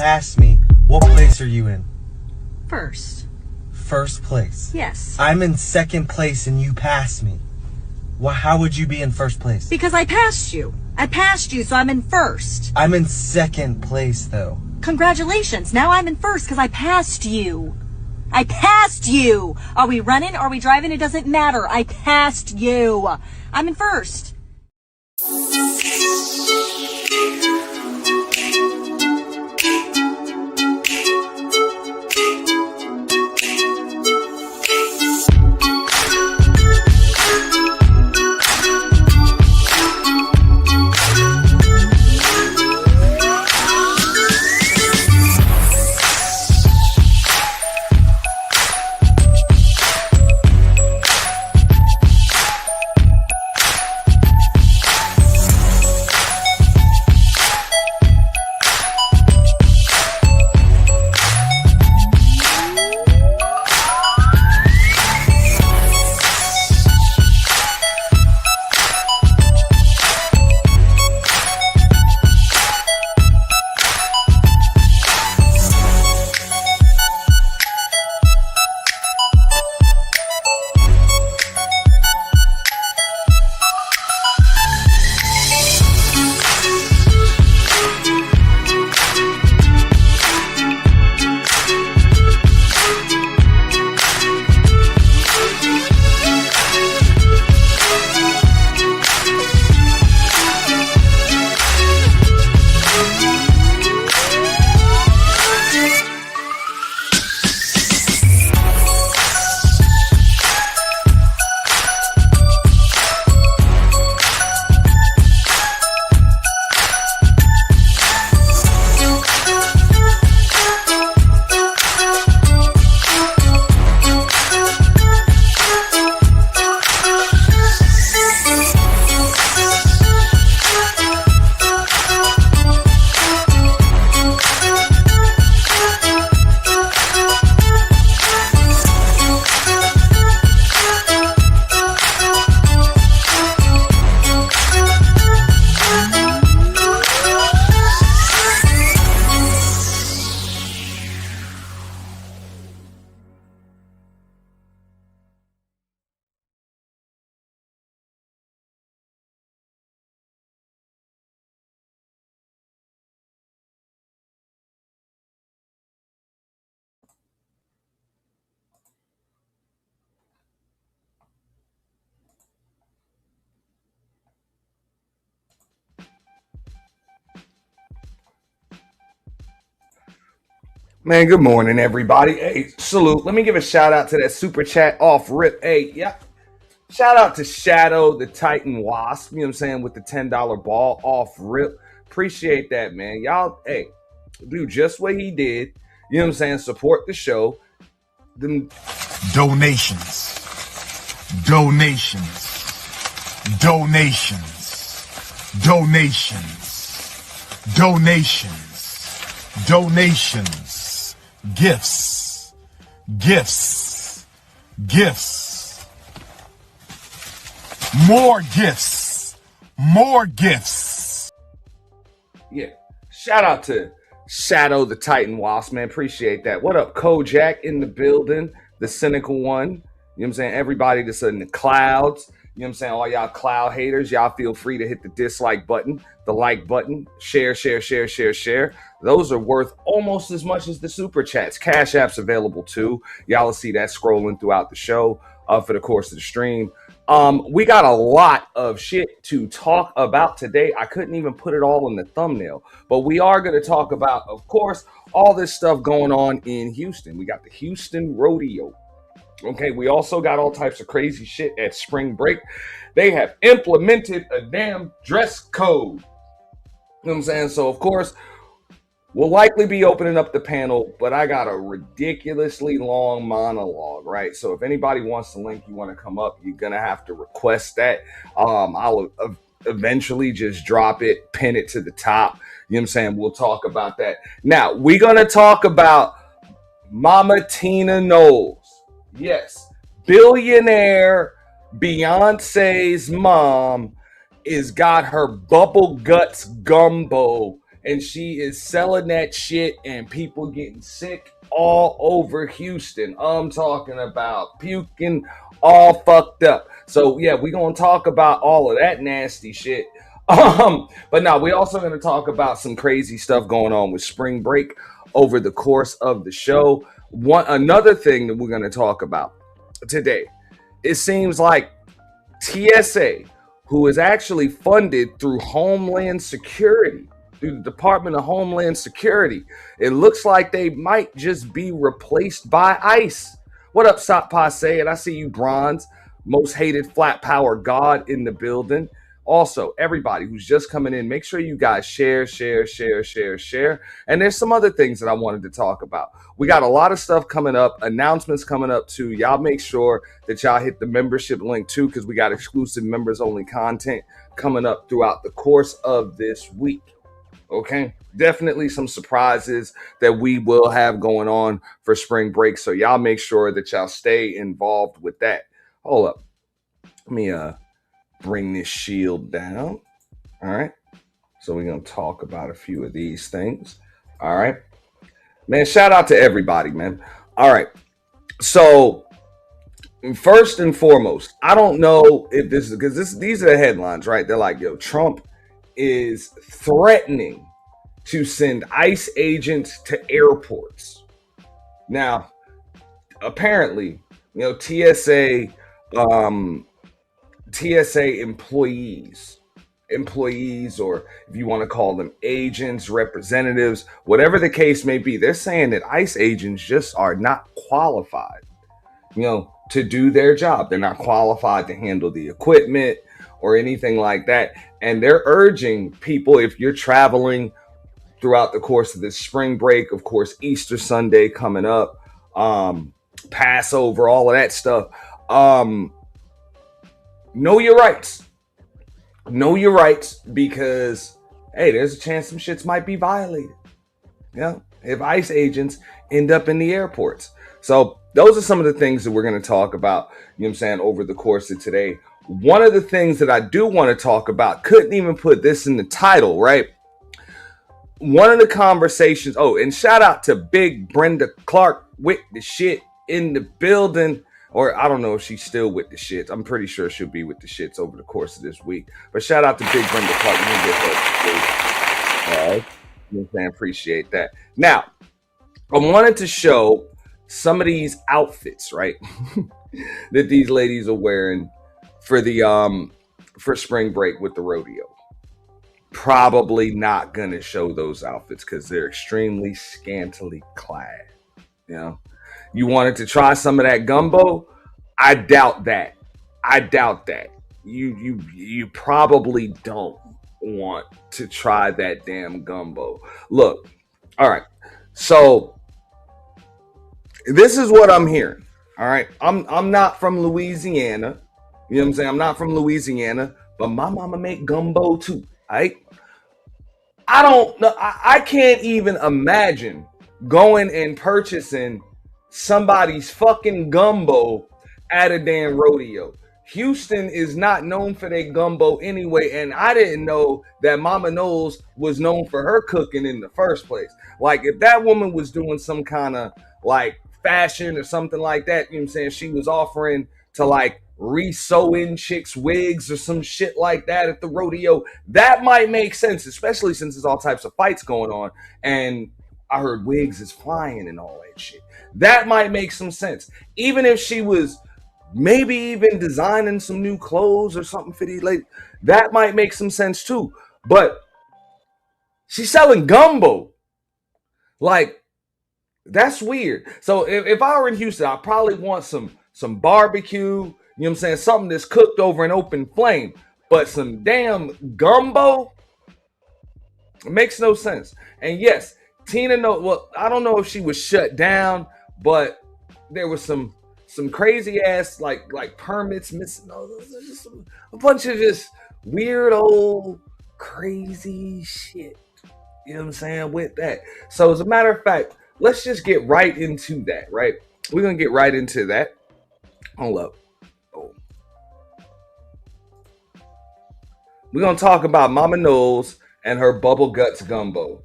passed me, what place are you in? First. First place? Yes. I'm in second place and you passed me. Well, how would you be in first place? Because I passed you. I passed you, so I'm in first. I'm in second place, though. Congratulations. Now I'm in first because I passed you. I passed you. Are we running? Are we driving? It doesn't matter. I passed you. I'm in first. Man, good morning, everybody. Hey, salute. Let me give a shout out to that super chat off rip. Hey, yeah. Shout out to Shadow, the Titan Wasp, you know what I'm saying, with the $10 ball off rip. Appreciate that, man. Y'all, hey, do just what he did. You know what I'm saying? Support the show. Them donations. Gifts. More gifts. Yeah. Shout out to Shadow, the Titan Wasp, man. Appreciate that. What up, Kojak in the building, the cynical one. You know what I'm saying? Everybody that's in the clouds. You know what I'm saying? All y'all cloud haters, y'all feel free to hit the dislike button, the like button, share. Those are worth almost as much as the super chats. Cash App's available too. Y'all will see that scrolling throughout the show for the course of the stream. We got a lot of shit to talk about today. I couldn't even put it all in the thumbnail, but we are going to talk about, of course, all this stuff going on in Houston. We got the Houston Rodeo. Okay, we also got all types of crazy shit at spring break. They have implemented a damn dress code. You know what I'm saying? So, of course, we'll likely be opening up the panel, but I got a ridiculously long monologue, right? So if anybody wants the link, you want to come up, you're going to have to request that. I'll eventually just drop it, pin it to the top. You know what I'm saying? We'll talk about that. Now, we're going to talk about Mama Tina Knowles. Yes, billionaire Beyonce's mom is got her bubble guts gumbo and she is selling that shit and people getting sick all over Houston. I'm talking about puking all fucked up. So yeah, we're gonna talk about all of that nasty shit. But now we're also gonna talk about some crazy stuff going on with spring break over the course of the show. Another thing that we're gonna talk about today, it seems like TSA, who is actually funded through Homeland Security, through the Department of Homeland Security, it looks like they might just be replaced by ICE. What up, Sop Passe? And I see you, Bronze, most hated flat power god in the building. Also, everybody who's just coming in, make sure you guys share. And there's some other things that I wanted to talk about. We got a lot of stuff coming up, announcements coming up too. Y'all make sure that y'all hit the membership link too, because we got exclusive members only content coming up throughout the course of this week. Okay, definitely some surprises that we will have going on for spring break. So y'all make sure that y'all stay involved with that. Hold up. Let me bring this shield down. All right. So we're going to talk about a few of these things. All right. Man, shout out to everybody, man. All right. So first and foremost, I don't know if this is because these are the headlines, right? They're like, yo, Trump is threatening to send ICE agents to airports. Now, apparently, you know, TSA employees, or if you want to call them agents, representatives, whatever the case may be, they're saying that ICE agents just are not qualified, you know, to do their job. They're not qualified to handle the equipment or anything like that. And they're urging people, if you're traveling throughout the course of this spring break, of course, Easter Sunday coming up, Passover, all of that stuff, know your rights. Know your rights, because hey, there's a chance some shits might be violated. You know, if ICE agents end up in the airports. So those are some of the things that we're going to talk about, you know what I'm saying, over the course of today. One of the things that I do want to talk about, couldn't even put this in the title, right? One of the conversations, and shout out to Big Brenda Clark with the shit in the building. Or I don't know if she's still with the shits. I'm pretty sure she'll be with the shits over the course of this week. But shout out to Big Brenda Clark. You get that. All right. You know what I'm saying? Appreciate that. Now, I wanted to show some of these outfits, right? that these ladies are wearing for the for spring break with the rodeo. Probably not gonna show those outfits because they're extremely scantily clad. You know. You wanted to try some of that gumbo? I doubt that. You probably don't want to try that damn gumbo. Look, all right. So this is what I'm hearing. All right. I'm not from Louisiana. You know what I'm saying? I'm not from Louisiana, but my mama make gumbo too. All right. I don't know. I can't even imagine going and purchasing somebody's fucking gumbo at a damn rodeo. Houston is not known for their gumbo anyway, and I didn't know that Mama Knowles was known for her cooking in the first place. Like, if that woman was doing some kind of like fashion or something like that, you know what I'm saying, she was offering to like re-sew in chicks' wigs or some shit like that at the rodeo, that might make sense, especially since there's all types of fights going on, and I heard wigs is flying and all that shit. That might make some sense. Even if she was maybe even designing some new clothes or something for these ladies, that might make some sense too. But she's selling gumbo. Like, that's weird. So if I were in Houston, I'd probably want some barbecue, you know what I'm saying, something that's cooked over an open flame. But some damn gumbo? It makes no sense. And yes, Tina, well, I don't know if she was shut down, but there was some crazy ass like permits missing. Just a bunch of just weird old crazy shit. You know what I'm saying with that. So as a matter of fact, let's just get right into that. Right, we're gonna get right into that. Hold up. We're gonna talk about Mama Knowles and her Bubble Guts gumbo.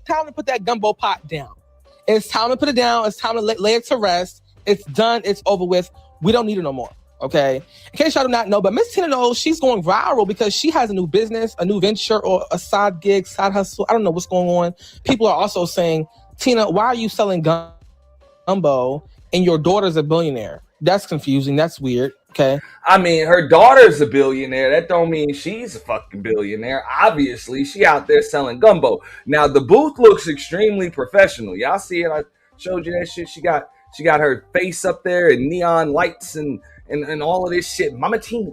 Time to put that gumbo pot down. It's time to put it down. It's time to lay it to rest. It's done. It's over with. We don't need it no more. Okay. In case y'all do not know, but Miss Tina Knowles, she's going viral because she has a new business, a new venture, or a side gig, side hustle. I don't know what's going on. People are also saying, Tina, why are you selling gumbo and your daughter's a billionaire? That's confusing. That's weird. Okay. I mean, her daughter's a billionaire. That don't mean she's a fucking billionaire. Obviously, she out there selling gumbo. Now, the booth looks extremely professional. Y'all see it? I showed you that shit. She got her face up there and neon lights and all of this shit. Mama Tina's.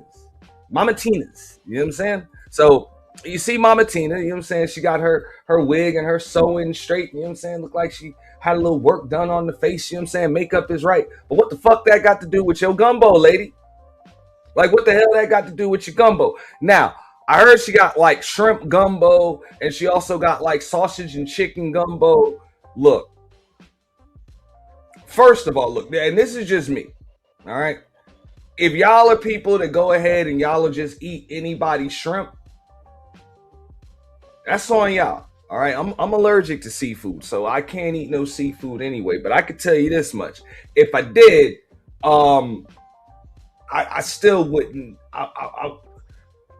You know what I'm saying? So you see Mama Tina, you know what I'm saying? She got her wig and her sewing straight, you know what I'm saying? Look like she had a little work done on the face, you know what I'm saying? Makeup is right. But what the fuck that got to do with your gumbo, lady? Like, what the hell that got to do with your gumbo? Now, I heard she got like shrimp gumbo and she also got like sausage and chicken gumbo. Look, first of all, look, and this is just me, all right? If y'all are people that go ahead and y'all will just eat anybody's shrimp, that's on y'all. All right, I'm allergic to seafood, so I can't eat no seafood anyway. But I could tell you this much: if I did, I still wouldn't. I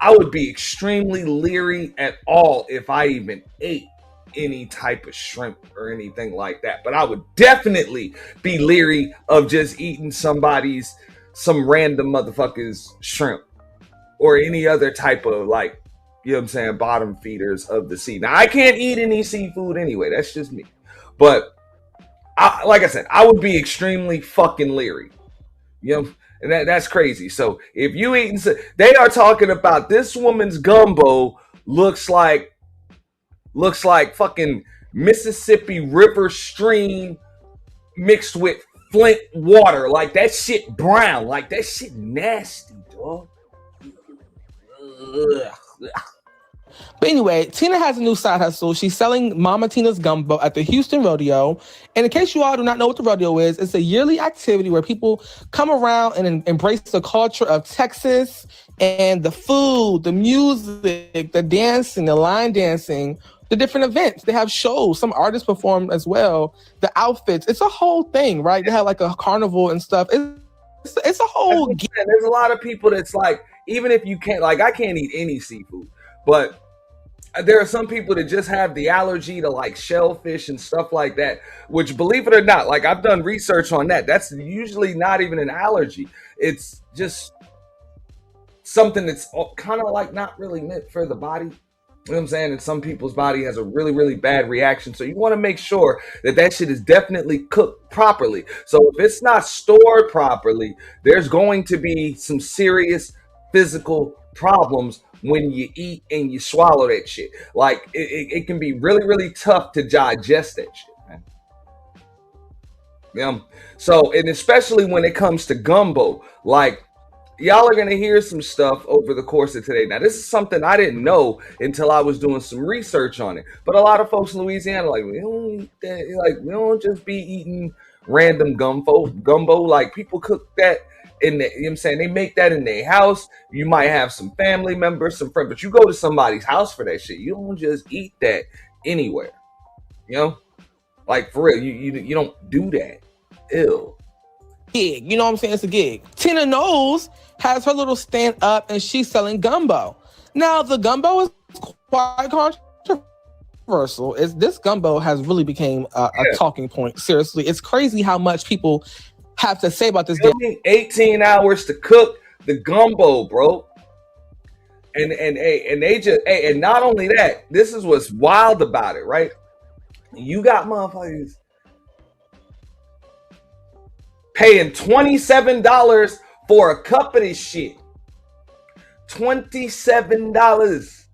would be extremely leery at all if I even ate any type of shrimp or anything like that. But I would definitely be leery of just eating some random motherfucker's shrimp or any other type of, like, you know what I'm saying, bottom feeders of the sea. Now, I can't eat any seafood anyway. That's just me. But like I said, I would be extremely fucking leery. You know, and that's crazy. So if you eating, they are talking about this woman's gumbo looks like fucking Mississippi River stream mixed with Flint water. Like, that shit brown. Like, that shit nasty, dog. But anyway, Tina has a new side hustle. She's selling Mama Tina's gumbo at the Houston Rodeo. And in case you all do not know what the rodeo is, it's a yearly activity where people come around and embrace the culture of Texas and the food, the music, the dancing, the line dancing, the different events. They have shows. Some artists perform as well. The outfits. It's a whole thing, right? They have like a carnival and stuff. It's a whole... There's a lot of people that's like, even if you can't, like, I can't eat any seafood, but there are some people that just have the allergy to like shellfish and stuff like that, which, believe it or not, like, I've done research on that. That's usually not even an allergy. It's just something that's kind of like not really meant for the body. You know what I'm saying? And some people's body has a really, really bad reaction. So you want to make sure that shit is definitely cooked properly. So if it's not stored properly, there's going to be some serious physical problems when you eat and you swallow that shit. Like, it can be really, really tough to digest that shit, man. Yeah. So, and especially when it comes to gumbo, like, y'all are going to hear some stuff over the course of today. Now, this is something I didn't know until I was doing some research on it. But a lot of folks in Louisiana, like, we don't eat that. Like, we don't just be eating random gumbo. Like, people cook that in the, you know what I'm saying? They make that in their house. You might have some family members, some friends, but you go to somebody's house for that shit. You don't just eat that anywhere. You know? Like, for real, you don't do that. Ew. Gig, you know what I'm saying? It's a gig. Tina Knowles has her little stand up and she's selling gumbo. Now, the gumbo is quite controversial. This gumbo has really became a talking point. Seriously, it's crazy how much people have to say about this. 18 hours to cook the gumbo, bro. And they just, and not only that, this is what's wild about it, right? You got motherfuckers paying $27 for a cup of this shit. $27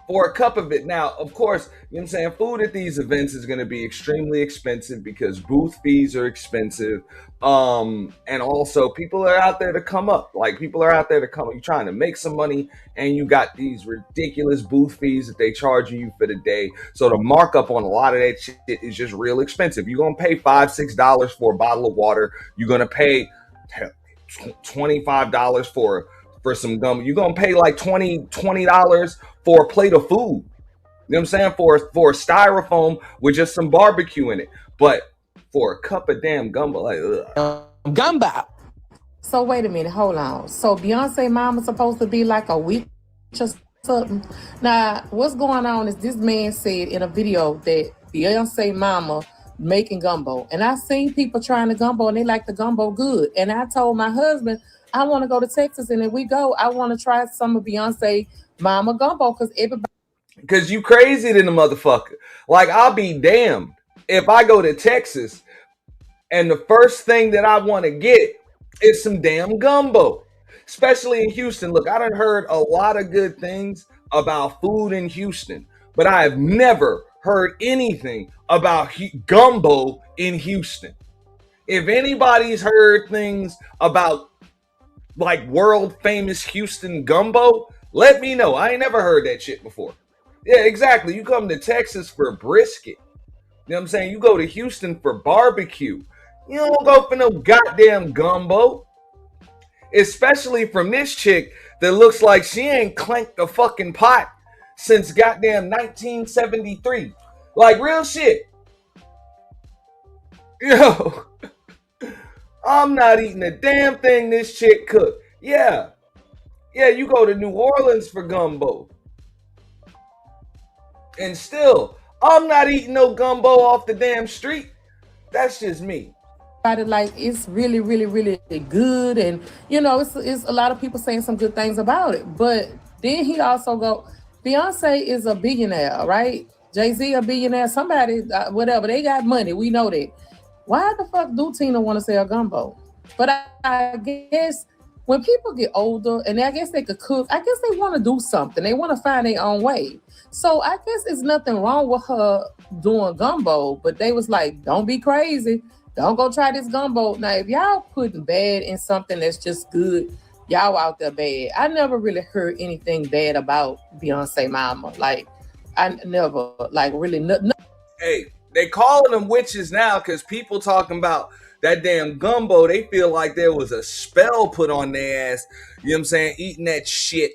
for a cup of it. Now, of course, you know what I'm saying, food at these events is going to be extremely expensive because booth fees are expensive. And also people are out there to come up. Like people are out there to come up. You're trying to make some money and you got these ridiculous booth fees that they charging you for the day. So the markup on a lot of that shit is just real expensive. You're gonna pay $5-6 for a bottle of water. You're gonna pay $25 for some gum. You're gonna pay like $20 for a plate of food. You know what I'm saying? For styrofoam with just some barbecue in it. But for a cup of damn gumbo, like Gumbo. So wait a minute, hold on. So Beyonce mama supposed to be like a witch or something. Now, what's going on is this man said in a video that Beyonce mama making gumbo. And I seen people trying the gumbo and they like the gumbo good. And I told my husband, I want to go to Texas, and if we go, I want to try some of Beyonce mama gumbo because you crazy than the motherfucker. Like, I'll be damned if I go to Texas and the first thing that I want to get is some damn gumbo, especially in Houston. Look, I done heard a lot of good things about food in Houston, but I have never heard anything about gumbo in Houston. If anybody's heard things about like world famous Houston gumbo, let me know. I ain't never heard that shit before. Yeah, exactly. You come to Texas for brisket. You know what I'm saying? You go to Houston for barbecue. You don't go for no goddamn gumbo. Especially from this chick that looks like she ain't clanked a fucking pot since goddamn 1973. Like, real shit. Yo, I'm not eating a damn thing this chick cooked. Yeah, you go to New Orleans for gumbo. And still, I'm not eating no gumbo off the damn street. That's just me. Like, it's really, really, really good. And, you know, it's a lot of people saying some good things about it. But then he also go, Beyonce is a billionaire, right? Jay-Z a billionaire, somebody, whatever. They got money. We know that. Why the fuck do Tina want to sell gumbo? But I guess when people get older and I guess they could cook, I guess they want to do something. They want to find their own way. So I guess there's nothing wrong with her doing gumbo, but they was like, don't be crazy. Don't go try this gumbo. Now, if y'all putting bad in something that's just good, y'all out there bad. I never really heard anything bad about Beyonce mama. Like, I never, like, really. Hey, they calling them witches now because people talking about that damn gumbo. They feel like there was a spell put on their ass. You know what I'm saying? Eating that shit.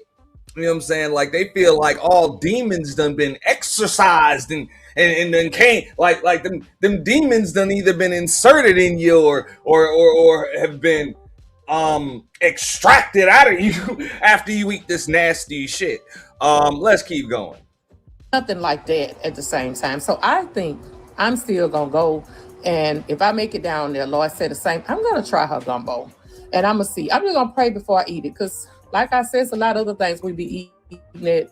You know what I'm saying? Like, they feel like all demons done been exorcised and then came like them demons done either been inserted in you or have been extracted out of you after you eat this nasty shit. Let's keep going. Nothing like that at the same time. So I think I'm still gonna go, and if I make it down there, Lord said the same, I'm gonna try her gumbo, and I'm gonna see. I'm just gonna pray before I eat it, because like I said, it's a lot of other things we be eating it.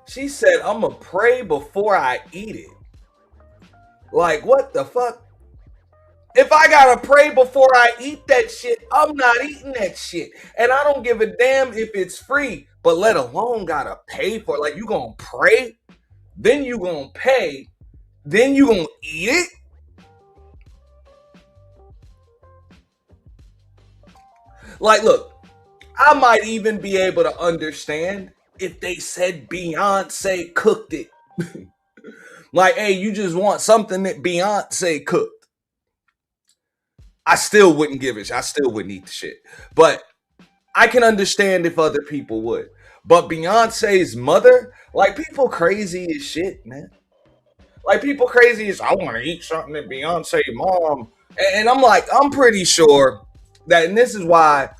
She said, I'm gonna pray before I eat it. Like, what the fuck? If I gotta pray before I eat that shit, I'm not eating that shit. And I don't give a damn if it's free, but let alone gotta pay for it. Like, you gonna pray, then you gonna pay, then you gonna eat it? Like, look, I might even be able to understand if they said Beyonce cooked it. Like, hey, you just want something that Beyonce cooked. I still wouldn't give it. I still wouldn't eat the shit. But I can understand if other people would. But Beyonce's mother, like, people crazy as shit, man. Like, people crazy as, I want to eat something that Beyonce mom. And I'm like, I'm pretty sure that, and this is why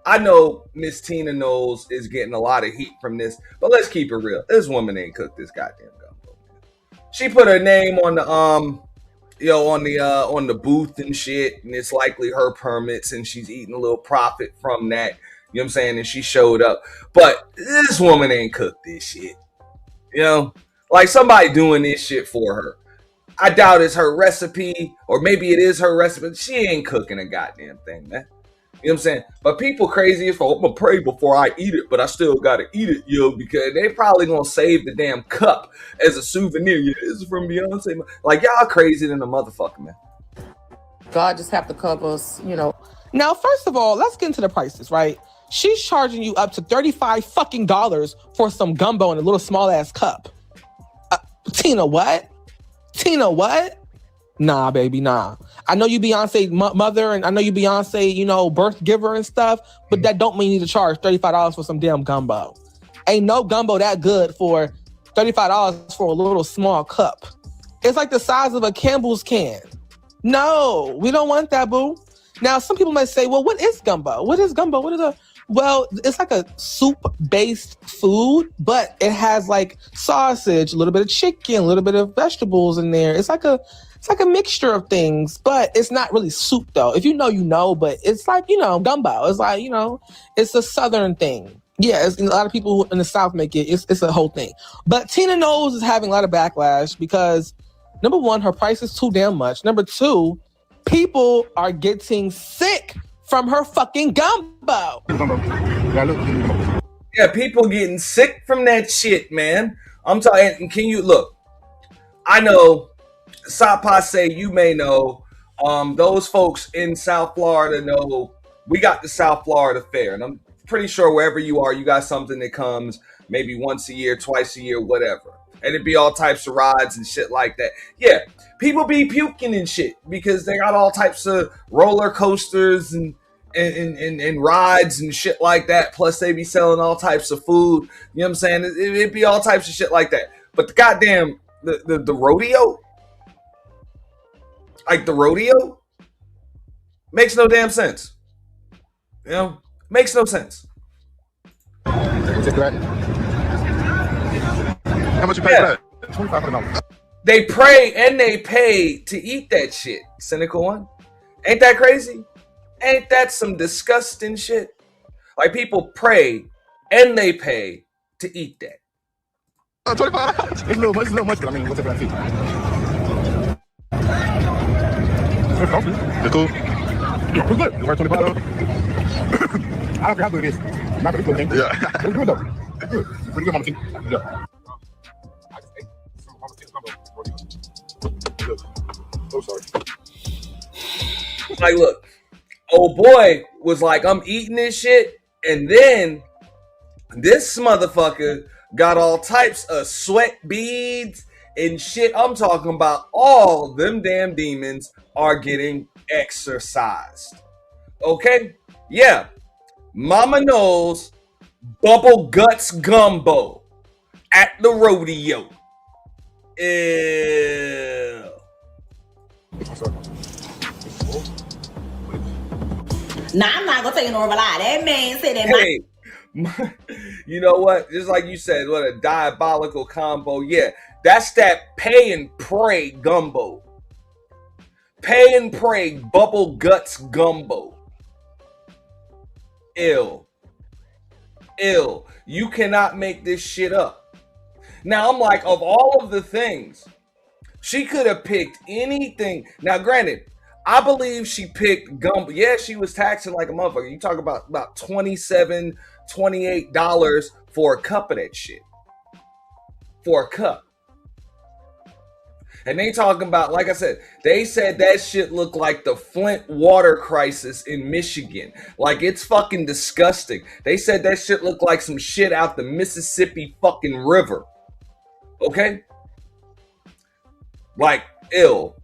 I know Miss Tina Knowles is getting a lot of heat from this, but let's keep it real. This woman ain't cooked this goddamn gumbo. She put her name on the on the booth and shit, and it's likely her permits, and she's eating a little profit from that. You know what I'm saying? And she showed up, but this woman ain't cooked this shit. You know, like somebody doing this shit for her. I doubt it's her recipe, or maybe it is her recipe. She ain't cooking a goddamn thing, man. You know what I'm saying? But people crazy as fuck. I'm gonna pray before I eat it, but I still gotta eat it, yo, because they probably gonna save the damn cup as a souvenir. Yeah, this is from Beyonce. Like, y'all crazy than a motherfucker, man. God just have to cover us, you know. Now, first of all, let's get into the prices, right? She's charging you up to $35 fucking for some gumbo in a little small ass cup. Tina, what? Tina, what? Nah, baby, nah. I know you Beyonce mother, and I know you Beyonce, you know, birth giver and stuff, but that don't mean you need to charge $35 for some damn gumbo. Ain't no gumbo that good for $35 for a little small cup. It's like the size of a Campbell's can. No, we don't want that, boo. Now, some people might say, well, what is gumbo? What is gumbo? What is a... Well, it's like a soup-based food, but it has like sausage, a little bit of chicken, a little bit of vegetables in there. It's like a mixture of things, but it's not really soup though. If you know, you know, but it's like, you know, gumbo. It's like, you know, it's a Southern thing. Yeah, a lot of people in the South make it. It's a whole thing. But Tina Knowles is having a lot of backlash because, number one, her price is too damn much. Number two, people are getting sick from her fucking gumbo. Yeah, people getting sick from that shit, man. I'm talking. Can you look? I know, Sapa say you may know. Those folks in South Florida know. We got the South Florida Fair, and I'm pretty sure wherever you are, you got something that comes maybe once a year, twice a year, whatever. And it'd be all types of rides and shit like that. Yeah, people be puking and shit because they got all types of roller coasters and rides and shit like that. Plus, they be selling all types of food. You know what I'm saying? It'd be all types of shit like that. But the goddamn the rodeo, like the rodeo, makes no damn sense. You know, makes no sense. How much you pay for that? $2,500. They pray and they pay to eat that shit. Cynical one. Ain't that crazy? Ain't that some disgusting shit? Like, people pray and they pay to eat that. $25. It's a little much, but I mean, what's it gonna be? It's cool. It's good. It's worth $25. I don't care how good it is. Not a good thing. Yeah. It's good though. It's good. It's pretty good, Mama T. Yeah. I just ate some Mama T's gumbo. Oh, sorry. Like, look, old boy was like, I'm eating this shit, and then this motherfucker got all types of sweat beads and shit. I'm talking about all them damn demons are getting exorcised. Okay? Yeah. Mama knows Bubble Guts Gumbo at the rodeo. Ew. Nah, I'm not gonna take no lie. That man said that. Hey, you know what? Just like you said, what a diabolical combo. Yeah, that's that pay and pray gumbo. Pay and pray Bubble Guts Gumbo. Ill. You cannot make this shit up. Now, I'm like, of all of the things, she could have picked anything. Now, granted, I believe she picked gumbo. Yeah, she was taxing like a motherfucker. You talk about $27, $28 for a cup of that shit. For a cup. And they talking about, like I said, they said that shit looked like the Flint water crisis in Michigan. Like, it's fucking disgusting. They said that shit looked like some shit out the Mississippi fucking river. Okay? Like, ill.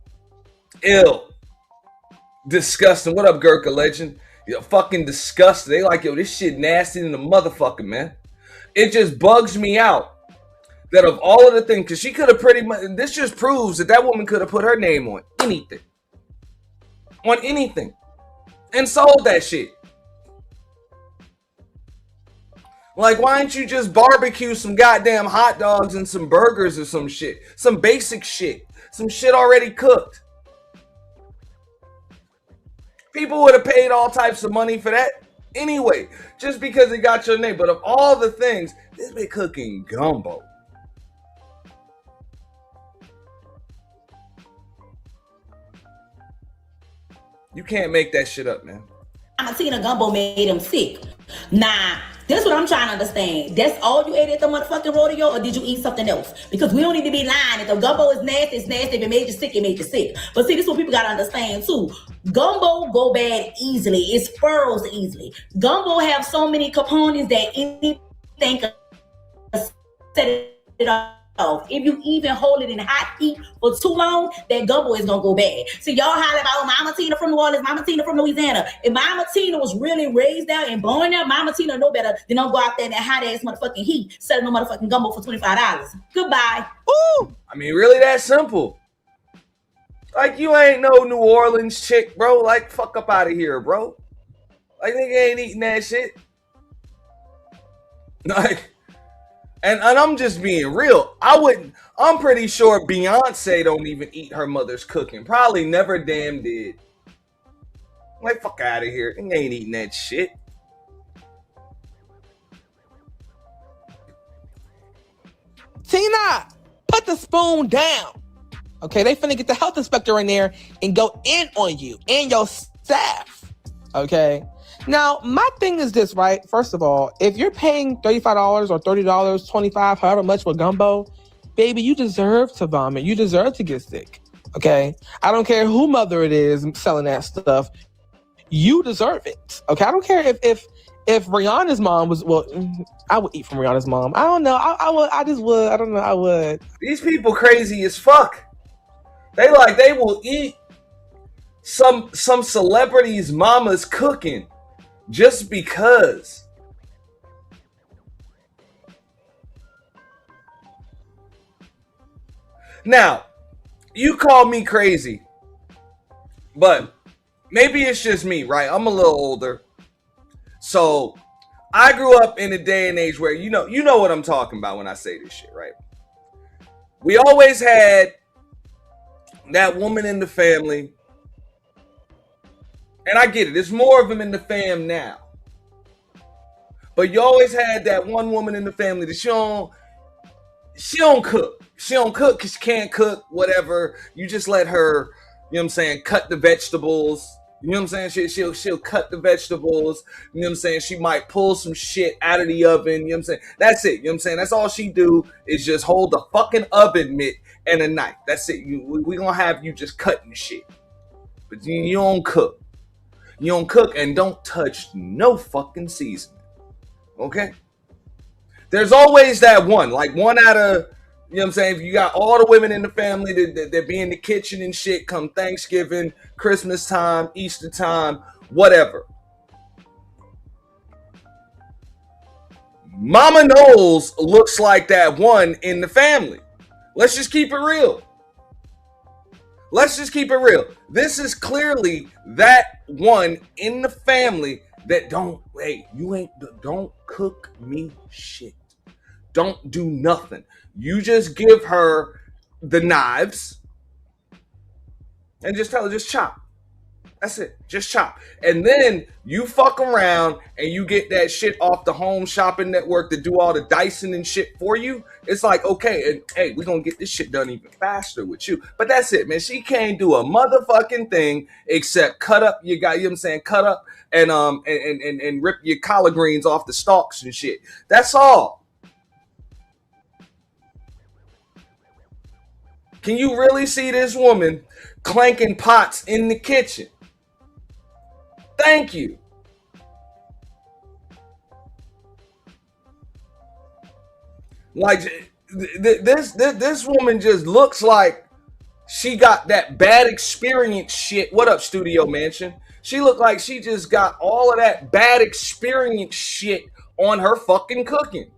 Disgusting. What up, Gurkha Legend? Yo, fucking disgusting. They like, yo, this shit nasty than a motherfucker, man. It just bugs me out that of all of the things, because she could have pretty much, this just proves that woman could have put her name on anything. On anything. And sold that shit. Like, why don't you just barbecue some goddamn hot dogs and some burgers or some shit? Some basic shit. Some shit already cooked. People would have paid all types of money for that anyway, just because it got your name. But of all the things, this be cooking gumbo. You can't make that shit up, man. I'm Tina gumbo made him sick. Nah, this is what I'm trying to understand. That's all you ate at the motherfucking rodeo, or did you eat something else? Because we don't need to be lying. If the gumbo is nasty, it's nasty. If it made you sick, it made you sick. But see, this is what people gotta understand too. Gumbo go bad easily. It spurs easily. Gumbo have so many components that anything can set it off. If you even hold it in hot heat for too long, that gumbo is gonna go bad. So y'all holler about Mama Tina from New Orleans, Mama Tina from Louisiana. If Mama Tina was really raised out and born there, Mama Tina know better than don't go out there in that hot ass motherfucking heat, selling no motherfucking gumbo for $25. Goodbye. Ooh, I mean, really that simple. Like, you ain't no New Orleans chick, bro. Like, fuck up out of here, bro. Like, nigga ain't eating that shit. Like, and I'm just being real. I'm pretty sure Beyonce don't even eat her mother's cooking. Probably never damn did. Like, fuck out of here. Nigga ain't eating that shit. Tina, put the spoon down. Okay, they finna get the health inspector in there and go in on you and your staff. Okay. Now, my thing is this, right? First of all, if you're paying $35 or $30, $25, however much for gumbo, baby, you deserve to vomit. You deserve to get sick. Okay. I don't care who mother it is selling that stuff. You deserve it. Okay. I don't care if Rihanna's mom was, well, I would eat from Rihanna's mom. I don't know. I would. I just would. I don't know. I would. These people crazy as fuck. They will eat some celebrity's mama's cooking just because. Now, you call me crazy, but maybe it's just me, right? I'm a little older. So I grew up in a day and age where you know what I'm talking about when I say this shit, right? We always had that woman in the family, and I get it, there's more of them in the fam now. But you always had that one woman in the family that she don't cook. She don't cook because she can't cook, whatever. You just let her, you know what I'm saying, cut the vegetables. You know what I'm saying? She'll cut the vegetables. You know what I'm saying? She might pull some shit out of the oven. You know what I'm saying? That's it. You know what I'm saying? That's all she do is just hold the fucking oven mitt and a knife. That's it. We gonna have you just cutting shit. But you don't cook. You don't cook and don't touch no fucking seasoning. Okay? There's always that one. Like one out of, you know what I'm saying? If you got all the women in the family that be in the kitchen and shit come Thanksgiving, Christmas time, Easter time, whatever. Mama Knowles looks like that one in the family. Let's just keep it real. Let's just keep it real. This is clearly that one in the family that don't cook me shit. Don't do nothing. You just give her the knives and just tell her, just chop. That's it. Just chop. And then you fuck around and you get that shit off the Home Shopping Network to do all the dicing and shit for you. It's like, okay, and hey, we're going to get this shit done even faster with you. But that's it, man. She can't do a motherfucking thing except cut up you know what I'm saying? Cut up and rip your collard greens off the stalks and shit. That's all. Can you really see this woman clanking pots in the kitchen? Thank you. Like this woman just looks like she got that bad experience shit. What up, Studio Mansion? She looked like she just got all of that bad experience shit on her fucking cooking.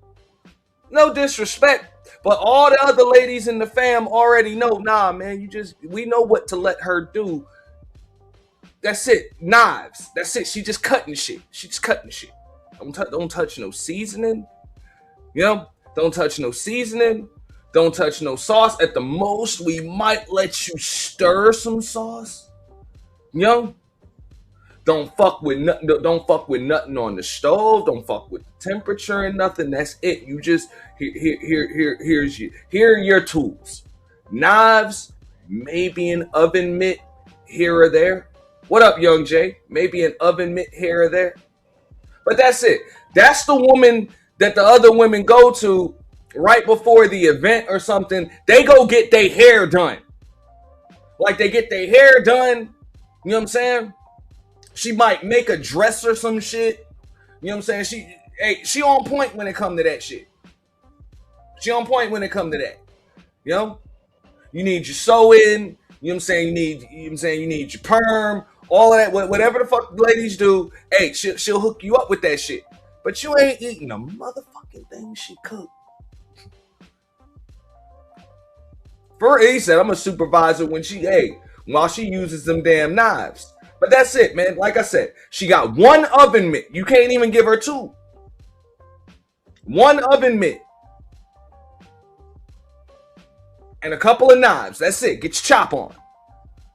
No disrespect. But all the other ladies in the fam already know, nah, man, we know what to let her do. That's it. Knives. That's it. She just cutting shit. She's cutting shit. Don't touch no seasoning. You know? Don't touch no seasoning. Don't touch no sauce. At the most, we might let you stir some sauce. You know? Don't fuck with nothing on the stove. Don't fuck with the temperature and nothing. That's it. You just here are your tools. Knives, maybe an oven mitt here or there. What up, Young Jay? Maybe an oven mitt here or there. But that's it. That's the woman that the other women go to right before the event or something. They go get their hair done. Like they get their hair done. You know what I'm saying? She might make a dress or some shit. You know what I'm saying? She on point when it come to that shit. She on point when it come to that. You know? You need your sewing. You know what I'm saying? You need your perm. All of that. Whatever the fuck ladies do. Hey, she'll hook you up with that shit. But you ain't eating a motherfucking thing she cooked. He said, I'm a supervisor while she uses them damn knives. But that's it, man. Like I said, she got one oven mitt. You can't even give her two. One oven mitt. And a couple of knives. That's it. Get your chop on.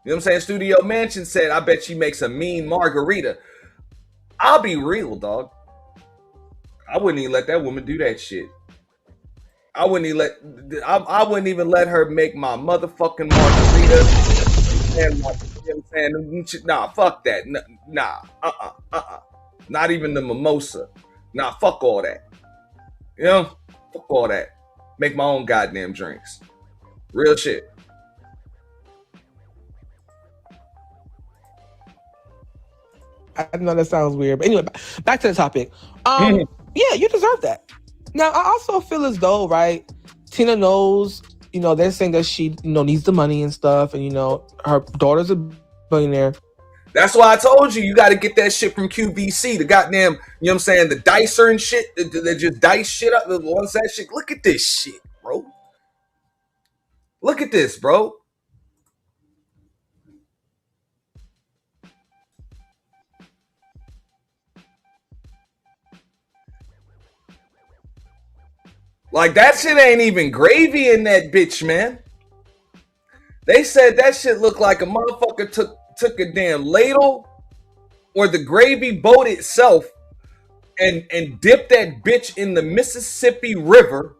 You know what I'm saying? Studio Mansion said, I bet she makes a mean margarita. I'll be real, dog. I wouldn't even let that woman do that shit. I wouldn't even let her make my motherfucking margarita. And you know what I'm saying? Nah, fuck that. Nah. Not even the mimosa. Nah, fuck all that. You know? Fuck all that. Make my own goddamn drinks. Real shit. I know that sounds weird, but anyway, back to the topic. Yeah, you deserve that. Now, I also feel as though, right, Tina knows, they're saying that she, needs the money and stuff, and, her daughter's a billionaire. That's why I told you got to get that shit from QVC, the goddamn, you know what I'm saying, the dicer and shit, they just dice shit up. Once that shit, look at this shit, bro. Look at this, bro. Like, that shit ain't even gravy in that bitch, man. They said that shit looked like a motherfucker took a damn ladle or the gravy boat itself and dipped that bitch in the Mississippi River.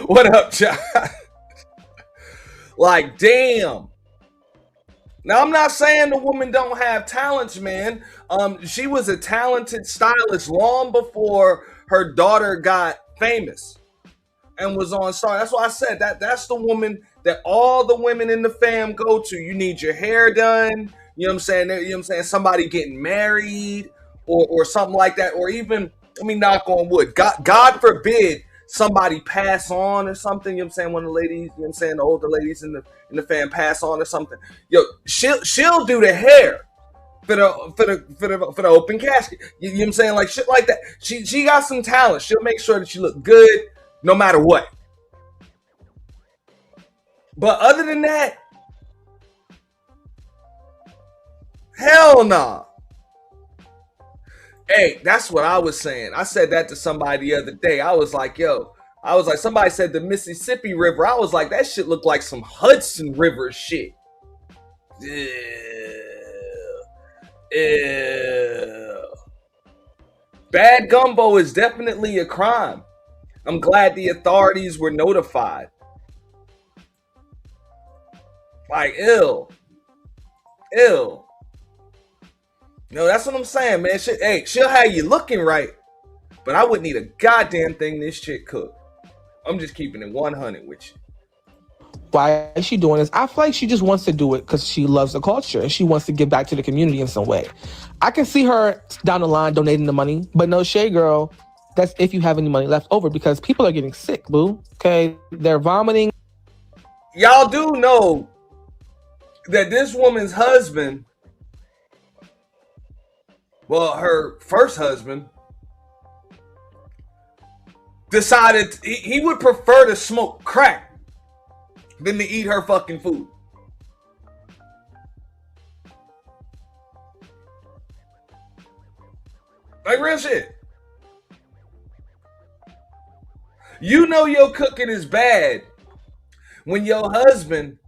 What up, Josh? Like, damn. Now, I'm not saying the woman don't have talents, man. She was a talented stylist long before her daughter got famous and was on Star. That's why I said that's the woman that all the women in the fam go to. You need your hair done. You know what I'm saying? You know what I'm saying? Somebody getting married or something like that. Or even, let me knock on wood. God forbid somebody pass on or something. You know what I'm saying? One of the ladies, you know what I'm saying? The older ladies in the fam pass on or something. Yo, she'll do the hair for the open casket. You know what I'm saying? Like shit like that. She got some talent. She'll make sure that she look good no matter what. But other than that, hell nah. Hey, that's what I was saying. I said that to somebody the other day. I was like, somebody said the Mississippi River. I was like, that shit looked like some Hudson River shit. Bad gumbo is definitely a crime. I'm glad the authorities were notified. Like, ill. No, that's what I'm saying, man. She'll have you looking right, but I wouldn't eat a goddamn thing this chick cooked. I'm just keeping it 100 with you. Why is she doing this? I feel like she just wants to do it because she loves the culture and she wants to give back to the community in some way. I can see her down the line donating the money, but no shade, girl. That's if you have any money left over because people are getting sick, boo. Okay, they're vomiting. Y'all do know that this woman's husband, well, her first husband, decided he would prefer to smoke crack than to eat her fucking food. Like real shit. You know your cooking is bad when your husband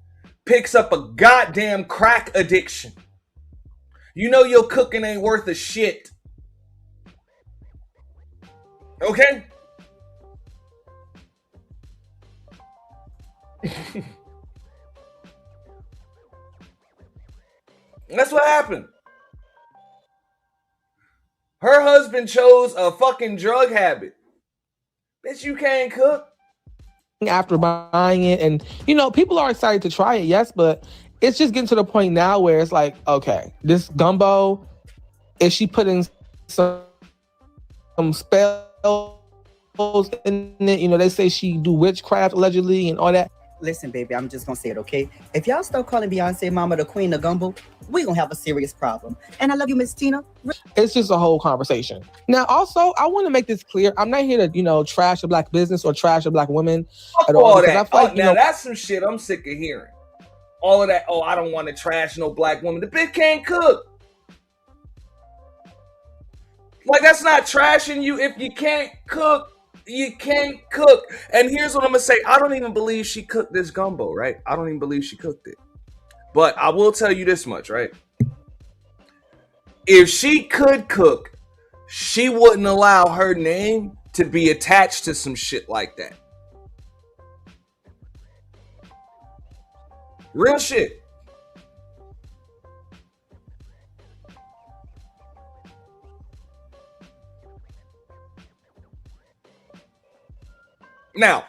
picks up a goddamn crack addiction. You know your cooking ain't worth a shit. Okay? That's what happened. Her husband chose a fucking drug habit. Bitch, you can't cook. After buying it, and people are excited to try it, yes, but it's just getting to the point now where it's like, okay, this gumbo, is she putting some spells in it? They say she do witchcraft allegedly and all that. Listen, baby, I'm just gonna say it, okay? If y'all start calling Beyonce Mama the Queen of Gumbo, we gonna have a serious problem. And I love you, Miss Tina. It's just a whole conversation. Now, also, I want to make this clear. I'm not here to, trash a black business or trash a black woman Fuck at all. all Because I that. feel like, Now that's some shit I'm sick of hearing. All of that. Oh, I don't want to trash no black woman. The bitch can't cook. Like, that's not trashing you. If you can't cook, you can't cook. And here's what I'm gonna say. I don't even believe she cooked this gumbo, right? I don't even believe she cooked it. But I will tell you this much, right? If she could cook, she wouldn't allow her name to be attached to some shit like that. Real shit. Now,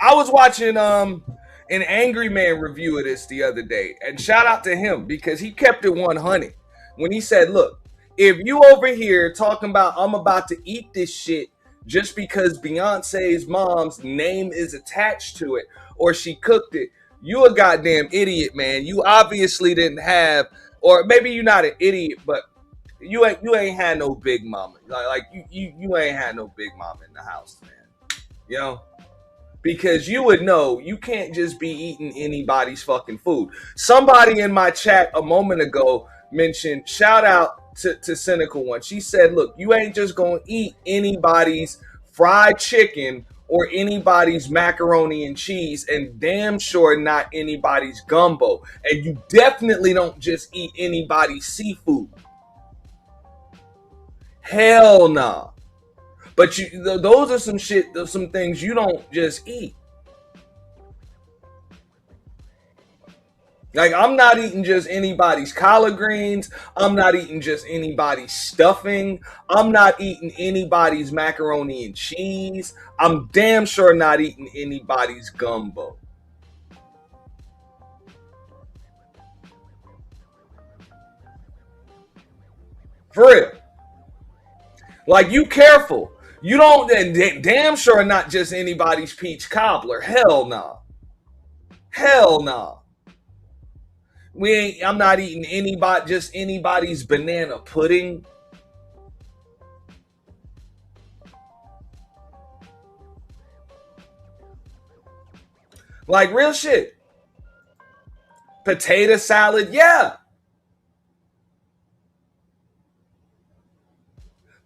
I was watching an Angry Man review of this the other day, and shout out to him because he kept it 100 when he said, look, if you over here talking about I'm about to eat this shit just because Beyonce's mom's name is attached to it or she cooked it, you a goddamn idiot, man. You obviously didn't have, or maybe you're not an idiot, but you ain't had no big mama. Like you ain't had no big mama in the house, man. Because you would know you can't just be eating anybody's fucking food. Somebody in my chat a moment ago mentioned, shout out to Cynical One. She said, look, you ain't just gonna eat anybody's fried chicken or anybody's macaroni and cheese, and damn sure not anybody's gumbo. And you definitely don't just eat anybody's seafood. Hell nah. But those are some things you don't just eat. Like, I'm not eating just anybody's collard greens. I'm not eating just anybody's stuffing. I'm not eating anybody's macaroni and cheese. I'm damn sure not eating anybody's gumbo. For real. Like, you careful. You don't, damn sure not just anybody's peach cobbler. Hell no. Hell no. I'm not eating anybody's banana pudding. Like, real shit. Potato salad, yeah.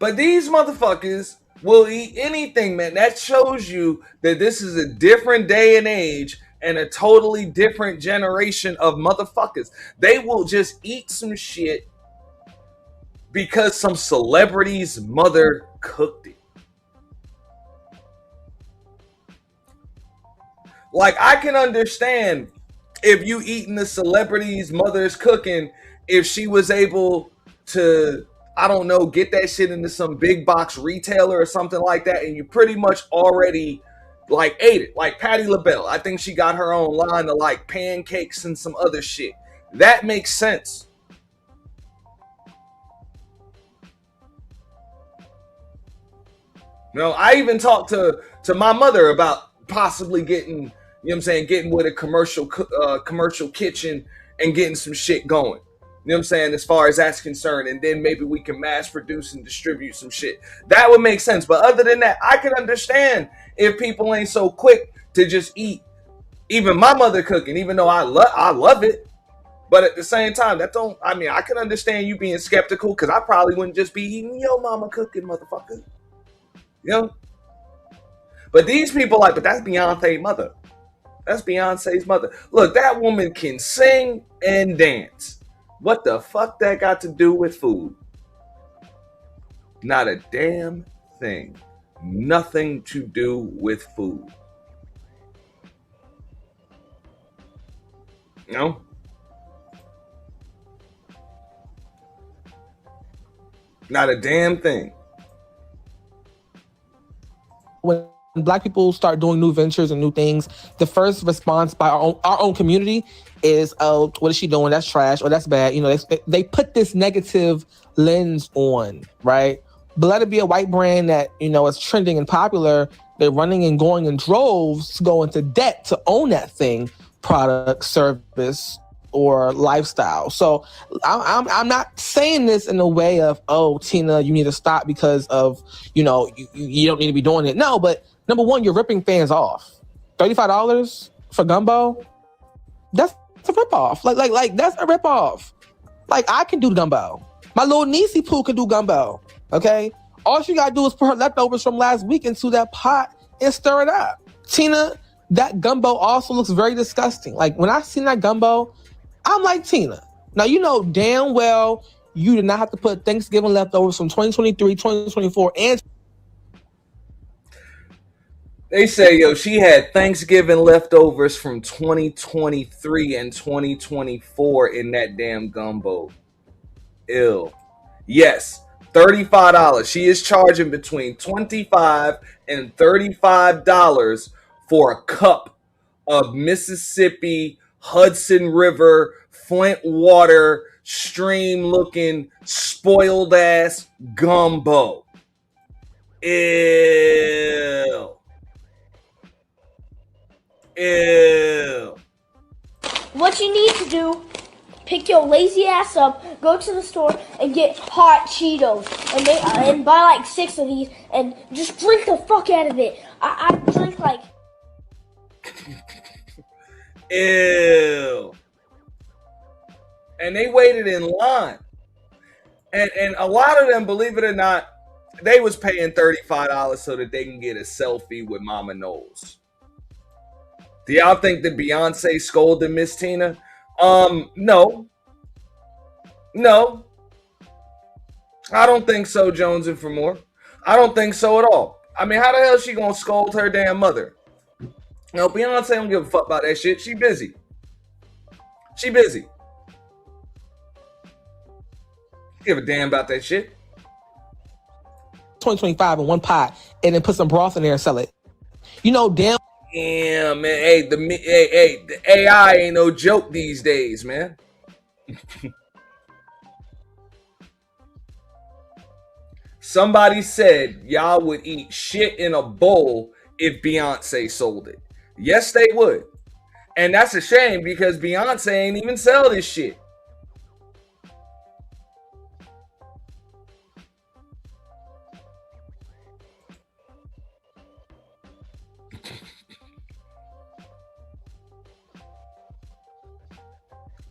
But these motherfuckers will eat anything, man. That shows you that this is a different day and age and a totally different generation of motherfuckers. They will just eat some shit because some celebrity's mother cooked it. Like, I can understand if you eating the celebrity's mother's cooking, if she was able to, I don't know, get that shit into some big box retailer or something like that, and you pretty much already like ate it. Like Patti LaBelle, I think she got her own line of like pancakes and some other shit. That makes sense. I even talked to my mother about possibly getting, getting with a commercial kitchen and getting some shit going. You know what I'm saying? As far as that's concerned, and then maybe we can mass produce and distribute some shit. That would make sense. But other than that, I can understand if people ain't so quick to just eat even my mother cooking, even though I love it. But at the same time, I can understand you being skeptical, because I probably wouldn't just be eating your mama cooking, motherfucker. But these people but that's Beyonce's mother. That's Beyonce's mother. Look, that woman can sing and dance. What the fuck that got to do with food? Not a damn thing. Nothing to do with food. Not a damn thing. When Black people start doing new ventures and new things, the first response by our own community is, "Oh, what is she doing? That's trash, or that's bad." You know, they put this negative lens on, right? But let it be a white brand that, you know, is trending and popular. They're running and going in droves to go into debt to own that thing, product, service, or lifestyle. So I'm not saying this in a way of, "Oh, Tina, you need to stop because of, you know, you don't need to be doing it." No, but number one, you're ripping fans off. $35 for Gumbo, that's a ripoff. Like that's a ripoff. Like, I can do Gumbo. My little niecey Pooh can do Gumbo. Okay, all she gotta do is put her leftovers from last week into that pot and stir it up. Tina, that Gumbo also looks very disgusting. Like, when I seen that Gumbo, I'm like, Tina, now you know damn well you did not have to put Thanksgiving leftovers from 2023, 2024, and They say, yo, she had Thanksgiving leftovers from 2023 and 2024 in that damn Gumbo. Ill. Yes, $35. She is charging between $25 and $35 for a cup of Mississippi Hudson River Flint water stream looking spoiled ass Gumbo. Ew. Ew. What you need to do, pick your lazy ass up, go to the store and get hot Cheetos and buy like 6 of these and just drink the fuck out of it. I drink like... Ew. And they waited in line. And a lot of them, believe it or not, they was paying $35 so that they can get a selfie with Mama Knowles. Do y'all think that Beyonce scolded Miss Tina? No. No. I don't think so, Jones and for more. I don't think so at all. I mean, how the hell is she gonna scold her damn mother? No, Beyonce don't give a fuck about that shit. She busy. She busy. Give a damn about that shit. 2025 in one pot and then put some broth in there and sell it. You know, damn. Yeah, man. Hey, the AI ain't no joke these days, man. Somebody said y'all would eat shit in a bowl if Beyonce sold it. Yes, they would. And that's a shame because Beyonce ain't even sell this shit.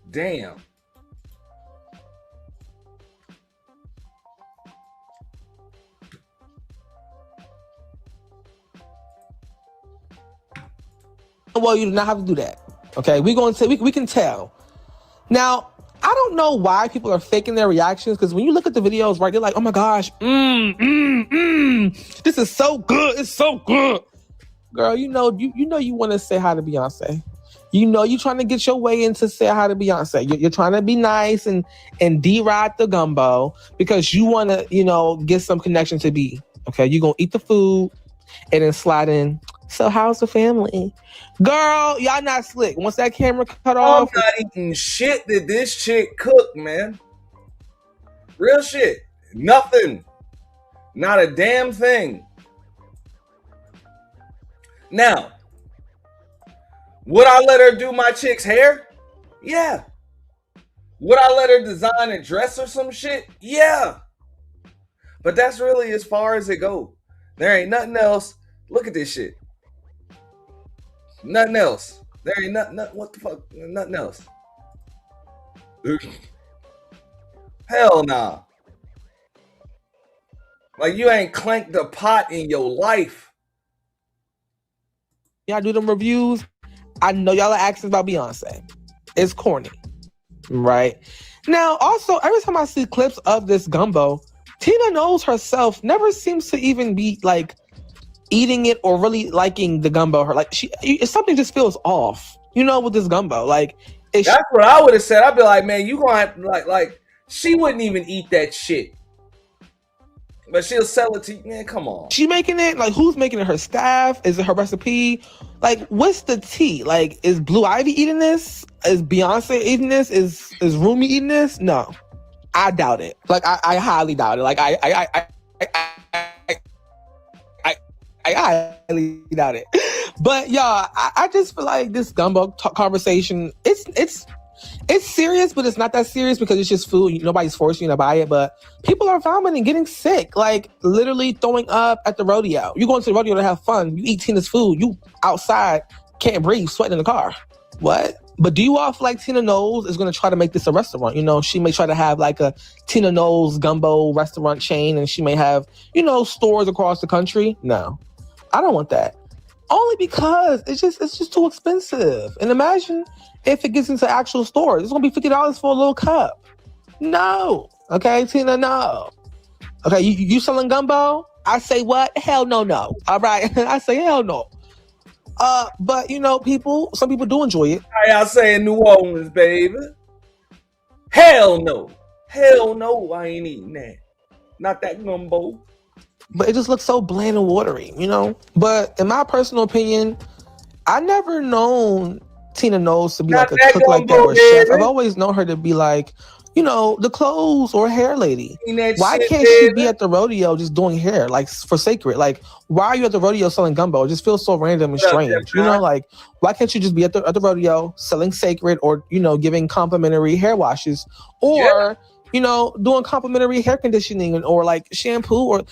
Damn. Well, you do not have to do that. Okay, we can tell. Now, I don't know why people are faking their reactions, because when you look at the videos, right, they're like, "Oh my gosh, this is so good, it's so good." Girl, you know you want to say hi to Beyonce. You know you're trying to get your way in to say hi to Beyonce. You're trying to be nice and deride the Gumbo because you want to, you know, get some connection to B. Okay, you're going to eat the food and then slide in. "So how's the family?" Girl, y'all not slick. Once that camera cut off. I'm not eating shit that this chick cooked, man. Real shit. Nothing. Not a damn thing. Now, would I let her do my chick's hair? Yeah. Would I let her design a dress or some shit? Yeah. But that's really as far as it goes. There ain't nothing else. Look at this shit. Nothing else. There ain't nothing. What the fuck? Nothing else. Hell nah. Like, you ain't clanked a pot in your life. Y'all do them reviews. I know y'all are asking about Beyonce. It's corny, right? Now, also, every time I see clips of this Gumbo, Tina Knowles herself never seems to even be like eating it or really liking the Gumbo. Something just feels off, you know, with this Gumbo. Like, that's what I would have said. I'd be like, man, you gonna have to, like, she wouldn't even eat that shit. But she'll sell it to you. Man, come on. She making it? Like, who's making it? Her staff? Is it her recipe? Like, what's the tea? Like, is Blue Ivy eating this? Is Beyonce eating this? Is Rumi eating this? No, I doubt it. Like, I highly doubt it. Like, I highly doubt it. But y'all, I just feel like this gumbo conversation, it's serious, but it's not that serious because it's just food. Nobody's forcing you to buy it, but people are vomiting, getting sick, like literally throwing up at the rodeo. You going to the rodeo to have fun. You eat Tina's food. You outside, can't breathe, sweating in the car. What? But do you all feel like Tina Knowles is going to try to make this a restaurant? You know, she may try to have like a Tina Knowles gumbo restaurant chain, and she may have, stores across the country. No, I don't want that. Only because it's just too expensive. And imagine if it gets into actual stores. It's gonna be $50 for a little cup. No. Okay, Tina, no. Okay, you selling gumbo? I say what? Hell no. All right. I say hell no. But some people do enjoy it. How y'all say in New Orleans, baby? Hell no. Hell no, I ain't eating that. Not that gumbo. But it just looks so bland and watery, But in my personal opinion, I never known Tina Knowles to be like a cook like that or a chef. I've always known her to be like, the clothes or hair lady. Why can't she be at the rodeo just doing hair, like for sacred? Like, why are you at the rodeo selling gumbo? It just feels so random and strange. Like, why can't you just be at the rodeo selling sacred or, giving complimentary hair washes or, doing complimentary hair conditioning or like shampoo or,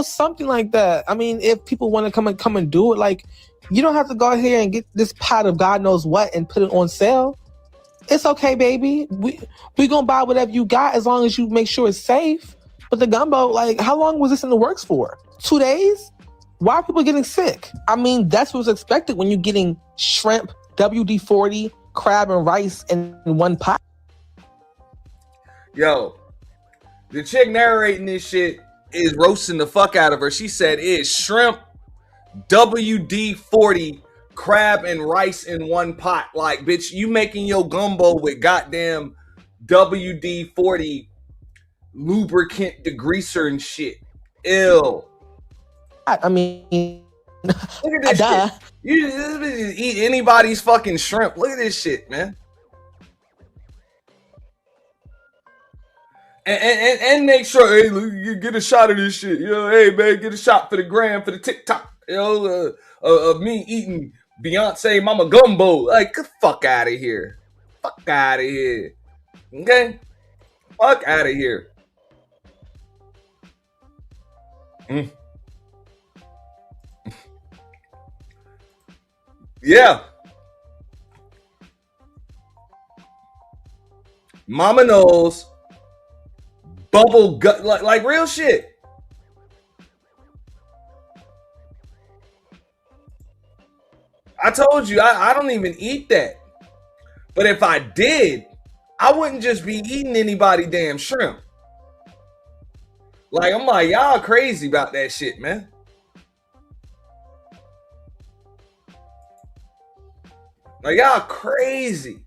something like that. I mean, if people want to come and do it, like, you don't have to go here and get this pot of God knows what and put it on sale. It's okay, baby. We gonna buy whatever you got as long as you make sure it's safe. But the gumbo, like, how long was this in the works for? 2 days? Why are people getting sick? I mean, that's what's expected when you're getting shrimp, WD-40, crab, and rice in one pot. Yo, the chick narrating this shit is roasting the fuck out of her. She said it's shrimp, WD-40, crab, and rice in one pot. Like, bitch, you making your gumbo with goddamn WD-40 lubricant degreaser and shit. Ew. I mean, look at this shit. You just eat anybody's fucking shrimp. Look at this shit, man. And make sure, hey, look, you get a shot of this shit. Hey, man, get a shot for the gram, for the TikTok. Of me eating Beyonce Mama Gumbo. Like, get the fuck out of here. Fuck out of here. Okay? Fuck out of here. Yeah. Mama knows. Bubble gut, like real shit. I told you, I don't even eat that. But if I did, I wouldn't just be eating anybody damn shrimp. Like, I'm like, y'all crazy about that shit, man. Like, y'all crazy.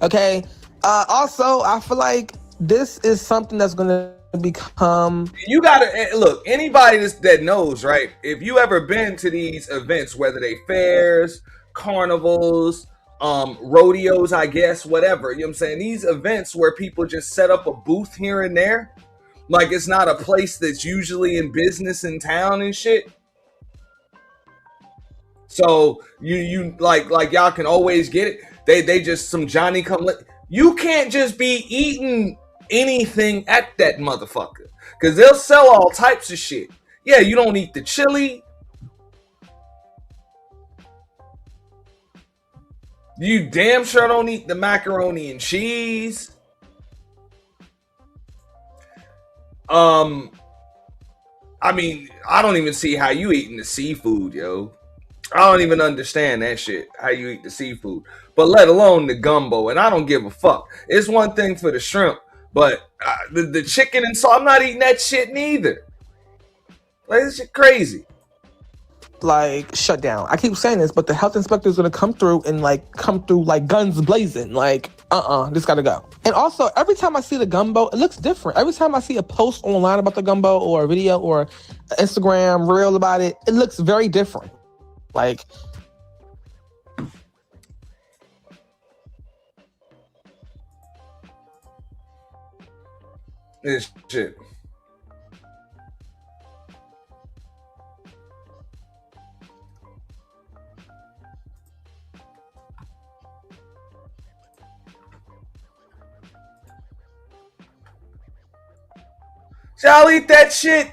Okay. Also, I feel like this is something that's going to become... You gotta look, anybody that knows, right? If you ever been to these events, whether they fairs, carnivals, rodeos, I guess, whatever, you know what I'm saying? These events where people just set up a booth here and there, like it's not a place that's usually in business in town and shit. So you like y'all can always get it. They just some Johnny come. You can't just be eating anything at that motherfucker because they'll sell all types of shit. Yeah, you don't eat the chili. You damn sure don't eat the macaroni and cheese. I mean, I don't even see how you eating the seafood, yo. I don't even understand that shit, how you eat the seafood, but let alone the gumbo. And I don't give a fuck. It's one thing for the shrimp, but the chicken and salt, I'm not eating that shit neither. Like, this shit crazy. Like, shut down. I keep saying this, but the health inspector is going to come through like guns blazing. Like, This gotta go. And also, every time I see the gumbo, it looks different. Every time I see a post online about the gumbo or a video or Instagram reel about it, it looks very different. Like, this shit. Y'all eat that shit.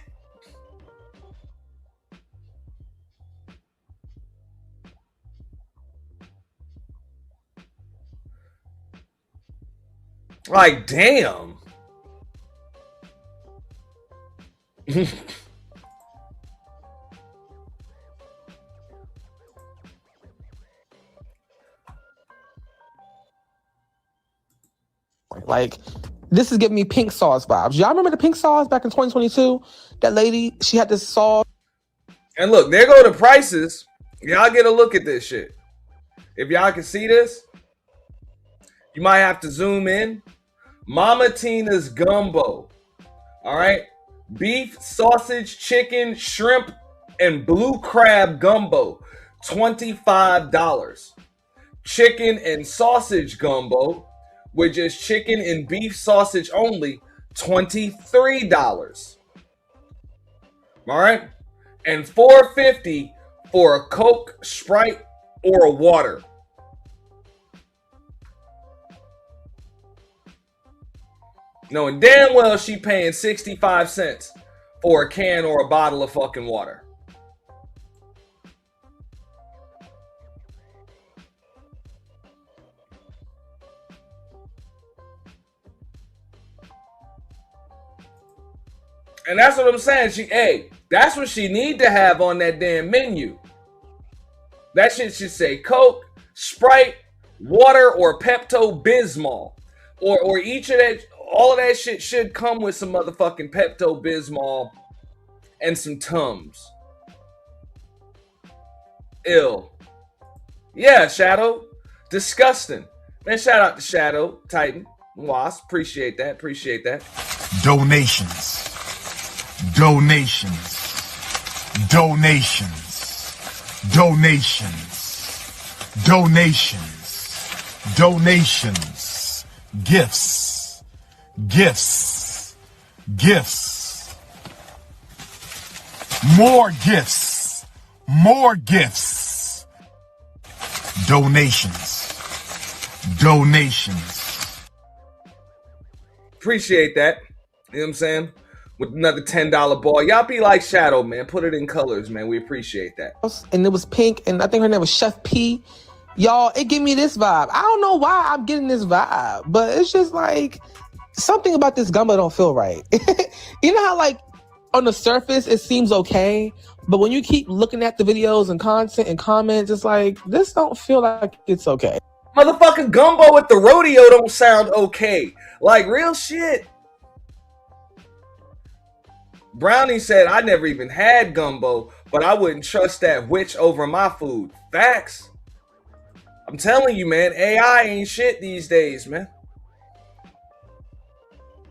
Like, damn. Like, this is giving me pink sauce vibes. Y'all remember the pink sauce back in 2022? That lady, she had this sauce. And look, there go the prices. Y'all get a look at this shit. If y'all can see this, you might have to zoom in. Mama Tina's gumbo. All right. Beef, sausage, chicken, shrimp, and blue crab gumbo. $25. Chicken and sausage gumbo with just chicken and beef sausage only. $23. All right. And $4.50 for a Coke, Sprite, or a water. Knowing damn well she paying 65 cents for a can or a bottle of fucking water. And that's what I'm saying. That's what she need to have on that damn menu. That shit should say Coke, Sprite, water, or Pepto-Bismol. Or each of that, all of that shit should come with some motherfucking Pepto-Bismol and some Tums. Ill. Yeah, Shadow. Disgusting. Man, shout out to Shadow, Titan, Wasp. Appreciate that. Appreciate that. Donations. Donations. Donations. Donations. Donations. Donations. Gifts. Gifts. Gifts. More gifts. More gifts. Donations. Donations. Appreciate that. You know what I'm saying? With another $10 ball. Y'all be like Shadow, man. Put it in colors, man. We appreciate that. And it was pink, and I think her name was Chef P. Y'all, it gave me this vibe. I don't know why I'm getting this vibe, but it's just like something about this gumbo don't feel right. You know how like on the surface it seems okay, but when you keep looking at the videos and content and comments, it's like this don't feel like it's okay. Motherfucking gumbo at the rodeo don't sound okay. Like real shit. Brownie said, I never even had gumbo, but I wouldn't trust that witch over my food. Facts. I'm telling you, man, AI ain't shit these days, man.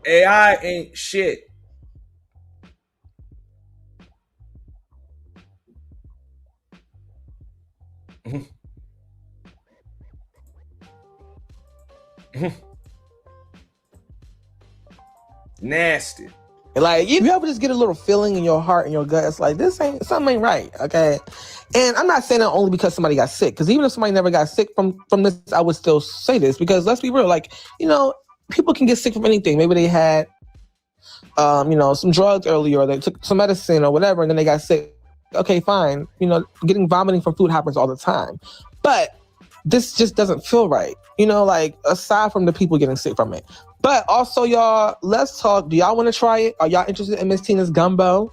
AI ain't shit. Nasty. Like, you ever just get a little feeling in your heart and your gut, it's like, something ain't right, okay? And I'm not saying that only because somebody got sick, because even if somebody never got sick from this, I would still say this, because let's be real, like, you know, people can get sick from anything. Maybe they had, you know, some drugs earlier, or they took some medicine or whatever, and then they got sick. Okay, fine. You know, vomiting from food happens all the time. But this just doesn't feel right. You know, like, aside from the people getting sick from it. But also, y'all, let's talk. Do y'all want to try it? Are y'all interested in Miss Tina's gumbo?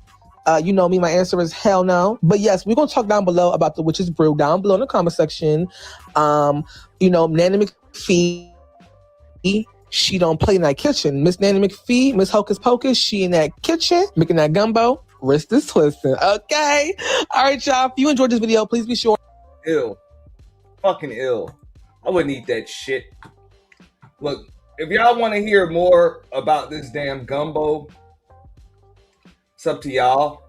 You know me, my answer is hell no. But yes, we're going to talk down below about the Witch's Brew down below in the comment section. You know, Nanny McPhee, she don't play in that kitchen. Miss Nanny McPhee, Miss Hocus Pocus, she in that kitchen making that gumbo. Wrist is twisting. Okay. All right, y'all. If you enjoyed this video, please be sure. Ill. Fucking ill. I wouldn't eat that shit. Look, if y'all want to hear more about this damn gumbo, it's up to y'all.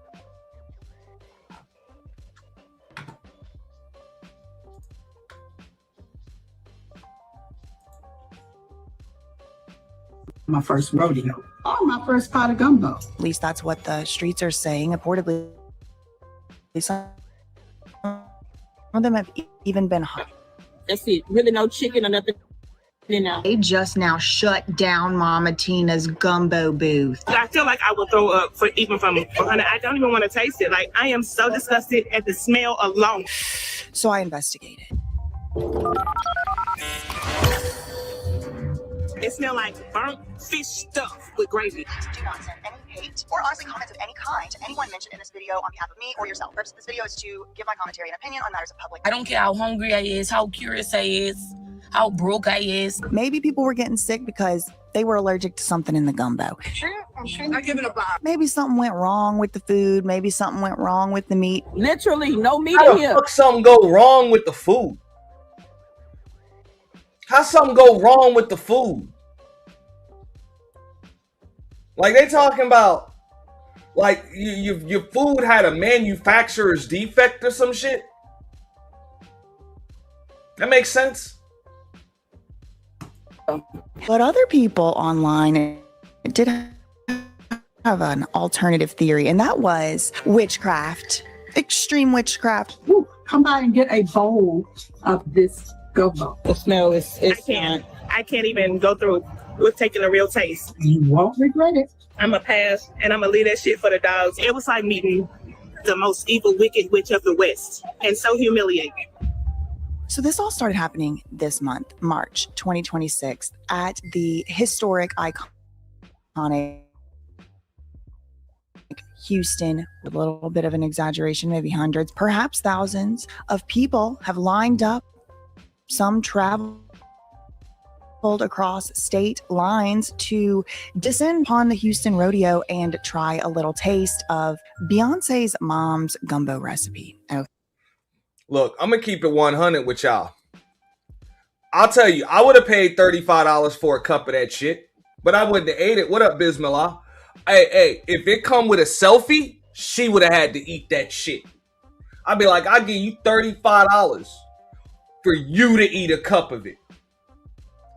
My first rodeo or my first pot of gumbo. At least that's what the streets are saying. Reportedly, some of them have even been hot. That's it. Really no chicken or nothing. They just now shut down Mama Tina's gumbo booth. I feel like I will throw up for even from 100. I don't even want to taste it. Like, I am so disgusted at the smell alone. So I investigated. It smells like burnt fish stuff with gravy. Do not send any hate or honestly comments of any kind to anyone mentioned in this video on behalf of me or yourself. The purpose of this video is to give my commentary and opinion on matters of public. I don't care how hungry I is, how curious I is, how broke I is. Maybe people were getting sick because they were allergic to something in the gumbo. I give it a vibe. Maybe something went wrong with the food. Maybe something went wrong with the meat. Literally, no meat How in the here. fuck something go wrong with the food? How something go wrong with the food? Like, they talking about, like, your food had a manufacturer's defect or some shit? That makes sense. But other people online did have an alternative theory, and that was witchcraft. Extreme witchcraft. Ooh, come by and get a bowl of this gumbo. The smell is I can't even go through with taking a real taste. You won't regret it. I'm a pass, and I'm gonna leave that shit for the dogs. It was like meeting the most evil, wicked witch of the West, and so humiliating. So this all started happening this month, March 2026, at the historic, iconic Houston, with a little bit of an exaggeration, maybe hundreds, perhaps thousands of people have lined up. Some traveled across state lines to descend upon the Houston Rodeo and try a little taste of Beyonce's mom's gumbo recipe. Oh. Look, I'm gonna keep it 100 with y'all. I'll tell you, I would have paid $35 for a cup of that shit, but I wouldn't have ate it. What up, Bismillah? Hey, if it come with a selfie, she would have had to eat that shit. I'd be like, I'll give you $35 for you to eat a cup of it.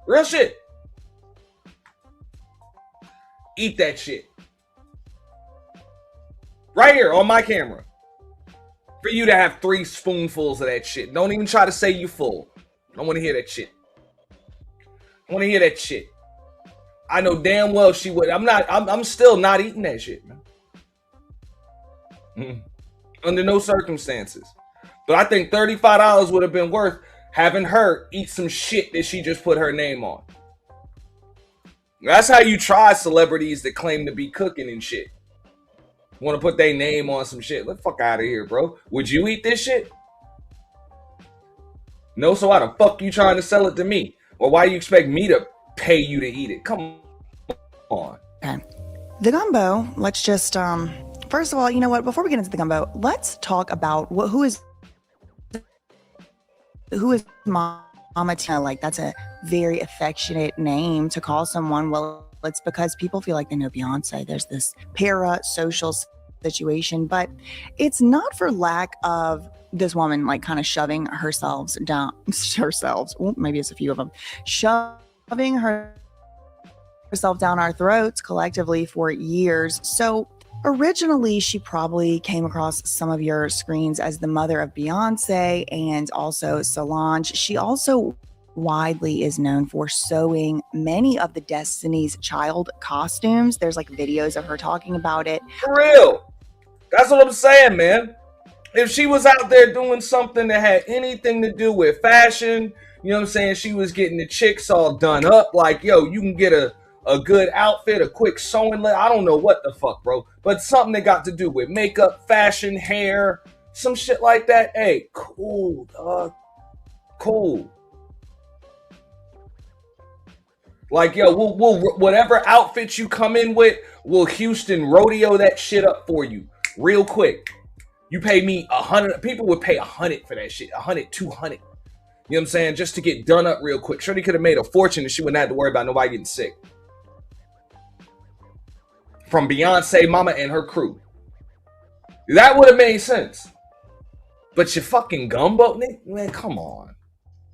Real shit. Eat that shit. Right here on my camera. For you to have 3 spoonfuls of that shit. Don't even try to say you full. I don't want to hear that shit. I want to hear that shit. I know damn well she would. I'm still not eating that shit, man. Under no circumstances. But I think $35 would have been worth having her eat some shit that she just put her name on. That's how you try celebrities that claim to be cooking and shit. Want to put their name on some shit. Let the fuck out of here, bro. Would you eat this shit? No, so why the fuck you trying to sell it to me? Or why you expect me to pay you to eat it? Come on. Okay. The gumbo, let's just, first of all, you know what? Before we get into the gumbo, let's talk about who is Mama Tina. Like, that's a very affectionate name to call someone. Well, it's because people feel like they know Beyonce. There's this parasocial situation, but it's not for lack of this woman like kind of shoving herself down, well, maybe it's a few of them, shoving herself down our throats collectively for years. So originally, she probably came across some of your screens as the mother of Beyonce and also Solange. She also widely is known for sewing many of the Destiny's Child costumes. There's like videos of her talking about it. For real. That's what I'm saying, man. If she was out there doing something that had anything to do with fashion, you know what I'm saying? She was getting the chicks all done up. Like, yo, you can get a good outfit, a quick sewing. I don't know what the fuck, bro. But something that got to do with makeup, fashion, hair, some shit like that. Hey, cool, dog. Cool. Like, yo, we'll whatever outfit you come in with, we'll Houston rodeo that shit up for you real quick. You pay me $100. People would pay $100 for that shit. $100, $200. You know what I'm saying? Just to get done up real quick. Shorty could have made a fortune and she wouldn't have to worry about nobody getting sick. From Beyonce, Mama, and her crew. That would have made sense. But your fucking gumbo, man, come on.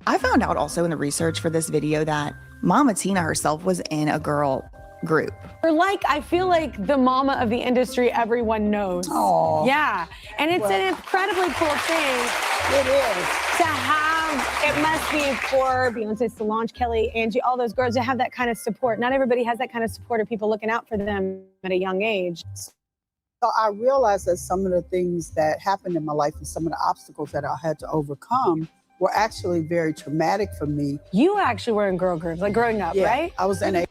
I found out also in the research for this video that Mama Tina herself was in a girl group. I feel like the mama of the industry everyone knows. Aww. Yeah. And it's an incredibly cool thing. It is. To have, it must be for Beyonce, Solange, Kelly, Angie, all those girls to have that kind of support. Not everybody has that kind of support of people looking out for them at a young age. So I realized that some of the things that happened in my life and some of the obstacles that I had to overcome were actually very traumatic for me. You actually were in girl groups, like growing up, right? I was in a...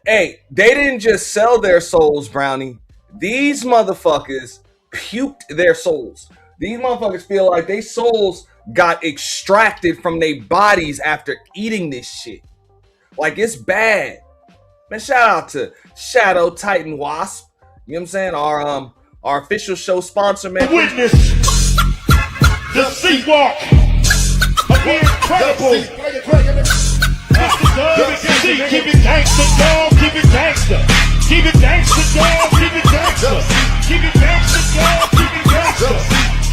Hey, they didn't just sell their souls, Brownie. These motherfuckers puked their souls. These motherfuckers feel like their souls got extracted from their bodies after eating this shit. Like, it's bad. Man, shout out to Shadow Titan Wasp. You know what I'm saying? Our official show sponsor, man. Witness the sea walk of the incredible. Keep it gangsta, dog. Keep it gangsta. Keep it gangsta, dog. Keep it gangsta. Keep it gangsta, dog. Keep it gangsta.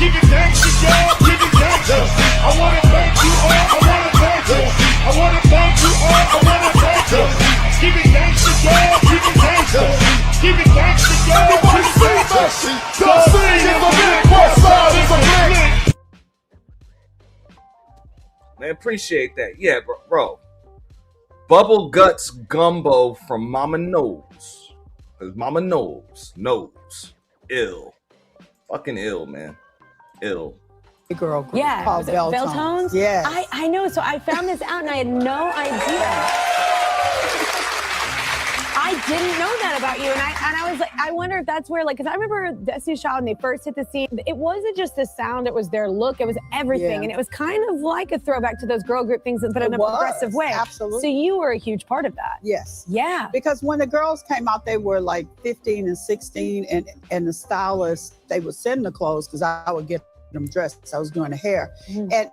Keep it gangsta, dog. Keep it gangsta. I wanna thank you all. I wanna thank you. I wanna thank you all. I wanna thank you. Keep it gangsta, dog. Keep it gangsta. Keep it gangsta, dog. Keep it gangsta. The city is a big. West side is a big. Man, appreciate that. Yeah, bro. Bubble Guts Gumbo from Mama Knows. Because Mama knows. Ill. Fucking ill, man. Ill. Girl group Yeah, called Belltones? Yes. I know. So I found this out and I had no idea. I didn't know that about you. And I was like, I wonder if that's where, because I remember Destiny's Child when they first hit the scene, it wasn't just the sound, it was their look, it was everything. Yeah. And it was kind of like a throwback to those girl group things, but in a progressive way. Absolutely. So you were a huge part of that. Yes. Yeah. Because when the girls came out, they were like 15 and 16, and the stylists, they would send the clothes because I would get them dressed. I was doing the hair. Mm-hmm. And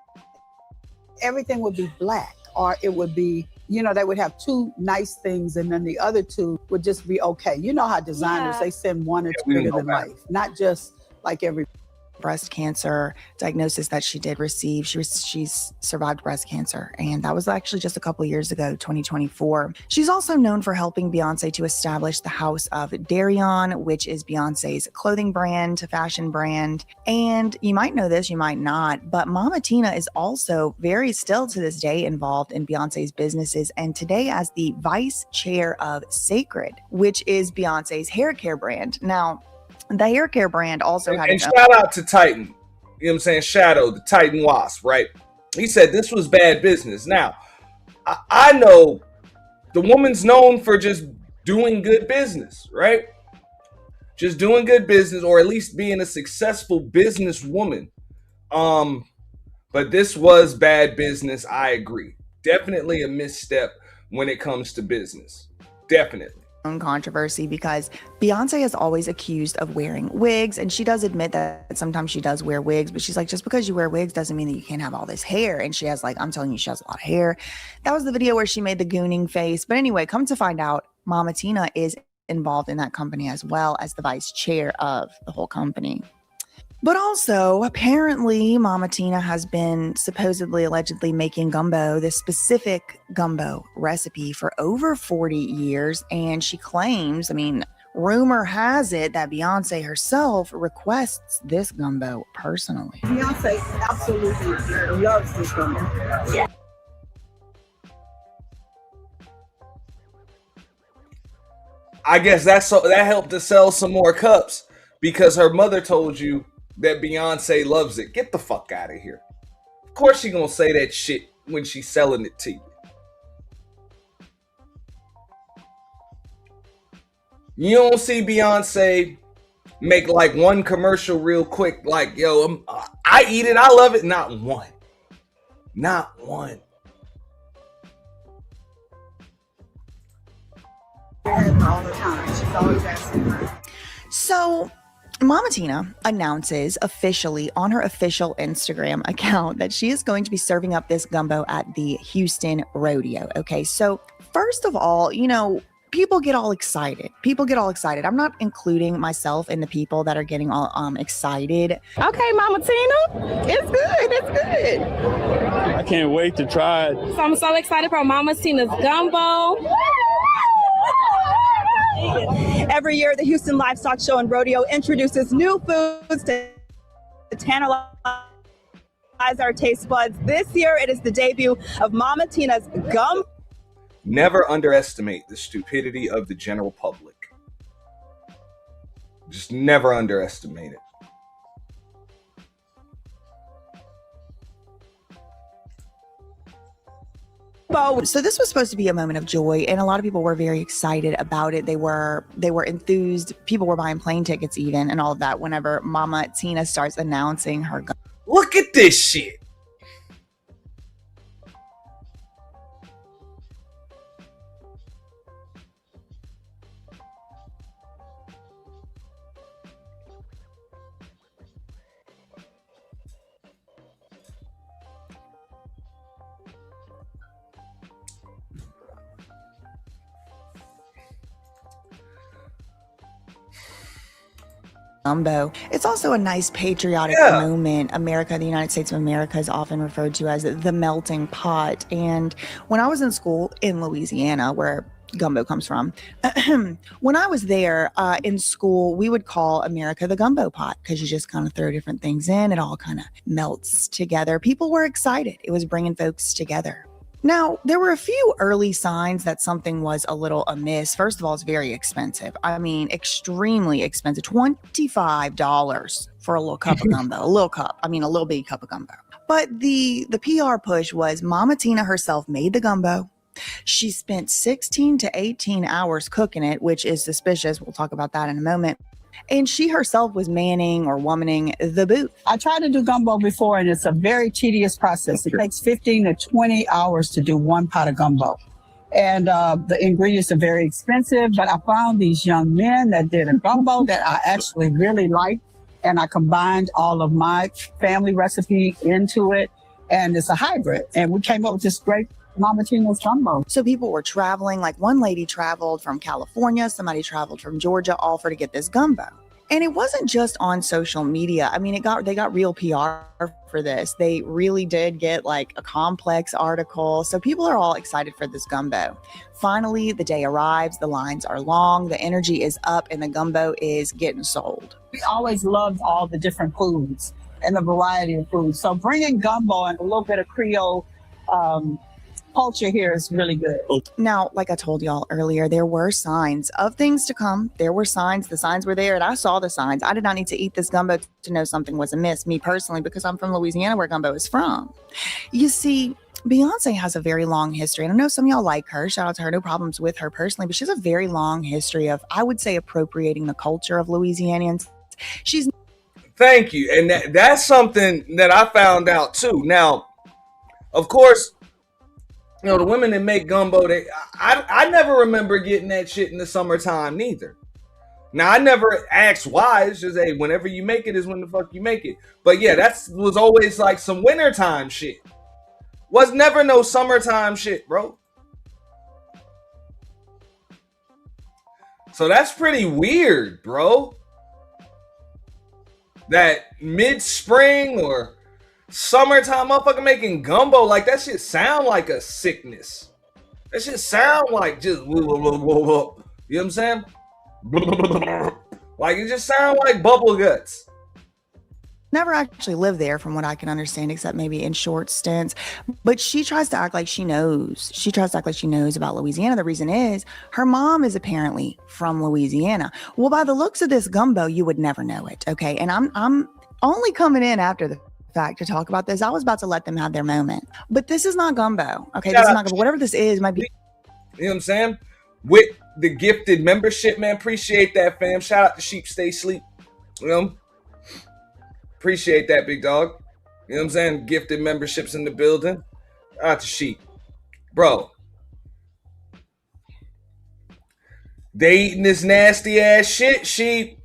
everything would be black, or it would be, they would have two nice things and then the other two would just be okay. You know how designers, they send one or two bigger than life, not just like every breast cancer diagnosis that she did receive. She's survived breast cancer, and that was actually just a couple of years ago, 2024. She's also known for helping Beyonce to establish the House of Darion, which is Beyonce's clothing brand, fashion brand. And you might know this, you might not, but Mama Tina is also still to this day involved in Beyonce's businesses, and today as the vice chair of Sacred, which is Beyonce's hair care brand. Now, the hair care brand also had... And shout out to Titan. You know what I'm saying? Shadow, the Titan Wasp, right? He said this was bad business. Now, I know the woman's known for just doing good business, right? Just doing good business, or at least being a successful businesswoman. But this was bad business, I agree. Definitely a misstep when it comes to business. Definitely. Controversy because Beyonce is always accused of wearing wigs, and she does admit that sometimes she does wear wigs, but she's like, just because you wear wigs doesn't mean that you can't have all this hair. And she has, I'm telling you, she has a lot of hair. That was the video where she made the gooning face. But anyway, come to find out, Mama Tina is involved in that company as well as the vice chair of the whole company. But also, apparently, Mama Tina has been supposedly, allegedly making gumbo, this specific gumbo recipe, for over 40 years. And she claims, rumor has it that Beyonce herself requests this gumbo personally. Beyonce absolutely loves this gumbo. Yeah. I guess that helped to sell some more cups because her mother told you that Beyonce loves it. Get the fuck out of here. Of course she gonna say that shit when she's selling it to you. You don't see Beyonce make one commercial real quick, yo, I eat it, I love it. Not one. Not one. All the time. She's always asking her. So Mama Tina announces officially on her official Instagram account that she is going to be serving up this gumbo at the Houston Rodeo. Okay, so first of all, people get all excited. I'm not including myself in the people that are getting all excited. Okay, Mama Tina, it's good. I can't wait to try it. So I'm so excited for Mama Tina's gumbo. Every year, the Houston Livestock Show and Rodeo introduces new foods to tantalize our taste buds. This year, it is the debut of Mama Tina's gum. Never underestimate the stupidity of the general public. Just never underestimate it. So this was supposed to be a moment of joy, and a lot of people were very excited about it. They were enthused. People were buying plane tickets even and all of that whenever Mama Tina starts announcing her gumbo. Look at this shit. Gumbo. It's also a nice patriotic moment. America, the United States of America, is often referred to as the melting pot. And when I was in school in Louisiana, where gumbo comes from, when I was there in school, we would call America the gumbo pot because you just kind of throw different things in. It all kind of melts together. People were excited. It was bringing folks together. Now, there were a few early signs that something was a little amiss. First of all, it's very expensive. I mean, extremely expensive. $25 for a little cup of gumbo. A little big cup of gumbo. But the PR push was Mama Tina herself made the gumbo. She spent 16 to 18 hours cooking it, which is suspicious. We'll talk about that in a moment. And she herself was manning or womaning the booth. I tried to do gumbo before, and it's a very tedious process. It takes 15 to 20 hours to do one pot of gumbo. And the ingredients are very expensive, but I found these young men that did a gumbo that I actually really liked. And I combined all of my family recipe into it, and it's a hybrid. And we came up with this great Mama Tina's gumbo. So people were traveling, like one lady traveled from California, somebody traveled from Georgia, all to get this gumbo. And it wasn't just on social media. I mean, they got real PR for this. They really did get like a complex article. So people are all excited for this gumbo. Finally, the day arrives, the lines are long, the energy is up, and the gumbo is getting sold. We always loved all the different foods and the variety of foods. So bringing gumbo and a little bit of Creole culture here is really good. Now, like I told y'all earlier, there were signs of things to come. There were signs. The signs were there, and I saw the signs. I did not need to eat this gumbo to know something was amiss, me personally, because I'm from Louisiana, where gumbo is from. You see, Beyonce has a very long history, and I know some of y'all like her. Shout out to her. No problems with her personally, but she has a very long history of, I would say, appropriating the culture of Louisianians. Thank you. And that's something that I found out too. Now, of course, the women that make gumbo, I never remember getting that shit in the summertime neither. Now, I never asked why. It's just, hey, whenever you make it is when the fuck you make it. But yeah, that was always like some wintertime shit. Was never no summertime shit, bro. So that's pretty weird, bro. That mid-spring or summertime motherfucker making gumbo, like that shit sound like a sickness. That shit sound like just you know what I'm saying? Like it just sound like bubble guts. Never actually lived there from what I can understand, except maybe in short stints. But she tries to act like she knows. She tries to act like she knows about Louisiana. The reason is her mom is apparently from Louisiana. Well, by the looks of this gumbo, you would never know it. Okay. And I'm only coming in after the fact to talk about this. I was about to let them have their moment. But this is not gumbo. Okay. This is not gumbo. Whatever this is might be. You know what I'm saying? With the gifted membership, man. Appreciate that, fam. Shout out to Sheep Stay Sleep. You know? Appreciate that, big dog. You know what I'm saying? Gifted memberships in the building. Shout out to Sheep. Bro. They eating this nasty ass shit, Sheep.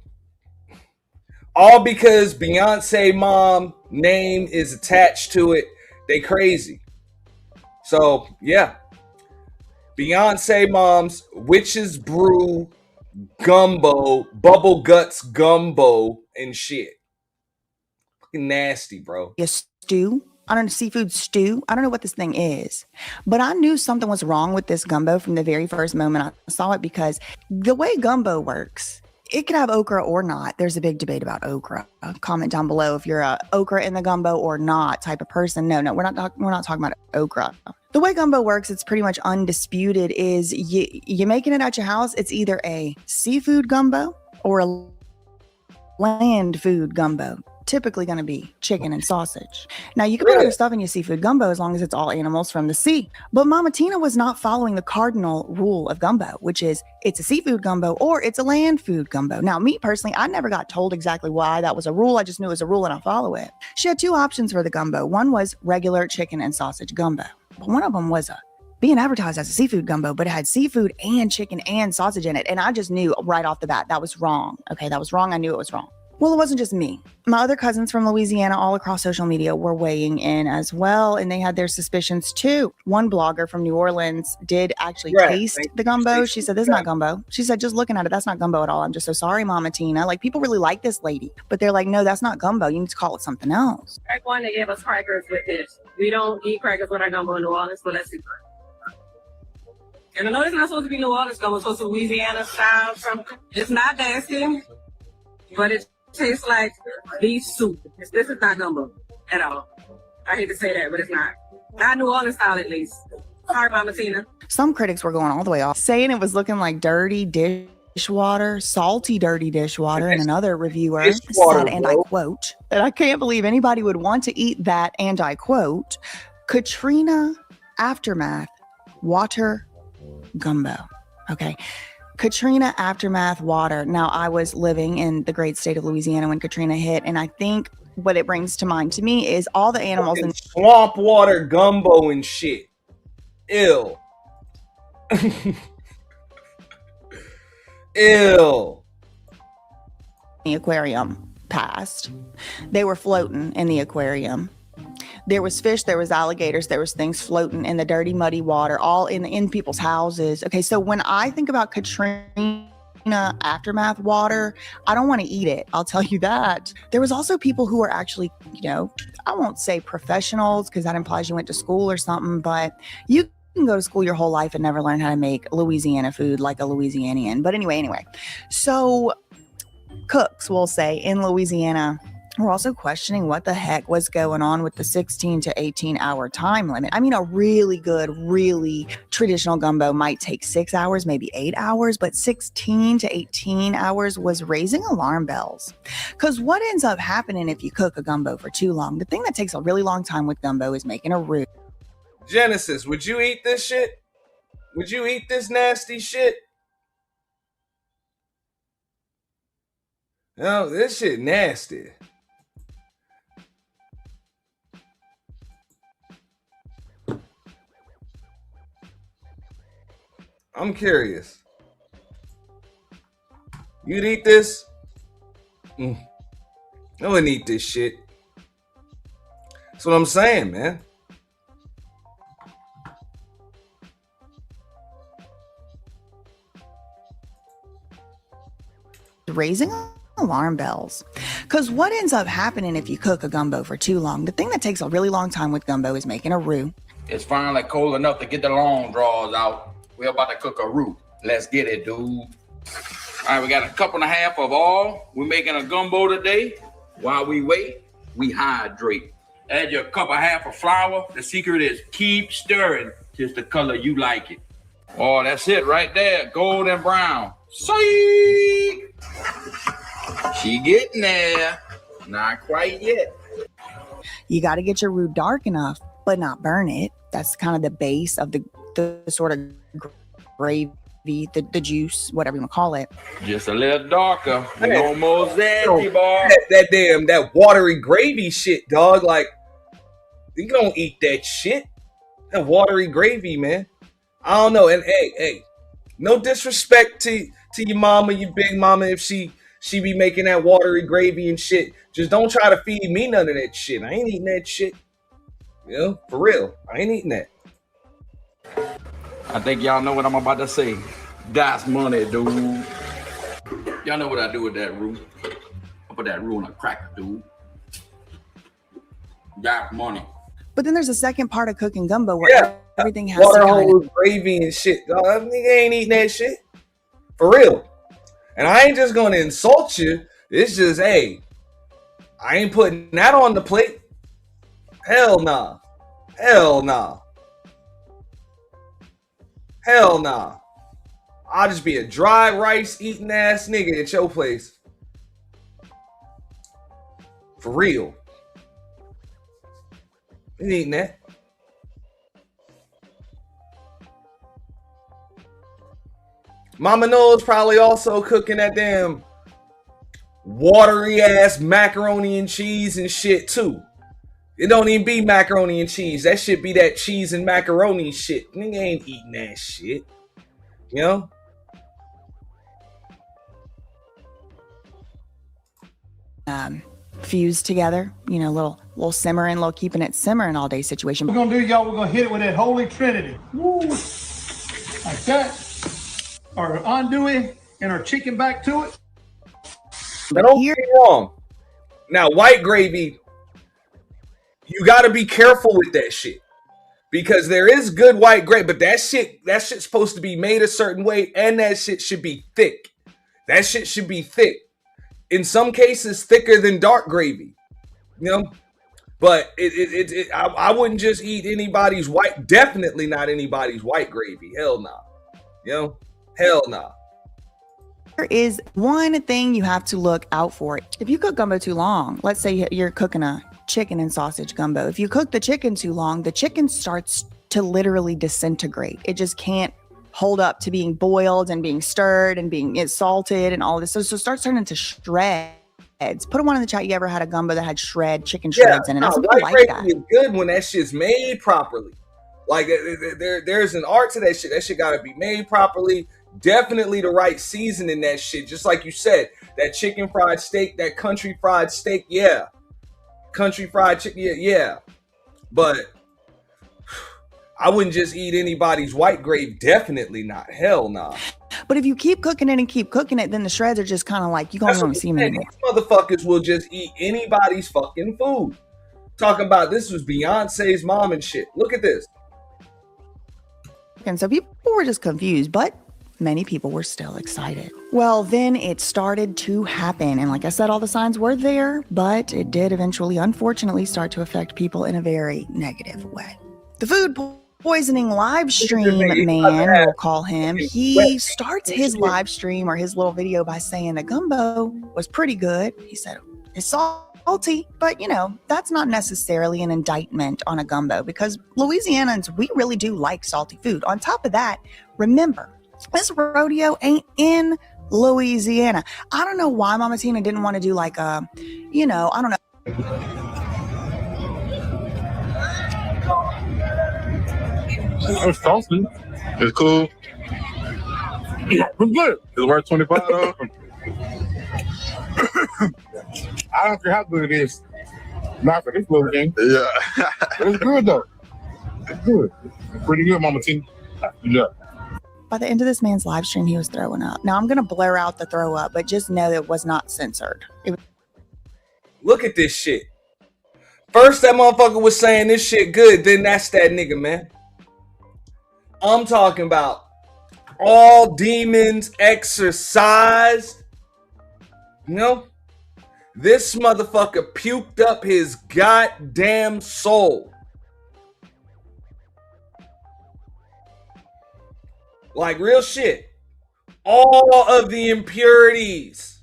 All because Beyonce mom name is attached to it. They crazy. So yeah, Beyonce mom's Witch's Brew Gumbo, Bubble Guts Gumbo and shit. Nasty, bro. A stew. I don't know, seafood stew. I don't know what this thing is, but I knew something was wrong with this gumbo from the very first moment I saw it, because the way gumbo works, it could have okra or not. There's a big debate about okra. Comment down below if you're a okra in the gumbo or not type of person. No, we're not talking about okra. The way gumbo works, it's pretty much undisputed, is you're making it at your house. It's either a seafood gumbo or a land food gumbo. Typically going to be chicken and sausage. Now, you can put other stuff in your seafood gumbo as long as it's all animals from the sea. But Mama Tina was not following the cardinal rule of gumbo, which is it's a seafood gumbo or it's a land food gumbo. Now, me personally, I never got told exactly why that was a rule. I just knew it was a rule and I follow it. She had two options for the gumbo. One was regular chicken and sausage gumbo. But one of them was being advertised as a seafood gumbo, but it had seafood and chicken and sausage in it. And I just knew right off the bat that was wrong. Okay, that was wrong. I knew it was wrong. Well, it wasn't just me. My other cousins from Louisiana all across social media were weighing in as well, and they had their suspicions too. One blogger from New Orleans did actually taste the gumbo. She said, this is not gumbo. She said, just looking at it, that's not gumbo at all. I'm just so sorry, Mama Tina. Like, people really like this lady, but they're like, no, that's not gumbo. You need to call it something else. Crack one, they gave us crackers with this. We don't eat crackers with our gumbo in New Orleans, but let's see. And I know it's not supposed to be New Orleans gumbo, it's supposed to be Louisiana style. It's not nasty, but it tastes like beef soup. This is not gumbo at all. I hate to say that, but it's not. Not New Orleans style, at least. Sorry, Mama Tina. Some critics were going all the way off, saying it was looking like dirty dishwater, salty dirty dishwater. And another reviewer said, and I quote, that I can't believe anybody would want to eat that, and I quote, Katrina aftermath water gumbo. Okay. Katrina aftermath water. Now, I was living in the great state of Louisiana when Katrina hit, and I think what it brings to mind to me is all the animals in swamp water gumbo and shit. Ew. Ew. the aquarium passed. They were floating in the aquarium. There was fish, there was alligators, there was things floating in the dirty, muddy water, all in people's houses. Okay, so when I think about Katrina aftermath water, I don't want to eat it. I'll tell you that. There was also people who were actually, I won't say professionals because that implies you went to school or something, but you can go to school your whole life and never learn how to make Louisiana food like a Louisianian. But anyway. So cooks, we'll say, in Louisiana, we're also questioning what the heck was going on with the 16 to 18 hour time limit. I mean, a really good, really traditional gumbo might take 6 hours, maybe 8 hours, but 16 to 18 hours was raising alarm bells. Because what ends up happening if you cook a gumbo for too long? The thing that takes a really long time with gumbo is making a roux. Genesis, would you eat this shit? Would you eat this nasty shit? No, this shit nasty. I'm curious. You'd eat this? I wouldn't eat this shit. That's what I'm saying, man. Raising alarm bells. Because what ends up happening if you cook a gumbo for too long? The thing that takes a really long time with gumbo is making a roux. It's finally cold enough to get the long draws out. We're about to cook a roux. Let's get it, dude. All right, we got a cup and a half of oil. We're making a gumbo today. While we wait, we hydrate. Add your cup and a half of flour. The secret is keep stirring just the color you like it. Oh, that's it right there. Golden brown. See? She getting there. Not quite yet. You got to get your roux dark enough, but not burn it. That's kind of the base of the sort of gravy, the juice, whatever you want to call it. Just a little darker. We almost there, T-Bar. That watery gravy shit, dog. Like, you don't eat that shit. That watery gravy, man. I don't know. And hey, no disrespect to your mama, your big mama, if she She be making that watery gravy and shit. Just don't try to feed me none of that shit. I ain't eating that shit. You know, for real. I ain't eating that. I think y'all know what I'm about to say. That's money, dude. Y'all know what I do with that roux. I put that roux on a cracker, dude. That's money. But then there's a second part of cooking gumbo where everything has water to kind hose, gravy and shit. Dog, that nigga ain't eating that shit. For real. And I ain't just gonna insult you. It's just, hey, I ain't putting that on the plate. Hell nah. Hell nah. Hell nah. I'll just be a dry rice eating ass nigga at your place. For real. You ain't eating that. Mama knows probably also cooking that damn watery ass macaroni and cheese and shit too. It don't even be macaroni and cheese. That shit be that cheese and macaroni shit. Nigga ain't eating that shit. You know? fused together, you know, little simmering, little keeping it simmering all day situation. We're gonna do, y'all, we're gonna hit it with that Holy Trinity. Woo. Like that. Our andouille and our chicken back to it. Now, don't get me wrong. Now, white gravy, you got to be careful with that shit. Because there is good white gravy, but that shit's supposed to be made a certain way, and that shit should be thick. That shit should be thick. In some cases, thicker than dark gravy. You know? But I wouldn't just eat anybody's white, definitely not anybody's white gravy. Hell nah. You know? Hell nah. There is one thing you have to look out for. If you cook gumbo too long, let's say you're cooking a chicken and sausage gumbo. If you cook the chicken too long, the chicken starts to literally disintegrate. It just can't hold up to being boiled and being stirred and being salted and all this. So it starts turning into shreds. Put a one in the chat. You ever had a gumbo that had chicken shreds in it? Some people like that. Is good when that shit's made properly. Like there's an art to that shit. That shit got to be made properly. Definitely the right seasoning that shit. Just like you said, that chicken fried steak, that country fried steak, yeah. Country fried chicken, yeah. But I wouldn't just eat anybody's white gravy. Definitely not. Hell nah. But if you keep cooking it and keep cooking it, then the shreds are just kind of like, you don't see them anymore. These motherfuckers will just eat anybody's fucking food. Talking about this was Beyonce's mom and shit. Look at this. And so people were just confused, but many people were still excited. Well, then it started to happen. And like I said, all the signs were there, but it did eventually, unfortunately, start to affect people in a very negative way. The food poisoning live stream man, we'll call him, he starts his live stream or his little video by saying the gumbo was pretty good. He said it's salty, but you know, that's not necessarily an indictment on a gumbo because Louisianans, we really do like salty food. On top of that, remember, this rodeo ain't in Louisiana. I don't know why Mama Tina didn't want to do like a, you know, I don't know. It's salty. It's cool. It's good. It's worth $25 though. I don't care how good it is. Not for this little thing. Yeah. It's good though. It's good. It's pretty good, Mama Tina. Yeah. By the end of this man's live stream, he was throwing up. Now I'm going to blur out the throw up, but just know that it was not censored. Look at this shit. First, that motherfucker was saying this shit good. Then that's that nigga, man. I'm talking about all demons exorcised. You know? This motherfucker puked up his goddamn soul. Like real shit. All of the impurities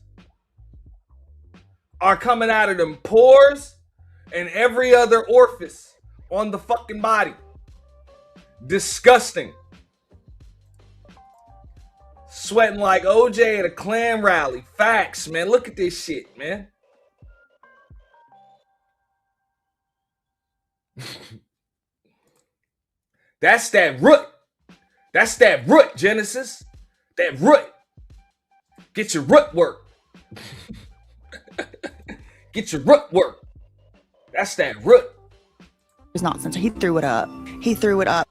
are coming out of them pores and every other orifice on the fucking body. Disgusting. Sweating like OJ at a Klan rally. Facts, man. Look at this shit, man. That's that root. That's that root, Genesis. That root. Get your root work. Get your root work. That's that root. It's not censored. He threw it up. He threw it up.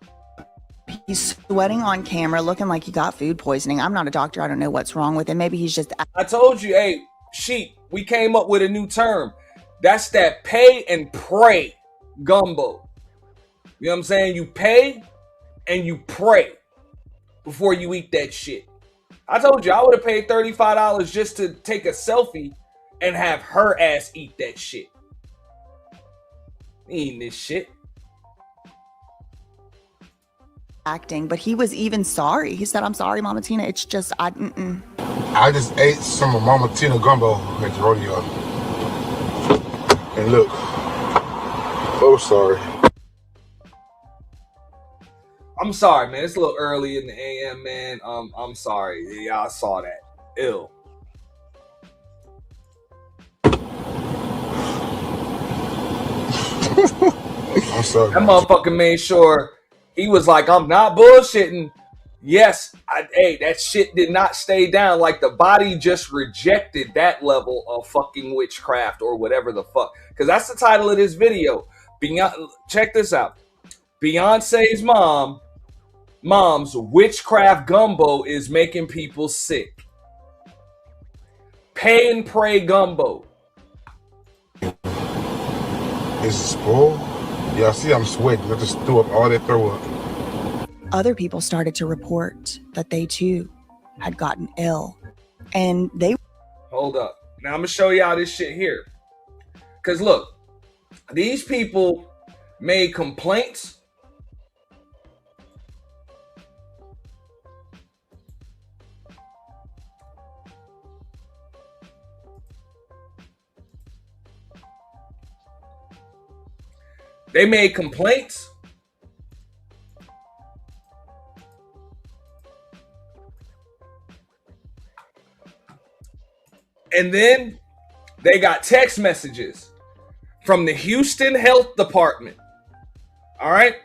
He's sweating on camera, looking like he got food poisoning. I'm not a doctor. I don't know what's wrong with him. Maybe he's just. I told you, hey, Sheep, we came up with a new term. That's that pay and pray gumbo. You know what I'm saying? You pay and you pray before you eat that shit. I told you, I would have paid $35 just to take a selfie and have her ass eat that shit. Eating this shit. Acting, but he was even sorry. He said, "I'm sorry, Mama Tina. It's just I just ate some of Mama Tina gumbo at the rodeo. And look, oh sorry. I'm sorry, man. It's a little early in the AM, man. I'm sorry. Yeah, I saw that. Ew. I'm sorry. That motherfucker made sure he was like, I'm not bullshitting. Yes, hey, that shit did not stay down. Like the body just rejected that level of fucking witchcraft or whatever the fuck. Because that's the title of this video. Check this out. Beyonce's mom's witchcraft gumbo is making people sick. Pay and pray gumbo. Is it spoiled? Yeah, see, I'm sweating. I just threw up all that throw up. Other people started to report that they too had gotten ill, and they. Hold up. Now I'm gonna show y'all this shit here. Cause look, these people made complaints. They made complaints. And then they got text messages from the Houston Health Department. All right.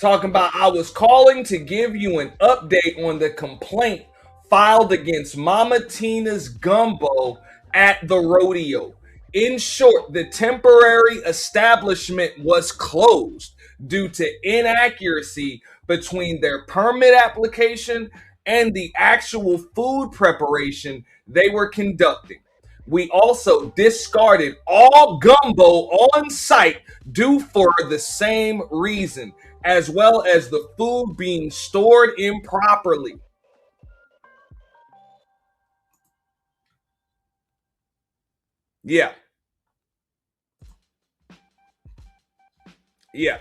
Talking about, I was calling to give you an update on the complaint filed against Mama Tina's Gumbo at the rodeo. In short, the temporary establishment was closed due to inaccuracy between their permit application and the actual food preparation they were conducting. We also discarded all gumbo on site due for the same reason, as well as the food being stored improperly. Yeah. Yeah.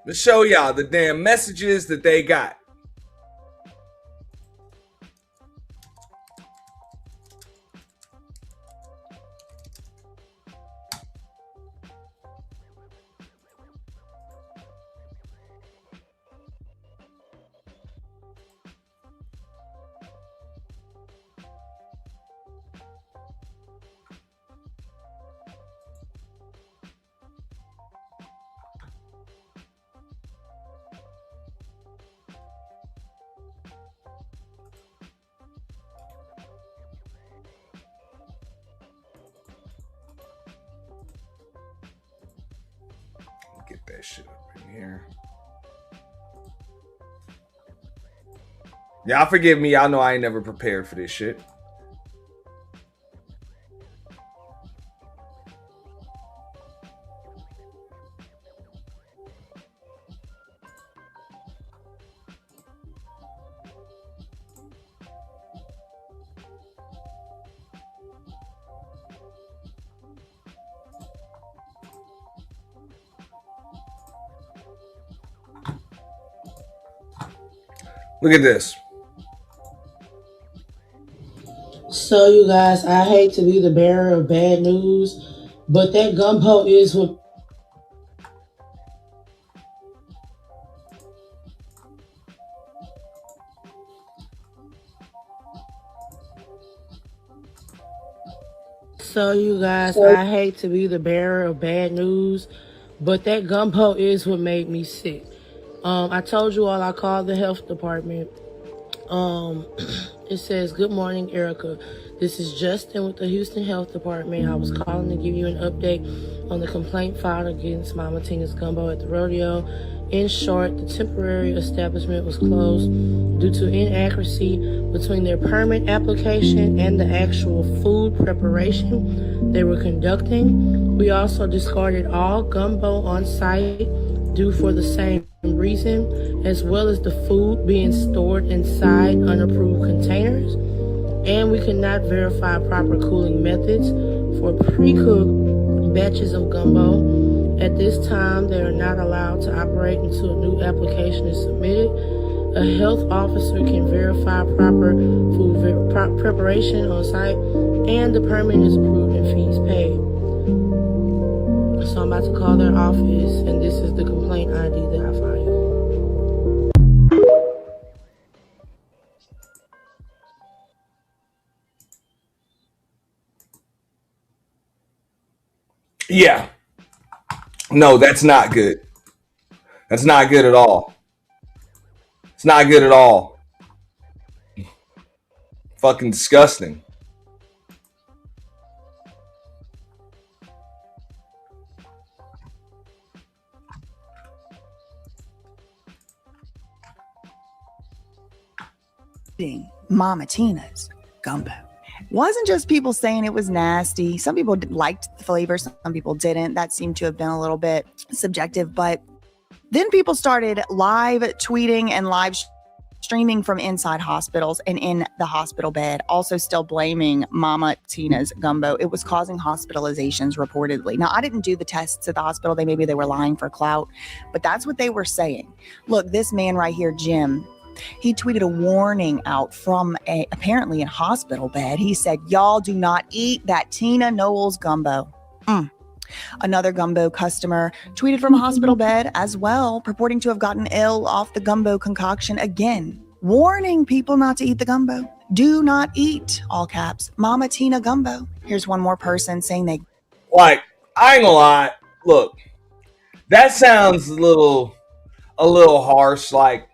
Let's show y'all the damn messages that they got. Get that shit up in here. Y'all forgive me. Y'all know I ain't never prepared for this shit. Look at this. So you guys, I hate to be the bearer of bad news, but that gumbo is what. So you guys, I hate to be the bearer of bad news, but that gumbo is what made me sick. I told you all I called the health department. It says, "Good morning, Erica. This is Justin with the Houston Health Department. I was calling to give you an update on the complaint filed against Mama Tina's Gumbo at the rodeo. In short, the temporary establishment was closed due to inaccuracy between their permit application and the actual food preparation they were conducting. We also discarded all gumbo on site due for the same reason, as well as the food being stored inside unapproved containers. And we could not verify proper cooling methods for pre-cooked batches of gumbo. At this time, they are not allowed to operate until a new application is submitted. A health officer can verify proper food preparation on site, and the permit is approved and fees paid." So I'm about to call their office, and this is the complaint ID that I filed. Yeah. No, that's not good. That's not good at all. It's not good at all. Fucking disgusting. Mama Tina's gumbo. Wasn't just people saying it was nasty. Some people liked the flavor, some people didn't. That seemed to have been a little bit subjective. But then people started live tweeting and live streaming from inside hospitals and in the hospital bed, also still blaming Mama Tina's gumbo. It was causing hospitalizations reportedly. Now, I didn't do the tests at the hospital. Maybe they were lying for clout, but that's what they were saying. Look, this man right here, Jim, he tweeted a warning out from apparently a hospital bed. He said, "Y'all do not eat that Tina Knowles gumbo." Another gumbo customer tweeted from a hospital bed as well, purporting to have gotten ill off the gumbo concoction again, warning people not to eat the gumbo. "Do not eat," all caps, "Mama Tina gumbo." Here's one more person saying they... Like, I ain't gonna lie. Look, that sounds a little harsh. Like,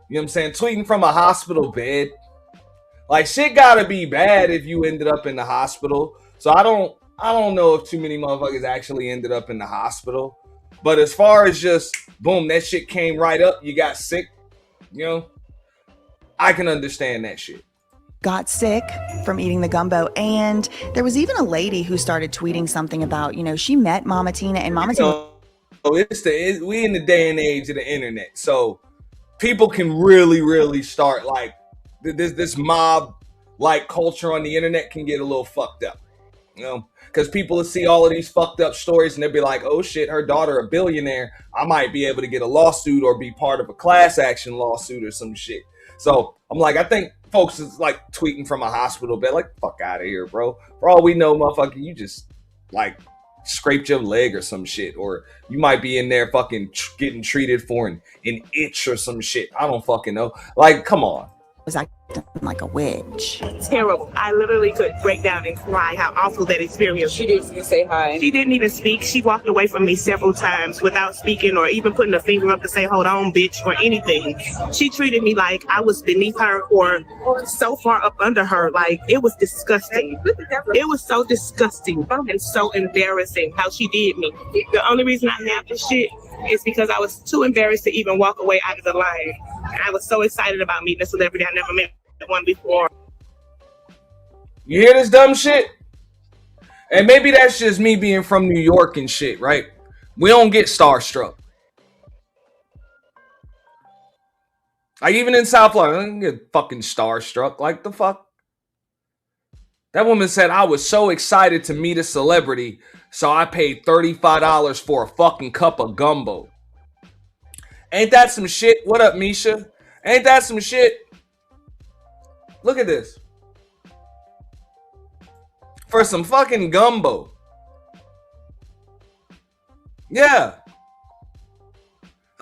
you know what I'm saying? Tweeting from a hospital bed. Like, shit gotta be bad if you ended up in the hospital. So I don't know if too many motherfuckers actually ended up in the hospital. But as far as just, boom, that shit came right up, you got sick, you know, I can understand that shit. Got sick from eating the gumbo. And there was even a lady who started tweeting something about, you know, she met Mama Tina and Mama Tina... We in the day and age of the internet. So people can really start, like, this mob like culture on the internet can get a little fucked up, you know, because people will see all of these fucked up stories and they'll be like, "Oh shit, her daughter a billionaire, I might be able to get a lawsuit or be part of a class action lawsuit or some shit." So I'm like, I think folks is like tweeting from a hospital bed, like, fuck out of here, bro. For all we know, motherfucker, you just like scraped your leg or some shit, or you might be in there fucking getting treated for an itch or some shit. I don't fucking know. Like, come on. Was acting like a witch. Terrible. I literally could break down and cry how awful that experience. She didn't even say hi. She didn't even speak. She walked away from me several times without speaking or even putting a finger up to say, "Hold on, bitch," or anything. She treated me like I was beneath her or so far up under her. Like, it was disgusting. It was so disgusting and so embarrassing how she did me. The only reason I have this shit is because I was too embarrassed to even walk away out of the line. And I was so excited about meeting a celebrity I never met one before. You hear this dumb shit? And maybe that's just me being from New York and shit, right? We don't get starstruck. Like, even in South Florida, I don't get fucking starstruck. Like, the fuck? That woman said, "I was so excited to meet a celebrity, so I paid $35 for a fucking cup of gumbo." Ain't that some shit? What up, Misha? Ain't that some shit? Look at this. For some fucking gumbo. Yeah.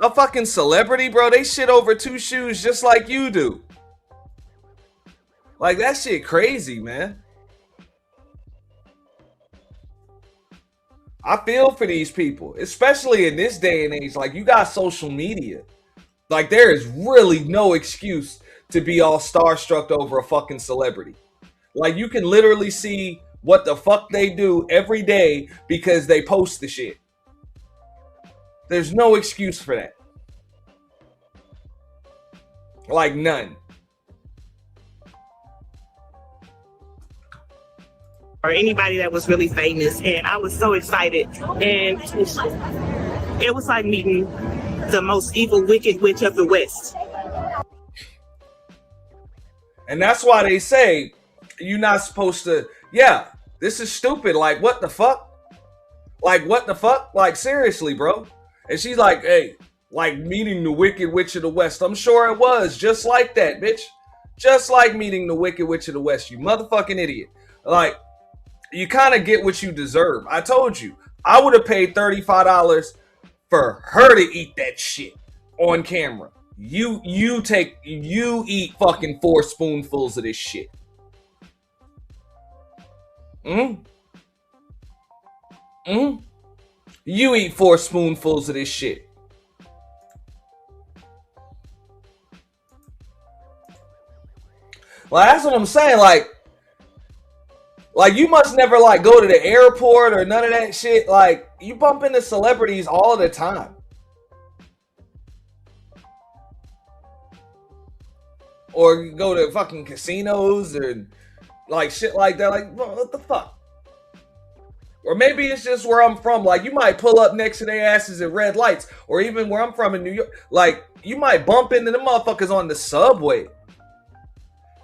A fucking celebrity, bro. They shit over two shoes just like you do. Like, that shit crazy, man. I feel for these people, especially in this day and age. Like, you got social media. Like, there is really no excuse to be all starstruck over a fucking celebrity. Like, you can literally see what the fuck they do every day because they post the shit. There's no excuse for that. Like, none. Or anybody that was really famous, and I was so excited, and it was like meeting the most evil, wicked witch of the West. And that's why they say you're not supposed to, yeah, this is stupid. Like, what the fuck? Like, what the fuck? Like, seriously, bro. And she's like, hey, like meeting the wicked witch of the West. I'm sure it was just like that, bitch. Just like meeting the wicked witch of the West, you motherfucking idiot. Like, you kind of get what you deserve. I told you, I would have paid $35 for her to eat that shit on camera. You eat fucking 4 spoonfuls of this shit. You eat 4 spoonfuls of this shit. Well, that's what I'm saying. Like you must never like go to the airport or none of that shit. Like, you bump into celebrities all the time. Or you go to fucking casinos or like shit like that. Like, what the fuck? Or maybe it's just where I'm from. Like, you might pull up next to their asses at red lights. Or even where I'm from in New York. Like, you might bump into the motherfuckers on the subway.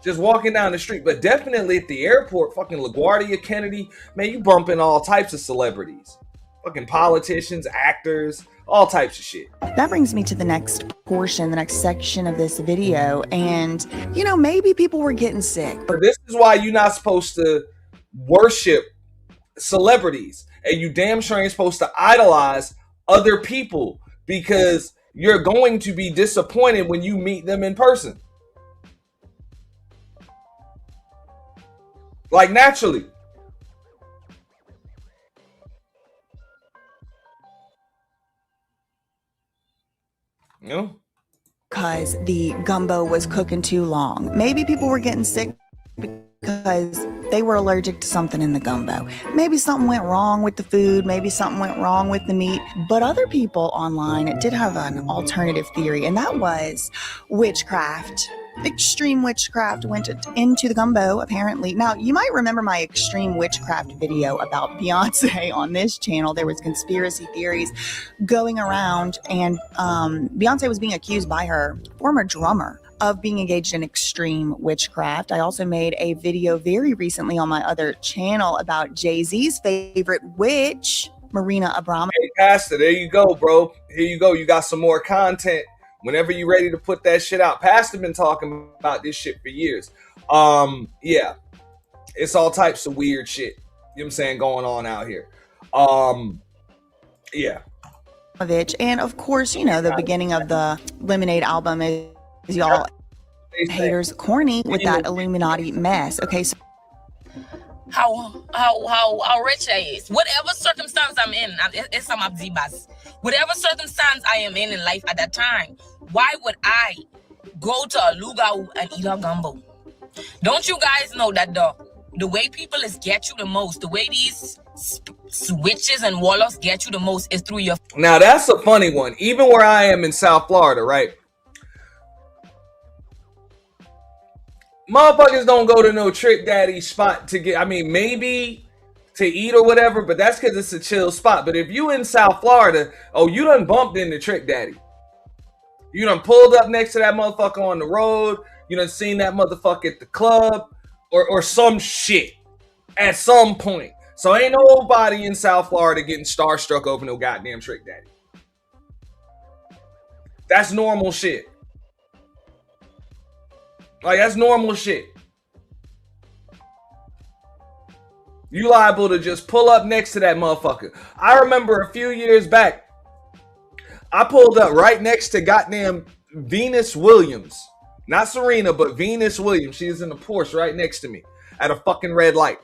Just walking down the street. But definitely at the airport, fucking LaGuardia, Kennedy, man, you bump into all types of celebrities. Fucking politicians, actors, all types of shit. That brings me to the next portion, the next section of this video. And, you know, maybe people were getting sick. But this is why you're not supposed to worship celebrities. And you damn sure ain't supposed to idolize other people. Because you're going to be disappointed when you meet them in person. Like, naturally. You know? Because the gumbo was cooking too long. Maybe people were getting sick because they were allergic to something in the gumbo. Maybe something went wrong with the food. Maybe something went wrong with the meat. But other people online did have an alternative theory, and that was witchcraft. Extreme witchcraft went into the gumbo, apparently. Now, you might remember my extreme witchcraft video about Beyonce on this channel. There was conspiracy theories going around, and Beyonce was being accused by her former drummer of being engaged in extreme witchcraft. I also made a video very recently on my other channel about Jay-Z's favorite witch, Marina Abramović. Hey, Pastor, there you go, bro. Here you go. You got some more content. Whenever you're ready to put that shit out. Pastor been talking about this shit for years. Yeah. It's all types of weird shit, you know what I'm saying, going on out here. Yeah. And of course, you know, the beginning of the Lemonade album is y'all haters corny with that Illuminati mess. Okay, so how rich I is. Whatever circumstance I'm in, it's some of the best. Whatever circumstance I am in life at that time, why would I go to a lugar and eat a gumbo? Don't you guys know that the way people is get you the most, the way these witches and warlocks get you the most is through your... Now, that's a funny one. Even where I am in South Florida, right? Motherfuckers don't go to no Trick Daddy spot to get, I mean, maybe to eat or whatever, but that's because it's a chill spot. But if you in South Florida, oh, you done bumped into Trick Daddy. You done pulled up next to that motherfucker on the road. You done seen that motherfucker at the club or some shit at some point. So ain't nobody in South Florida getting starstruck over no goddamn Trick Daddy. That's normal shit. Like, that's normal shit. You liable to just pull up next to that motherfucker. I remember a few years back, I pulled up right next to goddamn Venus Williams. Not Serena, but Venus Williams. She was in the Porsche right next to me at a fucking red light.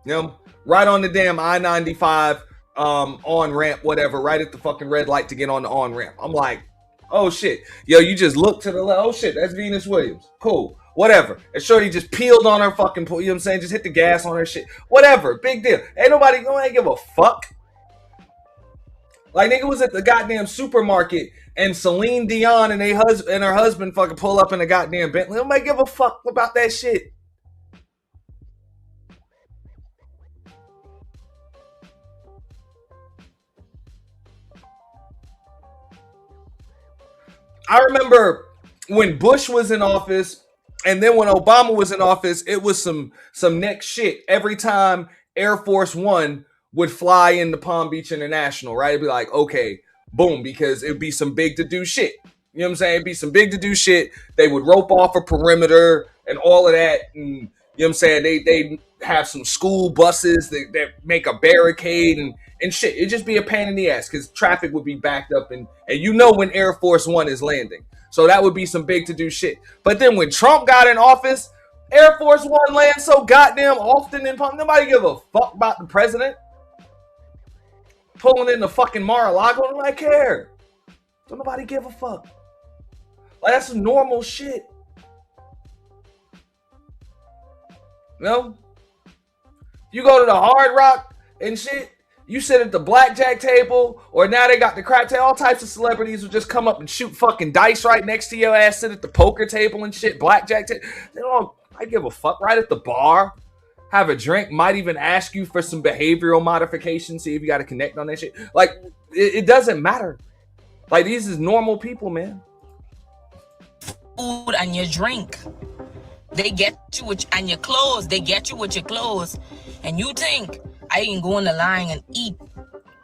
You know, right on the damn I-95 on ramp, whatever, right at the fucking red light to get on the on ramp. I'm like, oh shit. Yo, you just look to the left. Oh shit, that's Venus Williams. Cool. Whatever. And Shorty just peeled on her fucking, you know what I'm saying? Just hit the gas on her shit. Whatever. Big deal. Ain't nobody gonna give a fuck. Like, nigga was at the goddamn supermarket and Celine Dion and her husband fucking pull up in a goddamn Bentley. Nobody give a fuck about that shit. I remember when Bush was in office, and then when Obama was in office, it was some next shit. Every time Air Force One would fly into Palm Beach International, right? It'd be like, okay, boom, because it'd be some big to do shit. You know what I'm saying? It'd be some big to do shit. They would rope off a perimeter and all of that. And you know what I'm saying? They have some school buses that make a barricade and shit. It'd just be a pain in the ass because traffic would be backed up and you know when Air Force One is landing. So that would be some big to do shit. But then when Trump got in office, Air Force One lands so goddamn often in Palm. Nobody give a fuck about the president. Pulling in the fucking Mar-a-Lago, nobody care. Don't nobody give a fuck. Like, that's some normal shit. You know? You go to the Hard Rock and shit, you sit at the blackjack table, or now they got the crap table. All types of celebrities will just come up and shoot fucking dice right next to your ass, sit at the poker table and shit, blackjack table. They don't, I give a fuck. Right at the bar, have a drink, might even ask you for some behavioral modification, see if you got to connect on that shit. Like, it doesn't matter. Like, these is normal people, man. Food and your drink. They get you with and your clothes. They get you with your clothes. And you think I can go in the line and eat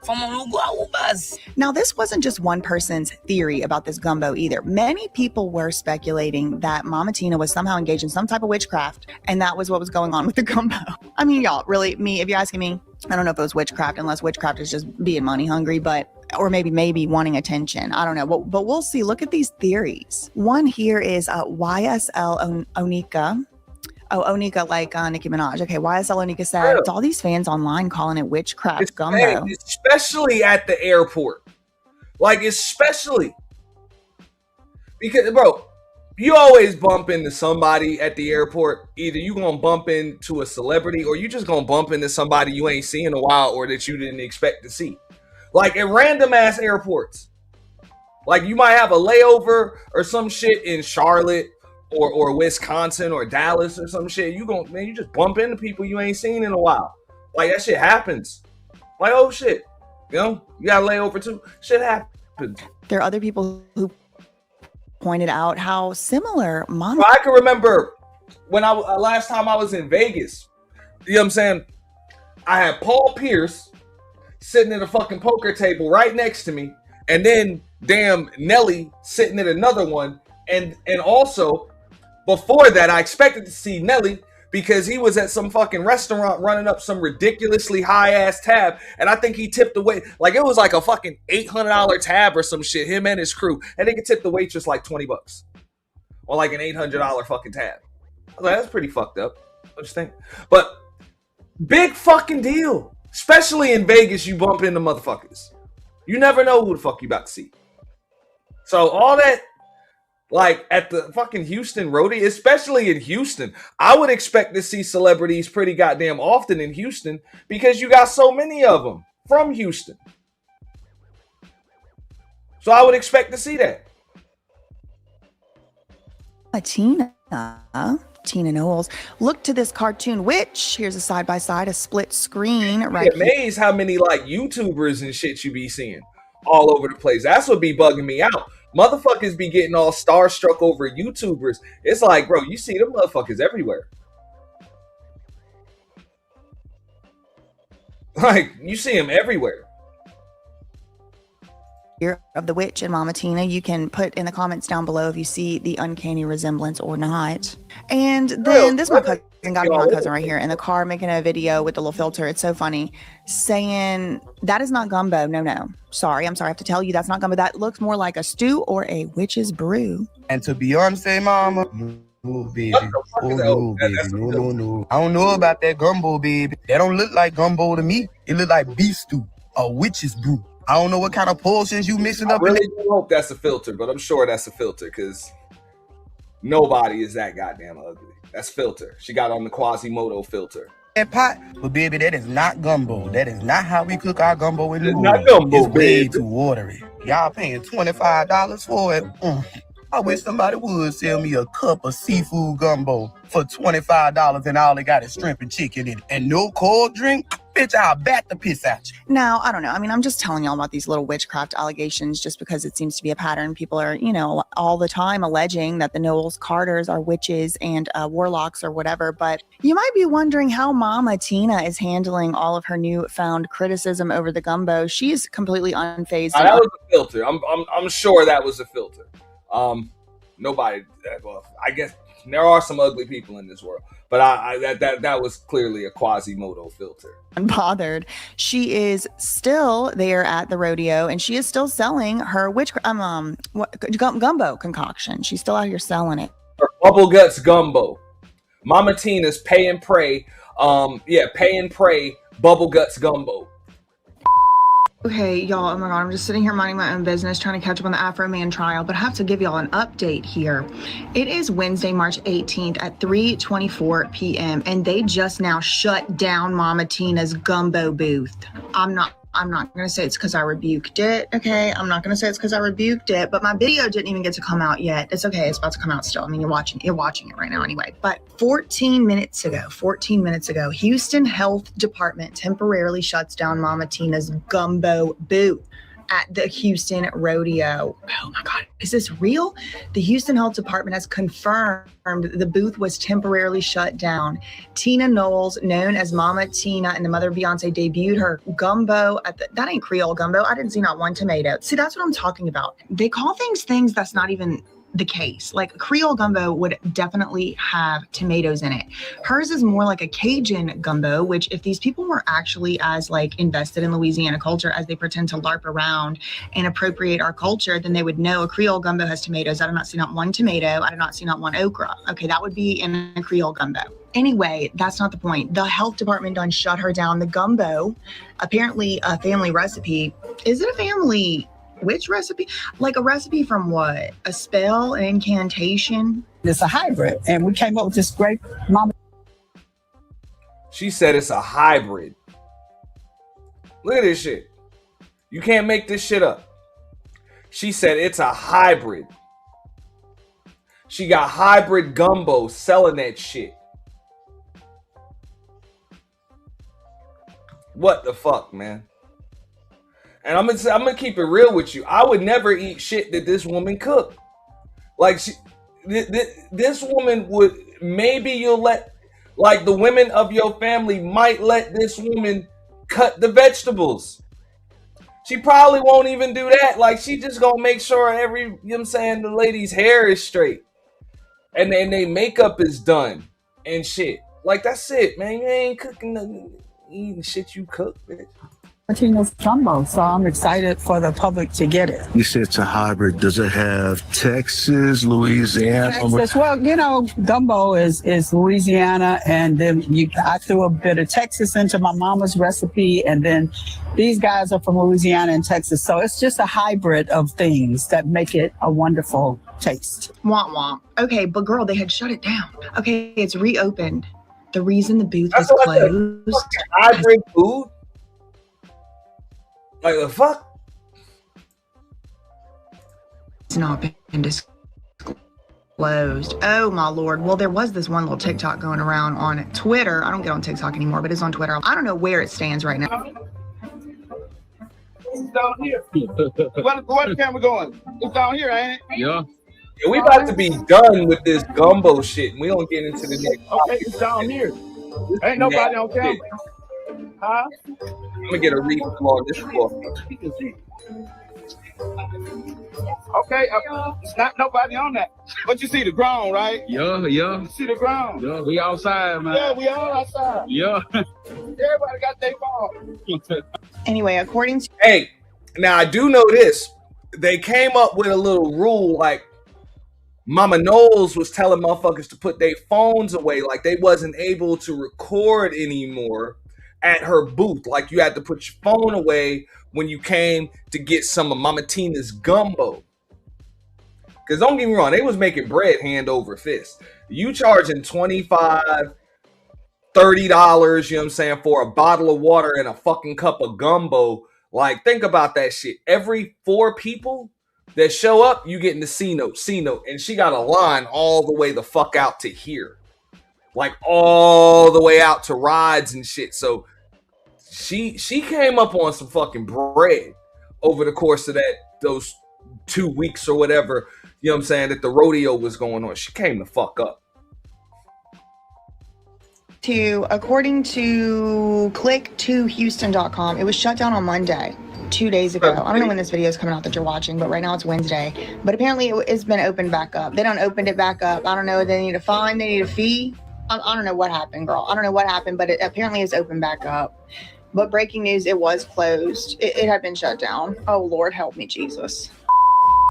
from a Ubers. Now, this wasn't just one person's theory about this gumbo either. Many people were speculating that Mama Tina was somehow engaged in some type of witchcraft, and that was what was going on with the gumbo. I mean, y'all, really, if you're asking me, I don't know if it was witchcraft, unless witchcraft is just being money hungry, or maybe wanting attention. I don't know, but we'll see. Look at these theories. One here is YSL Onika. Oh, Onika, like Nicki Minaj. Okay, YSL Onika said it's all these fans online calling it witchcraft gumbo. Especially at the airport. Like, especially. Because, bro, you always bump into somebody at the airport. Either you gonna bump into a celebrity or you just gonna bump into somebody you ain't seen in a while or that you didn't expect to see. Like, at random ass airports. Like, you might have a layover or some shit in Charlotte or Wisconsin or Dallas or some shit. You just bump into people you ain't seen in a while. Like, that shit happens. Like, oh shit. You know, you got a layover too. Shit happens. There are other people who pointed out how similar Mama. I can remember when last time I was in Vegas. You know what I'm saying? I had Paul Pierce sitting at a fucking poker table right next to me, and then damn Nelly sitting at another one, and also before that I expected to see Nelly because he was at some fucking restaurant running up some ridiculously high ass tab, and I think he tipped the wait, like it was like a fucking $800 tab or some shit, him and his crew, and they could tip the waitress like $20 or like an $800 fucking tab. I was like, that's pretty fucked up. What you think? But big fucking deal. Especially in Vegas, you bump into motherfuckers. You never know who the fuck you about to see. So all that, like at the fucking Houston Rodeo, especially in Houston, I would expect to see celebrities pretty goddamn often in Houston because you got so many of them from Houston. So I would expect to see that. Tina Knowles. Look to this cartoon witch. Here's a side-by-side, a split screen right here. Amazed how many like YouTubers and shit you be seeing all over the place. That's what be bugging me out. Motherfuckers be getting all starstruck over YouTubers. It's like, bro, you see them motherfuckers everywhere. Like, you see them everywhere. Of the witch and Mama Tina. You can put in the comments down below if you see the uncanny resemblance or not. And then this my cousin got my cousin right here in the car making a video with the little filter. It's so funny, saying that is not gumbo. No. Sorry, I'm sorry. I have to tell you that's not gumbo. That looks more like a stew or a witch's brew. And to Beyonce, mama, Oh, baby. What the fuck Oh, is that? no, baby. That's a No, filter. no. I don't know about that gumbo, baby. That don't look like gumbo to me. It look like beef stew or witch's brew. I don't know what kind of portions you mixing I up in really there. do hope that's a filter, but I'm sure that's a filter because nobody is that goddamn ugly. That's filter. She got on the Quasimodo filter. That pot, but baby, that is not gumbo. That is not how we cook our gumbo in New It's not Orleans. gumbo, It's way baby. too watery. Y'all paying $25 for it. I wish somebody would sell me a cup of seafood gumbo for $25 and all they got is shrimp and chicken in it. And no cold drink? Bitch, I'll bat the piss out you. Now, I don't know. I mean, I'm just telling y'all about these little witchcraft allegations just because it seems to be a pattern. People are, you know, all the time alleging that the Knowles Carters are witches and warlocks or whatever. But you might be wondering how Mama Tina is handling all of her newfound criticism over the gumbo. She's completely unfazed. That was a filter. I'm sure that was a filter. Nobody. Well, I guess there are some ugly people in this world, but that was clearly a Quasimodo filter. Unbothered. She is still there at the rodeo and she is still selling her gumbo concoction. She's still out here selling it. Her BUBBLEGUTS gumbo. Mama Tina's pay and pray. Pay and pray BUBBLEGUTS gumbo. Okay, y'all, oh my God, I'm just sitting here minding my own business, trying to catch up on the Afro Man trial, but I have to give y'all an update here. It is Wednesday, March 18th at 3:24 p.m., and they just now shut down Mama Tina's gumbo booth. I'm not going to say it's because I rebuked it, okay? I'm not going to say it's because I rebuked it, but my video didn't even get to come out yet. It's okay. It's about to come out still. I mean, you're watching it right now anyway. But 14 minutes ago, Houston Health Department temporarily shuts down Mama Tina's gumbo booth at the Houston Rodeo. Oh my God, is this real? The Houston Health Department has confirmed the booth was temporarily shut down. Tina Knowles, known as Mama Tina and the mother of Beyonce, debuted her gumbo at that ain't Creole gumbo. I didn't see not one tomato. See, that's what I'm talking about. They call things that's not even the case. Like Creole gumbo would definitely have tomatoes in it. Hers is more like a Cajun gumbo, which if these people were actually as like invested in Louisiana culture as they pretend to LARP around and appropriate our culture, then they would know a Creole gumbo has tomatoes. I did not see not one tomato. I did not see not one okra. Okay, that would be in a Creole gumbo. Anyway, that's not the point. The health department done shut her down. The gumbo, apparently a family recipe. Is it a family which recipe? Like a recipe from what? A spell, an incantation? It's a hybrid. And we came up with this great Mama. She said it's a hybrid. Look at this shit. You can't make this shit up. She said it's a hybrid. She got hybrid gumbo selling that shit. What the fuck, man? And I'm gonna keep it real with you. I would never eat shit that this woman cooked. Like this woman would. Maybe you'll let, like the women of your family might let this woman cut the vegetables. She probably won't even do that. Like she just gonna make sure you know what I'm saying, the lady's hair is straight, and then they makeup is done and shit. Like that's it, man. You ain't cooking nothing, eating shit you cook, bitch. Tina's gumbo, so I'm excited for the public to get it. You said it's a hybrid. Does it have Texas, Louisiana? Texas, well, you know, gumbo is Louisiana, and then I threw a bit of Texas into my mama's recipe, and then these guys are from Louisiana and Texas, so it's just a hybrid of things that make it a wonderful taste. Womp womp. Okay, but girl, they had shut it down. Okay, it's reopened. The reason the booth was closed. Hybrid food. Like the fuck? It's not been disclosed. Oh my Lord. Well, there was this one little TikTok going around on Twitter. I don't get on TikTok anymore, but it's on Twitter. I don't know where it stands right now. It's down here. Where the camera going? It's down here, ain't it? Yeah, we about to be done with this gumbo shit. And we don't get into the next. Okay, it's down here. Ain't nobody on camera. Huh? I'm gonna get a refill on this floor. Okay, it's not nobody on that. But you see the ground, right? Yeah. You see the ground? Yeah, we outside, man. Yeah, we all outside. Yeah. Everybody got their phone. Anyway, according to... Hey, now I do know this. They came up with a little rule, like Mama Knowles was telling motherfuckers to put their phones away, like they wasn't able to record anymore at her booth. Like you had to put your phone away when you came to get some of Mama Tina's gumbo. Because don't get me wrong, they was making bread hand over fist. You charging $25, $30, you know what I'm saying, for a bottle of water and a fucking cup of gumbo. Like, think about that shit. Every 4 people that show up, you getting the C note. And she got a line all the way the fuck out to here. Like, all the way out to rides and shit. So, she came up on some fucking bread over the course of those 2 weeks or whatever, you know what I'm saying, that the rodeo was going on. She came the fuck up. According to click2houston.com, it was shut down on Monday, 2 days ago. I don't know when this video is coming out that you're watching, but right now it's Wednesday. But apparently it's been opened back up. They done opened it back up. I don't know. They need a fine. They need a fee. I don't know what happened, girl. I don't know what happened, but it apparently is open back up. But breaking news, it was closed. It had been shut down. Oh, Lord, help me, Jesus.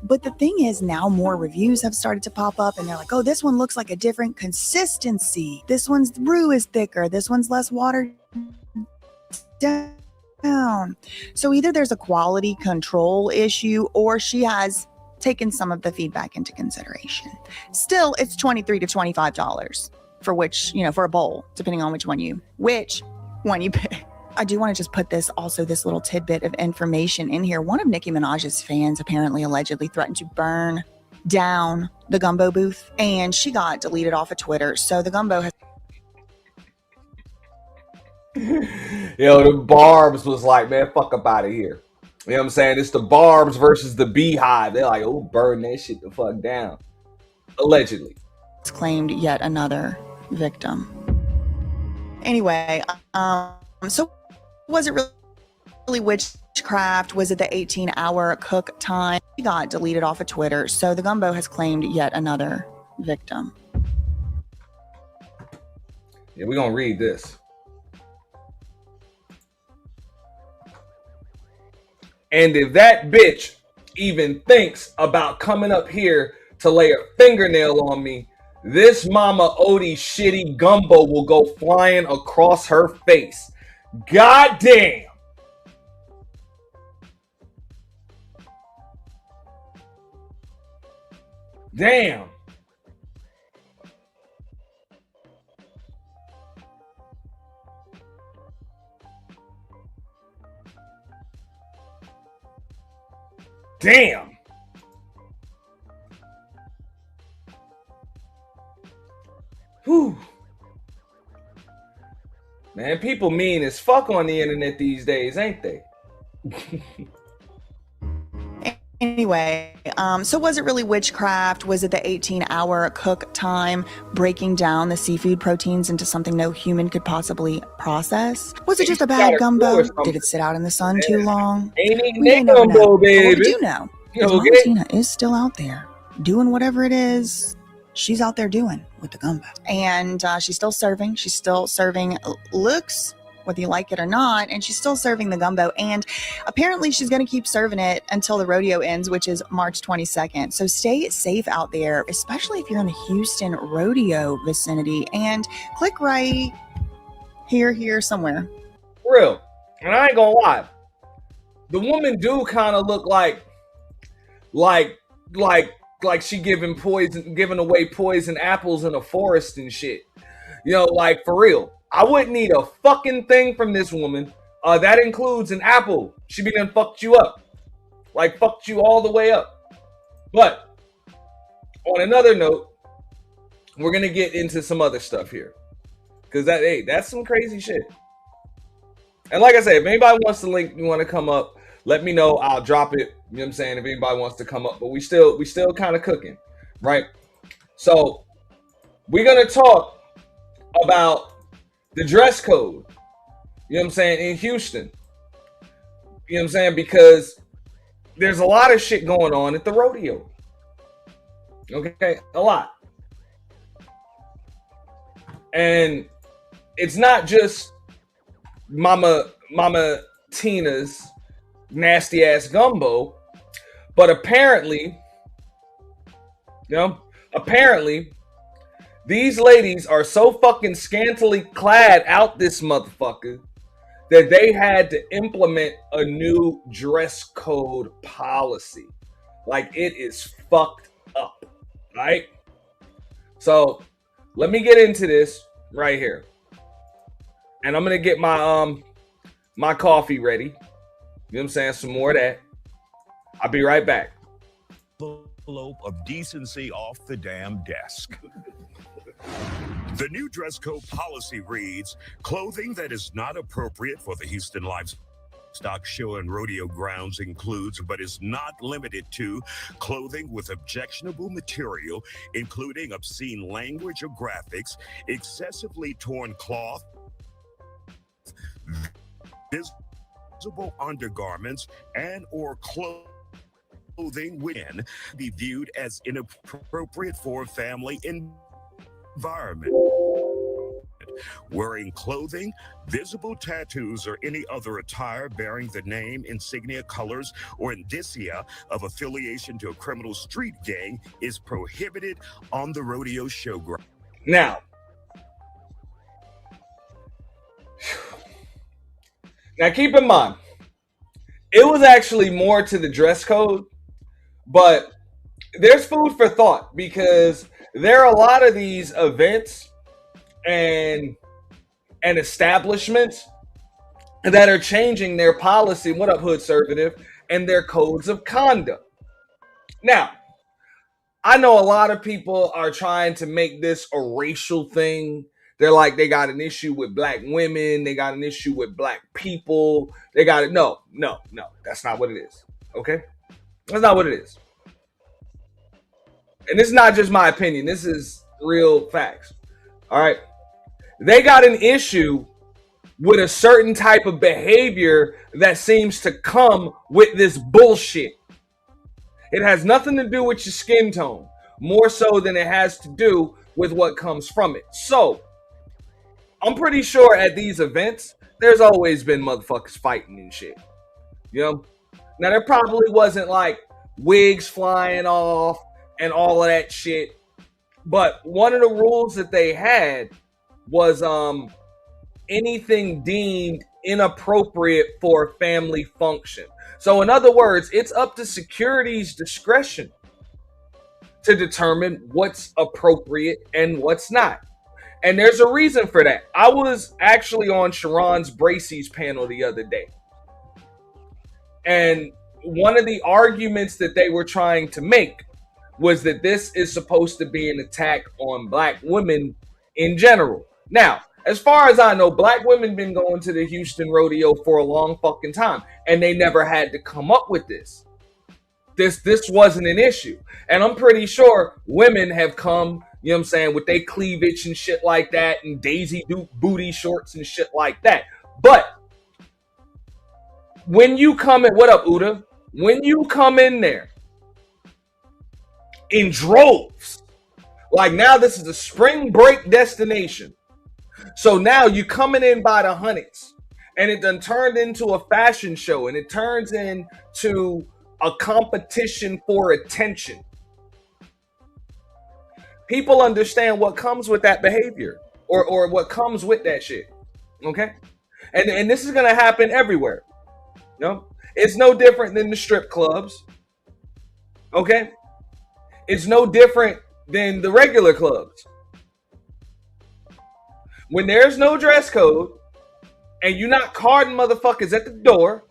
But the thing is, now more reviews have started to pop up and they're like, oh, this one looks like a different consistency. This one's roux is thicker. This one's less watered down. So either there's a quality control issue or she has taken some of the feedback into consideration. Still, it's $23 to $25 for which, for a bowl, depending on which one you pick. I do want to just put this little tidbit of information in here. One of Nicki Minaj's fans apparently allegedly threatened to burn down the gumbo booth, and she got deleted off of Twitter. So the gumbo has... Yo, the Barbs was like, man, fuck up out of here. You know what I'm saying? It's the Barbs versus the Beehive. They're like, oh, burn that shit the fuck down. Allegedly. It's claimed yet another victim. Anyway, so was it really witchcraft? Was it the 18-hour cook time? He got deleted off of Twitter, so the gumbo has claimed yet another victim. Yeah, we're gonna read this. And if that bitch even thinks about coming up here to lay a fingernail on me, this Mama Odie shitty gumbo will go flying across her face. God damn. Damn. Damn. Whew. Man, people mean as fuck on the internet these days, ain't they? Anyway, so was it really witchcraft? Was it the 18-hour cook time breaking down the seafood proteins into something no human could possibly process? Was it just a bad gumbo? Did it sit out in the sun too long? Ain't that gumbo, baby. What we do know is Mama Tina is still out there doing whatever it is she's out there doing with the gumbo. And she's still serving. She's still serving looks, whether you like it or not, and she's still serving the gumbo. And apparently she's going to keep serving it until the rodeo ends, which is March 22nd. So stay safe out there, especially if you're in the Houston rodeo vicinity. And click right here somewhere. For real. And I ain't gonna lie. The woman do kind of look like she giving away poison apples in a forest and shit. Like for real. I wouldn't need a fucking thing from this woman. That includes an apple. She be done fucked you up. Like fucked you all the way up. But on another note, we're gonna get into some other stuff here. Cause that's some crazy shit. And like I said, if anybody wants the link, you want to come up, let me know. I'll drop it. You know what I'm saying? If anybody wants to come up, but we still kind of cooking, right? So we're gonna talk about the dress code, you know what I'm saying, in Houston. You know what I'm saying? Because there's a lot of shit going on at the rodeo. Okay, a lot. And it's not just Mama Tina's nasty ass gumbo, but apparently, apparently, these ladies are so fucking scantily clad out this motherfucker that they had to implement a new dress code policy. Like, it is fucked up, right? So let me get into this right here, and I'm gonna get my my coffee ready. You know what I'm saying? Some more of that. I'll be right back. Envelope of decency off the damn desk. The new dress code policy reads, clothing that is not appropriate for the Houston Livestock Show and Rodeo grounds includes, but is not limited to, clothing with objectionable material, including obscene language or graphics, excessively torn cloth, visible undergarments, and or clothing within be viewed as inappropriate for a family environment. Wearing clothing, visible tattoos, or any other attire bearing the name, insignia, colors, or indicia of affiliation to a criminal street gang is prohibited on the rodeo showground. Now, keep in mind, it was actually more to the dress code, but there's food for thought because there are a lot of these events and establishments that are changing their policy. What up, Hood Conservative? And their codes of conduct. Now, I know a lot of people are trying to make this a racial thing. They're like, they got an issue with black women. They got an issue with black people. They got it. No. That's not what it is. Okay? That's not what it is. And this is not just my opinion. This is real facts. All right? They got an issue with a certain type of behavior that seems to come with this bullshit. It has nothing to do with your skin tone, more so than it has to do with what comes from it. So, I'm pretty sure at these events, there's always been motherfuckers fighting and shit. You know? Now, there probably wasn't like wigs flying off and all of that shit. But one of the rules that they had was anything deemed inappropriate for a family function. So in other words, it's up to security's discretion to determine what's appropriate and what's not. And there's a reason for that. I was actually on Sharon's Bracey's panel the other day. And one of the arguments that they were trying to make was that this is supposed to be an attack on black women in general. Now, as far as I know, black women been going to the Houston Rodeo for a long fucking time, and they never had to come up with this. This wasn't an issue. And I'm pretty sure women have come, you know what I'm saying, with their cleavage and shit like that, and Daisy Duke booty shorts and shit like that. But when you come in, what up, Uda? When you come in there in droves, like now this is a spring break destination. So now you're coming in by the hundreds, and it done turned into a fashion show, and it turns into a competition for attention. People understand what comes with that behavior or what comes with that shit. Okay? And this is going to happen everywhere. You know? It's no different than the strip clubs. Okay? It's no different than the regular clubs. When there's no dress code and you're not carding motherfuckers at the door,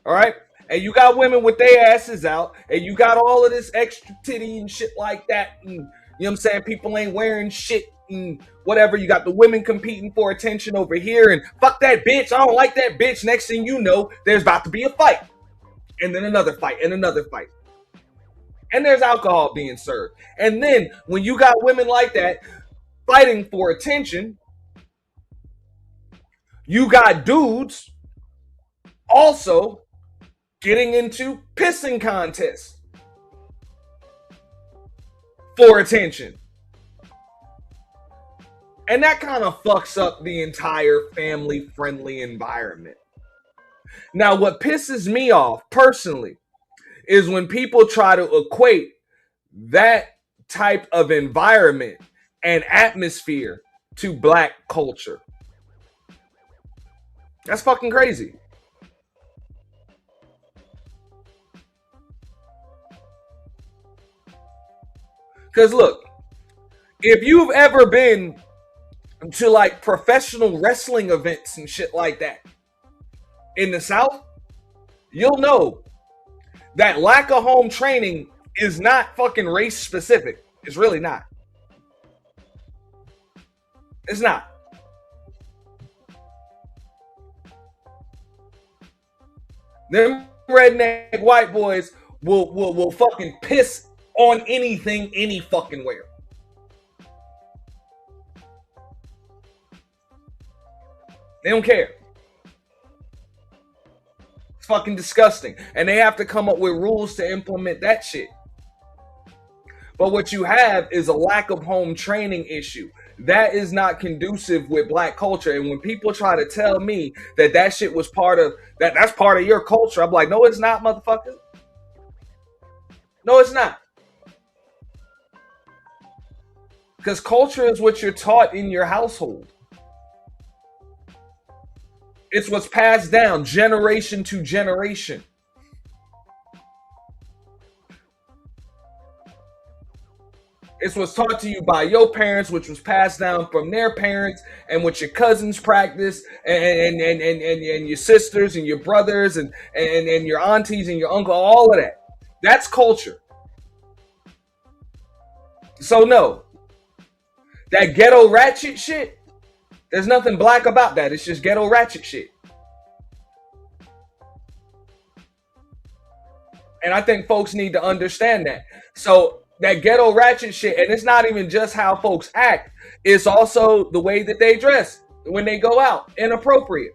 all right, and you got women with their asses out, and you got all of this extra titty and shit like that, and you know what I'm saying, people ain't wearing shit and whatever, you got the women competing for attention over here, and fuck that bitch, I don't like that bitch. Next thing you know, there's about to be a fight, and then another fight, and another fight. And there's alcohol being served. And then when you got women like that fighting for attention, you got dudes also getting into pissing contests for attention. And that kind of fucks up the entire family-friendly environment. Now, what pisses me off personally is when people try to equate that type of environment and atmosphere to black culture. That's fucking crazy. Because look, if you've ever been to like professional wrestling events and shit like that in the South, you'll know that lack of home training is not fucking race specific. It's really not. It's not. Them redneck white boys will fucking piss on anything, any fucking where. They don't care. It's fucking disgusting. And they have to come up with rules to implement that shit. But what you have is a lack of home training issue. That is not conducive with black culture. And when people try to tell me that that shit was part of, that's part of your culture, I'm like, no, it's not, motherfucker. No, it's not. Because culture is what you're taught in your household. It's what's passed down generation to generation. It's what's taught to you by your parents, which was passed down from their parents, and what your cousins practice, and your sisters and your brothers and your aunties and your uncle, all of that. That's culture. So no, that ghetto ratchet shit, there's nothing black about that. It's just ghetto ratchet shit. And I think folks need to understand that. So that ghetto ratchet shit, and it's not even just how folks act, it's also the way that they dress when they go out. Inappropriate.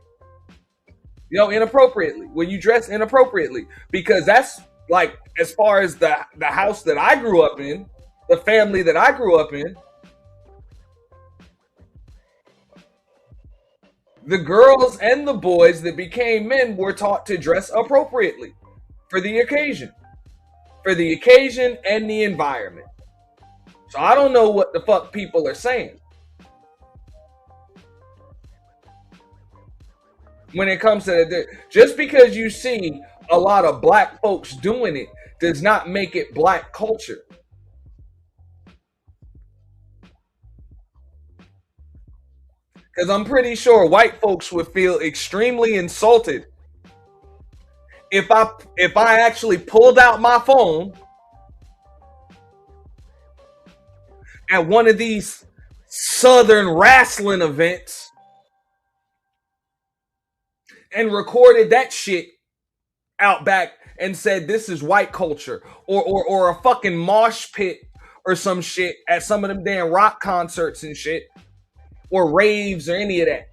You know, inappropriately. When you dress inappropriately. Because that's like, as far as the house that I grew up in, the family that I grew up in, the girls and the boys that became men were taught to dress appropriately for the occasion. For the occasion and the environment. So I don't know what the fuck people are saying when it comes to that. Just because you see a lot of black folks doing it does not make it black culture. Because I'm pretty sure white folks would feel extremely insulted if I actually pulled out my phone at one of these Southern wrestling events and recorded that shit out back and said this is white culture, or a fucking mosh pit or some shit at some of them damn rock concerts and shit, or raves or any of that.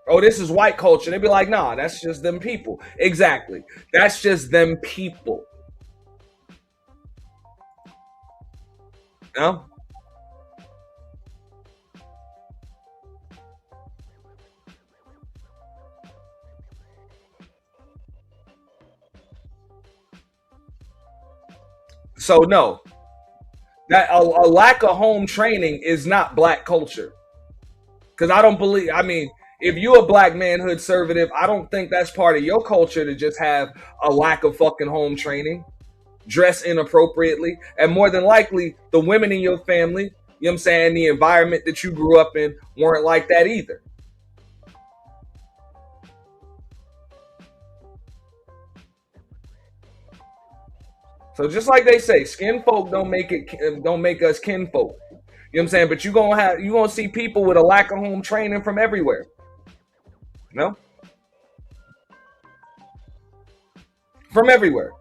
Oh, this is white culture. They'd be like, nah, that's just them people. Exactly. That's just them people. No? So no, that a lack of home training is not black culture. Because I don't believe, I mean, if you're a black manhood conservative, I don't think that's part of your culture to just have a lack of fucking home training, dress inappropriately, and more than likely the women in your family, you know what I'm saying, the environment that you grew up in weren't like that either. So just like they say, skin folk don't make us kinfolk. You know what I'm saying? But you're gonna see people with a lack of home training from everywhere. No? From everywhere.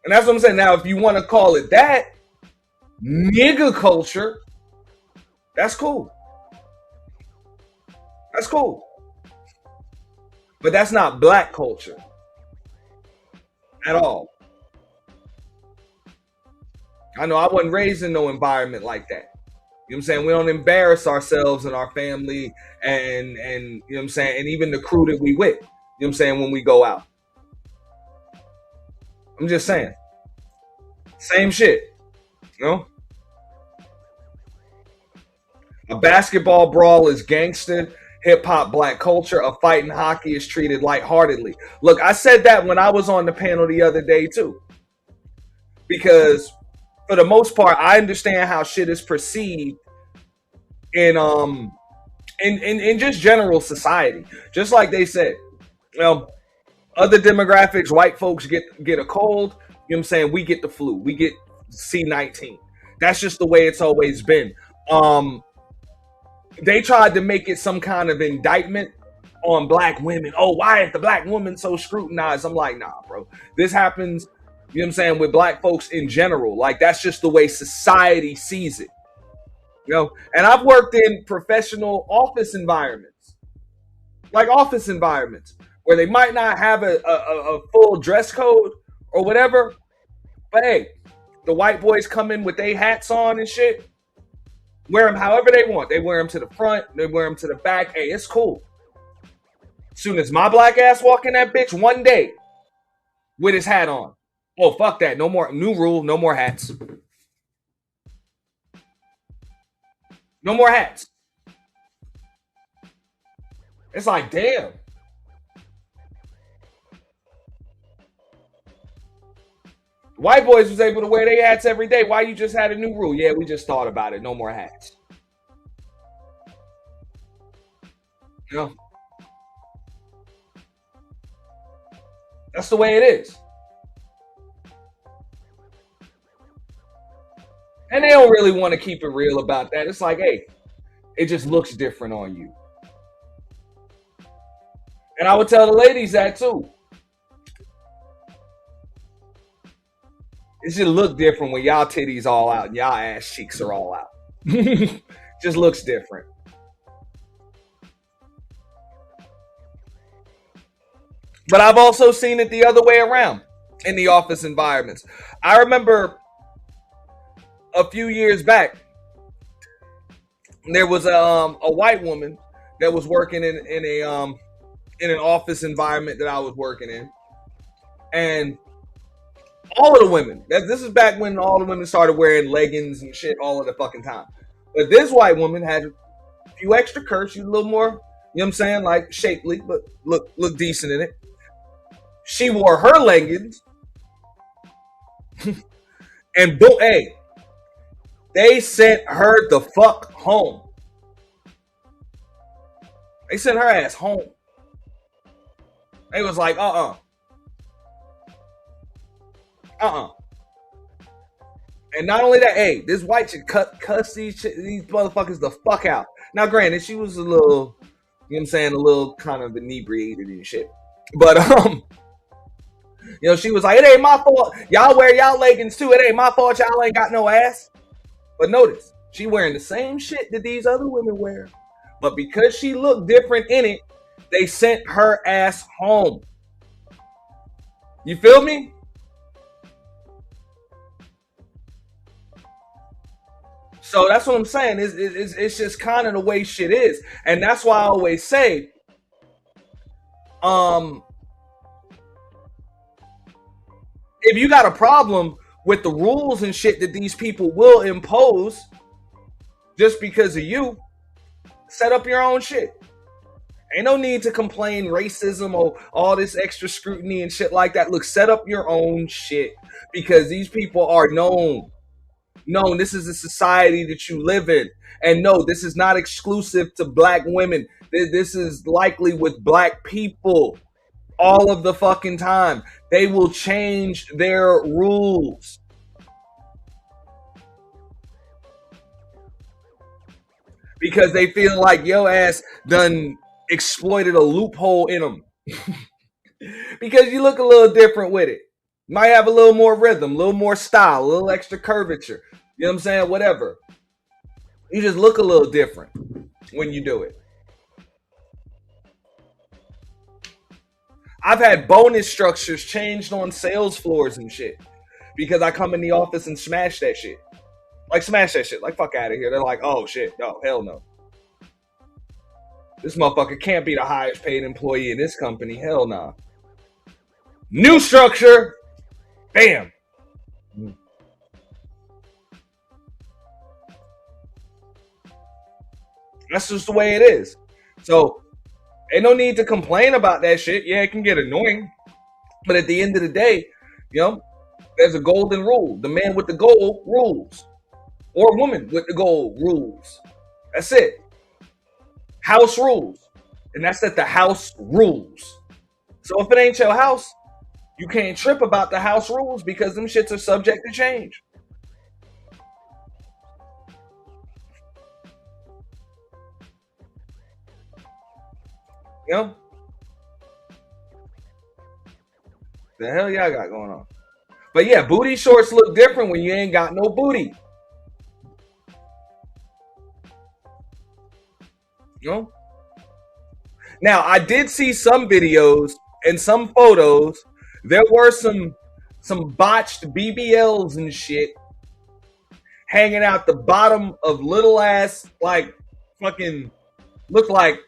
And that's what I'm saying. Now, if you want to call it that, nigga culture, that's cool. That's cool. But that's not black culture at all. I know I wasn't raised in no environment like that. You know what I'm saying? We don't embarrass ourselves and our family and you know what I'm saying, and even the crew that we with. You know You know what I'm saying? When we go out. I'm just saying. Same shit. You know? A basketball brawl is gangster, hip-hop, black culture. A fight in hockey is treated lightheartedly. Look, I said that when I was on the panel the other day, too. Because, for the most part, I understand how shit is perceived in just general society. Just like they said, other demographics, white folks get a cold, you know what I'm saying? We get the flu. We get C-19. That's just the way it's always been. They tried to make it some kind of indictment on black women. Oh, why is the black woman so scrutinized? I'm like, nah, bro. This happens, you know what I'm saying, with black folks in general. Like, that's just the way society sees it. You know, and I've worked in professional office environments, like office environments, where they might not have a full dress code or whatever, but hey, the white boys come in with their hats on and shit, wear them however they want. They wear them to the front, they wear them to the back. Hey, it's cool. As soon as my black ass walk in that bitch one day with his hat on, oh, fuck that. No more, new rule, no more hats. No more hats. It's like, damn. White boys was able to wear their hats every day. Why you just had a new rule? Yeah, we just thought about it. No more hats. You know? That's the way it is. And they don't really want to keep it real about that. It's like, hey, it just looks different on you. And I would tell the ladies that too. It just look different when y'all titties all out and y'all ass cheeks are all out. Just looks different. But I've also seen it the other way around in the office environments. I remember a few years back, there was a white woman that was working in an office environment that I was working in, and all of the women. This is back when all the women started wearing leggings and shit all of the fucking time. But this white woman had a few extra curves. She was a little more, you know what I'm saying, like shapely, but look decent in it. She wore her leggings, and boom, hey. They sent her the fuck home. They sent her ass home. They was like, And not only that, hey, this white chick cuss these motherfuckers the fuck out. Now, granted, she was a little, you know what I'm saying, a little kind of inebriated and shit. But, you know, she was like, it ain't my fault. Y'all wear y'all leggings too. It ain't my fault y'all ain't got no ass. But notice, she wearing the same shit that these other women wear. But because she looked different in it, they sent her ass home. You feel me? So that's what I'm saying. It's just kind of the way shit is. And that's why I always say, if you got a problem with the rules and shit that these people will impose just because of you, set up your own shit. Ain't no need to complain racism or all this extra scrutiny and shit like that. Look, set up your own shit because these people are known. This is a society that you live in. And no, this is not exclusive to black women. This is likely with black people all of the fucking time. They will change their rules. Because they feel like your ass done exploited a loophole in them. Because you look a little different with it. Might have a little more rhythm, a little more style, a little extra curvature. You know what I'm saying? Whatever. You just look a little different when you do it. I've had bonus structures changed on sales floors and shit because I come in the office and smash that shit. Like, smash that shit. Like, fuck out of here. They're like, oh, shit. No, hell no. This motherfucker can't be the highest paid employee in this company. Hell nah. New structure. Bam. That's just the way it is. So ain't no need to complain about that shit. Yeah, it can get annoying. But at the end of the day, you know, there's a golden rule. The man with the goal rules. Or woman with the goal rules. That's it. House rules. And that's that the house rules. So if it ain't your house, you can't trip about the house rules because them shits are subject to change. You know? The hell y'all got going on? But yeah, booty shorts look different when you ain't got no booty. You know? Now, I did see some videos and some photos. There were some botched BBLs and shit hanging out the bottom of little ass, like fucking look like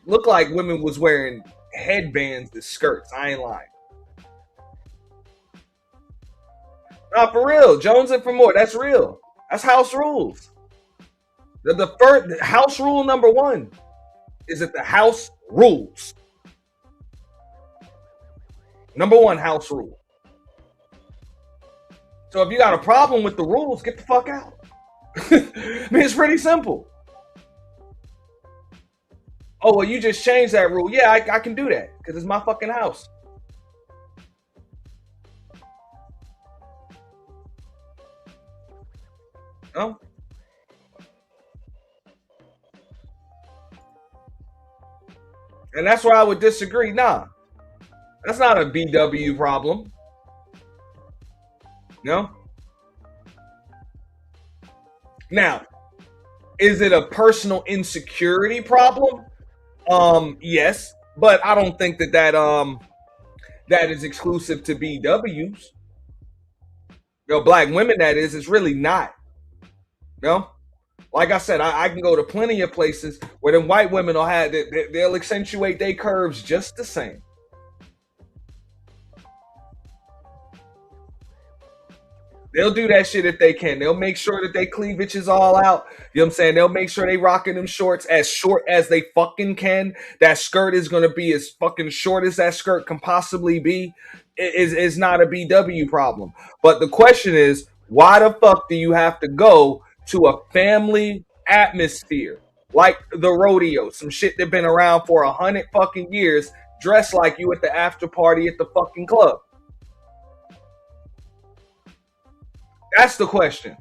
women was wearing headbands as skirts. I ain't lying. Nah, for real. Jones and for more. That's real. That's house rules. The first house rule number 1 is that the house rules. Number 1 house rule. So if you got a problem with the rules, get the fuck out. I mean, it's pretty simple. Oh, well, you just changed that rule. Yeah, I can do that because it's my fucking house. No? And that's where I would disagree. Nah, that's not a BW problem. No? Now, is it a personal insecurity problem? Yes, but I don't think that is exclusive to BWs. You know, black women, that is. It's really not. No? Like I said, I can go to plenty of places where them white women will have, they'll accentuate their curves just the same. They'll do that shit if they can. They'll make sure that their cleavage is all out. You know what I'm saying? They'll make sure they rocking them shorts as short as they fucking can. That skirt is going to be as fucking short as that skirt can possibly be. It's not a BW problem. But the question is, why the fuck do you have to go to a family atmosphere like the rodeo, some shit that been around for 100 fucking years, dressed like you at the after party at the fucking club? That's the question.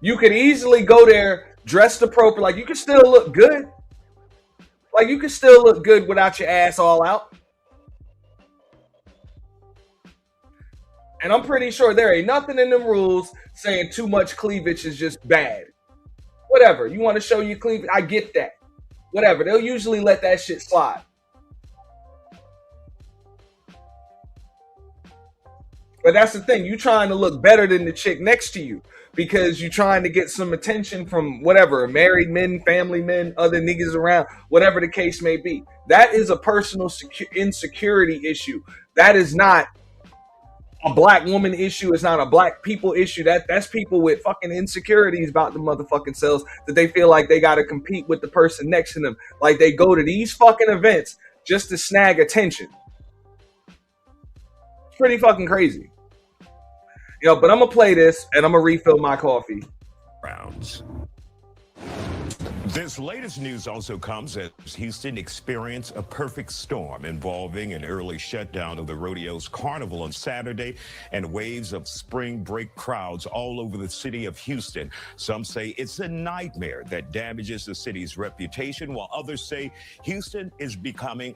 You could easily go there dressed appropriate. Like, you can still look good. Like, you can still look good without your ass all out. And I'm pretty sure there ain't nothing in them rules saying too much cleavage is just bad. Whatever. You want to show your cleavage? I get that. Whatever. They'll usually let that shit slide. But that's the thing. You trying to look better than the chick next to you because you trying to get some attention from whatever, married men, family men, other niggas around, whatever the case may be. That is a personal insecurity issue. That is not a black woman issue. It's not a black people issue. That's people with fucking insecurities about the motherfucking selves that they feel like they got to compete with the person next to them. Like they go to these fucking events just to snag attention. It's pretty fucking crazy. Yo, but I'm going to play this and I'm going to refill my coffee. Rounds. This latest news also comes as Houston experienced a perfect storm involving an early shutdown of the rodeo's carnival on Saturday and waves of spring break crowds all over the city of Houston. Some say it's a nightmare that damages the city's reputation, while others say Houston becoming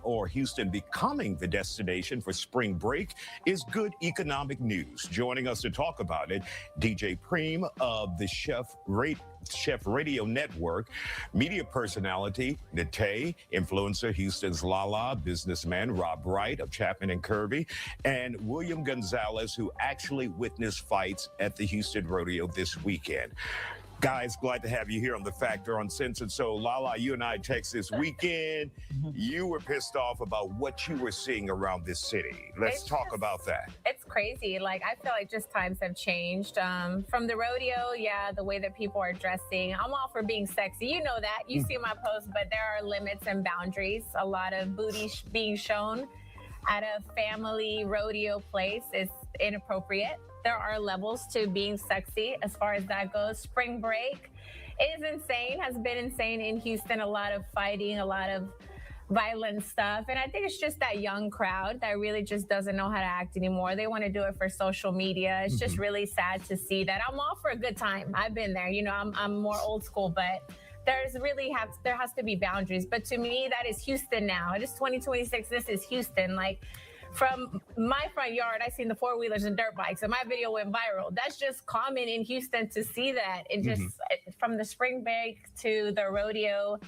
the destination for spring break is good economic news. Joining us to talk about it, DJ Preem of the Chef Radio Network, media personality Nate, influencer Houston's Lala, businessman Rob Wright of Chapman and Kirby, and William Gonzalez, who actually witnessed fights at the Houston Rodeo this weekend. Guys, glad to have you here on The Factor on Censored. So, Lala, you and I text this weekend. You were pissed off about what you were seeing around this city. Let's talk about that. It's crazy. Like, I feel like just times have changed. From the rodeo, yeah, the way that people are dressing. I'm all for being sexy. You know that. You see my post, but there are limits and boundaries. A lot of booty being shown at a family rodeo place is inappropriate. There are levels to being sexy as far as that goes. Spring break is insane, has been insane in Houston. A lot of fighting, a lot of violent stuff. And I think it's just that young crowd that really just doesn't know how to act anymore. They want to do it for social media. It's just really sad to see that. I'm all for a good time. I've been there. You know, I'm more old school, but there has to be boundaries. But to me, that is Houston now. It is 2026. This is Houston. Like, from my front yard, I seen the four-wheelers and dirt bikes, and my video went viral. That's just common in Houston to see that. It just, from the spring break to the rodeo,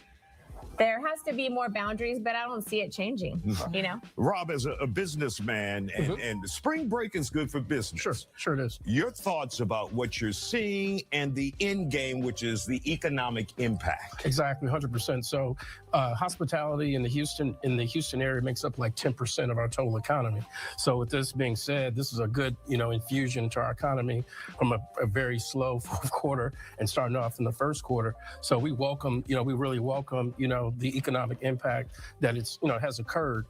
there has to be more boundaries, but I don't see it changing, you know? Rob, as a businessman, and spring break is good for business. Sure it is. Your thoughts about what you're seeing and the end game, which is the economic impact. Exactly, 100%. So hospitality in the Houston area makes up like 10% of our total economy. So with this being said, this is a good, infusion to our economy from a very slow fourth quarter and starting off in the first quarter. So we welcome, we really welcome, the economic impact that it's, has occurred.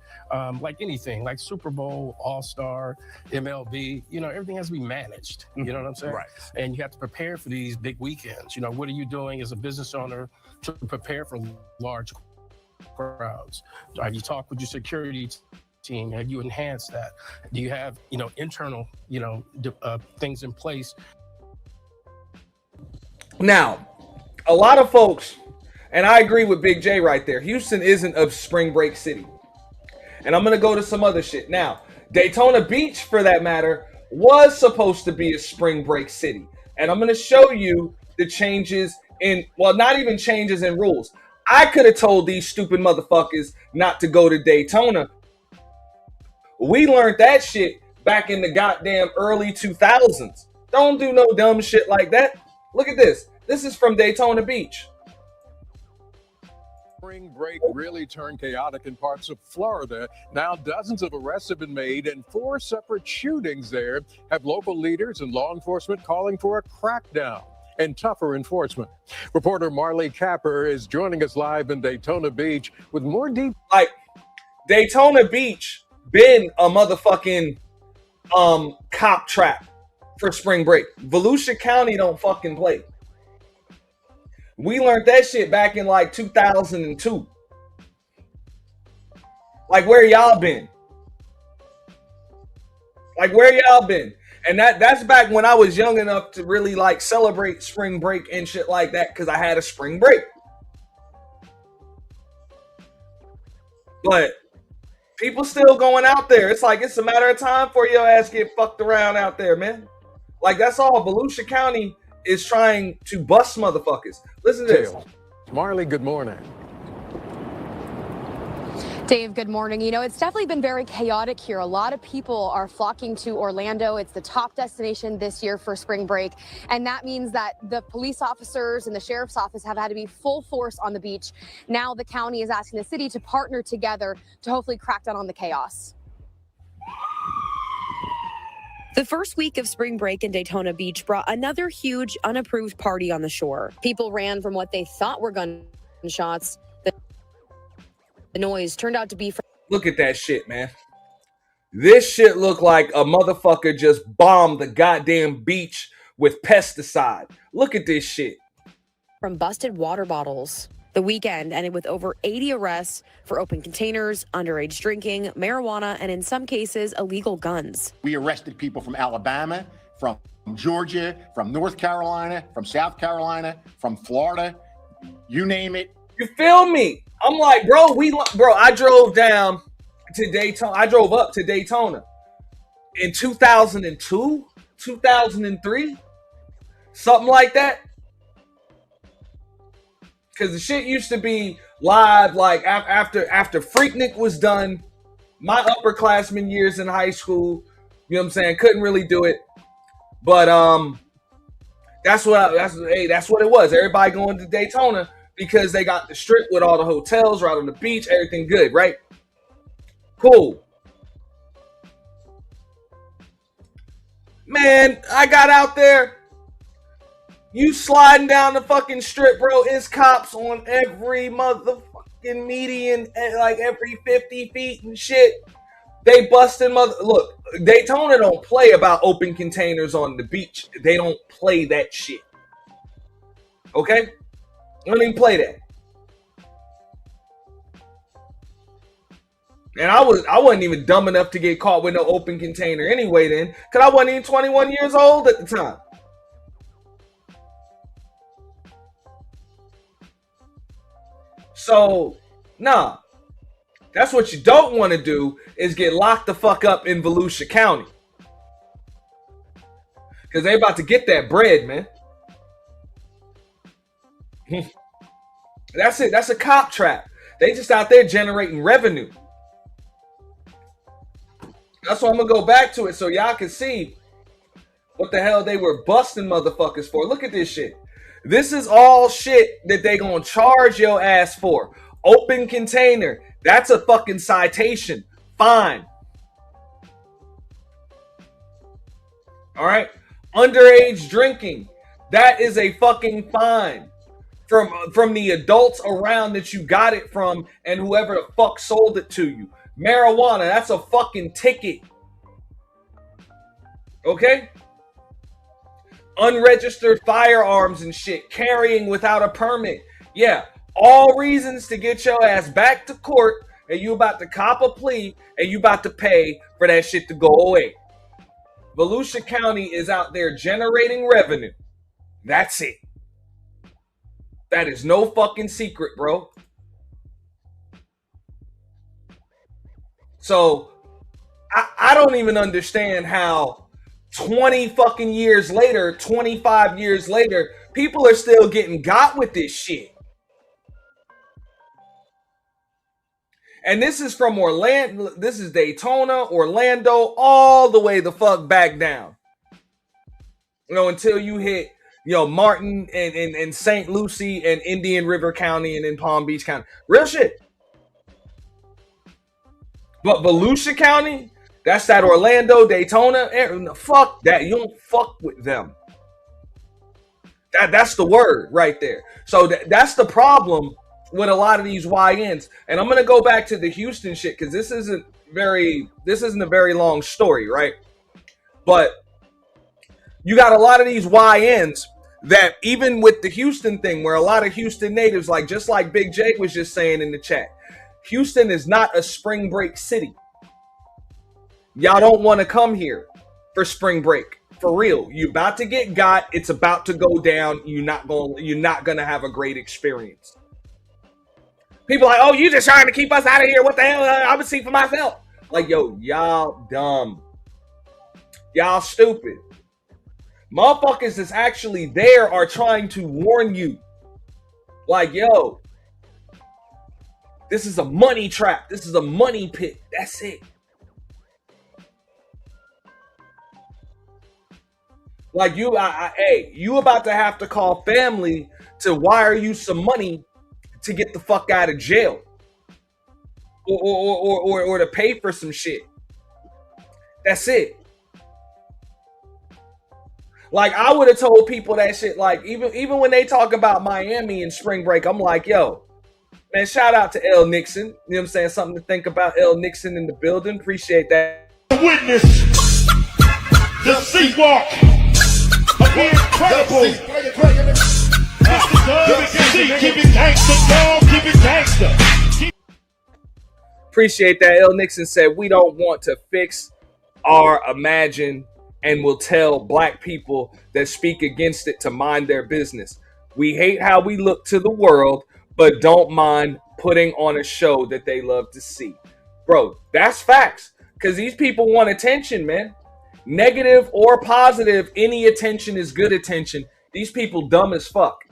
Like anything, like Super Bowl, All-Star, MLB, everything has to be managed. You know what I'm saying? Right. And you have to prepare for these big weekends. What are you doing as a business owner to prepare for large crowds? Have you talked with your security team? Have you enhanced that? Do you have, internal, things in place? Now, a lot of folks, and I agree with Big J right there, Houston isn't a spring break city. And I'm going to go to some other shit. Now, Daytona Beach, for that matter, was supposed to be a spring break city. And I'm going to show you the changes not even changes in rules. I could have told these stupid motherfuckers not to go to Daytona. We learned that shit back in the goddamn early 2000s. Don't do no dumb shit like that. Look at this. This is from Daytona Beach. Spring break really turned chaotic in parts of Florida. Now dozens of arrests have been made and 4 separate shootings there have local leaders and law enforcement calling for a crackdown and tougher enforcement. Reporter Marley Capper is joining us live in Daytona Beach with more deep. Like, Daytona Beach been a motherfucking cop trap for spring break. Volusia County don't fucking play. We learned that shit back in like 2002. Like, where y'all been? And that's back when I was young enough to really like celebrate spring break and shit like that because I had a spring break. But people still going out there. It's like it's a matter of time for your ass get fucked around out there, man. Like, that's all. Volusia County is trying to bust motherfuckers. Listen to this. Marley, good morning. Dave, good morning. It's definitely been very chaotic here. A lot of people are flocking to Orlando. It's the top destination this year for spring break. And that means that the police officers and the sheriff's office have had to be full force on the beach. Now the county is asking the city to partner together to hopefully crack down on the chaos. The first week of spring break in Daytona Beach brought another huge unapproved party on the shore. People ran from what they thought were gunshots. The noise turned out to be from... Look at that shit, man. This shit looked like a motherfucker just bombed the goddamn beach with pesticide. Look at this shit. From busted water bottles. The weekend ended with over 80 arrests for open containers, underage drinking, marijuana, and in some cases, illegal guns. We arrested people from Alabama, from Georgia, from North Carolina, from South Carolina, from Florida, you name it. You feel me? I'm like, bro, I drove down to Daytona. I drove up to Daytona in 2002, 2003, something like that. Because the shit used to be live, like after Freaknik was done. My upperclassmen years in high school, you know what I'm saying, couldn't really do it. But That's what it was. Everybody going to Daytona because they got the strip with all the hotels right on the beach, everything good, right? Cool. Man, I got out there. You sliding down the fucking strip, bro. It's cops on every motherfucking median, like every 50 feet and shit. They busting Look, Daytona don't play about open containers on the beach. They don't play that shit. Okay? They don't even play that. And I wasn't even dumb enough to get caught with no open container anyway then, because I wasn't even 21 years old at the time. So, nah. That's what you don't want to do, is get locked the fuck up in Volusia County. Because they about to get that bread, man. That's it. That's a cop trap. They just out there generating revenue. That's why I'm going to go back to it so y'all can see what the hell they were busting motherfuckers for. Look at this shit. This is all shit that they going to charge your ass for. Open container. That's a fucking citation. Fine. All right. Underage drinking. That is a fucking fine. From the adults around that you got it from and whoever the fuck sold it to you. Marijuana. That's a fucking ticket. Okay? Unregistered firearms and shit. Carrying without a permit. Yeah. All reasons to get your ass back to court, and you about to cop a plea, and you about to pay for that shit to go away. Volusia County is out there generating revenue. That's it. That is no fucking secret, bro. So, I don't even understand how 20 fucking years later, 25 years later, people are still getting got with this shit. And this is from Orlando. This is Daytona, Orlando, all the way the fuck back down. You know, until you hit, Martin and St. Lucie and Indian River County and in Palm Beach County. Real shit. But Volusia County, that's that Orlando, Daytona. Fuck that. You don't fuck with them. That's the word right there. So that's the problem with a lot of these YNs. And I'm going to go back to the Houston shit because this isn't a very long story, right? But you got a lot of these YNs that even with the Houston thing, where a lot of Houston natives, just like Big Jake was just saying in the chat, Houston is not a spring break city. Y'all don't want to come here for spring break. For real. You about to get got. It's about to go down. You're not going to have a great experience. People are like, oh, you just trying to keep us out of here. What the hell? I'm going to see for myself. Like, yo, y'all dumb. Y'all stupid. Motherfuckers that's actually there are trying to warn you. Like, yo, this is a money trap. This is a money pit. That's it. Like, you about to have to call family to wire you some money to get the fuck out of jail, or to pay for some shit. That's it. Like, I would have told people that shit. Like, even when they talk about Miami and spring break, I'm like, yo, man, shout out to L. Nixon. You know what I'm saying? Something to think about. L. Nixon in the building. Appreciate that. Witness the C-Walk of the incredible. Keep it gangsta, dog. Keep it gangsta. Appreciate that. L. Nixon said, we don't want to fix or imagine, and will tell black people that speak against it to mind their business. We hate how we look to the world, but don't mind putting on a show that they love to see. Bro, that's facts. Because these people want attention, man. Negative or positive, any attention is good attention. These people dumb as fuck.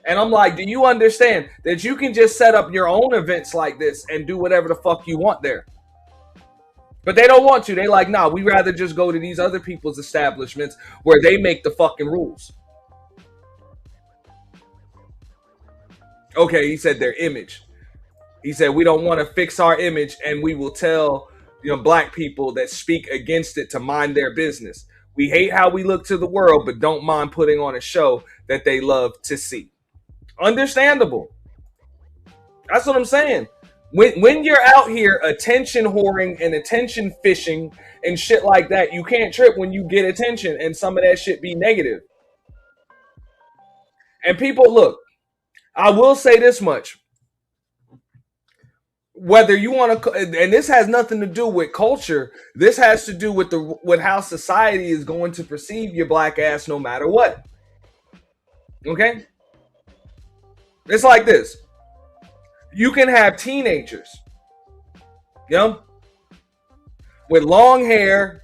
And I'm like, do you understand that you can just set up your own events like this and do whatever the fuck you want there? But they don't want to. They like, nah, we rather just go to these other people's establishments where they make the fucking rules. Okay, he said their image. He said we don't want to fix our image, and we will tell black people that speak against it to mind their business. We hate how we look to the world, but don't mind putting on a show that they love to see. Understandable. That's what I'm saying. When you're out here attention whoring and attention fishing and shit like that, you can't trip when you get attention and some of that shit be negative. And people, look, I will say this much. Whether you want to, and this has nothing to do with culture, this has to do with how society is going to perceive your black ass no matter what. Okay? It's like this. You can have teenagers, with long hair,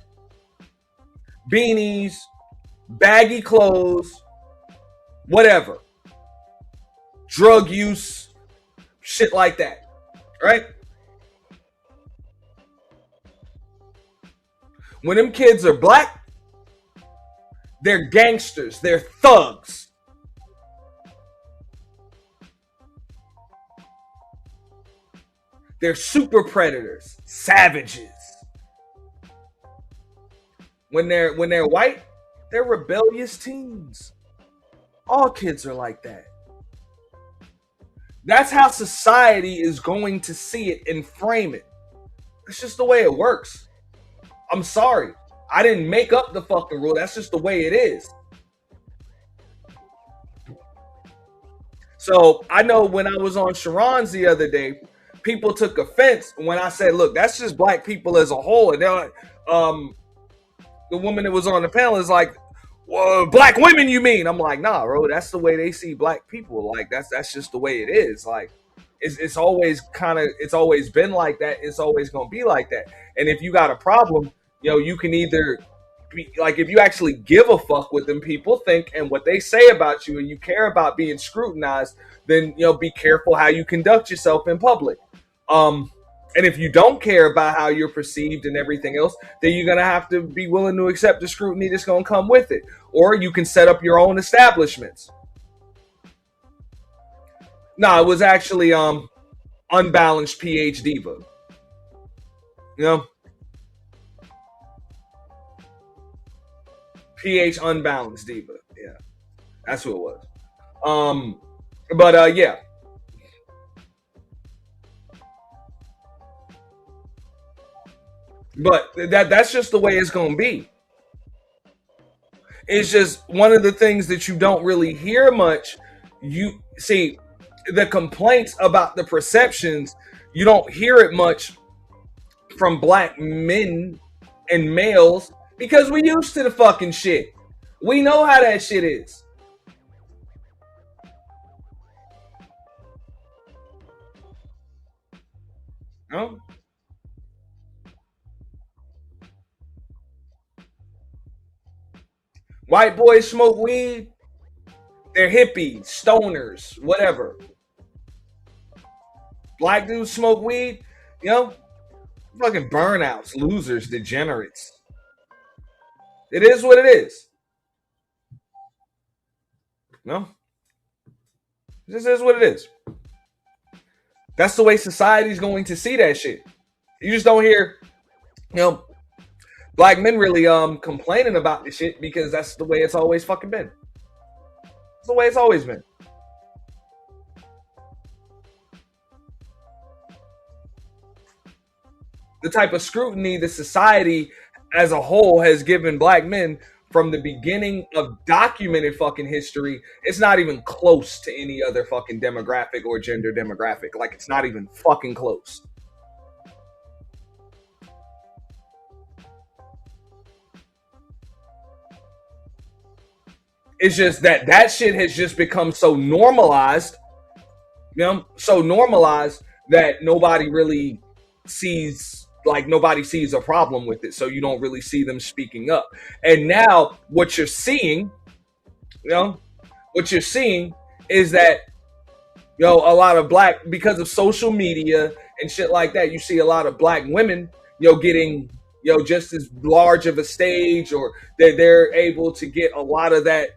beanies, baggy clothes, whatever, drug use, shit like that, right? When them kids are black, they're gangsters, they're thugs. They're super predators, savages. When they're white, they're rebellious teens. All kids are like that. That's how society is going to see it and frame it. It's just the way it works. I'm sorry. I didn't make up the fucking rule. That's just the way it is. So I know when I was on Sharon's the other day, people took offense when I said, look, that's just black people as a whole. And they're like, the woman that was on the panel is like, well, black women, you mean? I'm like, nah, bro, that's the way they see black people. Like, that's just the way it is. Like, it's always been like that. It's always going to be like that. And if you got a problem, you can either be like, if you actually give a fuck what them people think and what they say about you, and you care about being scrutinized, then, be careful how you conduct yourself in public. And if you don't care about how you're perceived and everything else, then you're going to have to be willing to accept the scrutiny that's going to come with it. Or you can set up your own establishments. No, it was actually Unbalanced PH Diva. PH Unbalanced Diva. Yeah. That's who it was. Yeah. But that's just the way it's going to be. It's just one of the things that you don't really hear much. You see, the complaints about the perceptions, you don't hear it much from black men and males because we used to the fucking shit. We know how that shit is. No? White boys smoke weed. They're hippies, stoners, whatever. Black dudes smoke weed, fucking burnouts, losers, degenerates. It is what it is. This is what it is. That's the way society's going to see that shit. You just don't hear, black men really complaining about this shit because that's the way it's always fucking been. It's the way it's always been. The type of scrutiny the society as a whole has given black men from the beginning of documented fucking history, it's not even close to any other fucking demographic or gender demographic. Like, it's not even fucking close. It's just that shit has just become so normalized, so normalized that nobody really sees a problem with it. So you don't really see them speaking up. And now what you're seeing, is that, a lot of black, because of social media and shit like that, you see a lot of black women, getting, just as large of a stage, or they're able to get a lot of that.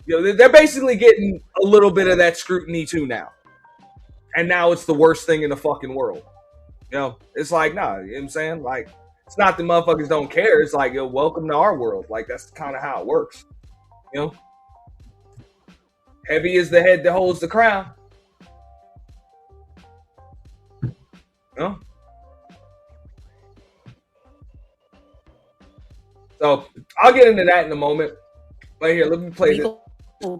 They're basically getting a little bit of that scrutiny too now. and now it's the worst thing in the fucking world. You know, it's like, nah, you know what I'm saying? Like, it's not the motherfuckers don't care. It's like, yo, welcome to our world. Like, that's kind of how it works. You know? Heavy is the head that holds the crown. You know? So, I'll get into that in a moment. But here, let me play this.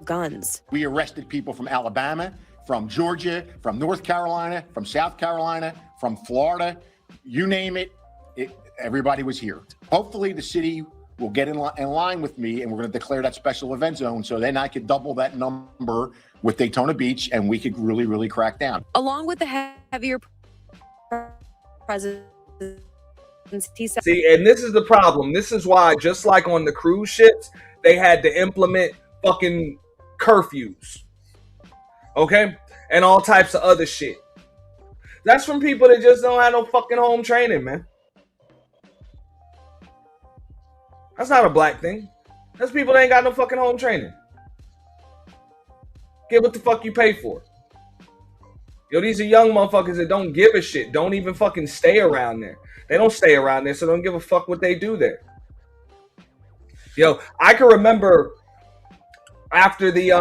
Guns. We arrested people from Alabama, from Georgia, from North Carolina, from South Carolina, from Florida, you name it, everybody was here. Hopefully the city will get in line with me, and we're going to declare that special event zone, so then I could double that number with Daytona Beach, and we could really, really crack down. Along with the heavier presence. See, and this is the problem. This is why, just like on the cruise ships, they had to implement fucking curfews. Okay? And all types of other shit. That's from people that just don't have no fucking home training, man. That's not a black thing. That's people that ain't got no fucking home training. Get what the fuck you pay for. Yo, these are young motherfuckers that don't give a shit. Don't even fucking stay around there. They don't stay around there, so don't give a fuck what they do there. Yo, I can remember after the,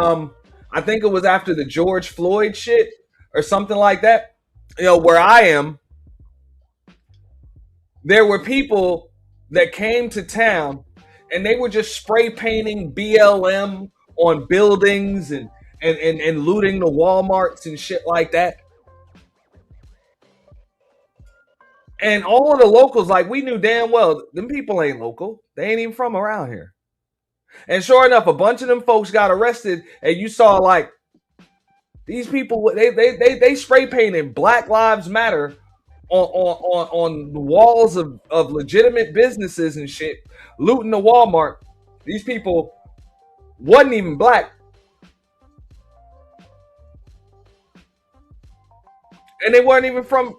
I think it was after the George Floyd shit or something like that. You know, where I am, there were people that came to town and they were just spray painting BLM on buildings and looting the Walmarts and shit like that. And all of the locals, like, we knew damn well, them people ain't local. They ain't even from around here. And sure enough, a bunch of them folks got arrested, and you saw, like, these people, they spray painted Black Lives Matter on the walls of legitimate businesses and shit, looting the Walmart. These people wasn't even black. And they weren't even from,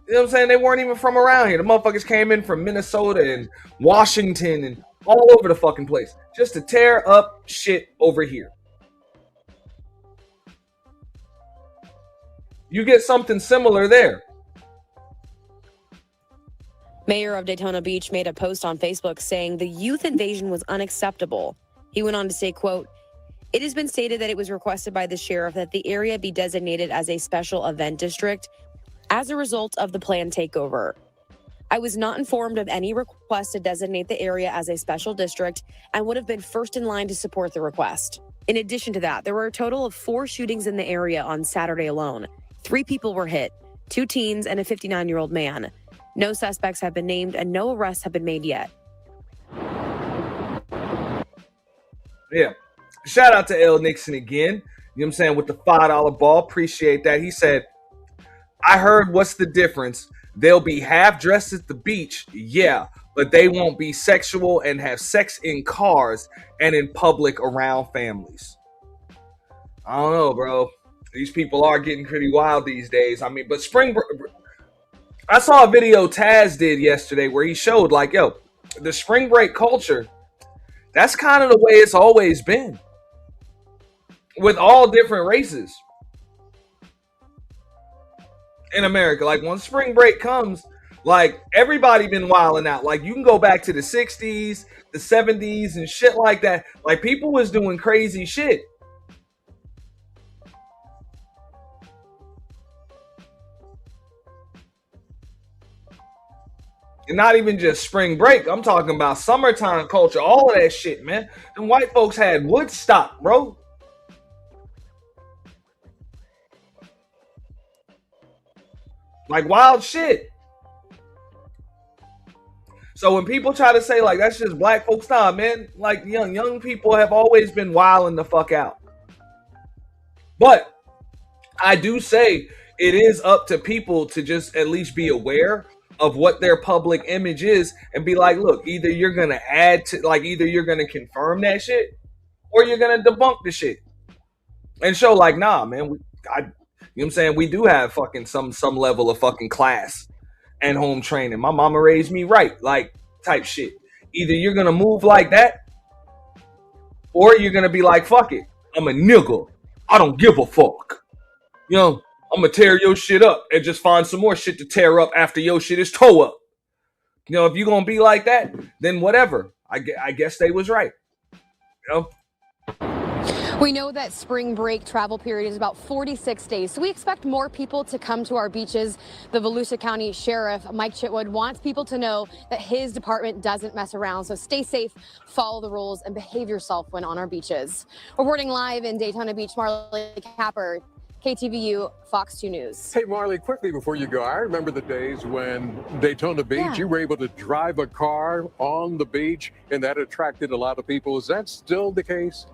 you know what I'm saying? They weren't even from around here. The motherfuckers came in from Minnesota and Washington and all over the fucking place just to tear up shit over here. You get something similar there. Mayor of Daytona Beach made a post on Facebook saying the youth invasion was unacceptable. He went on to say, quote, "It has been stated that it was requested by the sheriff that the area be designated as a special event district as a result of the planned takeover. I was not informed of any request to designate the area as a special district and would have been first in line to support the request." In addition to that, there were a total of 4 shootings in the area on Saturday alone. 3 people were hit, 2 teens and a 59-year-old man. No suspects have been named and no arrests have been made yet. Yeah. Shout out to L. Nixon again. You know what I'm saying? With the $5 ball. Appreciate that. He said, "I heard what's the difference. They'll be half dressed at the beach. Yeah, but they won't be sexual and have sex in cars and in public around families." I don't know, bro. These people are getting pretty wild these days. I mean, but I saw a video Taz did yesterday where he showed, like, yo, the spring break culture, that's kind of the way it's always been with all different races in America. Like, when spring break comes, like, everybody been wilding out. Like, you can go back to the 60s, the 70s and shit like that. Like, people was doing crazy shit. And not even just spring break. I'm talking about summertime culture, all of that shit, man. Them white folks had Woodstock, bro. Like, wild shit. So when people try to say, like, that's just black folks, nah, man. Like, young people have always been wilding the fuck out. But I do say it is up to people to just at least be aware of what their public image is and be like, look, either you're going to add to, like, either you're going to confirm that shit or you're going to debunk the shit and show, like, nah, man, you know what I'm saying? We do have fucking some level of fucking class and home training. My mama raised me right, like, type shit. Either you're going to move like that or you're going to be like, fuck it, I'm a nigga. I don't give a fuck. You know, I'm gonna tear your shit up and just find some more shit to tear up after your shit is tore up. You know, if you're gonna be like that, then whatever. I guess they was right. You know. We know that spring break travel period is about 46 days, so we expect more people to come to our beaches. The Volusia County Sheriff, Mike Chitwood, wants people to know that his department doesn't mess around, so stay safe, follow the rules, and behave yourself when on our beaches. Reporting live in Daytona Beach, Marley Capper, KTVU, Fox 2 News. Hey, Marley, quickly before you go, I remember the days when Daytona Beach, you were able to drive a car on the beach, and that attracted a lot of people. Is that still the case?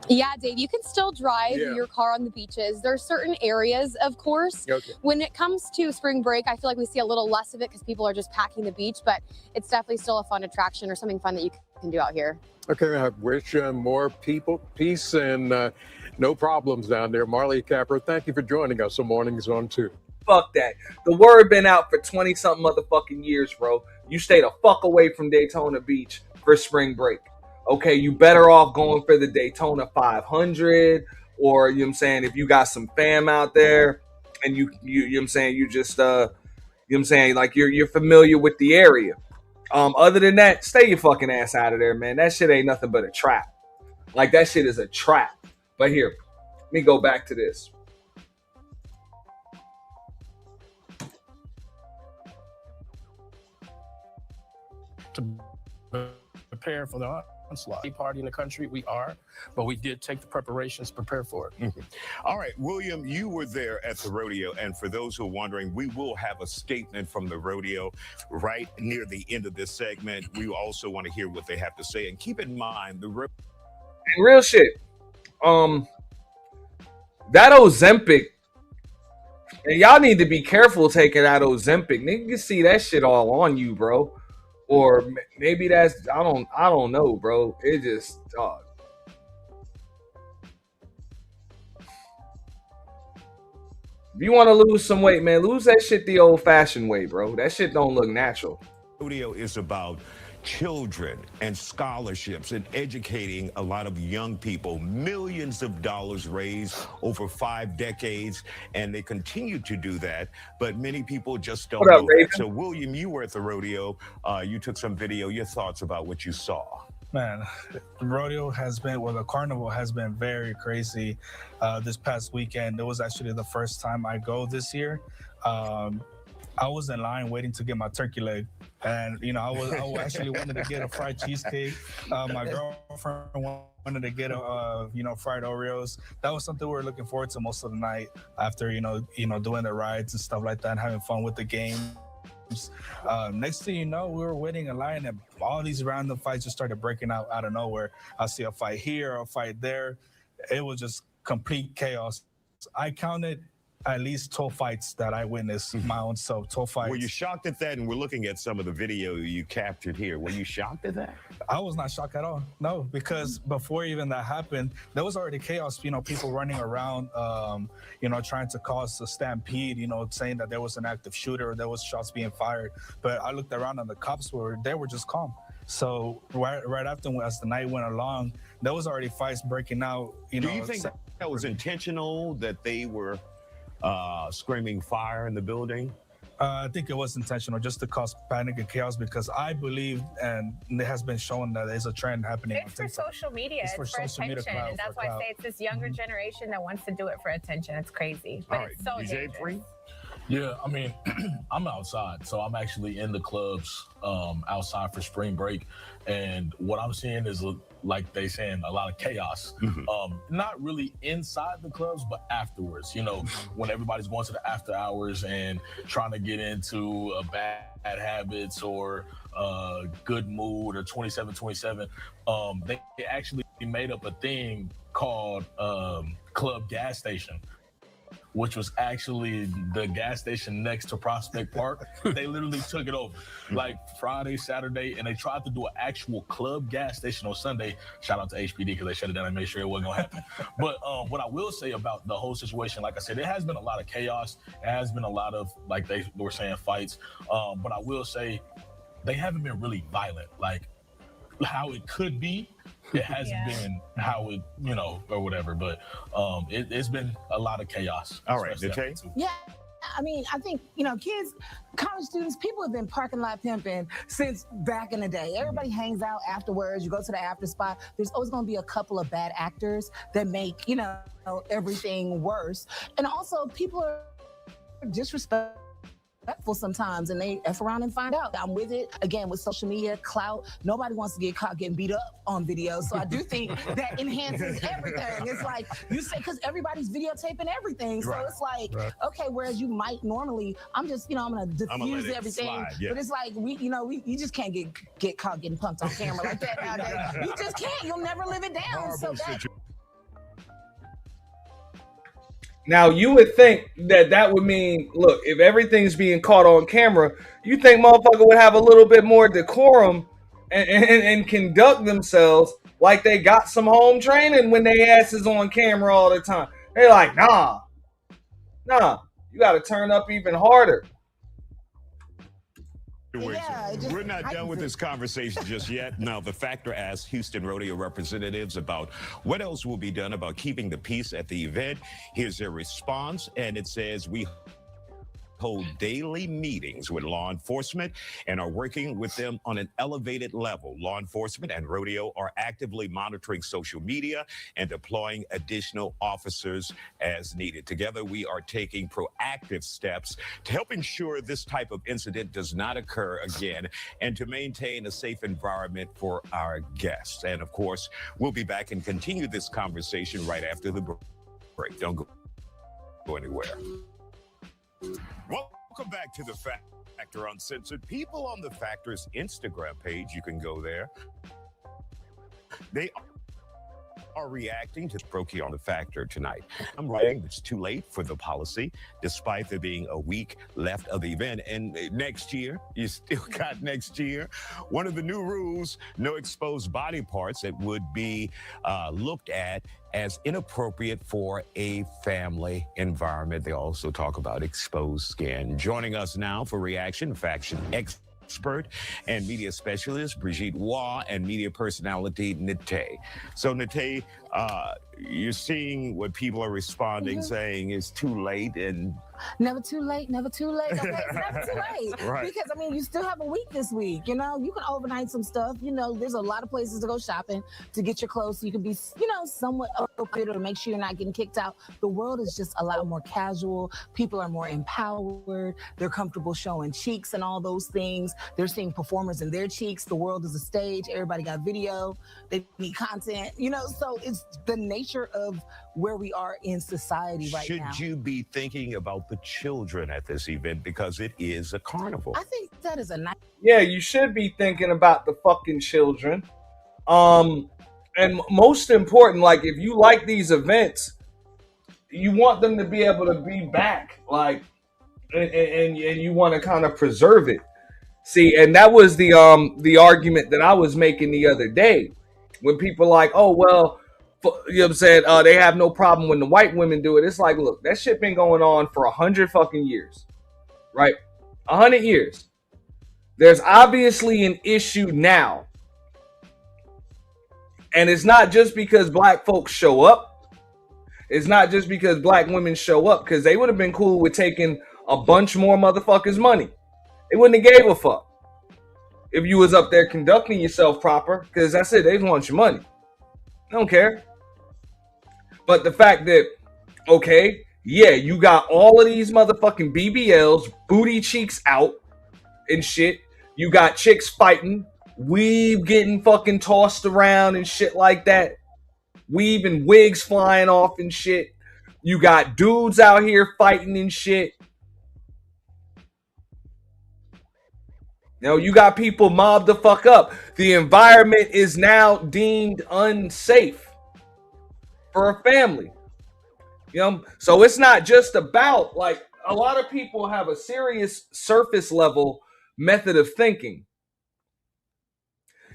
Yeah, Dave, you can still drive your car on the beaches. There are certain areas, of course. Okay. When it comes to spring break, I feel like we see a little less of it because people are just packing the beach, but it's definitely still a fun attraction or something fun that you can do out here. Okay, I wish more people peace and no problems down there. Marley Capper, thank you for joining us on Mornings on 2. Fuck that. The word been out for 20-something motherfucking years, bro. You stay the fuck away from Daytona Beach for spring break. Okay, you better off going for the Daytona 500, or you know what I'm saying, if you got some fam out there and you know what I'm saying, you just you know what I'm saying, like you're familiar with the area. Other than that, stay your fucking ass out of there, man. That shit ain't nothing but a trap. Like that shit is a trap. But here, let me go back to this. To prepare for the onslaught. Party in the country, we are, but we did take the preparations, prepare for it. Mm-hmm. All right, William, you were there at the rodeo, and for those who are wondering, we will have a statement from the rodeo right near the end of this segment. We also want to hear what they have to say, and keep in mind the real shit. That Ozempic, and y'all need to be careful taking that Ozempic. Nigga can see that shit all on you, bro. Or maybe that's I don't know, bro. It just if you want to lose some weight, man, lose that shit the old-fashioned way, bro. That shit don't look natural. rodeo is about children and scholarships and educating a lot of young people. Millions of dollars raised over 5 decades, and they continue to do that, but many people just don't know that. So, William, you were at the rodeo. You took some video. Your thoughts about what you saw? Man, the rodeo has been, well, the carnival has been very crazy this past weekend. It was actually the first time I go this year. I was in line waiting to get my turkey leg, and you know I actually wanted to get a fried cheesecake. My girlfriend wanted to get a fried Oreos. That was something we were looking forward to most of the night after you know doing the rides and stuff like that, and having fun with the games. Next thing you know, we were waiting in line, and all these random fights just started breaking out of nowhere. I see a fight here, a fight there. It was just complete chaos. I counted at least 12 fights that I witnessed my own self. 12 fights. Were you shocked at that? And we're looking at some of the video you captured here. Were you shocked at that? I was not shocked at all. No, because before even that happened, there was already chaos. You know, people running around, trying to cause a stampede. You know, saying that there was an active shooter, or there was shots being fired. But I looked around, and the cops were just calm. So right after, as the night went along, there was already fights breaking out. Do you think that was intentional, that they were screaming fire in the building? I think it was intentional, just to cause panic and chaos, because I believe, and it has been shown, that there's a trend happening. It's for social media. It's for social attention. And that's why I say it's this younger generation that wants to do it for attention. It's crazy. But it's so dangerous. Yeah, I mean, I'm outside, so I'm actually in the clubs outside for spring break, and what I'm seeing is, like they saying, a lot of chaos. Not really inside the clubs, but afterwards. You know, when everybody's going to the after hours and trying to get into bad habits or good mood or 2727, they actually made up a thing called Club Gas Station, which was actually the gas station next to Prospect Park. They literally took it over, like Friday, Saturday, and they tried to do an actual club gas station on Sunday. Shout out to HPD, because they shut it down and made sure it wasn't gonna happen. But what I will say about the whole situation, like I said, it has been a lot of chaos. It has been a lot of, like they were saying, fights. But I will say, they haven't been really violent. Like how it could be. It hasn't been how it, or whatever. But it's been a lot of chaos. All right, Nate? Yeah. I mean, I think, kids, college students, people have been parking lot pimping since back in the day. Everybody hangs out afterwards. You go to the after spot. There's always going to be a couple of bad actors that make, everything worse. And also, people are disrespectful sometimes, and they F around and find out. I'm with it. Again, with social media, clout, nobody wants to get caught getting beat up on video. So I do think that enhances everything. It's like you say, because everybody's videotaping everything. So it's like, okay, whereas you might normally, I'm just, I'm going to diffuse everything. Slide, But it's like, you just can't get caught getting pumped on camera like that nowadays. You just can't. You'll never live it down. So that. Now, you would think that would mean, look, if everything's being caught on camera, you think motherfucker would have a little bit more decorum and conduct themselves like they got some home training when they ass is on camera all the time. They're like, nah, you got to turn up even harder. We're not done with this conversation just yet. Now, the Factor asked Houston Rodeo representatives about what else will be done about keeping the peace at the event. Here's their response, and it says, we hold daily meetings with law enforcement and are working with them on an elevated level. Law enforcement and Rodeo are actively monitoring social media and deploying additional officers as needed. Together, we are taking proactive steps to help ensure this type of incident does not occur again and to maintain a safe environment for our guests. And of course, we'll be back and continue this conversation right after the break. Don't go anywhere. Welcome back to the Factor Uncensored. People on the Factor's Instagram page, you can go there. They are reacting to Brokey on the Factor tonight. I'm writing it's too late for the policy, despite there being a week left of the event. And next year, you still got next year. One of the new rules, no exposed body parts that would be looked at as inappropriate for a family environment. They also talk about exposed skin. Joining us now for reaction, fashion expert and media specialist Brigitte Waugh and media personality Nate. So Nate, you're seeing what people are responding, saying it's too late and never too late, never too late. Okay, it's never too late. Right. Because you still have a week this week. You can overnight some stuff. There's a lot of places to go shopping to get your clothes so you can be, somewhat appropriate or make sure you're not getting kicked out. The world is just a lot more casual. People are more empowered. They're comfortable showing cheeks and all those things. They're seeing performers in their cheeks. The world is a stage. Everybody got video. They need content. So it's the nature of where we are in society right now. Should you be thinking about the children at this event because it is a carnival? I think that is a nice. Yeah, you should be thinking about the fucking children. And most important, like if you like these events, you want them to be able to be back, like, and you want to kind of preserve it. See, and that was the argument that I was making the other day when people like, oh well, you know what I'm saying? They have no problem when the white women do it. It's like, look, that shit been going on for 100 fucking years, right? 100 years. There's obviously an issue now. And it's not just because black folks show up. It's not just because black women show up, because they would have been cool with taking a bunch more motherfuckers' money. They wouldn't have gave a fuck if you was up there conducting yourself proper, because that's it. They just want your money. They don't care. But the fact that, okay, yeah, you got all of these motherfucking BBLs, booty cheeks out and shit. You got chicks fighting, weave getting fucking tossed around and shit like that. Weave and wigs flying off and shit. You got dudes out here fighting and shit. You got people mobbed the fuck up. The environment is now deemed unsafe for a family. So it's not just about, like, a lot of people have a serious surface level method of thinking.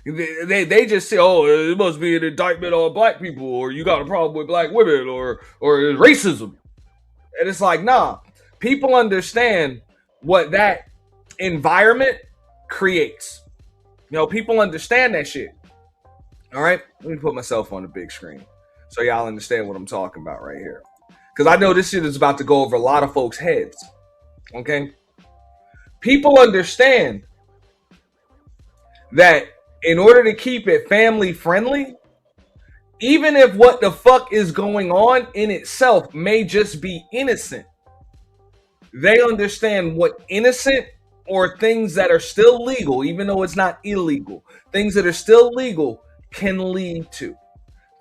They just say, oh, it must be an indictment on black people, or you got a problem with black women, or racism. And it's like, nah, people understand what that environment creates. People understand that shit. All right, let me put myself on the big screen so y'all understand what I'm talking about right here. Because I know this shit is about to go over a lot of folks' heads. Okay? People understand that in order to keep it family friendly, even if what the fuck is going on in itself may just be innocent, they understand what innocent or things that are still legal, even though it's not illegal, things that are still legal can lead to,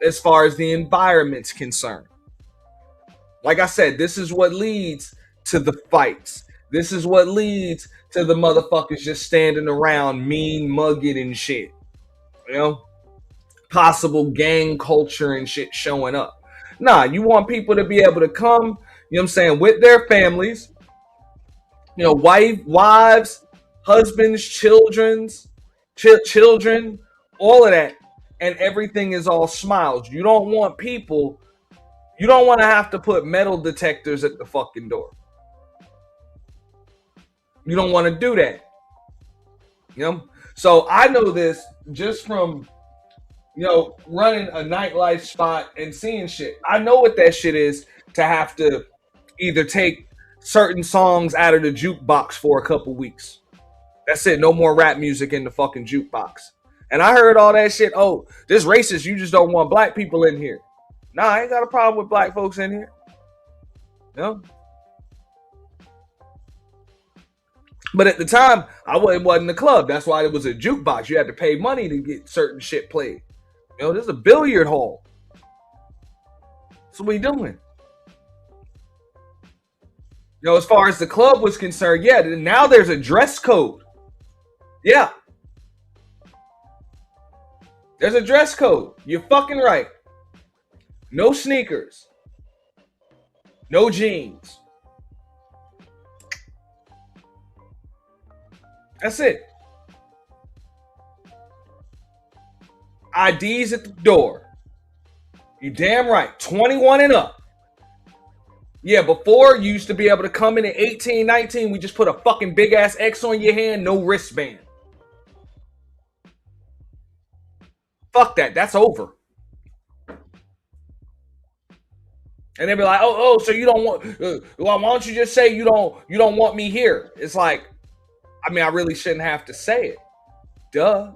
as far as the environment's concerned. Like I said, this is what leads to the fights. This is what leads to the motherfuckers just standing around mean mugging and shit. You know? Possible gang culture and shit showing up. Nah, you want people to be able to come, you know what I'm saying, with their families, you know, wives, husbands, children, all of that, and everything is all smiles. You don't want people, you don't want to have to put metal detectors at the fucking door. You don't want to do that. You know? So I know this just from, you know, running a nightlife spot and seeing shit. I know what that shit is to have to either take certain songs out of the jukebox for a couple weeks. That's it. No more rap music in the fucking jukebox. And I heard all that shit. Oh, this racist. You just don't want black people in here. Nah, I ain't got a problem with black folks in here. No. But at the time, it wasn't a club. That's why it was a jukebox. You had to pay money to get certain shit played. You know, this is a billiard hall. So what we doing? You know, as far as the club was concerned, yeah, now there's a dress code. Yeah. There's a dress code. You're fucking right. No sneakers. No jeans. That's it. IDs at the door. You damn right. 21 and up. Yeah, before you used to be able to come in at 18, 19. We just put a fucking big ass X on your hand. No wristband. Fuck that. That's over. And they'd be like, oh, so you don't want, well, why don't you just say you don't want me here? It's like, I mean, I really shouldn't have to say it. Duh.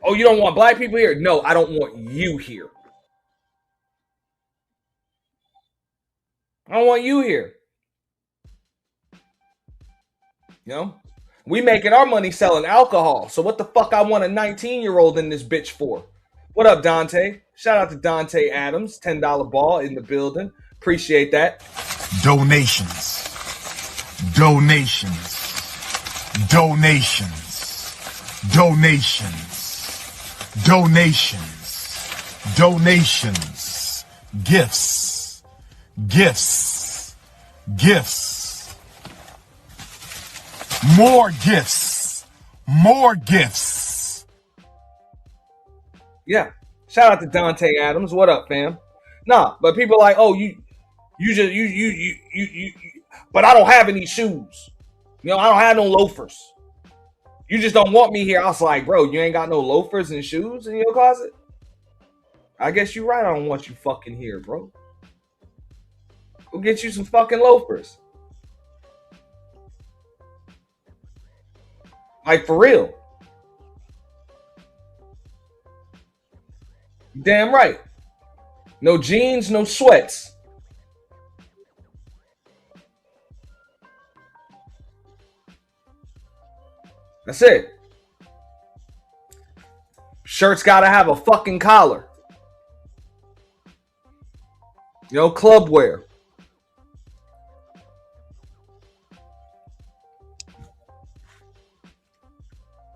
Oh, you don't want black people here? No, I don't want you here. I don't want you here. You know? We making our money selling alcohol. So what the fuck I want a 19-year-old in this bitch for? What up, Dante? Shout out to Dante Adams. $10 ball in the building. Appreciate that. Donations. Donations. Donations. Donations. Donations. Donations. Gifts. Gifts. Gifts. More gifts. More gifts. Yeah. Shout out to Dante Adams. What up, fam? Nah, but people are like, oh, you but I don't have any shoes. You know, I don't have no loafers. You just don't want me here. I was like, bro, you ain't got no loafers and shoes in your closet? I guess you're right. I don't want you fucking here, bro. Go get you some fucking loafers. Like, for real. Damn right. No jeans, no sweats. That's it. Shirts gotta have a fucking collar. You know, club wear.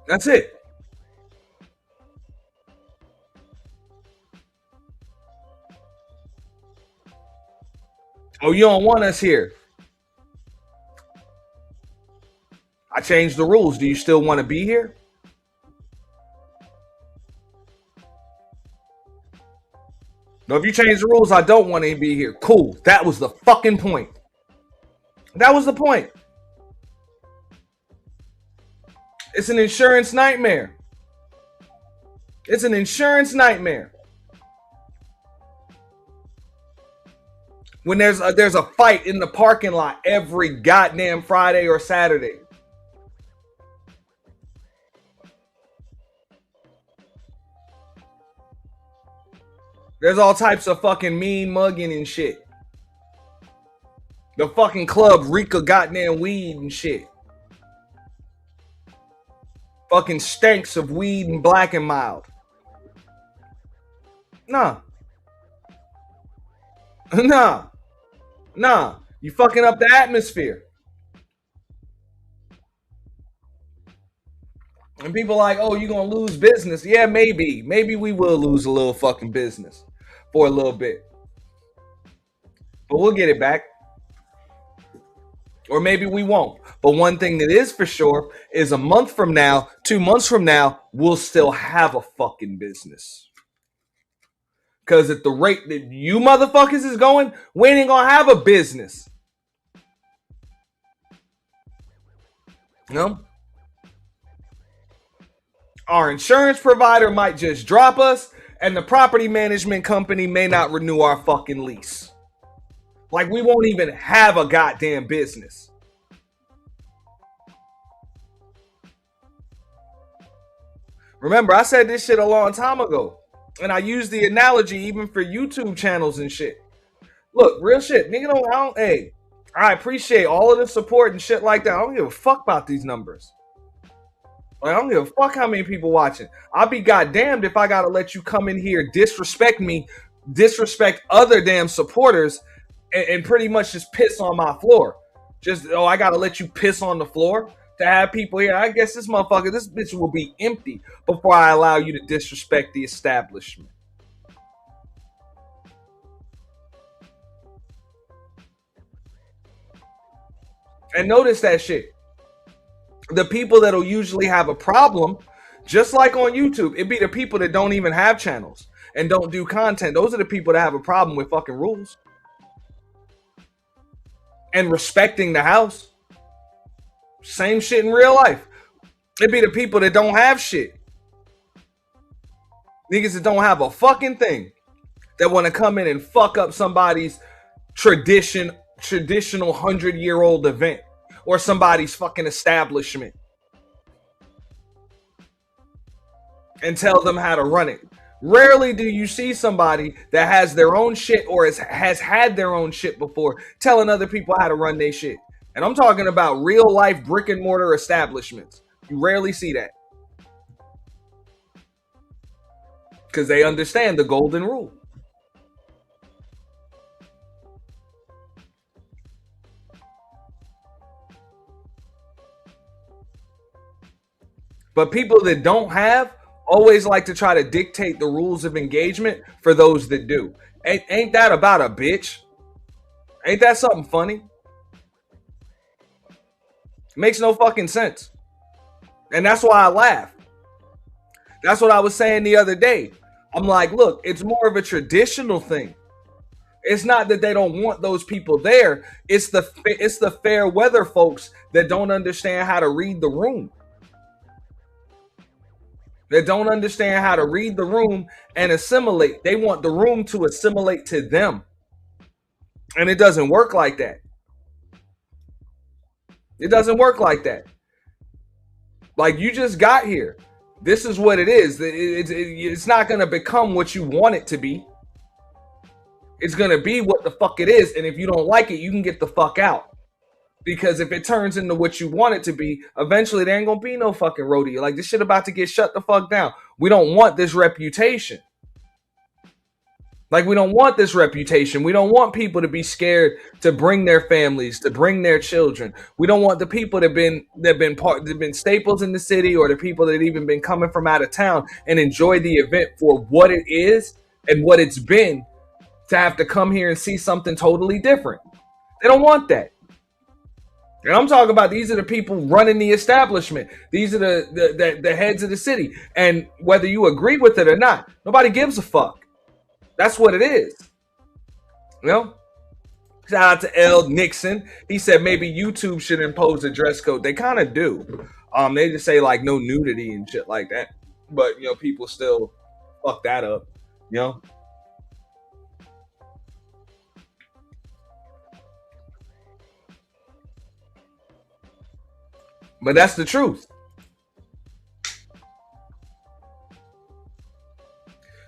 That's it. Oh, you don't want us here. I changed the rules. Do you still want to be here? No, if you change the rules, I don't want to be here. Cool. That was the fucking point. That was the point. It's an insurance nightmare. It's an insurance nightmare. When there's a fight in the parking lot every goddamn Friday or Saturday. There's all types of fucking mean mugging and shit. The fucking club reek of goddamn weed and shit. Fucking stinks of weed and Black and Mild. Nah. Nah. Nah. You fucking up the atmosphere. And people like, oh, you gonna lose business. Yeah, maybe. Maybe we will lose a little fucking business for a little bit. But we'll get it back. Or maybe we won't. But one thing that is for sure is a month from now, 2 months from now, we'll still have a fucking business. Because at the rate that you motherfuckers is going, we ain't gonna have a business. No? Our insurance provider might just drop us, and the property management company may not renew our fucking lease. Like, we won't even have a goddamn business. Remember, I said this shit a long time ago. And I use the analogy even for YouTube channels and shit. Look, real shit. Nigga, hey, I appreciate all of the support and shit like that. I don't give a fuck about these numbers. I don't give a fuck how many people watching. I'll be goddamned if I gotta let you come in here, disrespect me, disrespect other damn supporters, and pretty much just piss on my floor. Just, oh, I gotta let you piss on the floor to have people here. I guess this bitch will be empty before I allow you to disrespect the establishment. And notice that shit. The people that'll usually have a problem, just like on YouTube, it be the people that don't even have channels and don't do content. Those are the people that have a problem with fucking rules and respecting the house. Same shit in real life. It be the people that don't have shit. Niggas that don't have a fucking thing that want to come in and fuck up somebody's traditional 100-year-old event or somebody's fucking establishment and tell them how to run it. Rarely do you see somebody that has their own shit or has had their own shit before telling other people how to run their shit. And I'm talking about real life brick and mortar establishments. You rarely see that. Because they understand the golden rule. But people that don't have always like to try to dictate the rules of engagement for those that do. Ain't that about a bitch? Ain't that something funny? Makes no fucking sense. And that's why I laugh. That's what I was saying the other day. I'm like, look, it's more of a traditional thing. It's not that they don't want those people there. It's the fair weather folks that don't understand how to read the room. That don't understand how to read the room and assimilate. They want the room to assimilate to them. And it doesn't work like that. It doesn't work like that. Like, you just got here. This is what it is. It's not going to become what you want it to be. It's going to be what the fuck it is. And if you don't like it, you can get the fuck out. Because if it turns into what you want it to be, eventually there ain't going to be no fucking rodeo. Like, this shit about to get shut the fuck down. We don't want this reputation. Like, we don't want this reputation. We don't want people to be scared to bring their families, to bring their children. We don't want the people that have been staples in the city, or the people that even been coming from out of town and enjoy the event for what it is and what it's been, to have to come here and see something totally different. They don't want that. And I'm talking about, these are the people running the establishment. These are the heads of the city. And whether you agree with it or not, nobody gives a fuck. That's what it is. You know? Shout out to L. Nixon. He said maybe YouTube should impose a dress code. They kind of do. They just say like no nudity and shit like that. But you know, people still fuck that up, you know. But that's the truth.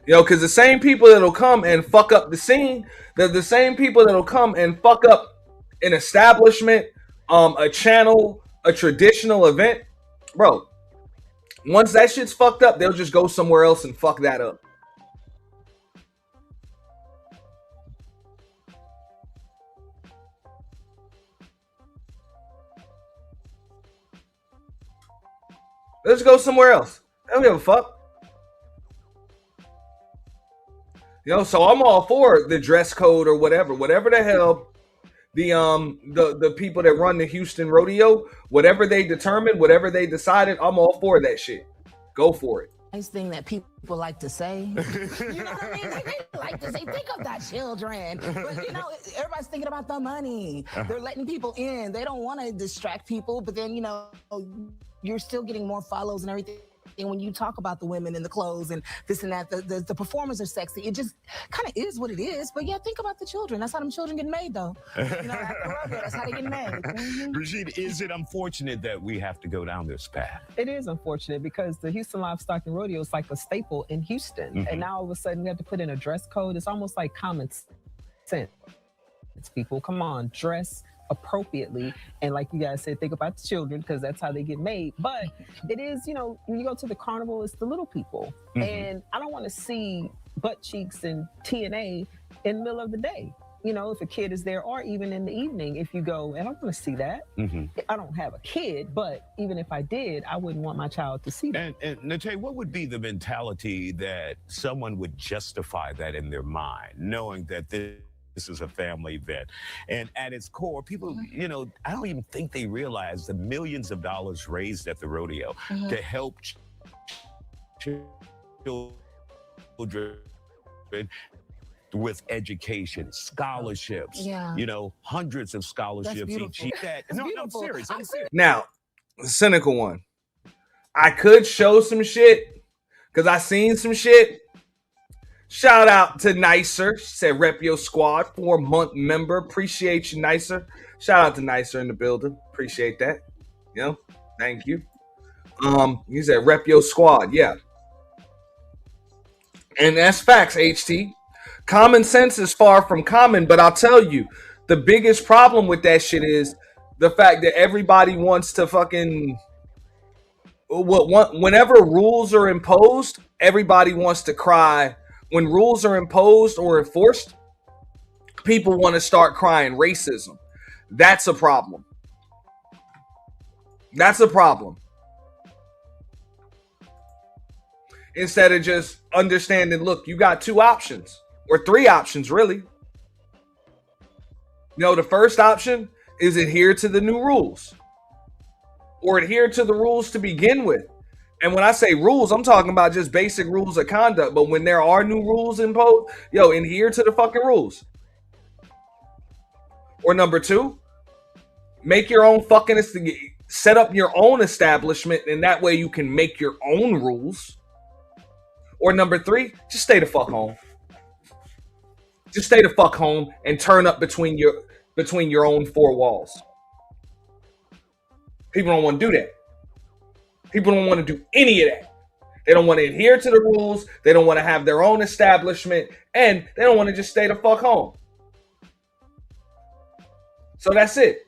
You know, because the same people that'll come and fuck up the scene, they're the same people that'll come and fuck up an establishment, a channel, a traditional event. Bro, once that shit's fucked up, they'll just go somewhere else and fuck that up. Let's go somewhere else. I don't give a fuck. You know, so I'm all for the dress code or whatever the hell the people that run the Houston Rodeo, whatever they determined, whatever they decided, I'm all for that shit. Go for it. Nice thing that people like to say. You know what I mean? They like to say, think of that children. But you know, everybody's thinking about the money. They're letting people in. They don't want to distract people, but then, you know, you're still getting more follows and everything. And when you talk about the women in the clothes and this and that, the performers are sexy. It just kind of is what it is. But yeah, think about the children. That's how them children get made, though. You know, that's how they get made. Mm-hmm. Brigitte, is it unfortunate that we have to go down this path? It is unfortunate because the Houston Livestock and Rodeo is like a staple in Houston. Mm-hmm. And now all of a sudden we have to put in a dress code. It's almost like common sense. It's people, come on, dress appropriately, and like you guys said, think about the children because that's how they get made. But it is, you know, when you go to the carnival, it's the little people. Mm-hmm. And I don't want to see butt cheeks and TNA in the middle of the day, you know, if a kid is there, or even in the evening if you go. And I want to see that. Mm-hmm. I don't have a kid, but even if I did, I wouldn't want my child to see that. And Nate, what would be the mentality that someone would justify that in their mind, knowing that this is a family event? And at its core, people, you know, I don't even think they realize the millions of dollars raised at the rodeo to help children with education, scholarships, you know, hundreds of scholarships each year. No, I'm serious. I'm serious. Now, the cynical one. I could show some shit because I seen some shit. Shout out to Nicer. She said, rep your squad, 4-month member. Appreciate you, Nicer. Shout out to Nicer in the building. Appreciate that. You know, thank you. He said, rep your squad. Yeah. And that's facts, HT. Common sense is far from common, but I'll tell you, the biggest problem with that shit is the fact that everybody wants to fucking... Whenever rules are imposed, everybody wants to cry. When rules are imposed or enforced, people want to start crying racism. That's a problem. That's a problem. Instead of just understanding, look, you got 2 options or 3 options, really. You know, the first option is adhere to the new rules or adhere to the rules to begin with. And when I say rules, I'm talking about just basic rules of conduct. But when there are new rules imposed, yo, adhere to the fucking rules. Or number 2, make your own fucking, set up your own establishment, and that way you can make your own rules. Or number 3, just stay the fuck home. Just stay the fuck home and turn up between your own 4 walls. People don't want to do that. People don't want to do any of that. They don't want to adhere to the rules. They don't want to have their own establishment. And they don't want to just stay the fuck home. So that's it.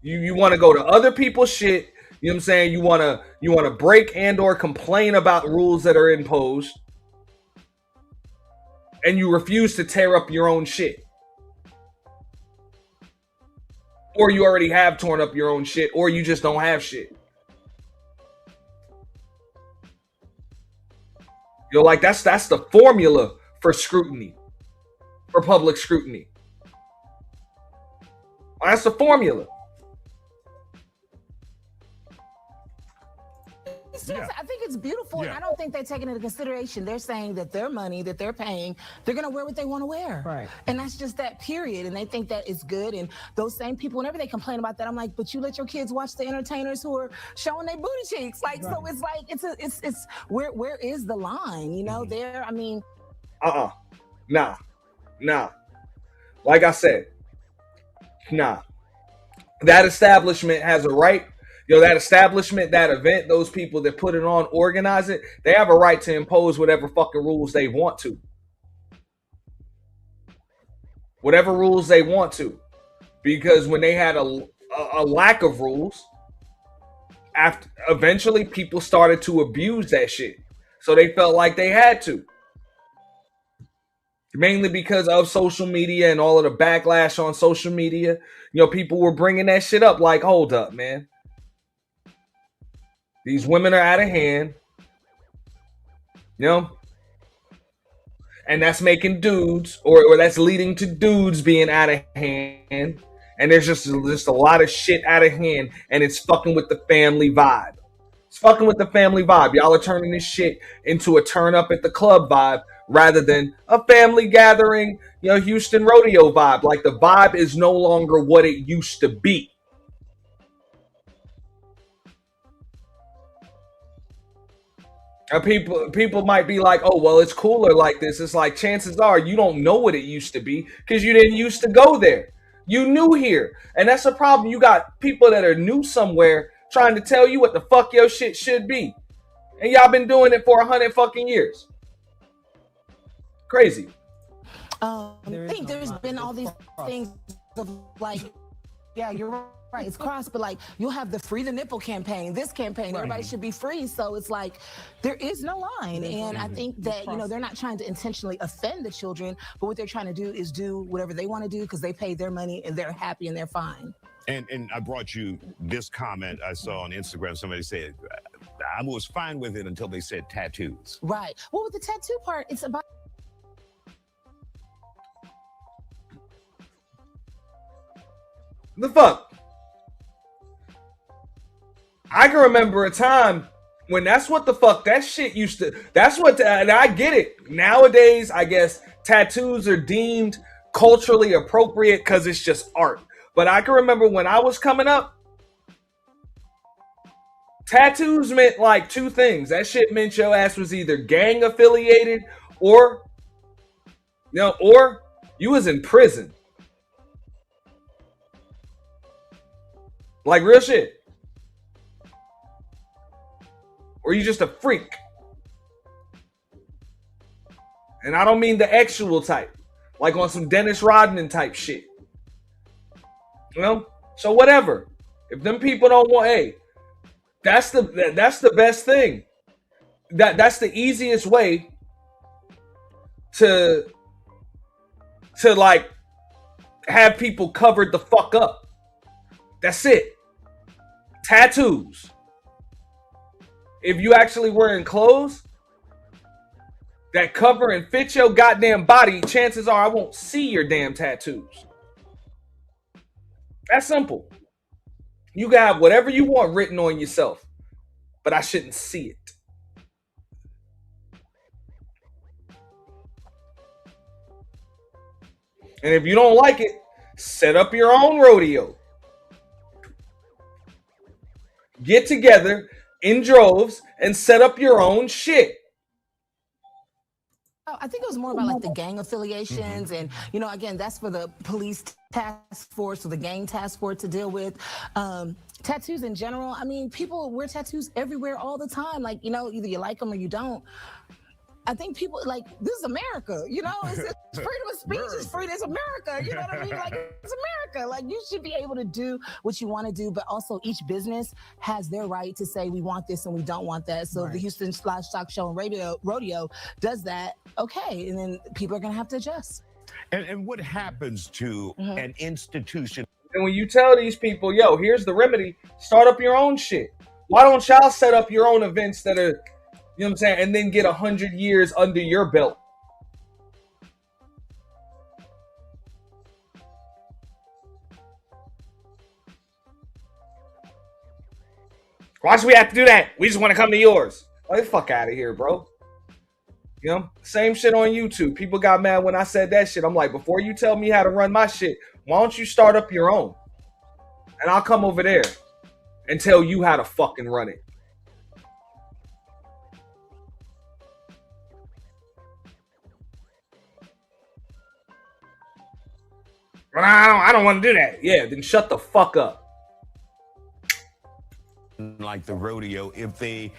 You want to go to other people's shit. You know what I'm saying? You want to break and or complain about rules that are imposed. And you refuse to tear up your own shit. Or you already have torn up your own shit. Or you just don't have shit. Yo, like that's the formula for scrutiny, for public scrutiny. That's the formula. Yes, I think it's beautiful, and I don't think they're taking into consideration. They're saying that their money that they're paying, they're gonna wear what they want to wear, Right? And that's just that period. And they think that it's good. And those same people, whenever they complain about that, I'm like, but you let your kids watch the entertainers who are showing their booty cheeks, like so. It's like it's where is the line? You know, there. I mean, nah. Like I said, nah. That establishment has a right. That establishment, that event, those people that put it on, organize it, they have a right to impose whatever fucking rules they want to. Whatever rules they want to. Because when they had a lack of rules, eventually people started to abuse that shit. So they felt like they had to. Mainly because of social media and all of the backlash on social media. People were bringing that shit up like, hold up, man. These women are out of hand. And that's making dudes, or that's leading to dudes being out of hand. And there's just a lot of shit out of hand, and it's fucking with the family vibe. It's fucking with the family vibe. Y'all are turning this shit into a turn up at the club vibe rather than a family gathering, Houston rodeo vibe. Like, the vibe is no longer what it used to be. People might be like, oh, well, it's cooler like this. It's like, chances are you don't know what it used to be because you didn't used to go there. You new here. And that's a problem. You got people that are new somewhere trying to tell you what the fuck your shit should be. And y'all been doing it for 100 fucking years. Crazy. I think there's been all these things of like, yeah, you're right. It's cross, but like you'll have the Free the Nipple campaign, this campaign, everybody should be free. So it's like there is no line. And I think that, they're not trying to intentionally offend the children, but what they're trying to do is do whatever they want to do because they paid their money and they're happy and they're fine. And I brought you this comment I saw on Instagram. Somebody said, I was fine with it until they said tattoos. Right. Well, with the tattoo part, it's about the fuck? I can remember a time when that's what the fuck that shit used to. And I get it. Nowadays, I guess tattoos are deemed culturally appropriate because it's just art. But I can remember when I was coming up, tattoos meant like two things. That shit meant your ass was either gang affiliated or you was in prison. Like real shit. Or you just a freak. And I don't mean the actual type. Like on some Dennis Rodman type shit. So whatever. If them people don't want, hey, that's the best thing. That's the easiest way to like have people covered the fuck up. That's it. Tattoos. If you actually wearing clothes that cover and fit your goddamn body, chances are I won't see your damn tattoos. That's simple. You can have whatever you want written on yourself, but I shouldn't see it. And if you don't like it, set up your own rodeo. Get together in droves and set up your own shit. I think it was more about like the gang affiliations and, again, that's for the police task force or the gang task force to deal with. Tattoos in general, I mean, people wear tattoos everywhere all the time. Like, either you like them or you don't. I think people like, this is America, it's freedom of speech, it's freedom, it's America, you know what I mean? Like, it's America. Like, you should be able to do what you want to do, but also each business has their right to say, we want this and we don't want that. So if the Houston Livestock Show and Rodeo does that, okay, and then people are going to have to adjust. And what happens to an institution? And when you tell these people, yo, here's the remedy, start up your own shit. Why don't y'all set up your own events that are, you know what I'm saying? And then get 100 years under your belt. Why should we have to do that? We just want to come to yours. Like, fuck out of here, bro. You know, same shit on YouTube. People got mad when I said that shit. I'm like, before you tell me how to run my shit, why don't you start up your own? And I'll come over there and tell you how to fucking run it. But I don't want to do that. Yeah, then shut the fuck up. Like the rodeo, if they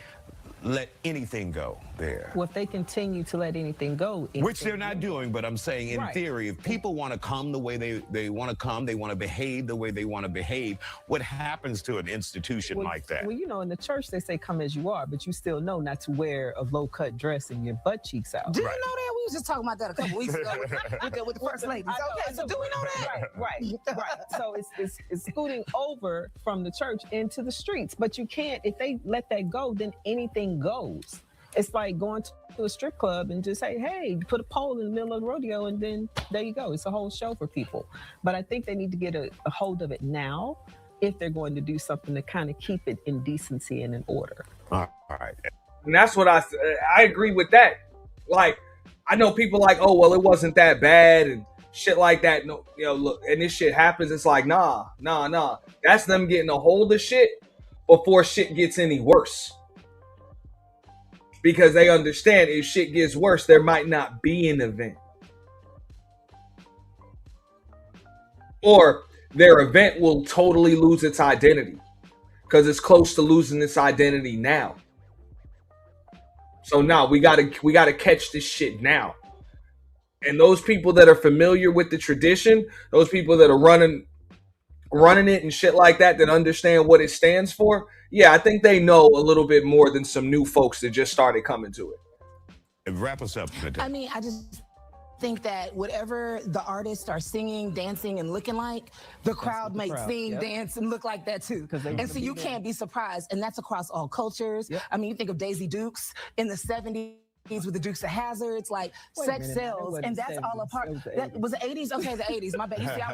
let anything go there. Well, if they continue to let anything go. Which they're not doing, but I'm saying in Right. theory, if people want to come the way they want to come, they want to behave the way they want to behave, what happens to an institution like that? Well, you know, in the church, they say come as you are, but you still know not to wear a low-cut dress and your butt cheeks out. Do you know that? We was just talking about that a couple weeks ago with the first ladies. Okay, so do we know that? Right. So it's scooting over from the church into the streets, but you can't, if they let that go, then anything goes. It's like going to a strip club and just say, hey, put a pole in the middle of the rodeo, and then there you go. It's a whole show for people. But I think they need to get a hold of it now if they're going to do something to kind of keep it in decency and in order. All right. And that's what I agree with that. Like, I know people like, oh, well, it wasn't that bad and shit like that. No, you know, look, and this shit happens. It's like, nah. That's them getting a hold of shit before shit gets any worse. Because they understand if shit gets worse, there might not be an event. Or their event will totally lose its identity because it's close to losing its identity now. So now we gotta catch this shit now. And those people that are familiar with the tradition, those people that are running it and shit like that understand what it stands for, yeah, I think they know a little bit more than some new folks that just started coming to it. Wrap us up. I mean, I just think that whatever the artists are singing, dancing, and looking like, the crowd might sing, dance, and look like that too. And so you can't be surprised. And that's across all cultures. I mean, you think of Daisy Dukes in the 70s with the Dukes of Hazards, like sex sells, and that's all a part. That was the 80s. Okay, the 80s. My bad. You see, I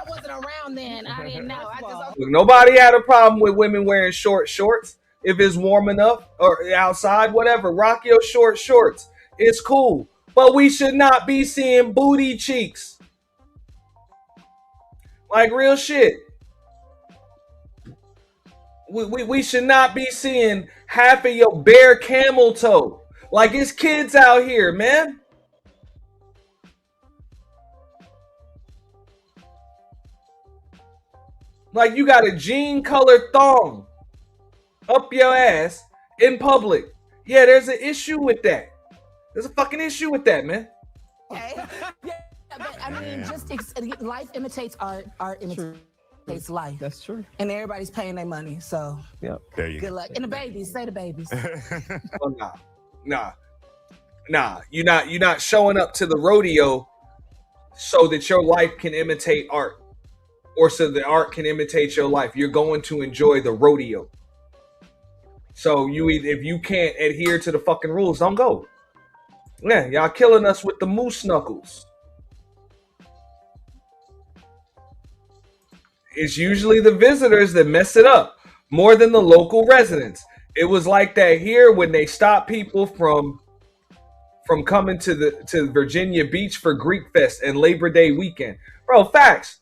wasn't around then. I didn't know. Look, nobody had a problem with women wearing short shorts if it's warm enough or outside, whatever. Rock your short shorts. It's cool, but we should not be seeing booty cheeks. Like real shit. We should not be seeing half of your bare camel toe. Like, it's kids out here, man. Like, you got a jean colored thong up your ass in public. Yeah, there's an issue with that. There's a fucking issue with that, man. Okay. Yeah, but I mean, just life imitates art. Art imitates life. That's true. And everybody's paying their money, so There you good go. luck. And the babies, say the babies. Oh, nah. You're not showing up to the rodeo so that your life can imitate art, or so that art can imitate your life. You're going to enjoy the rodeo. So if you can't adhere to the fucking rules, don't go. Yeah, y'all killing us with the moose knuckles. It's usually the visitors that mess it up more than the local residents. It was like that here when they stopped people from coming to Virginia Beach for Greek Fest and Labor Day weekend. Bro, facts.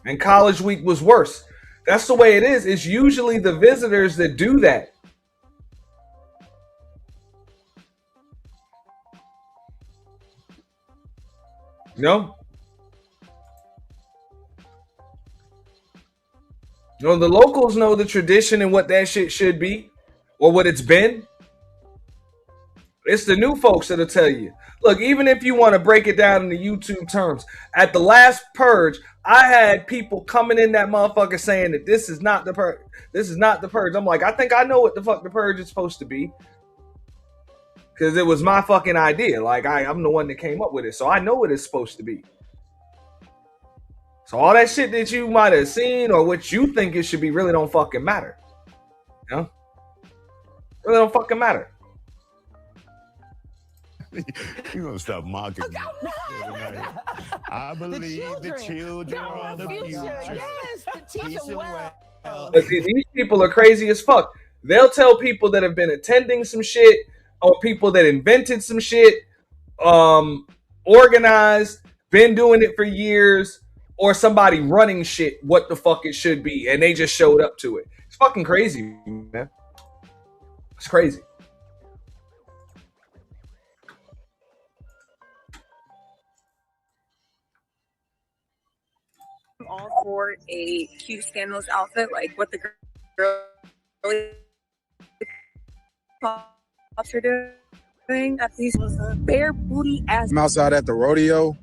And College Week was worse. That's the way it is. It's usually the visitors that do that. No, the locals know the tradition and what that shit should be, or what it's been. It's the new folks that'll tell you. Look, even if you want to break it down into YouTube terms, at the last purge, I had people coming in that motherfucker saying that this is not the purge. This is not the purge. I'm like, I think I know what the fuck the purge is supposed to be. Because it was my fucking idea. Like, I'm the one that came up with it. So I know what it's supposed to be. So all that shit that you might have seen or what you think it should be really don't fucking matter. You know? Really don't fucking matter. You're going to stop mocking me. I believe the children are the future. Yes, the teach them well. But these people are crazy as fuck. They'll tell people that have been attending some shit, or people that invented some shit, organized, been doing it for years, or somebody running shit what the fuck it should be, and they just showed up to it. It's fucking crazy, man. It's crazy. I'm all for a cute scandalous outfit, like what the girly pops are doing at these bare booty ass. I'm outside at the rodeo,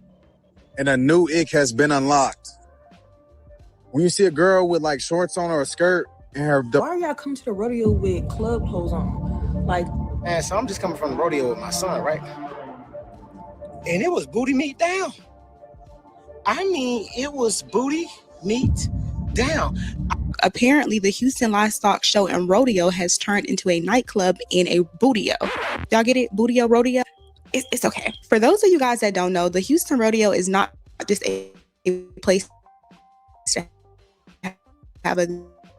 and a new ick has been unlocked. When you see a girl with like shorts on or a skirt and her... Why are y'all coming to the rodeo with club clothes on? Like, man, so I'm just coming from the rodeo with my son, right? And it was booty meat down. I mean, it was booty meat down. Apparently, the Houston Livestock Show and Rodeo has turned into a nightclub and a bootio. Y'all get it? Bootio, rodeo? It's okay. For those of you guys that don't know, the Houston Rodeo is not just a place to have a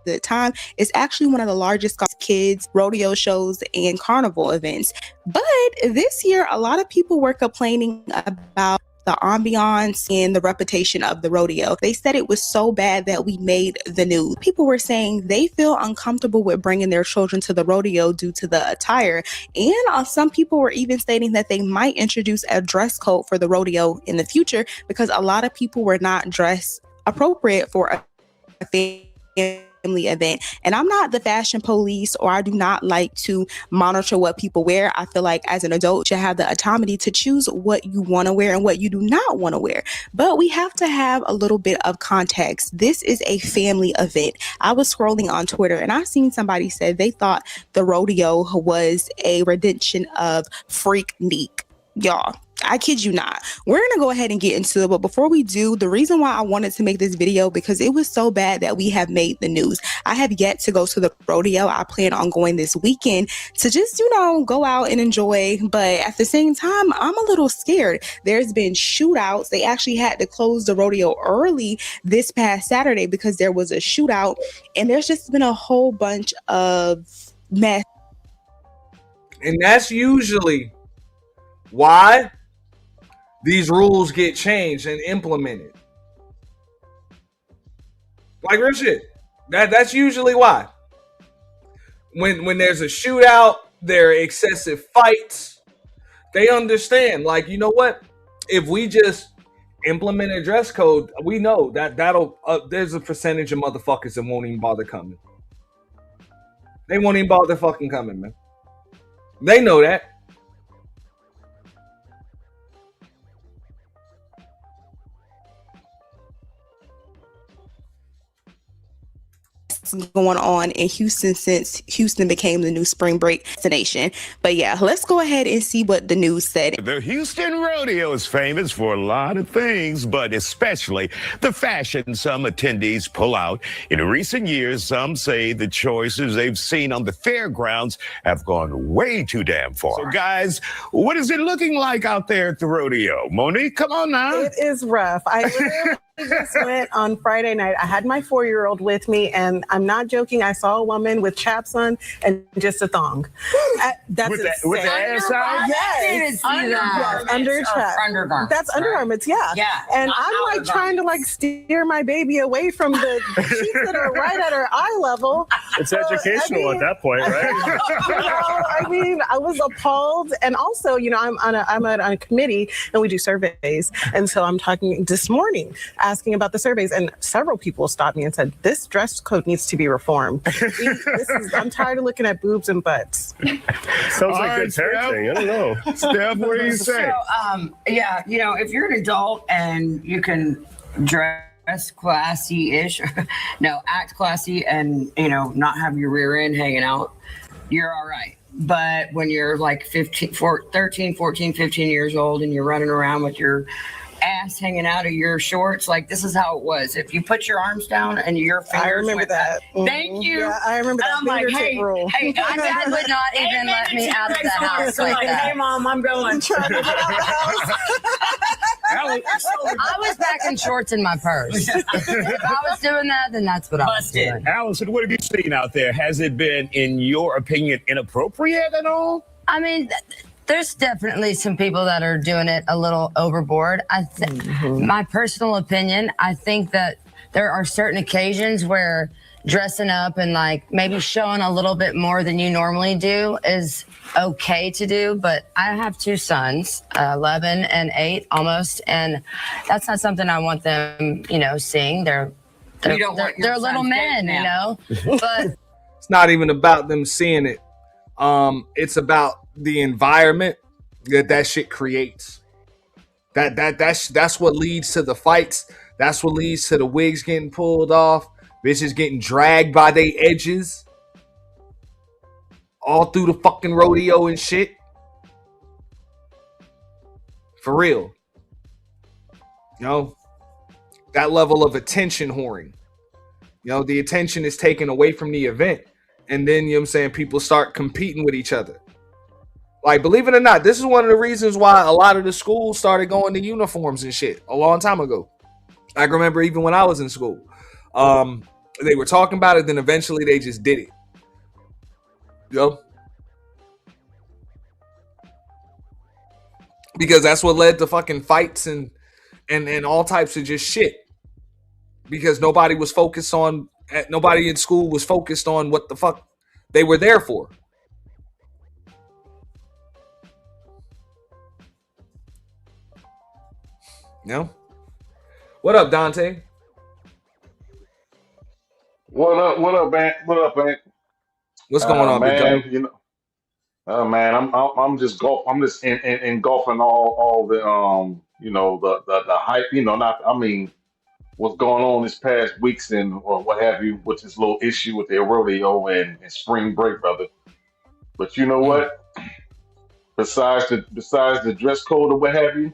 good time. It's actually one of the largest kids rodeo shows and carnival events. But this year, a lot of people were complaining about the ambiance and the reputation of the rodeo. They said it was so bad that we made the news. People were saying they feel uncomfortable with bringing their children to the rodeo due to the attire. And some people were even stating that they might introduce a dress code for the rodeo in the future because a lot of people were not dressed appropriate for a family event. And I'm not the fashion police, or I do not like to monitor what people wear. I feel like as an adult, you have the autonomy to choose what you want to wear and what you do not want to wear. But we have to have a little bit of context. This is a family event. I was scrolling on Twitter and I seen somebody said they thought the rodeo was a rendition of Freaknik. Y'all, I kid you not. We're going to go ahead and get into it. But before we do, the reason why I wanted to make this video, because it was so bad that we have made the news. I have yet to go to the rodeo. I plan on going this weekend to just, go out and enjoy. But at the same time, I'm a little scared. There's been shootouts. They actually had to close the rodeo early this past Saturday because there was a shootout. And there's just been a whole bunch of mess. And that's usually why these rules get changed and implemented. Like real shit. That's usually why. When there's a shootout, there are excessive fights. They understand, like, you know what? If we just implement a dress code, we know that'll there's a percentage of motherfuckers that won't even bother coming. They won't even bother fucking coming, man. They know that. Going on in Houston since Houston became the new spring break destination. But yeah, let's go ahead and see what the news said. The Houston Rodeo is famous for a lot of things, but especially the fashion some attendees pull out. In recent years, some say the choices they've seen on the fairgrounds have gone way too damn far. So guys, what is it looking like out there at the rodeo? Monique, come on now. It is rough. I literally just went on Friday night. I had my 4-year-old with me, and I'm not joking. I saw a woman with chaps on and just a thong. That's with the ass out? Yes. Under chaps. Undergarments. That's undergarments, yeah. Yeah. And I'm like trying to steer my baby away from the sheets that are right at her eye level. It's educational at that point, right? I was appalled. And also, I'm on a committee and we do surveys. And so I'm talking this morning, asking about the surveys, and several people stopped me and said, this dress code needs to be reformed. I'm tired of looking at boobs and butts. Sounds like good parenting. I don't know. Steph, what do you say? So, if you're an adult and you can dress classy-ish, act classy and, not have your rear end hanging out, you're all right. But when you're like 13, 14, 15 years old and you're running around with your ass hanging out of your shorts, like this is how it was. If you put your arms down and your fingers, I remember that. Thank you. Yeah, I remember that. And I'm like, hey, my dad would not even let me out of the house like that. Hey, Mom, I'm going. I was packing shorts in my purse. If I was doing that, then that's what I was doing. Allison, what have you seen out there? Has it been, in your opinion, inappropriate at all? I mean, there's definitely some people that are doing it a little overboard. My personal opinion, I think that there are certain occasions where dressing up and like maybe showing a little bit more than you normally do is okay to do. But I have two sons, 11 and 8 almost, and that's not something I want them, seeing. They're little men, but it's not even about them seeing it. It's about the environment that shit creates. That's what leads to the fights. That's what leads to the wigs getting pulled off. Bitches getting dragged by their edges all through the fucking rodeo and shit. For real. That level of attention whoring. The attention is taken away from the event. And then, people start competing with each other. Like, believe it or not, this is one of the reasons why a lot of the schools started going to uniforms and shit a long time ago. I can remember even when I was in school. They were talking about it, then eventually they just did it. Because that's what led to fucking fights and all types of just shit. Because nobody in school was focused on what the fuck they were there for. What up, Dante? What up, man? What's going on, man? big dog? Man, I'm just engulfing all the the hype. What's going on this past weeks and or what have you with this little issue with their rodeo and spring break, brother. But you know what? Besides the dress code or what have you,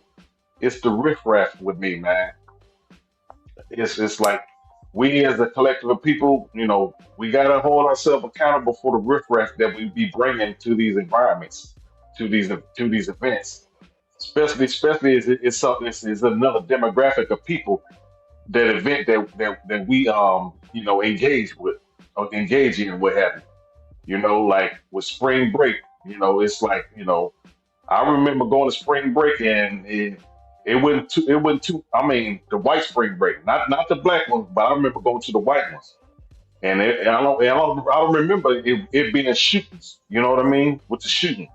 it's the riffraff with me, man. It's like we as a collective of people, we gotta hold ourselves accountable for the riffraff that we be bringing to these environments, to these events. Especially as it's something. It's another demographic of people that we engage in, what have you. Like with spring break, it's like I remember going to spring break and it went too. I mean, the white spring break, not the black ones, but I remember going to the white ones, and I don't remember it being shootings. You know what I mean? With the shooting,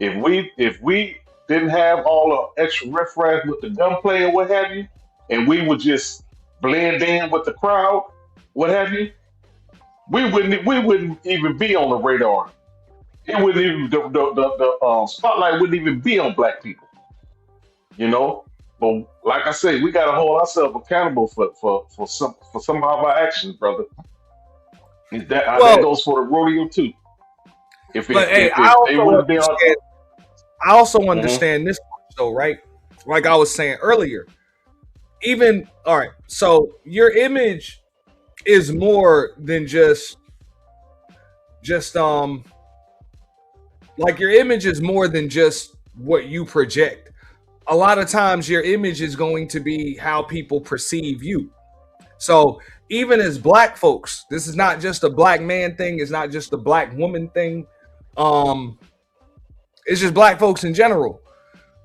if we didn't have all the extra riffraff with the gunplay or what have you, and we would just blend in with the crowd, what have you, we wouldn't even be on the radar. It wouldn't even the spotlight wouldn't even be on black people. But like I say, we gotta hold ourselves accountable for some of our actions, brother. That goes for the rodeo too. I also understand this though, right? Like I was saying earlier. All right, so your image is more than just like your image is more than just what you project. A lot of times your image is going to be how people perceive you. So even as black folks, this is not just a black man thing, it's not just a black woman thing. It's just black folks in general.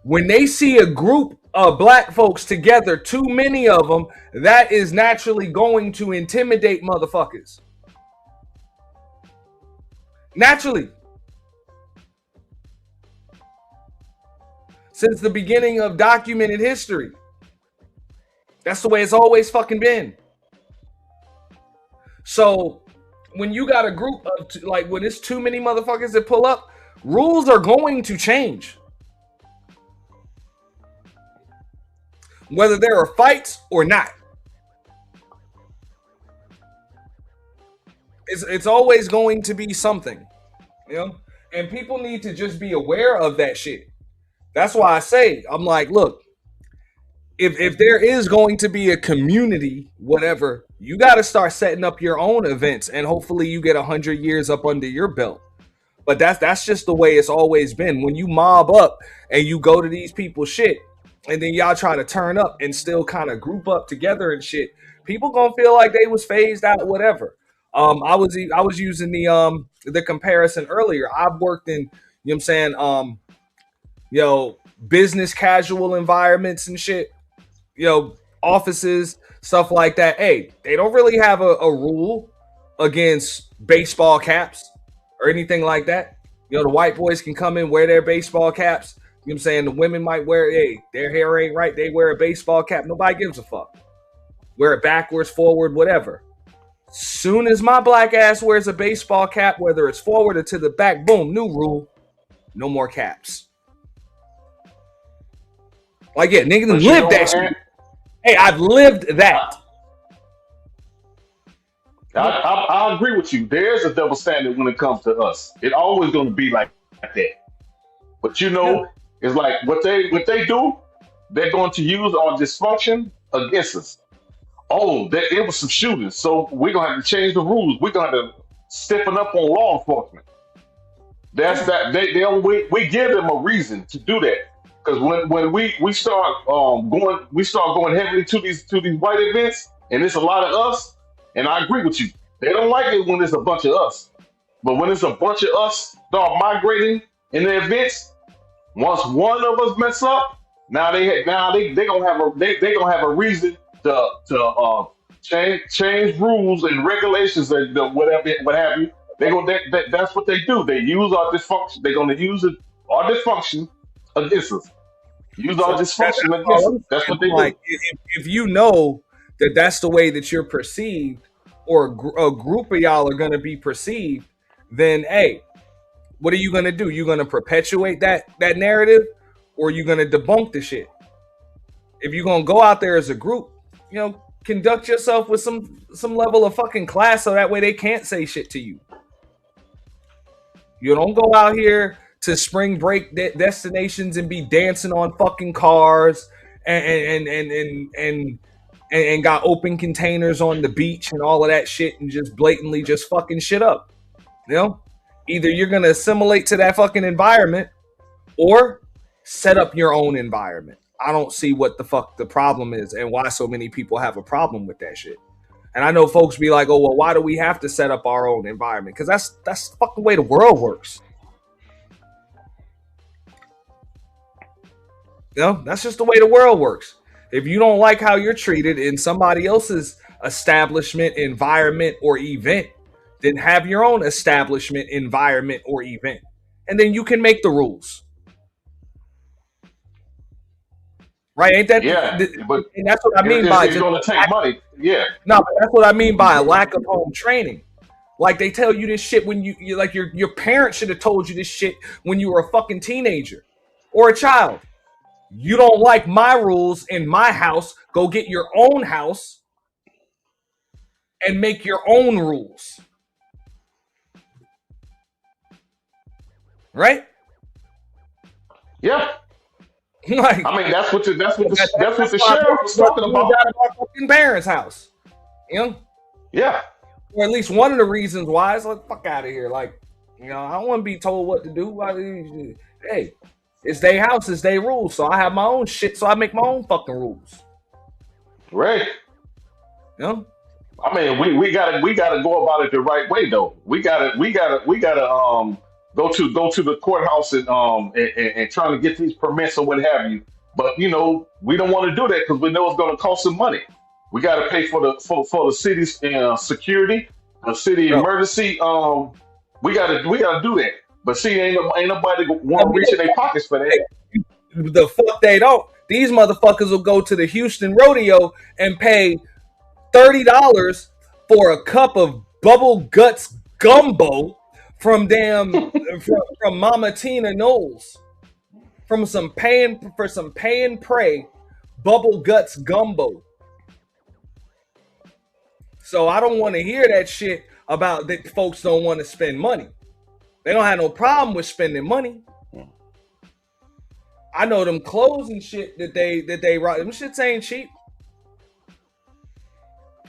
When they see a group of black folks together, too many of them, that is naturally going to intimidate motherfuckers. Naturally. Since the beginning of documented history. That's the way it's always fucking been. So when you got a group of, when it's too many motherfuckers that pull up, rules are going to change. Whether there are fights or not. It's always going to be something. And people need to just be aware of that shit. That's why I say, I'm like, look, if there is going to be a community, whatever, you got to start setting up your own events, and hopefully you get 100 years up under your belt. But that's just the way it's always been. When you mob up and you go to these people's shit, and then y'all try to turn up and still kind of group up together and shit, people gonna feel like they was phased out, whatever. I was using the comparison earlier. I've worked in, you know what I'm saying, business casual environments and shit, offices, stuff like that. Hey, they don't really have a rule against baseball caps or anything like that. The white boys can come in, wear their baseball caps. You know what I'm saying? The women might wear, hey, their hair ain't right, they wear a baseball cap. Nobody gives a fuck. Wear it backwards, forward, whatever. Soon as my black ass wears a baseball cap, whether it's forward or to the back, boom, new rule. No more caps. Like, yeah, nigga, live that shit. Hey, I've lived that. I agree with you. There's a double standard when it comes to us. It always going to be like that. But it's like what they do. They're going to use our dysfunction against us. Oh, it was some shootings, so we're gonna have to change the rules. We're gonna have to stiffen up on law enforcement. That's that. We give them a reason to do that. Because when we start going heavily to these white events, and it's a lot of us. And I agree with you. They don't like it when it's a bunch of us. But when it's a bunch of us start migrating in the events, once one of us mess up, now they gonna have a reason to change rules and regulations and whatever what have you. That's what they do. They use our dysfunction. They're gonna use our dysfunction against us. Use our dysfunction against us. That's what they do. Like, if you know that that's the way that you're perceived, or a group of y'all are gonna be perceived, then hey, what are you gonna do? You gonna perpetuate that narrative, or you gonna debunk the shit? If you're gonna go out there as a group, conduct yourself with some level of fucking class, so that way they can't say shit to you. You don't go out here to spring break destinations and be dancing on fucking cars and got open containers on the beach and all of that shit and just blatantly just fucking shit up. Either you're gonna assimilate to that fucking environment or set up your own environment. I don't see what the fuck the problem is and why so many people have a problem with that shit. And I know folks be like, oh, well, why do we have to set up our own environment? Because that's the fucking way the world works. That's just the way the world works. If you don't like how you're treated in somebody else's establishment, environment, or event, then have your own establishment, environment, or event. And then you can make the rules. Right? Ain't that? Yeah, but and that's what I mean by it's going to take money. Yeah. No, but that's what I mean by a lack of home training. Like they tell you this shit when you like your parents should have told you this shit when you were a fucking teenager or a child. You don't like my rules in my house, go get your own house and make your own rules. Right? Yeah. Like, I mean, that's what the sheriff was talking about. My fucking parents' house. Yeah. Or at least one of the reasons why is like, fuck out of here. Like, I don't want to be told what to do. Hey, it's their house, it's their rules. So I have my own shit, so I make my own fucking rules. Right. I mean, we gotta go about it the right way though. We gotta go to the courthouse and trying to get these permits or what have you. But we don't want to do that because we know it's going to cost some money. We got to pay for the city's security, the city emergency. We got to do that. But see, ain't nobody want to reach in their pockets for that. The fuck they don't. These motherfuckers will go to the Houston Rodeo and pay $30 for a cup of BUBBLEGUTS gumbo from from Mama Tina Knowles, from some pay and pray BUBBLEGUTS gumbo. So I don't want to hear that shit about that folks don't want to spend money. They don't have no problem with spending money. I know them clothes and shit that they rock. Them shits ain't cheap.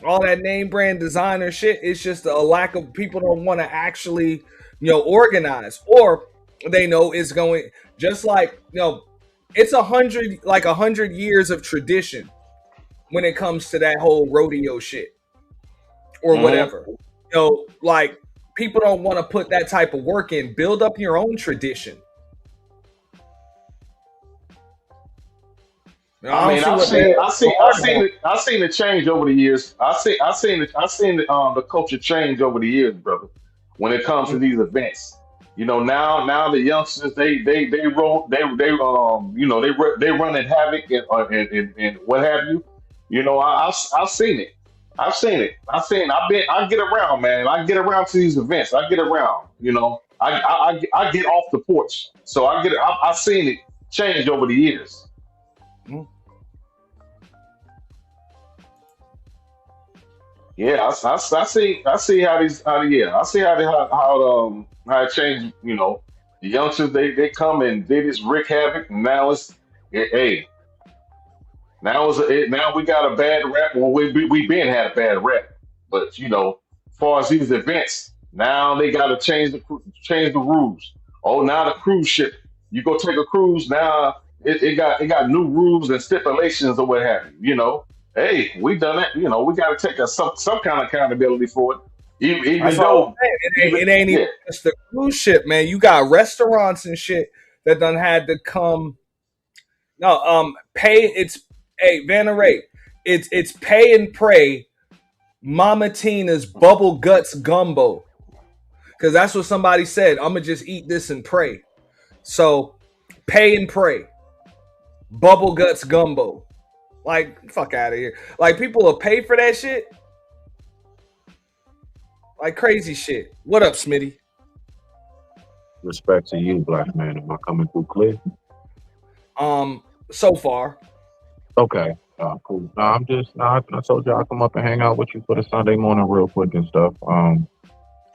All that name brand designer shit. It's just a lack of people don't want to actually, organize, or they know it's going just like it's 100 years of tradition when it comes to that whole rodeo shit or whatever. You know, like people don't want to put that type of work in. Build up your own tradition. I mean, I've seen it change over the years. I've seen the culture change over the years, brother. When it comes to these events, you know, now the youngsters they roll you know they running havoc and what have you. You know, I've seen it. I get around, man. I get around to these events. I get around. You know, I get off the porch. So I've seen it change over the years. Yeah, I see how it changed. You know, the youngsters they come and they just wreak havoc, and now hey, now we got a bad rap. Well, we been had a bad rap, but you know, as far as these events, now they got to change the rules. Oh, now the cruise ship, you go take a cruise now. It got new rules and stipulations or what have you. You know, hey, we done it. You know, we got to take some kind of accountability for it. Even That's all I'm though, saying. It ain't even just the cruise ship, man. You got restaurants and shit that done had to come. No, Vanna Ray. It's pay and pray. Mama Tina's Bubble Guts Gumbo, because that's what somebody said. I'm gonna just eat this and pray. So, pay and pray. Bubble Guts Gumbo. Like, fuck out of here. Like, people will pay for that shit. Like crazy shit. What up, Smitty? Respect to you, black man. Am I coming through clear? So far. Okay. Cool. I told you I'll come up and hang out with you for the Sunday morning real quick and stuff. I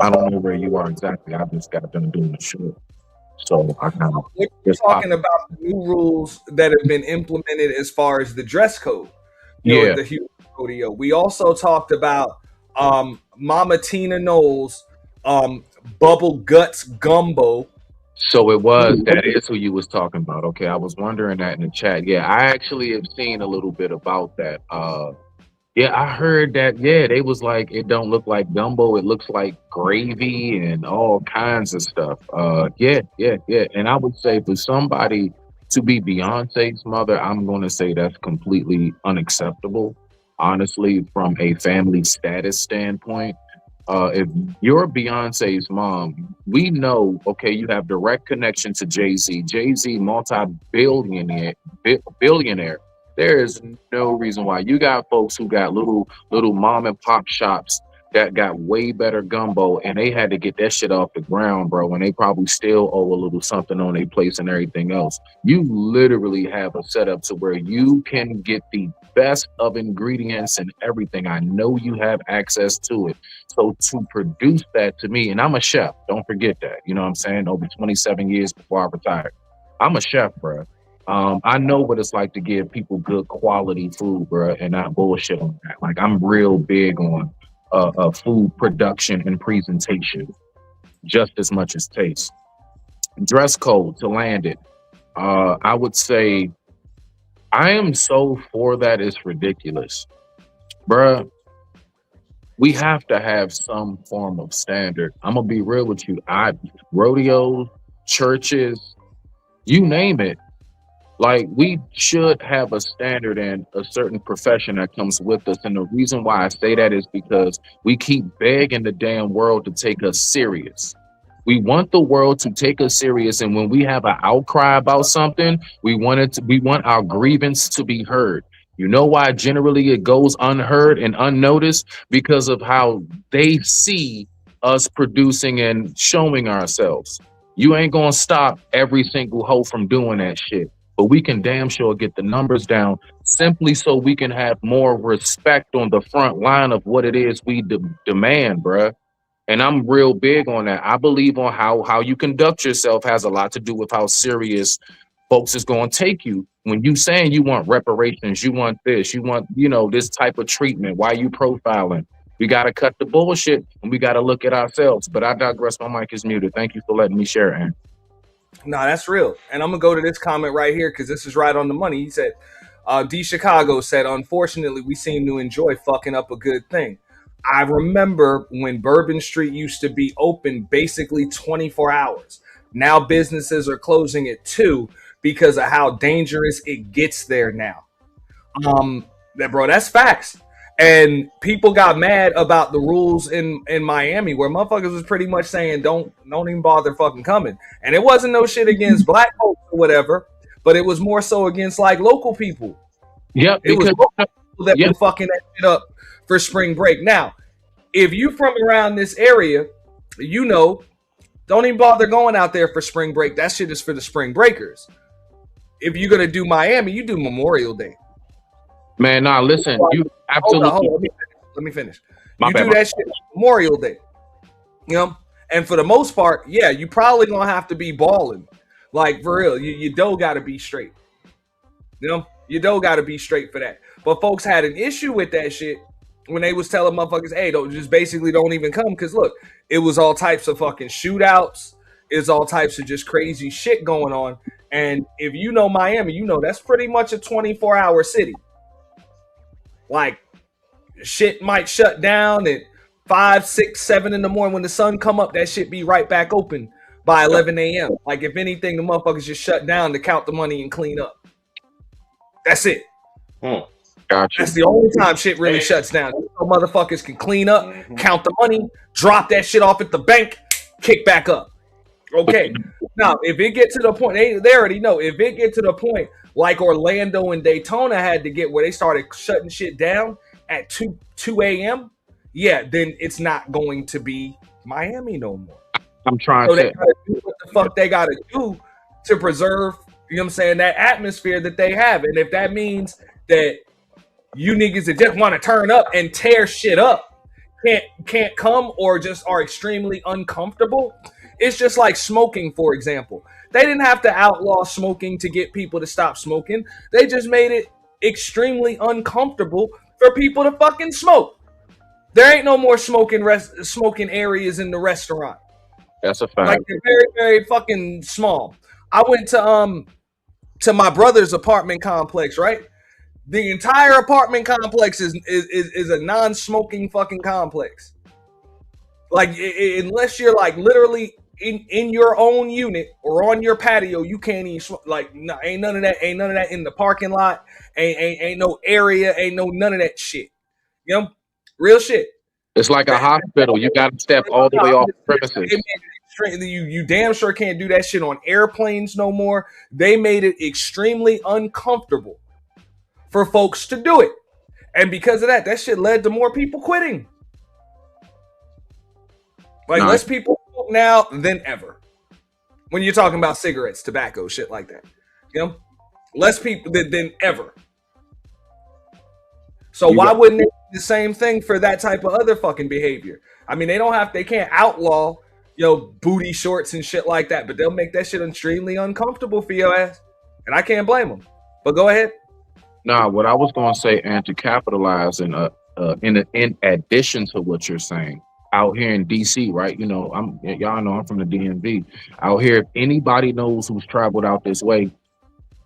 don't know where you are exactly. I just got done doing the show. So I kind of We're talking about the new rules that have been implemented as far as the dress code. You know, at the Houston Rodeo. We also talked about Mama Tina Knowles, Bubble Guts Gumbo. So that is who you was talking about. Okay, I was wondering that in the chat. Yeah, I actually have seen a little bit about that. Yeah, I heard that. Yeah, they was like, it don't look like gumbo, it looks like gravy and all kinds of stuff. Yeah. And I would say for somebody to be Beyonce's mother, I'm gonna say that's completely unacceptable. Honestly, from a family status standpoint. If you're Beyonce's mom, we know, okay, you have direct connection to Jay-Z. Jay-Z, multi-billionaire. There is no reason why. You got folks who got little mom and pop shops that got way better gumbo, and they had to get that shit off the ground, bro, and they probably still owe a little something on their place and everything else. You literally have a setup to where you can get the best of ingredients and everything. I know you have access to it. So to produce that, to me, and I'm a chef, don't forget that, you know what I'm saying? Over 27 years before I retired. I'm a chef, bro. I know what it's like to give people good quality food, bro, and not bullshit on that. Like, I'm real big on food production and presentation, just as much as taste. Dress code to land it. I would say I am so for that, it's ridiculous. Bruh, we have to have some form of standard. I'm gonna be real with you. Rodeos, churches, you name it. Like, we should have a standard and a certain profession that comes with us. And the reason why I say that is because we keep begging the damn world to take us serious. We want the world to take us serious. And when we have an outcry about something, we want our grievance to be heard. You know why generally it goes unheard and unnoticed? Because of how they see us producing and showing ourselves. You ain't gonna stop every single hoe from doing that shit. But we can damn sure get the numbers down simply so we can have more respect on the front line of what it is we demand, bruh. And I'm real big on that. I believe on how you conduct yourself has a lot to do with how serious folks is going to take you. When you saying you want reparations, you want this, you want, this type of treatment, why you profiling? We got to cut the bullshit and we got to look at ourselves. But I digress. My mic is muted. Thank you for letting me share, Aaron. Nah, that's real. And I'm gonna go to this comment right here because this is right on the money. He said, D Chicago said, unfortunately, we seem to enjoy fucking up a good thing. I remember when Bourbon Street used to be open basically 24 hours. Now businesses are closing at 2 because of how dangerous it gets there now. That's facts. And people got mad about the rules in Miami where motherfuckers was pretty much saying don't even bother fucking coming. And it wasn't no shit against black folks or whatever, but it was more so against like local people. Yep, It was because local people that were fucking that shit up for spring break. Now, if you from around this area, you know, don't even bother going out there for spring break. That shit is for the spring breakers. If you're gonna do Miami, you do Memorial Day. man, nah, listen, you absolutely. Hold on. Let me finish. My You bad, do my that shit Memorial Day. You know? And for the most part, yeah, you probably gonna have to be balling. Like for real, your dough gotta be straight. You know, your dough gotta be straight for that. But folks had an issue with that shit when they was telling motherfuckers, hey, don't even come. Because look, it was all types of fucking shootouts. It's all types of just crazy shit going on. And if you know Miami, you know that's pretty much a 24-hour city. Like shit might shut down at 5, 6, 7 in the morning. When the sun come up, that shit be right back open by 11 a.m. Like if anything, the motherfuckers just shut down to count the money and clean up. That's it. Gotcha. That's the only time shit really shuts down. So motherfuckers can clean up, count the money, drop that shit off at the bank, kick back up. Okay. Now, if it get to the point, they already know. If it get to the point like Orlando and Daytona had to get where they started shutting shit down at 2 a.m., yeah, then it's not going to be Miami no more. I'm trying So to they gotta do what the fuck they gotta do to preserve, you know what I'm saying, that atmosphere that they have. And if that means that you niggas that just want to turn up and tear shit up can't come or just are extremely uncomfortable, it's just like smoking, for example. They didn't have to outlaw smoking to get people to stop smoking. They just made it extremely uncomfortable for people to fucking smoke. There ain't no more smoking areas in the restaurant. That's a fact. Like they're very, very fucking small. I went to my brother's apartment complex, right? The entire apartment complex is a non-smoking fucking complex. Like unless you're like literally in your own unit or on your patio, you can't even smoke. Like no, ain't none of that in the parking lot. Ain't no area, ain't no none of that shit. You know, real shit. It's like a hospital. You got to step all the way off premises. You damn sure can't do that shit on airplanes no more. They made it extremely uncomfortable for folks to do it. And because of that shit led to more people quitting. Like less people smoke now than ever. When you're talking about cigarettes, tobacco, shit like that. You know? Less people than ever. So why wouldn't they do the same thing for that type of other fucking behavior? I mean, they can't outlaw, you know, booty shorts and shit like that, but they'll make that shit extremely uncomfortable for your ass. And I can't blame them. But go ahead. Nah, what I was going to say, and to capitalize in addition to what you're saying, out here in DC, right? You know, y'all know I'm from the DMV. Out here, if anybody knows who's traveled out this way,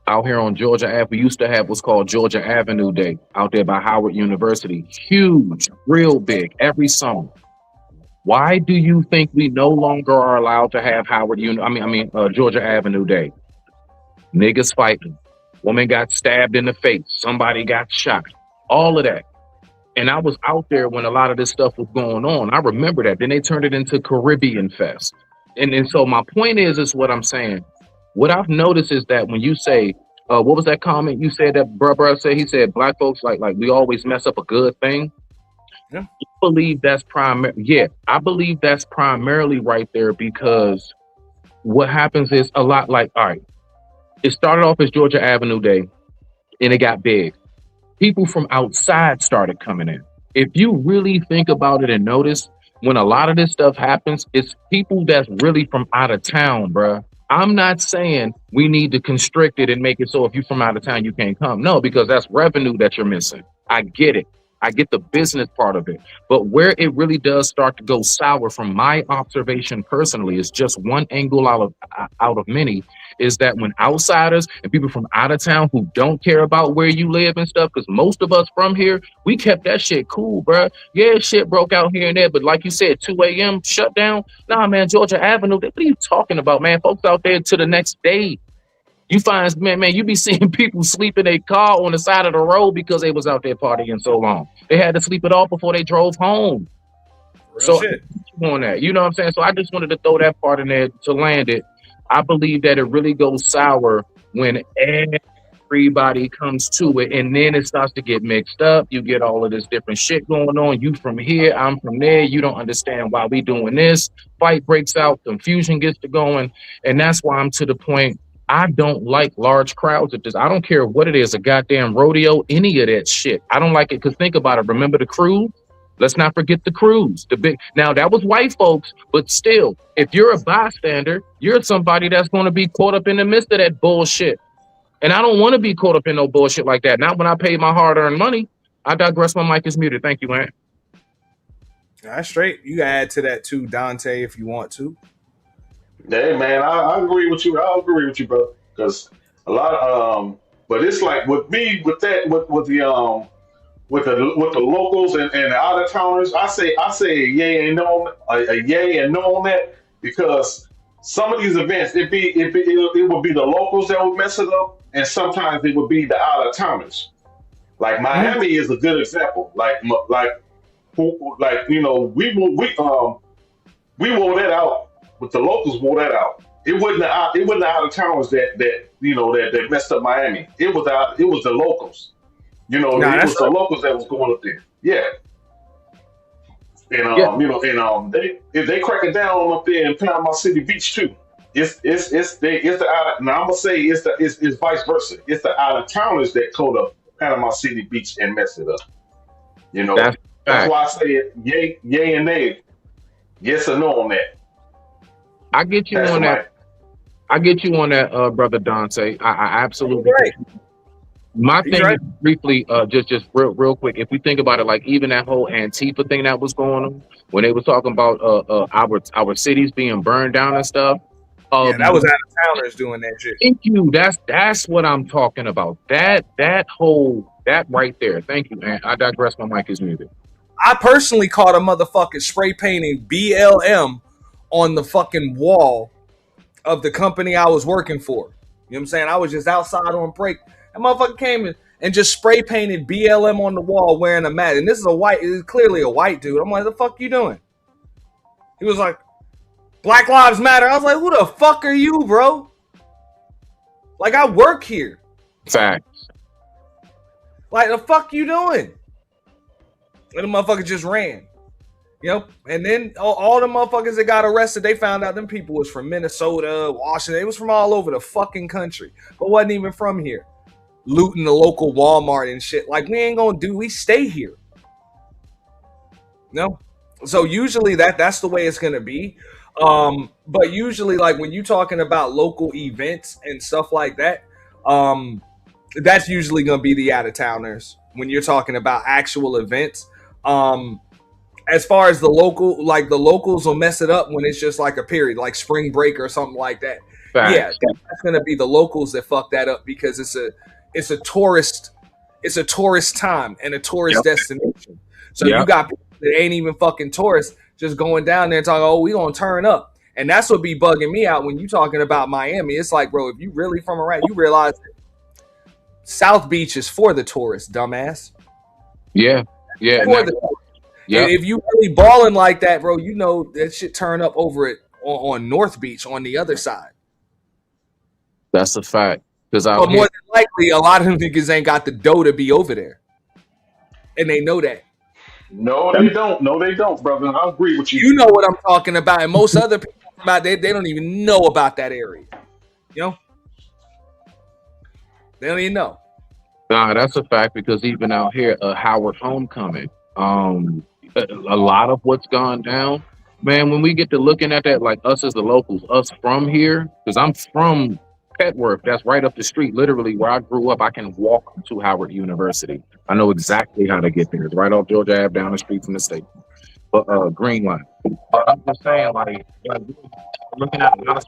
out here on Georgia Ave, we used to have what's called Georgia Avenue Day out there by Howard University. Huge, real big, every summer. Why do you think we no longer are allowed to have Georgia Avenue Day? Niggas fighting. Woman got stabbed in the face. Somebody got shot. All of that. And I was out there when a lot of this stuff was going on. I remember that. Then they turned it into Caribbean Fest. And so my point is what I'm saying. What I've noticed is that when you say, what was that comment you said that bruh said? He said, black folks, like we always mess up a good thing. Yeah. I believe that's I believe that's primarily right there because what happens is a lot like, all right, it started off as Georgia Avenue Day and it got big. People from outside started coming in. If you really think about it and notice, when a lot of this stuff happens, it's people that's really from out of town, bruh. I'm not saying we need to constrict it and make it so if you're from out of town, you can't come. No, because that's revenue that you're missing. I get it. I get the business part of it. But where it really does start to go sour from my observation personally is just one angle out of many, is that when outsiders and people from out of town who don't care about where you live and stuff, because most of us from here, we kept that shit cool, bro. Yeah, shit broke out here and there, but like you said, 2 a.m. shut down. Nah, man, Georgia Avenue, what are you talking about, man? Folks out there to the next day. You find, man, you be seeing people sleep in their car on the side of the road because they was out there partying so long. They had to sleep it off before they drove home. Real shit. On that, you know what I'm saying? So I just wanted to throw that part in there to land it. I believe that it really goes sour when everybody comes to it, and then it starts to get mixed up. You get all of this different shit going on. You from here, I'm from there. You don't understand why we doing this. Fight breaks out, confusion gets to going, and that's why I'm to the point. I don't like large crowds at this. I don't care what it is, a goddamn rodeo, any of that shit. I don't like it because think about it. Remember the cruise? Let's not forget the cruise. The big now that was white folks, but still, if you're a bystander, you're somebody that's going to be caught up in the midst of that bullshit. And I don't want to be caught up in no bullshit like that. Not when I pay my hard-earned money. I digress. My mic is muted. Thank you, man. That's straight. You can add to that too, Dante, if you want to. Hey man, I agree with you. I agree with you, bro. Because a lot of but it's like with me with that with the locals and the out of towners. I say a yay and no a yay and no on that because some of these events it would be the locals that would mess it up, and sometimes it would be the out of towners. Like Miami is a good example. Like you know we wore that out. But the locals wore that out. It wasn't the out of towners that messed up Miami. It was the locals. You know, it was the locals that was going up there. Yeah. And you know, and they crack it down up there in Panama City Beach too. It's the out. Now I'm gonna say it's vice versa. It's the out of towners that go to Panama City Beach and mess it up. You know, that's why I say it. Yay and nay. Yes or no on that. I get you on that. I get you on that, brother Dante. I absolutely. Right. My thing is briefly, just real quick. If we think about it, like even that whole Antifa thing that was going on when they were talking about our cities being burned down and stuff. Yeah, that was out of towners doing that shit. Thank you. That's what I'm talking about. That right there. Thank you, man. I digress. My mic is muted. I personally caught a motherfucker spray painting BLM on the fucking wall of the company I was working for. You know what I'm saying? I was just outside on break. That motherfucker came in and just spray painted BLM on the wall wearing a mask. And this is clearly a white dude. I'm like, the fuck you doing? He was like, Black Lives Matter. I was like, who the fuck are you, bro? Like, I work here. Facts. Like, the fuck you doing? And the motherfucker just ran. Yep. And then all the motherfuckers that got arrested, they found out them people was from Minnesota, Washington. It was from all over the fucking country, but wasn't even from here. Looting the local Walmart and shit. Like, we stay here. No. So usually that's the way it's gonna be. But usually, like when you're talking about local events and stuff like that, that's usually gonna be the out of towners when you're talking about actual events. As far as the locals will mess it up when it's just like a period, like spring break or something like that. Facts. Yeah, that's gonna be the locals that fuck that up because it's a tourist time and a tourist destination. So you got people that ain't even fucking tourists just going down there and talking, oh, we gonna turn up. And that's what be bugging me out when you talking about Miami. It's like, bro, if you really from around, you realize South Beach is for the tourists, dumbass. Yeah. Yeah. If you really balling like that, bro, you know that shit turn up over it on North Beach on the other side. That's a fact. But more than likely, a lot of them niggas ain't got the dough to be over there, and they know that. No, they don't. No, they don't, brother. I agree with you. You know what I'm talking about, and most other people about they don't even know about that area. You know, they don't even know. Nah, that's a fact because even out here, Howard Homecoming, a lot of what's gone down, man. When we get to looking at that, like us as the locals, us from here, because I'm from Petworth. That's right up the street, literally where I grew up. I can walk to Howard University. I know exactly how to get there. It's right off Georgia Ave, down the street from the state. But Green Line. But I'm just saying, like looking at a lot of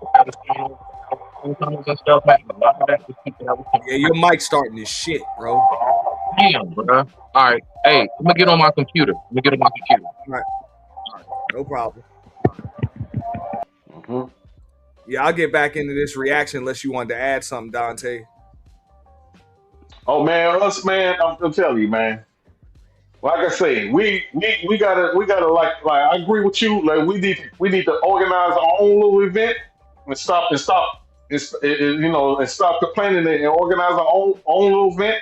and stuff, man, a lot of that is people that was Yeah, your mic starting this shit, bro. damn, bro. All right, hey, let me get on my computer. All right. No problem. Yeah, I'll get back into this reaction unless you wanted to add something, Dante. Oh man, I'm telling you, man. Like I say, we gotta like I agree with you. Like we need to organize our own little event and stop and stop complaining and organize our own little event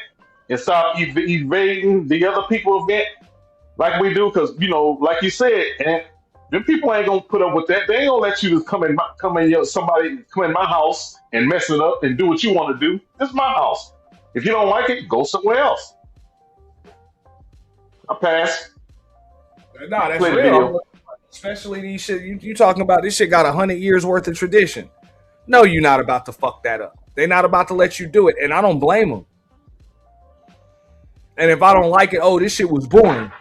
and stop evading the other people's event like we do. Because like you said, and them people ain't gonna put up with that. They ain't gonna let you just come in my house and mess it up and do what you want to do. This is my house. If you don't like it, go somewhere else. I pass. Nah, that's Play the real. video. Especially these shit. You talking about this shit got 100 years worth of tradition. No, you're not about to fuck that up. They're not about to let you do it, and I don't blame them. And if I don't like it, this shit was boring.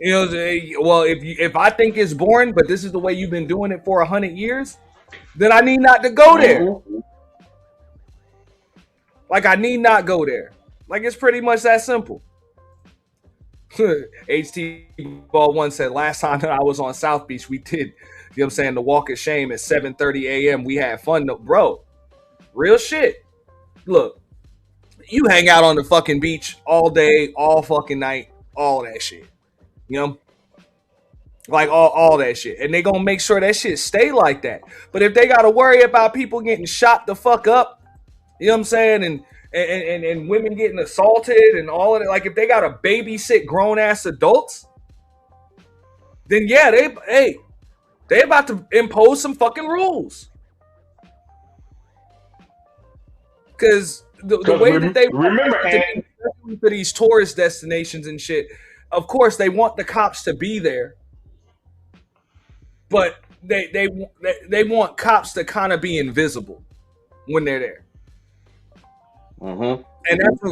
Well, if I think it's boring, but this is the way you've been doing it for 100 years, then I need not to go there. Like, I need not go there. Like, it's pretty much that simple. HT Ball 1 said, last time that I was on South Beach, we did, the walk of shame at 7:30 a.m. We had fun. Bro, real shit. Look, you hang out on the fucking beach all day, all fucking night, all that shit. Like all that shit. And they gonna make sure that shit stay like that. But if they gotta worry about people getting shot the fuck up, and women getting assaulted and all of it, like if they gotta babysit grown ass adults, then yeah, they about to impose some fucking rules. Because the way that they remember for these tourist destinations and shit, of course they want the cops to be there, but they want cops to kind of be invisible when they're there. And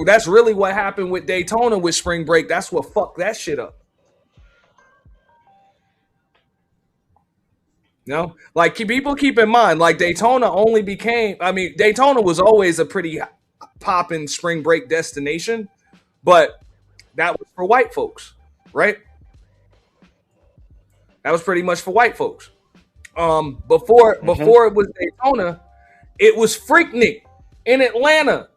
that's really what happened with Daytona with spring break. That's what fucked that shit up. Like people keep in mind, like Daytona was always a pretty poppin' spring break destination, but that was for white folks, right? That was pretty much for white folks. Before it was Daytona, it was Freaknik in Atlanta.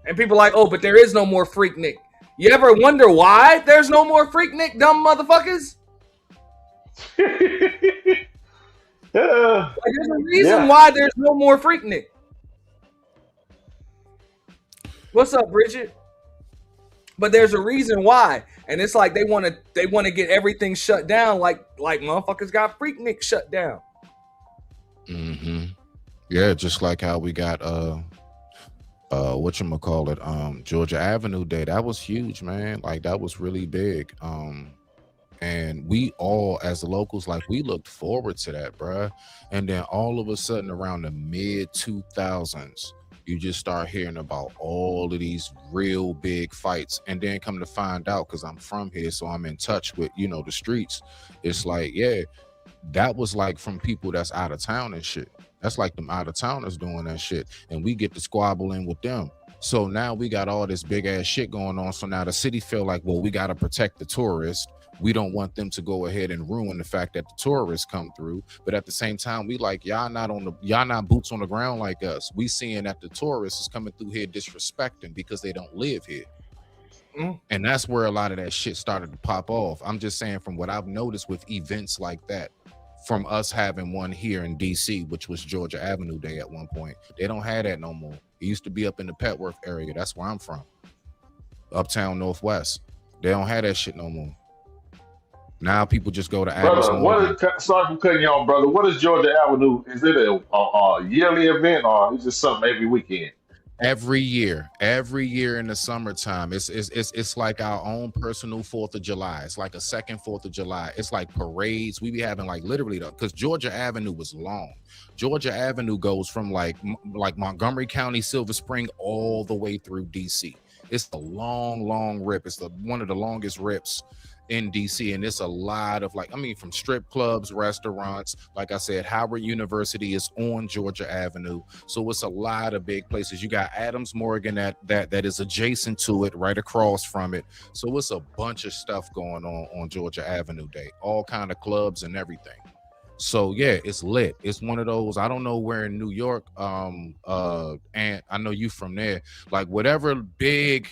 And people are like, but there is no more Freaknik. You ever wonder why there's no more Freaknik, dumb motherfuckers? There's a reason why there's no more Freaknik. What's up, Bridget? But there's a reason why, and it's like they want to get everything shut down, like motherfuckers got Freaknik shut down. Yeah, just like how we got Georgia Avenue Day. That was huge, man. Like that was really big. And we all, as the locals, like we looked forward to that, bruh. And then all of a sudden, around the mid 2000s, you just start hearing about all of these real big fights. And then come to find out, because I'm from here, so I'm in touch with, the streets. It's like, yeah, that was like from people that's out of town and shit. That's like them out of towners doing that shit. And we get to squabble in with them. So now we got all this big ass shit going on. So now the city feel like, well, we got to protect the tourists. We don't want them to go ahead and ruin the fact that the tourists come through. But at the same time, we like, y'all not boots on the ground like us. We seeing that the tourists is coming through here disrespecting because they don't live here. And that's where a lot of that shit started to pop off. I'm just saying, from what I've noticed with events like that, from us having one here in DC, which was Georgia Avenue Day at one point, they don't have that no more. It used to be up in the Petworth area. That's where I'm from. Uptown Northwest. They don't have that shit no more. Now people just go to Adams. Sorry for cutting you off, brother. What is Georgia Avenue? Is it a yearly event or is it something every weekend? Every year in the summertime, it's like our own personal 4th of July. It's like a second 4th of July. It's like parades. We be having like literally because Georgia Avenue was long. Georgia Avenue goes from like Montgomery County, Silver Spring, all the way through DC. It's a long rip. It's one of the longest rips in DC, and it's a lot of from strip clubs, restaurants. Like I said, Howard University is on Georgia Avenue, so it's a lot of big places. You got Adams Morgan that is adjacent to it, right across from it. So it's a bunch of stuff going on Georgia Avenue Day, all kind of clubs and everything. So yeah, it's lit. It's one of those. I don't know where in New York, and I know you from there. Like whatever big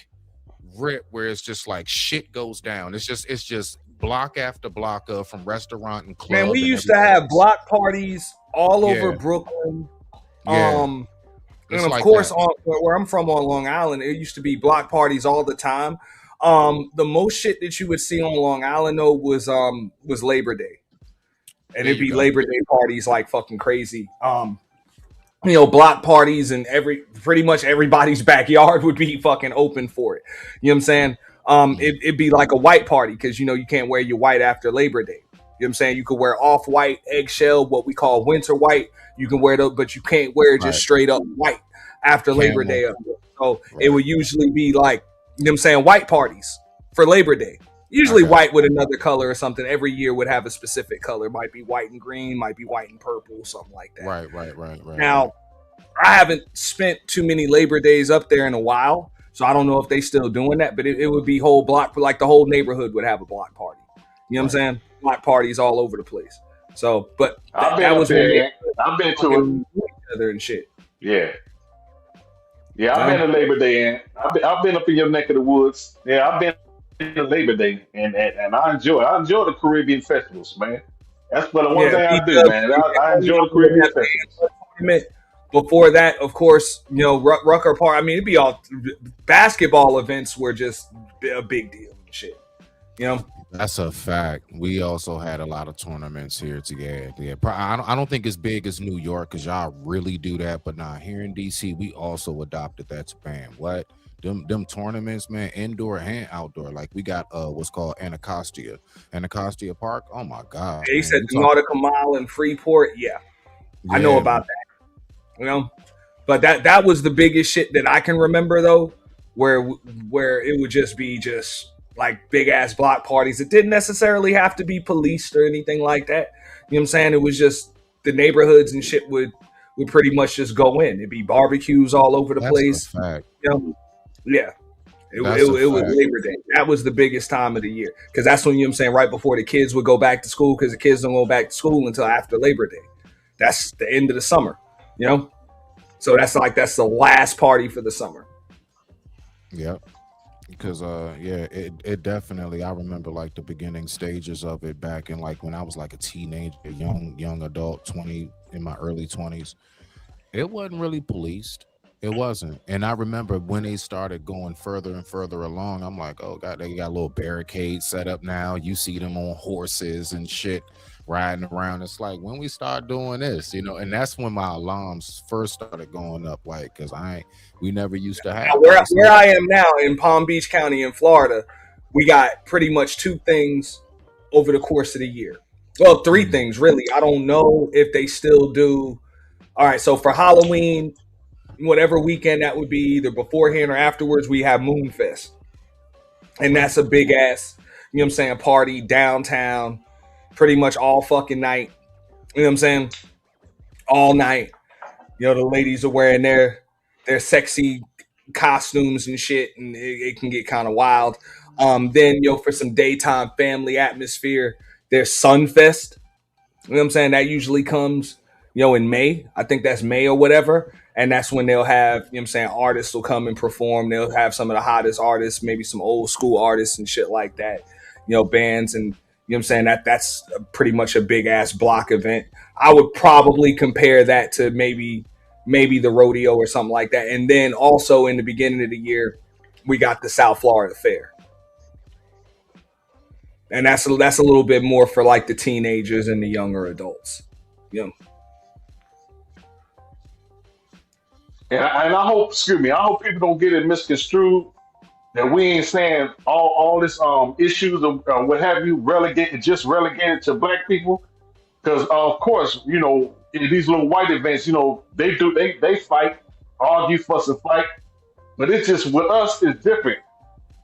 rip where it's just like shit goes down. It's just block after block from restaurant and club. Man, we used to have block parties all over Brooklyn. And of course, where I'm from on Long Island, it used to be block parties all the time. The most shit that you would see on Long Island though was Labor Day, and it'd be Labor Day parties like fucking crazy. Block parties and pretty much everybody's backyard would be fucking open for it. You know what I'm saying? It'd be like a white party because you can't wear your white after Labor Day. You know what I'm saying? You could wear off-white, eggshell, what we call winter white. You can wear those, but you can't wear just straight up white after Labor Day. So it would usually be like, you know what I'm saying, white parties for Labor Day. Usually white with another color or something. Every year would have a specific color. Might be white and green, might be white and purple, something like that. Right. Now, I haven't spent too many Labor Days up there in a while, so I don't know if they still doing that, but it would be whole block, like the whole neighborhood would have a block party. You know what I'm saying? Block parties all over the place. So, but that was when I've been to each other and shit. Yeah. I've been to Labor Day, and I've been up in your neck of the woods. Yeah, I've been to Labor Day, and I enjoy the Caribbean festivals, man. That's what the one thing I do, man. I enjoy the Caribbean festivals. Before that, of course, Rucker Park. I mean, it'd be all basketball events were just a big deal and shit. That's a fact. We also had a lot of tournaments here together. Yeah, I don't think it's big as New York because y'all really do that. But here in DC, we also adopted that to ban. What them tournaments, man, indoor and outdoor. Like we got what's called Anacostia Park. Oh my god! Yeah, he said the Nautical Mile in Freeport. Yeah, I know about that. But that was the biggest shit that I can remember though, where it would just be like big ass block parties. It didn't necessarily have to be policed or anything like that. You know what I'm saying? It was just the neighborhoods and shit would pretty much just go in. It'd be barbecues all over the place. A fact. Yeah. It was Labor Day. That was the biggest time of the year because that's when, you know what I'm saying, right before the kids would go back to school because the kids don't go back to school until after Labor Day. That's the end of the summer, So that's the last party for the summer. Yep. Because it definitely, I remember like the beginning stages of it back in like when I was like a teenager, young adult, 20 in my early 20s. It wasn't really policed. It wasn't. And I remember when they started going further and further along, I'm like, oh god, they got little barricades set up now. You see them on horses and shit riding around. It's like when we start doing this, and that's when my alarms first started going up, like because we never used to have where I am now in Palm Beach County in Florida. We got pretty much 2 things over the course of the year. Well, 3 things really. I don't know if they still do. All right, so for Halloween, whatever weekend that would be, either beforehand or afterwards, we have Moonfest, and that's a big ass, you know what I'm saying, party downtown. Pretty much all fucking night. You know what I'm saying? All night. The ladies are wearing their sexy costumes and shit, and it can get kind of wild. Then, for some daytime family atmosphere, there's Sunfest. You know what I'm saying? That usually comes, in May. I think that's May or whatever. And that's when they'll have, you know what I'm saying, artists will come and perform. They'll have some of the hottest artists, maybe some old school artists and shit like that. Bands and, you know what I'm saying? That's pretty much a big ass block event. I would probably compare that to maybe the rodeo or something like that. And then also in the beginning of the year, we got the South Florida Fair. And that's a little bit more for like the teenagers and the younger adults. And I hope, excuse me, I hope people don't get it misconstrued that we ain't saying all this issues of what have you relegated to black people. Because of course, you know, in these little white events, you know, they fight, argue, fuss and fight. But it's just with us, it's different.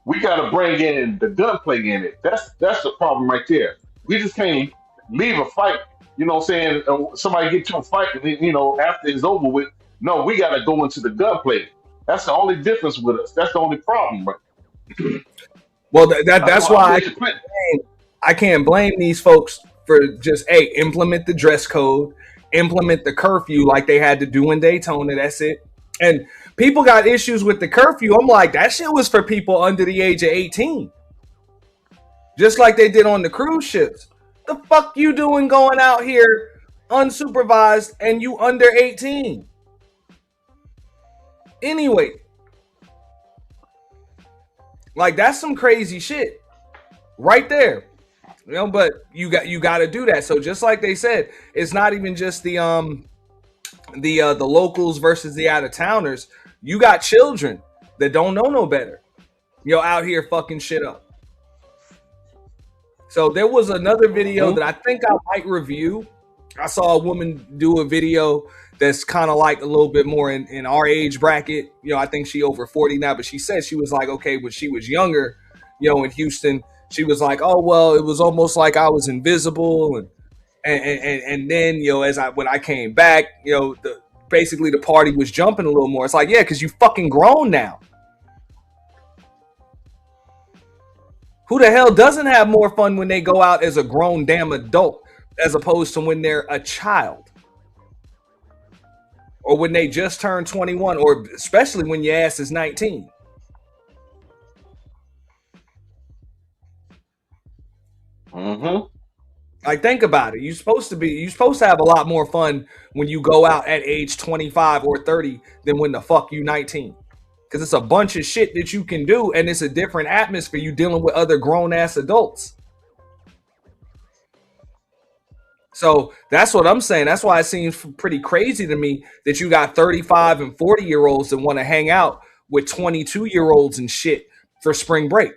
We got to bring in the gunplay in it. That's the problem right there. We just can't leave a fight. You know what I'm saying? Somebody get to a fight, and then, you know, after it's over with. No, we got to go into the gunplay. That's the only difference with us. That's the only problem. Right? Well, that's why I can't blame these folks for just implement the dress code, implement the curfew like they had to do in Daytona. That's it. And people got issues with the curfew. I'm like, that shit was for people under the age of 18. Just like they did on the cruise ships. The fuck you doing going out here unsupervised and you under 18? Anyway. Like, that's some crazy shit. Right there. You know, but you got to do that. So just like they said, it's not even just the locals versus the out-of-towners. You got children that don't know no better. You're out here fucking shit up. So there was another video that I think I might review. I saw a woman do a video that's kind of like a little bit more in our age bracket. You know, I think she over 40 now, but she said she was like, okay, when she was younger, you know, in Houston, she was like, oh, well, it was almost like I was invisible. And then, you know, when I came back, you know, basically the party was jumping a little more. It's like, yeah, because you fucking grown now. Who the hell doesn't have more fun when they go out as a grown damn adult as opposed to when they're a child? Or when they just turned 21, or especially when your ass is 19. Mm-hmm. Like, think about it. You're supposed to have a lot more fun when you go out at age 25 or 30 than when the fuck you 19. Because it's a bunch of shit that you can do, and it's a different atmosphere. You dealing with other grown-ass adults. So that's what I'm saying. That's why it seems pretty crazy to me that you got 35 and 40-year-olds that want to hang out with 22-year-olds and shit for spring break.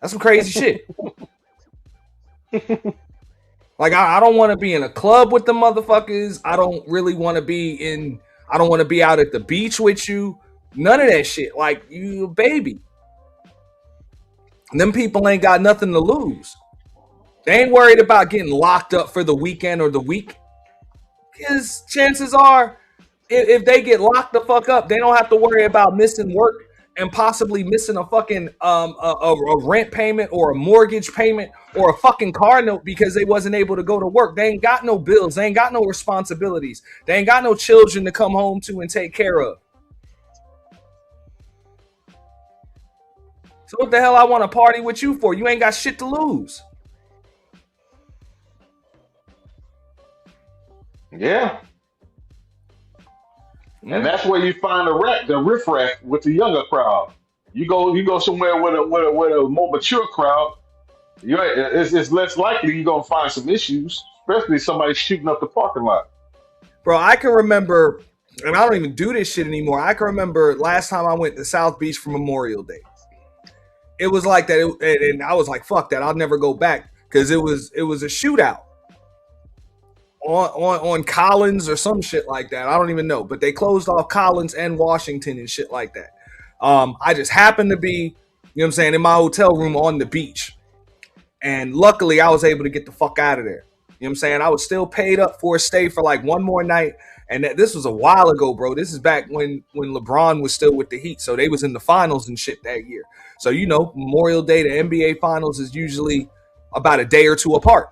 That's some crazy shit. Like, I don't want to be in a club with the motherfuckers. I don't really want to be I don't want to be out at the beach with you. None of that shit. Like, you a baby. Them people ain't got nothing to lose. They ain't worried about getting locked up for the weekend or the week. Because chances are, if they get locked the fuck up, they don't have to worry about missing work and possibly missing a fucking a rent payment or a mortgage payment or a fucking car note because they wasn't able to go to work. They ain't got no bills. They ain't got no responsibilities. They ain't got no children to come home to and take care of. So what the hell I want to party with you for? You ain't got shit to lose. Yeah. And that's where you find the riffraff with the younger crowd. You go somewhere with a more mature crowd. It's less likely you're gonna find some issues, especially somebody shooting up the parking lot. Bro, I can remember, and I don't even do this shit anymore. I can remember last time I went to South Beach for Memorial Day. It was like that, and I was like, "Fuck that! I'll never go back," because it was a shootout on Collins or some shit like that. I don't even know, but they closed off Collins and Washington and shit like that. I just happened to be, you know what I'm saying, in my hotel room on the beach, and luckily I was able to get the fuck out of there. You know what I'm saying? I was still paid up for a stay for like one more night, and this was a while ago, bro. This is back when LeBron was still with the Heat, so they was in the finals and shit that year. So, you know, Memorial Day, the NBA finals is usually about a day or two apart.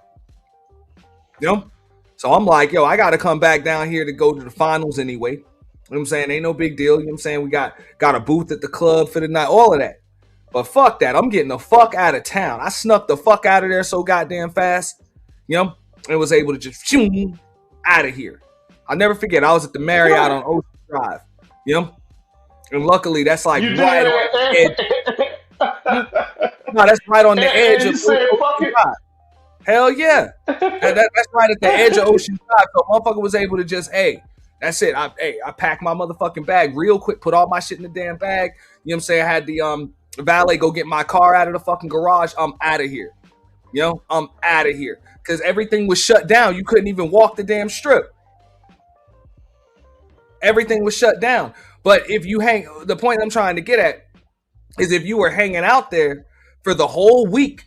You know? So I'm like, yo, I got to come back down here to go to the finals anyway. You know what I'm saying? Ain't no big deal. You know what I'm saying? We got a booth at the club for the night, all of that. But fuck that. I'm getting the fuck out of town. I snuck the fuck out of there so goddamn fast, you know, and was able to just shoom out of here. I'll never forget. I was at the Marriott on Ocean Drive, you know, and luckily that's like right on the edge. No, that's right on the edge of Ocean Drive. Hell yeah. That's right at the edge of Ocean Drive. So motherfucker was able to just, That's it. I packed my motherfucking bag real quick, put all my shit in the damn bag. You know what I'm saying? I had the valet go get my car out of the fucking garage. I'm out of here. You know, I'm out of here. Because everything was shut down. You couldn't even walk the damn strip. Everything was shut down. But if you the point I'm trying to get at is if you were hanging out there for the whole week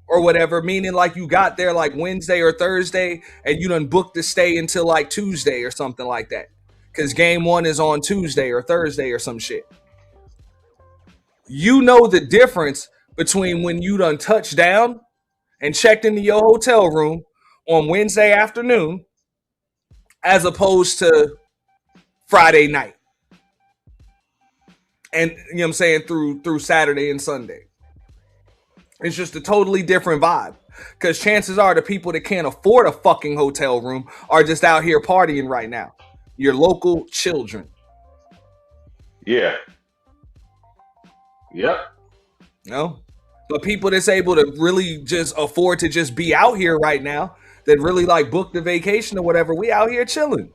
or whatever, meaning like you got there like Wednesday or Thursday and you done booked to stay until like Tuesday or something like that. Because game 1 is on Tuesday or Thursday or some shit. You know the difference between when you done touched down and checked into your hotel room on Wednesday afternoon as opposed to Friday night. And you know what I'm saying, through Saturday and Sunday. It's just a totally different vibe. Because chances are the people that can't afford a fucking hotel room are just out here partying right now. Your local children. Yeah. Yep. No? But people that's able to really just afford to just be out here right now, that really like book the vacation or whatever, we out here chilling.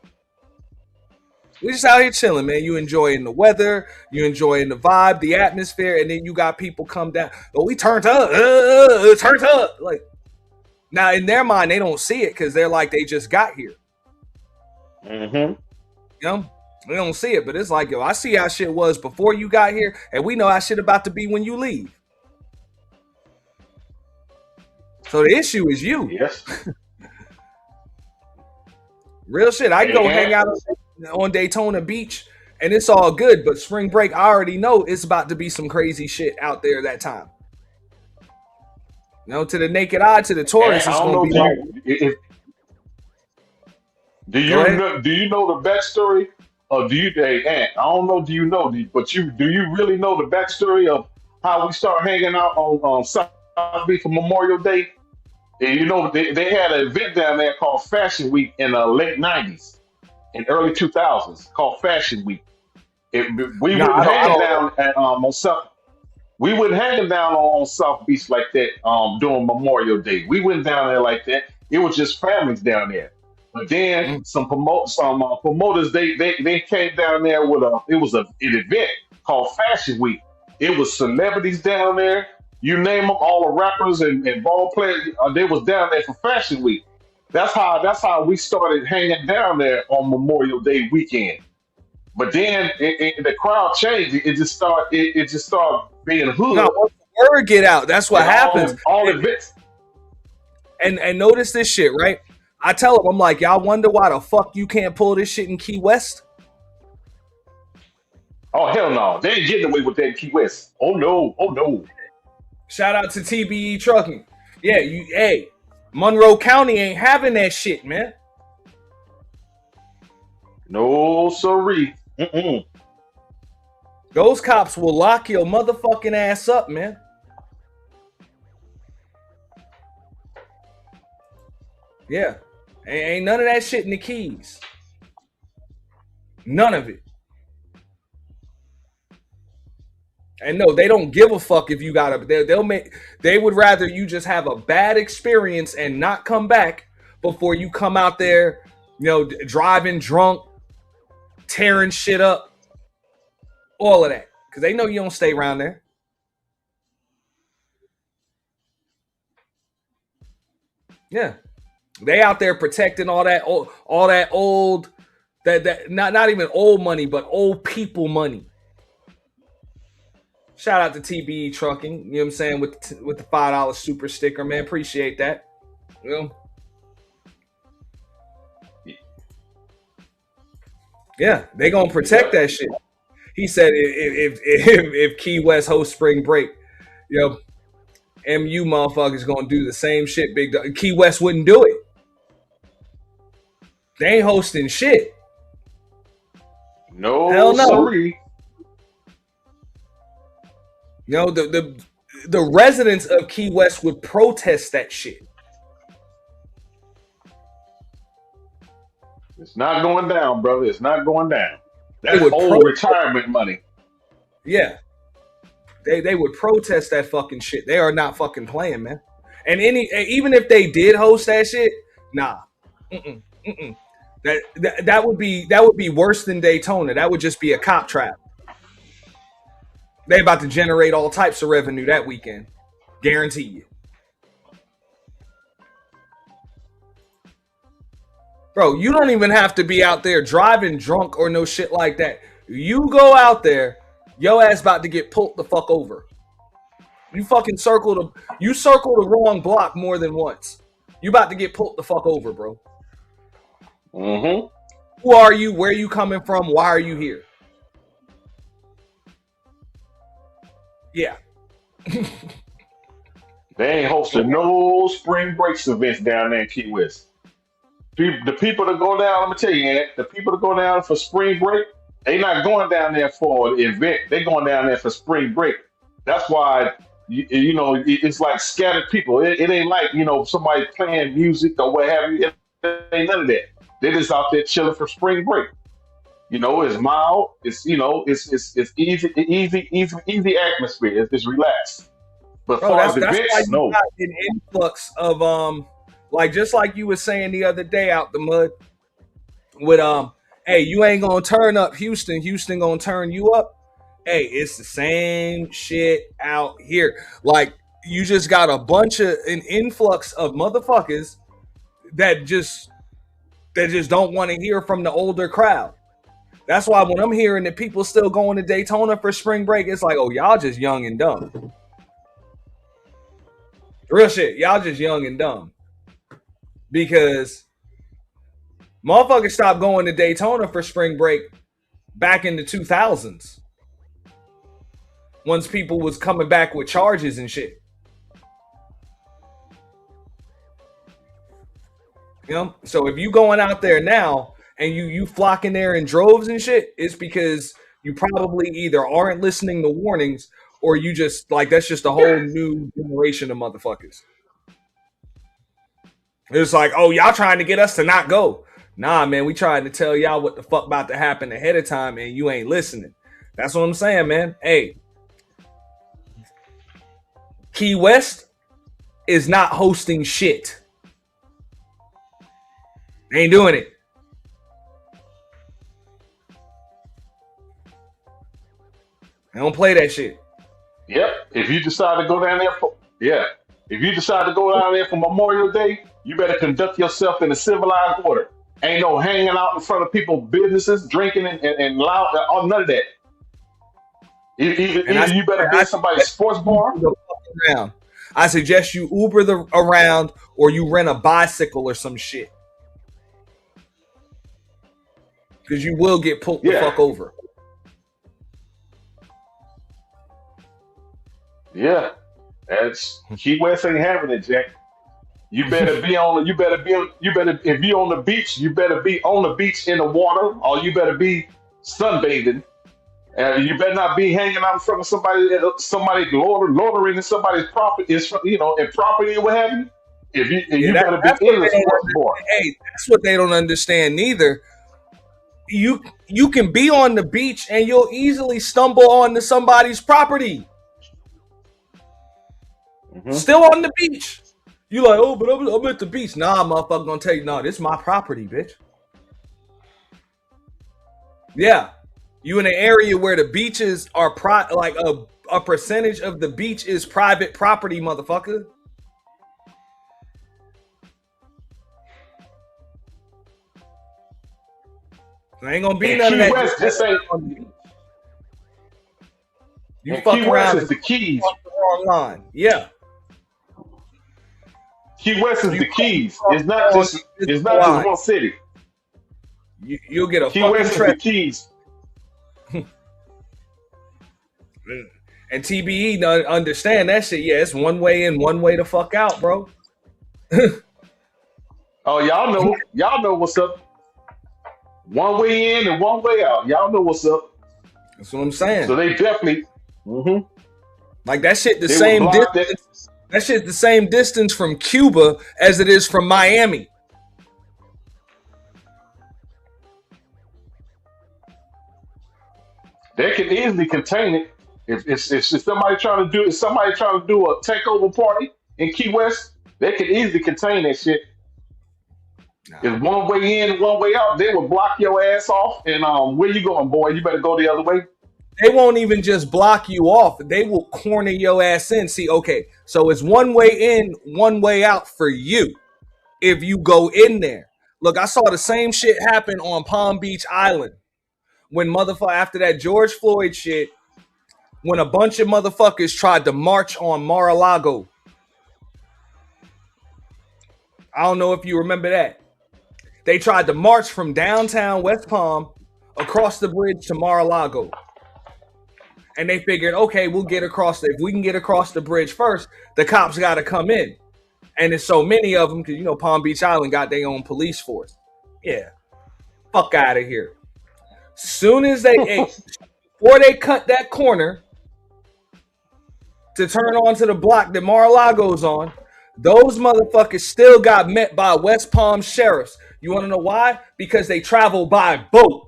We just out here chilling, man. You enjoying the weather, you enjoying the vibe, the atmosphere, and then you got people come down. Oh, we turned up, turned up. Like now, in their mind, they don't see it because they're like they just got here. Mm-hmm. You know, they don't see it, but it's like, yo, I see how shit was before you got here, and we know how shit about to be when you leave. So the issue is you. Yes. Real shit. I go hang out on Daytona Beach and it's all good, but spring break, I already know it's about to be some crazy shit out there that time. You know, to the naked eye, to the tourists, it's going to be like. Do you know the backstory? Or do you, I don't know, do you know, but do you really know the backstory of how we start hanging out on South Beach for Memorial Day? And you know, they had an event down there called Fashion Week in the late 90s and early 2000s called Fashion Week. We wouldn't hang down on South. We wouldn't hang down on South Beach like that during Memorial Day. We went down there like that. It was just families down there. But then some promoters they came down there with an event called Fashion Week. It was celebrities down there. You name them, all the rappers and ball players. They was down there for Fashion Week. That's how we started hanging down there on Memorial Day weekend. But then the crowd changed. It just started being hood. No, once the word get out, that's what happens. All events. And notice this shit, right? I tell them, I'm like, y'all wonder why the fuck you can't pull this shit in Key West? Oh hell no, they ain't getting away with that in Key West. Oh no. Shout out to TBE Trucking. Yeah, Monroe County ain't having that shit, man. No siree. Those cops will lock your motherfucking ass up, man. Yeah. Ain't none of that shit in the Keys. None of it. And no, they don't give a fuck if you got they would rather you just have a bad experience and not come back before you come out there, you know, driving drunk, tearing shit up, all of that. Because they know you don't stay around there. Yeah. They out there protecting all that old, that not even old money, but old people money. Shout out to TBE Trucking, you know what I'm saying, with the $5 super sticker, man. Appreciate that. You know? Yeah, they gonna protect that shit. He said if Key West hosts spring break, you know, MU motherfuckers gonna do the same shit. Big dog. Key West wouldn't do it. They ain't hosting shit. No, hell no. Sorry. You know, the residents of Key West would protest that shit. It's not going down, brother. It's not going down. That's old retirement money. Yeah. They would protest that fucking shit. They are not fucking playing, man. And even if they did host that shit, nah. That would be worse than Daytona. That would just be a cop trap. They about to generate all types of revenue that weekend. Guarantee you. Bro, you don't even have to be out there driving drunk or no shit like that. You go out there, your ass about to get pulled the fuck over. You fucking circle the wrong block more than once. You about to get pulled the fuck over, bro. Mm-hmm. Who are you? Where are you coming from? Why are you here? Yeah. They ain't hosting no spring breaks events down there in Key West. The people that go down, let me tell you, Ant, the people that go down for spring break, they not going down there for an event. They going down there for spring break. That's why, it's like scattered people. It ain't like, somebody playing music or what have you. It ain't none of that. They're just out there chilling for spring break. It's mild. It's easy atmosphere. It's relaxed. But Bro, as far as that's why events, you no. got an influx of like just like you were saying the other day out the mud with hey, you ain't gonna turn up Houston gonna turn you up. Hey, it's the same shit out here. Like you just got an influx of motherfuckers that just don't want to hear from the older crowd. That's why when I'm hearing that people still going to Daytona for spring break, it's like, oh, y'all just young and dumb. Real shit, y'all just young and dumb. Because motherfuckers stopped going to Daytona for spring break back in the 2000s. Once people was coming back with charges and shit. So if you going out there now and you flocking there in droves and shit, it's because you probably either aren't listening to warnings or you just like that's just a whole new generation of motherfuckers. It's like, oh, y'all trying to get us to not go. Nah, man, we trying to tell y'all what the fuck about to happen ahead of time and you ain't listening. That's what I'm saying, man. Hey, Key West is not hosting shit. They ain't doing it. They don't play that shit. Yep. If you decide to go down there for Memorial Day, you better conduct yourself in a civilized order. Ain't no hanging out in front of people's businesses, drinking and loud, none of that. Either you better be at somebody's sports bar. I suggest you Uber around or you rent a bicycle or some shit. Because you will get pulled the fuck over. Yeah. That's Key West ain't having it, Jack. You better if you're on the beach, you better be on the beach in the water, or you better be sunbathing. You better not be hanging out in front of somebody loitering in somebody's property, and property or what have you. You better be in the sports bar. Hey, that's what they don't understand neither. You can be on the beach and you'll easily stumble onto somebody's property. Mm-hmm. Still on the beach. You like, oh, but I'm at the beach. Nah, motherfucker gonna tell you, no, this is my property, bitch. Yeah. You in an area where the beaches are like a percentage of the beach is private property, motherfucker. There ain't gonna be none of that. West, just say, you fuck Key around West is the keys. The wrong line. Yeah. Key West is the keys. It's not just one city. You'll get a Key West is the keys. And TBE understand that shit. Yeah, it's one way in, one way to fuck out, bro. Oh, y'all know what's up. One way in and one way out. Y'all know what's up. That's what I'm saying. So they definitely, like that shit the same distance. That shit the same distance from Cuba as it is from Miami. They can easily contain it. If somebody trying to do a takeover party in Key West, they can easily contain that shit. It's one way in, one way out. They will block your ass off. And where you going, boy? You better go the other way. They won't even just block you off. They will corner your ass in. See, okay, so it's one way in, one way out for you if you go in there. Look, I saw the same shit happen on Palm Beach Island when motherfucker after that George Floyd shit, when a bunch of motherfuckers tried to march on Mar-a-Lago. I don't know if you remember that. They tried to march from downtown West Palm across the bridge to Mar-a-Lago. And they figured, okay, we'll get across. If we can get across the bridge first, the cops got to come in. And there's so many of them because, you know, Palm Beach Island got their own police force. Yeah. Fuck out of here. Soon as before they cut that corner to turn onto the block that Mar-a-Lago's on, those motherfuckers still got met by West Palm sheriffs. You want to know why? Because they travel by boat.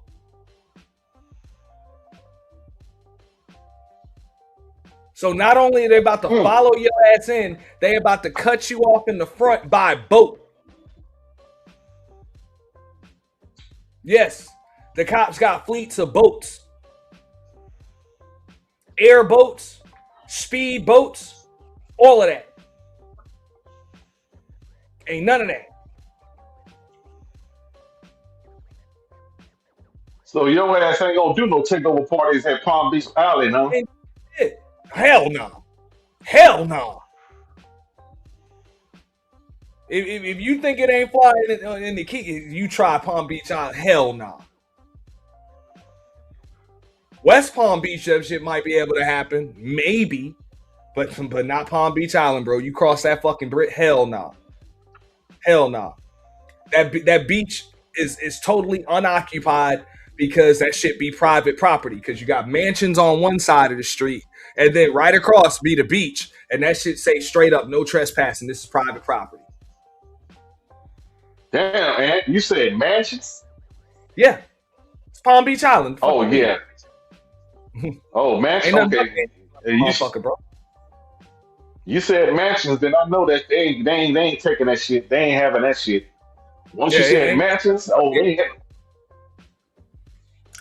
So not only are they about to follow your ass in, they about to cut you off in the front by boat. Yes, the cops got fleets of boats. Air boats, speed boats, all of that. Ain't none of that. So your ass ain't gonna do no takeover parties at Palm Beach Island, huh? Hell no. Hell no. If you think it ain't flying in the key, you try Palm Beach Island. Hell no. West Palm Beach, that shit might be able to happen. Maybe. But not Palm Beach Island, bro. You cross that fucking bridge. Hell no. Hell no. That beach is totally unoccupied because that shit be private property. Because you got mansions on one side of the street, and then right across be the beach, and that shit say straight up, no trespassing. This is private property. Damn, man. You said mansions? Yeah. It's Palm Beach Island. Oh, yeah. Oh, mansions. Okay. Motherfucker, bro. You said mansions, then I know that they ain't taking that shit. They ain't having that shit. Once you said mansions, oh, they ain't.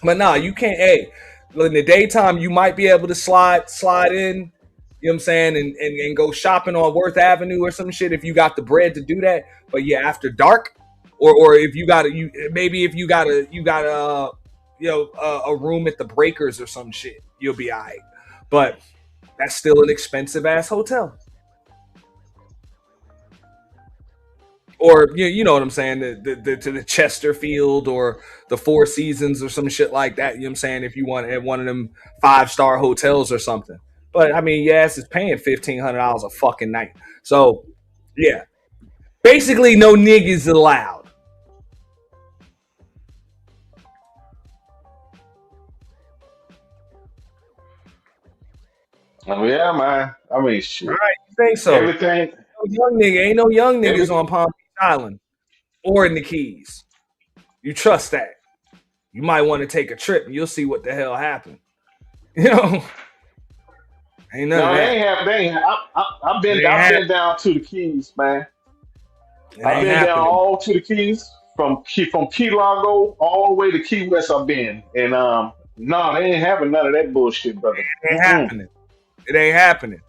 But nah, you can't. Hey, in the daytime, you might be able to slide in, you know what I'm saying, and go shopping on Worth Avenue or some shit if you got the bread to do that. But yeah, after dark, or if you got a room at the Breakers or some shit, you'll be all right. But that's still an expensive ass hotel. Or you know what I'm saying, the Chesterfield or the Four Seasons or some shit like that. You know what I'm saying? If you want at one of them 5-star hotels or something. But I mean, yes, it's paying $1,500 a fucking night. So yeah, basically no niggas allowed. Oh yeah, man. I mean, shit. Right? You think so? Everything. Ain't no young niggas on Palm Beach Island or in the Keys. You trust that? You might want to take a trip and you'll see what the hell happened. You know, ain't none of that. I've been down to the Keys, man. I've been down all to the Keys from Key Largo all the way to Key West. I've been, and no, they ain't having none of that bullshit, brother. It ain't happening. It ain't happening.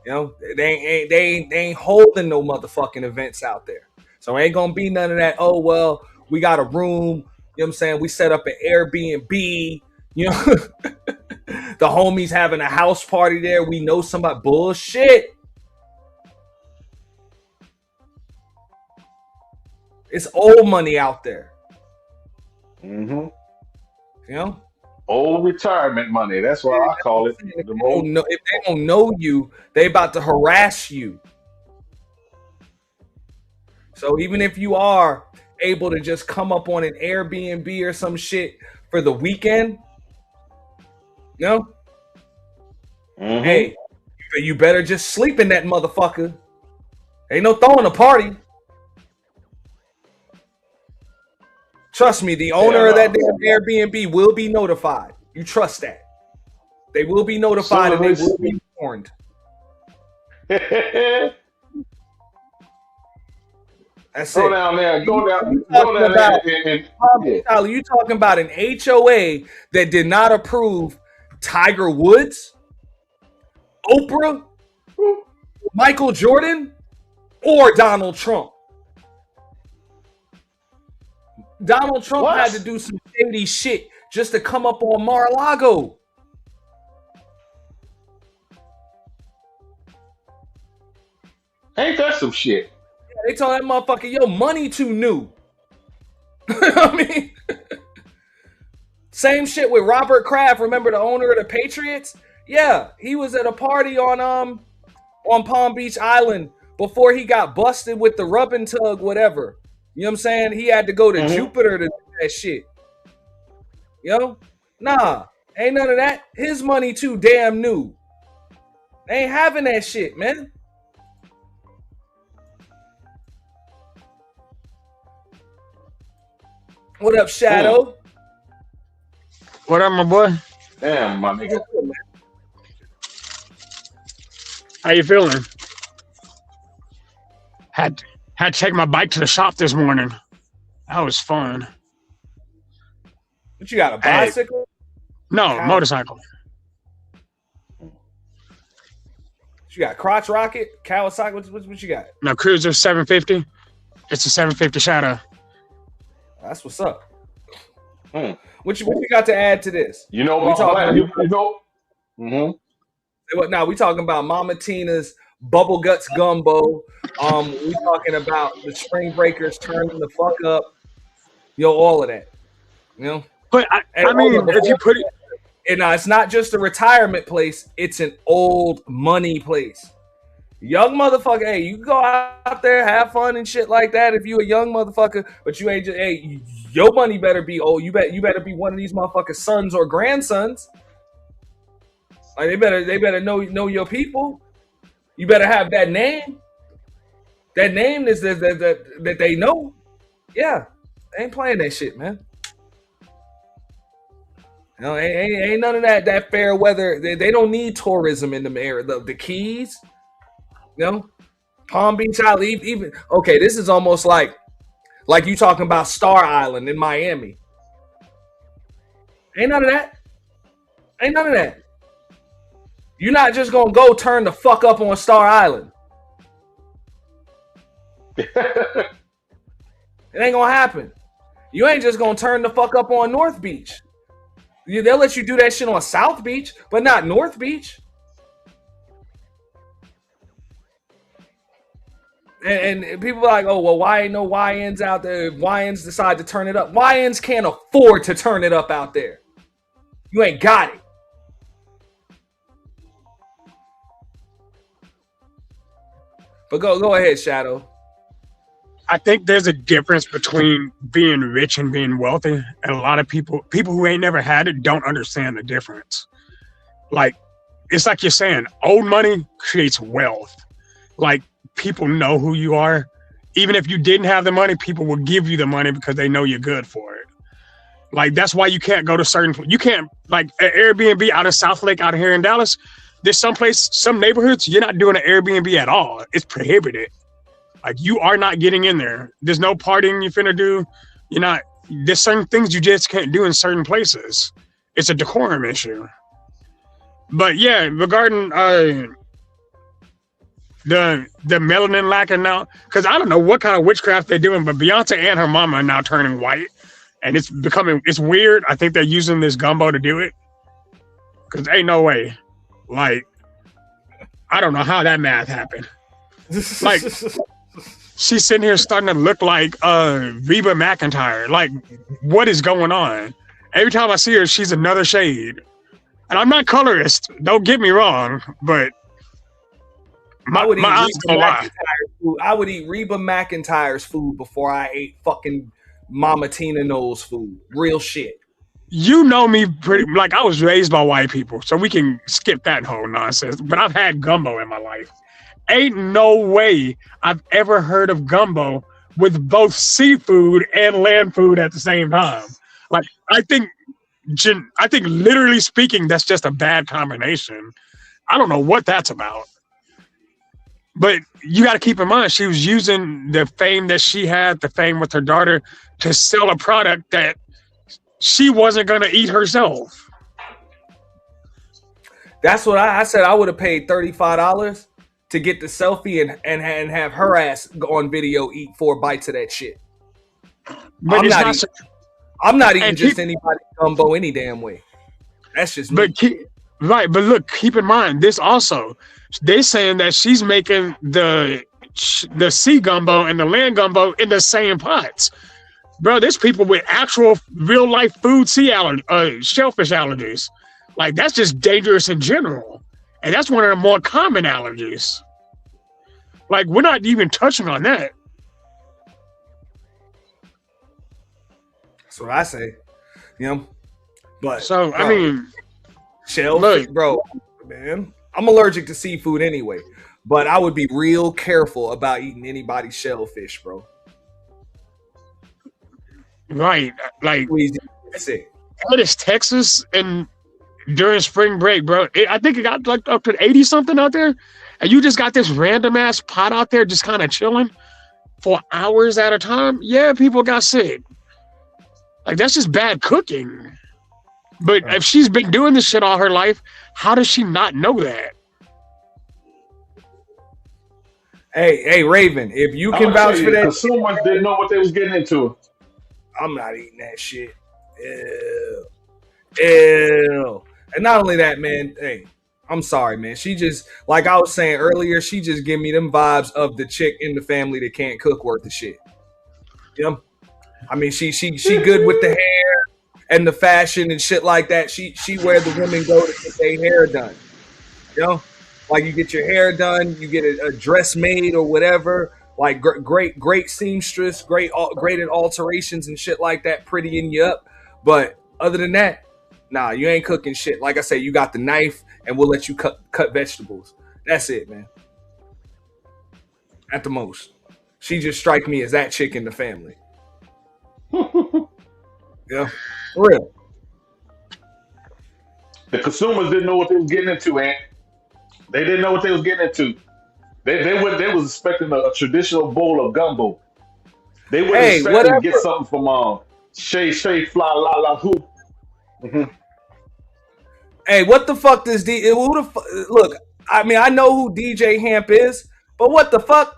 You know, they ain't holding no motherfucking events out there. So ain't gonna be none of that. Oh well, we got a room. You know what I'm saying? We set up an Airbnb. You know, the homies having a house party there. We know somebody. Bullshit. It's old money out there. Mm-hmm. You know? Old retirement money. That's what I call it. If they don't know you, they about to harass you. So even if you are able to just come up on an Airbnb or some shit for the weekend, you know, hey, you better just sleep in that motherfucker. Ain't no throwing a party. Trust me, the owner of that damn Airbnb will be notified. You trust that. They will be notified and they will be warned. That's Go it. down there. Go down. You Go talking down there about yeah. Tyler, you talking about an HOA that did not approve Tiger Woods, Oprah, Michael Jordan, or Donald Trump. Donald Trump What? had to do some shady shit just to come up on Mar-a-Lago. Ain't that some shit? Yeah, they told that motherfucker, yo, money too new. I mean, same shit with Robert Kraft. Remember the owner of the Patriots? Yeah, he was at a party on Palm Beach Island before he got busted with the rub and tug, whatever. You know what I'm saying? He had to go to Jupiter to do that shit. Yo, nah, ain't none of that. His money too damn new. They ain't having that shit, man. What up, Shadow? What up, my boy? Damn, my nigga. How you feeling? Had to take my bike to the shop this morning. That was fun. What you got, a bicycle? No, motorcycle. What you got, crotch rocket, Kawasaki? What you got? No, Cruiser 750. It's a 750 Shadow. That's what's up. What you got to add to this? You know, we talking about, Now we talking about Mama Tina's BUBBLEGUTS gumbo. We talking about the Spring Breakers turning the fuck up. Yo, all of that. You know. But I mean, if you put it, and it's not just a retirement place; it's an old money place. Young motherfucker, hey, you can go out there, have fun and shit like that if you a young motherfucker, but you ain't just, hey, your money better be old. You better be one of these motherfuckers' sons or grandsons. Like they better know your people. You better have that name. That name is that they know. Yeah, they ain't playing that shit, man. No, ain't none of that fair weather. They don't need tourism in the area. The Keys. You know, Palm Beach Island, even okay. This is almost like you talking about Star Island in Miami. Ain't none of that. Ain't none of that. You're not just gonna go turn the fuck up on Star Island. It ain't gonna happen. You ain't just gonna turn the fuck up on North Beach. They'll let you do that shit on South Beach, but not North Beach. And people are like, oh, well, why ain't no YNs out there? If YNs decide to turn it up. YNs can't afford to turn it up out there. You ain't got it. But go ahead, Shadow. I think there's a difference between being rich and being wealthy. And a lot of people who ain't never had it don't understand the difference. Like, it's like you're saying, old money creates wealth. Like, people know who you are. Even if you didn't have the money, people will give you the money because they know you're good for it. Like, that's why you can't go to you can't, like, an Airbnb out of South Lake out here in Dallas. There's some neighborhoods, you're not doing an Airbnb at all. It's prohibited. Like, you are not getting in there. There's no partying you're finna do. There's certain things you just can't do in certain places. It's a decorum issue. But yeah, regarding the melanin lacking now, because I don't know what kind of witchcraft they're doing, but Beyonce and her mama are now turning white, and it's weird. I think they're using this gumbo to do it, because ain't no way. Like, I don't know how that math happened. Like, she's sitting here starting to look like Reba McEntire. Like, what is going on? Every time I see her, she's another shade. And I'm not colorist, don't get me wrong, but my eyes don't lie. I would eat Reba McEntire's food before I ate fucking Mama Tina Knowles' food. Real shit. You know me pretty, like, I was raised by white people, so we can skip that whole nonsense. But I've had gumbo in my life. Ain't no way I've ever heard of gumbo with both seafood and land food at the same time. Like, I think literally speaking, that's just a bad combination. I don't know what that's about. But you got to keep in mind, she was using the fame that she had, the fame with her daughter, to sell a product that she wasn't going to eat herself. That's what I said. I would have paid $35 to get the selfie and have her ass go on video eat 4 bites of that shit. But I'm not eating just anybody's gumbo any damn way. That's just me. But look, keep in mind this also. They saying that she's making the sea gumbo and the land gumbo in the same pots. Bro, there's people with actual real life food shellfish allergies. Like, that's just dangerous in general. And that's one of the more common allergies. Like, we're not even touching on that. That's what I say. You know? But so, bro, I mean, shellfish, bro, man. I'm allergic to seafood anyway. But I would be real careful about eating anybody's shellfish, bro. Right. Like, that's it. What is Texas and during spring break, bro? I think it got like up to 80 something out there. And you just got this random ass pot out there just kind of chilling for hours at a time. Yeah, people got sick. Like, that's just bad cooking. But if she's been doing this shit all her life, how does she not know that? Hey, Raven, if you can vouch for that, consumers didn't know what they was getting into. I'm not eating that shit. Ew. And not only that, man. Hey, I'm sorry, man. She just, like I was saying earlier, she just give me them vibes of the chick in the family that can't cook worth of shit. You know? I mean, she good with the hair and the fashion and shit like that. She where the women go to get their hair done. You know? Like, you get your hair done, you get a dress made or whatever. Like, great seamstress, great at alterations and shit like that, prettying you up. But other than that, nah, you ain't cooking shit. Like I say, you got the knife, and we'll let you cut vegetables. That's it, man. At the most. She just strike me as that chick in the family. Yeah, for real. The consumers didn't know what they was getting into, Ant. They didn't know what they was getting into. They was expecting a traditional bowl of gumbo. They were expecting to get something from Shay Fly La La Who. Mm-hmm. Hey, what the fuck does look? I mean, I know who DJ Hamp is, but what the fuck?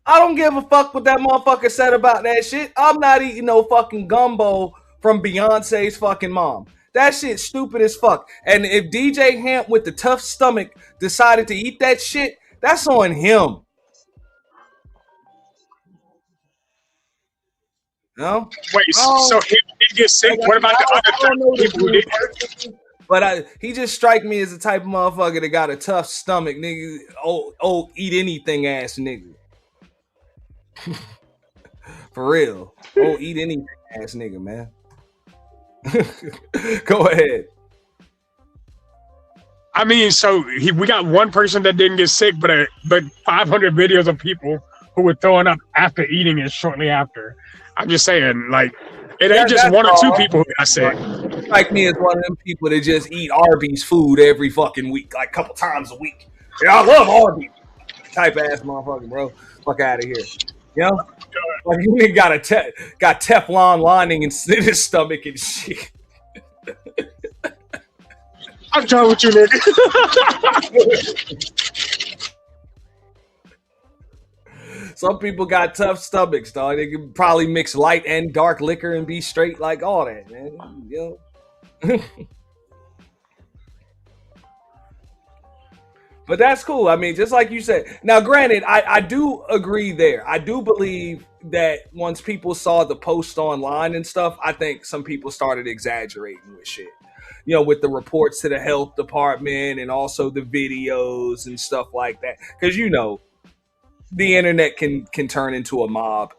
I don't give a fuck what that motherfucker said about that shit. I'm not eating no fucking gumbo from Beyonce's fucking mom. That shit stupid as fuck. And if DJ Hamp with the tough stomach decided to eat that shit, that's on him. No? Wait, so he did get sick? What about the other people who did? But he just strike me as the type of motherfucker that got a tough stomach, nigga. Oh, eat anything ass nigga. For real. Oh, eat anything ass nigga, man. Go ahead. I mean, so we got one person that didn't get sick, but 500 videos of people who were throwing up after eating it shortly after. I'm just saying, like, it ain't just one or two people who got sick. Like me as one of them people that just eat Arby's food every fucking week, like a couple times a week. Yeah, I love Arby's. Type ass motherfucker, bro. Fuck out of here. You know? Like, you nigga got Teflon lining in his stomach and shit. I'm done with you, nigga. Some people got tough stomachs, dog. They can probably mix light and dark liquor and be straight, like all that, man. You know? But that's cool. I mean, just like you said. Now, granted, I do agree there. I do believe that once people saw the post online and stuff, I think some people started exaggerating with shit. You know, with the reports to the health department and also the videos and stuff like that. Because, you know, the internet can turn into a mob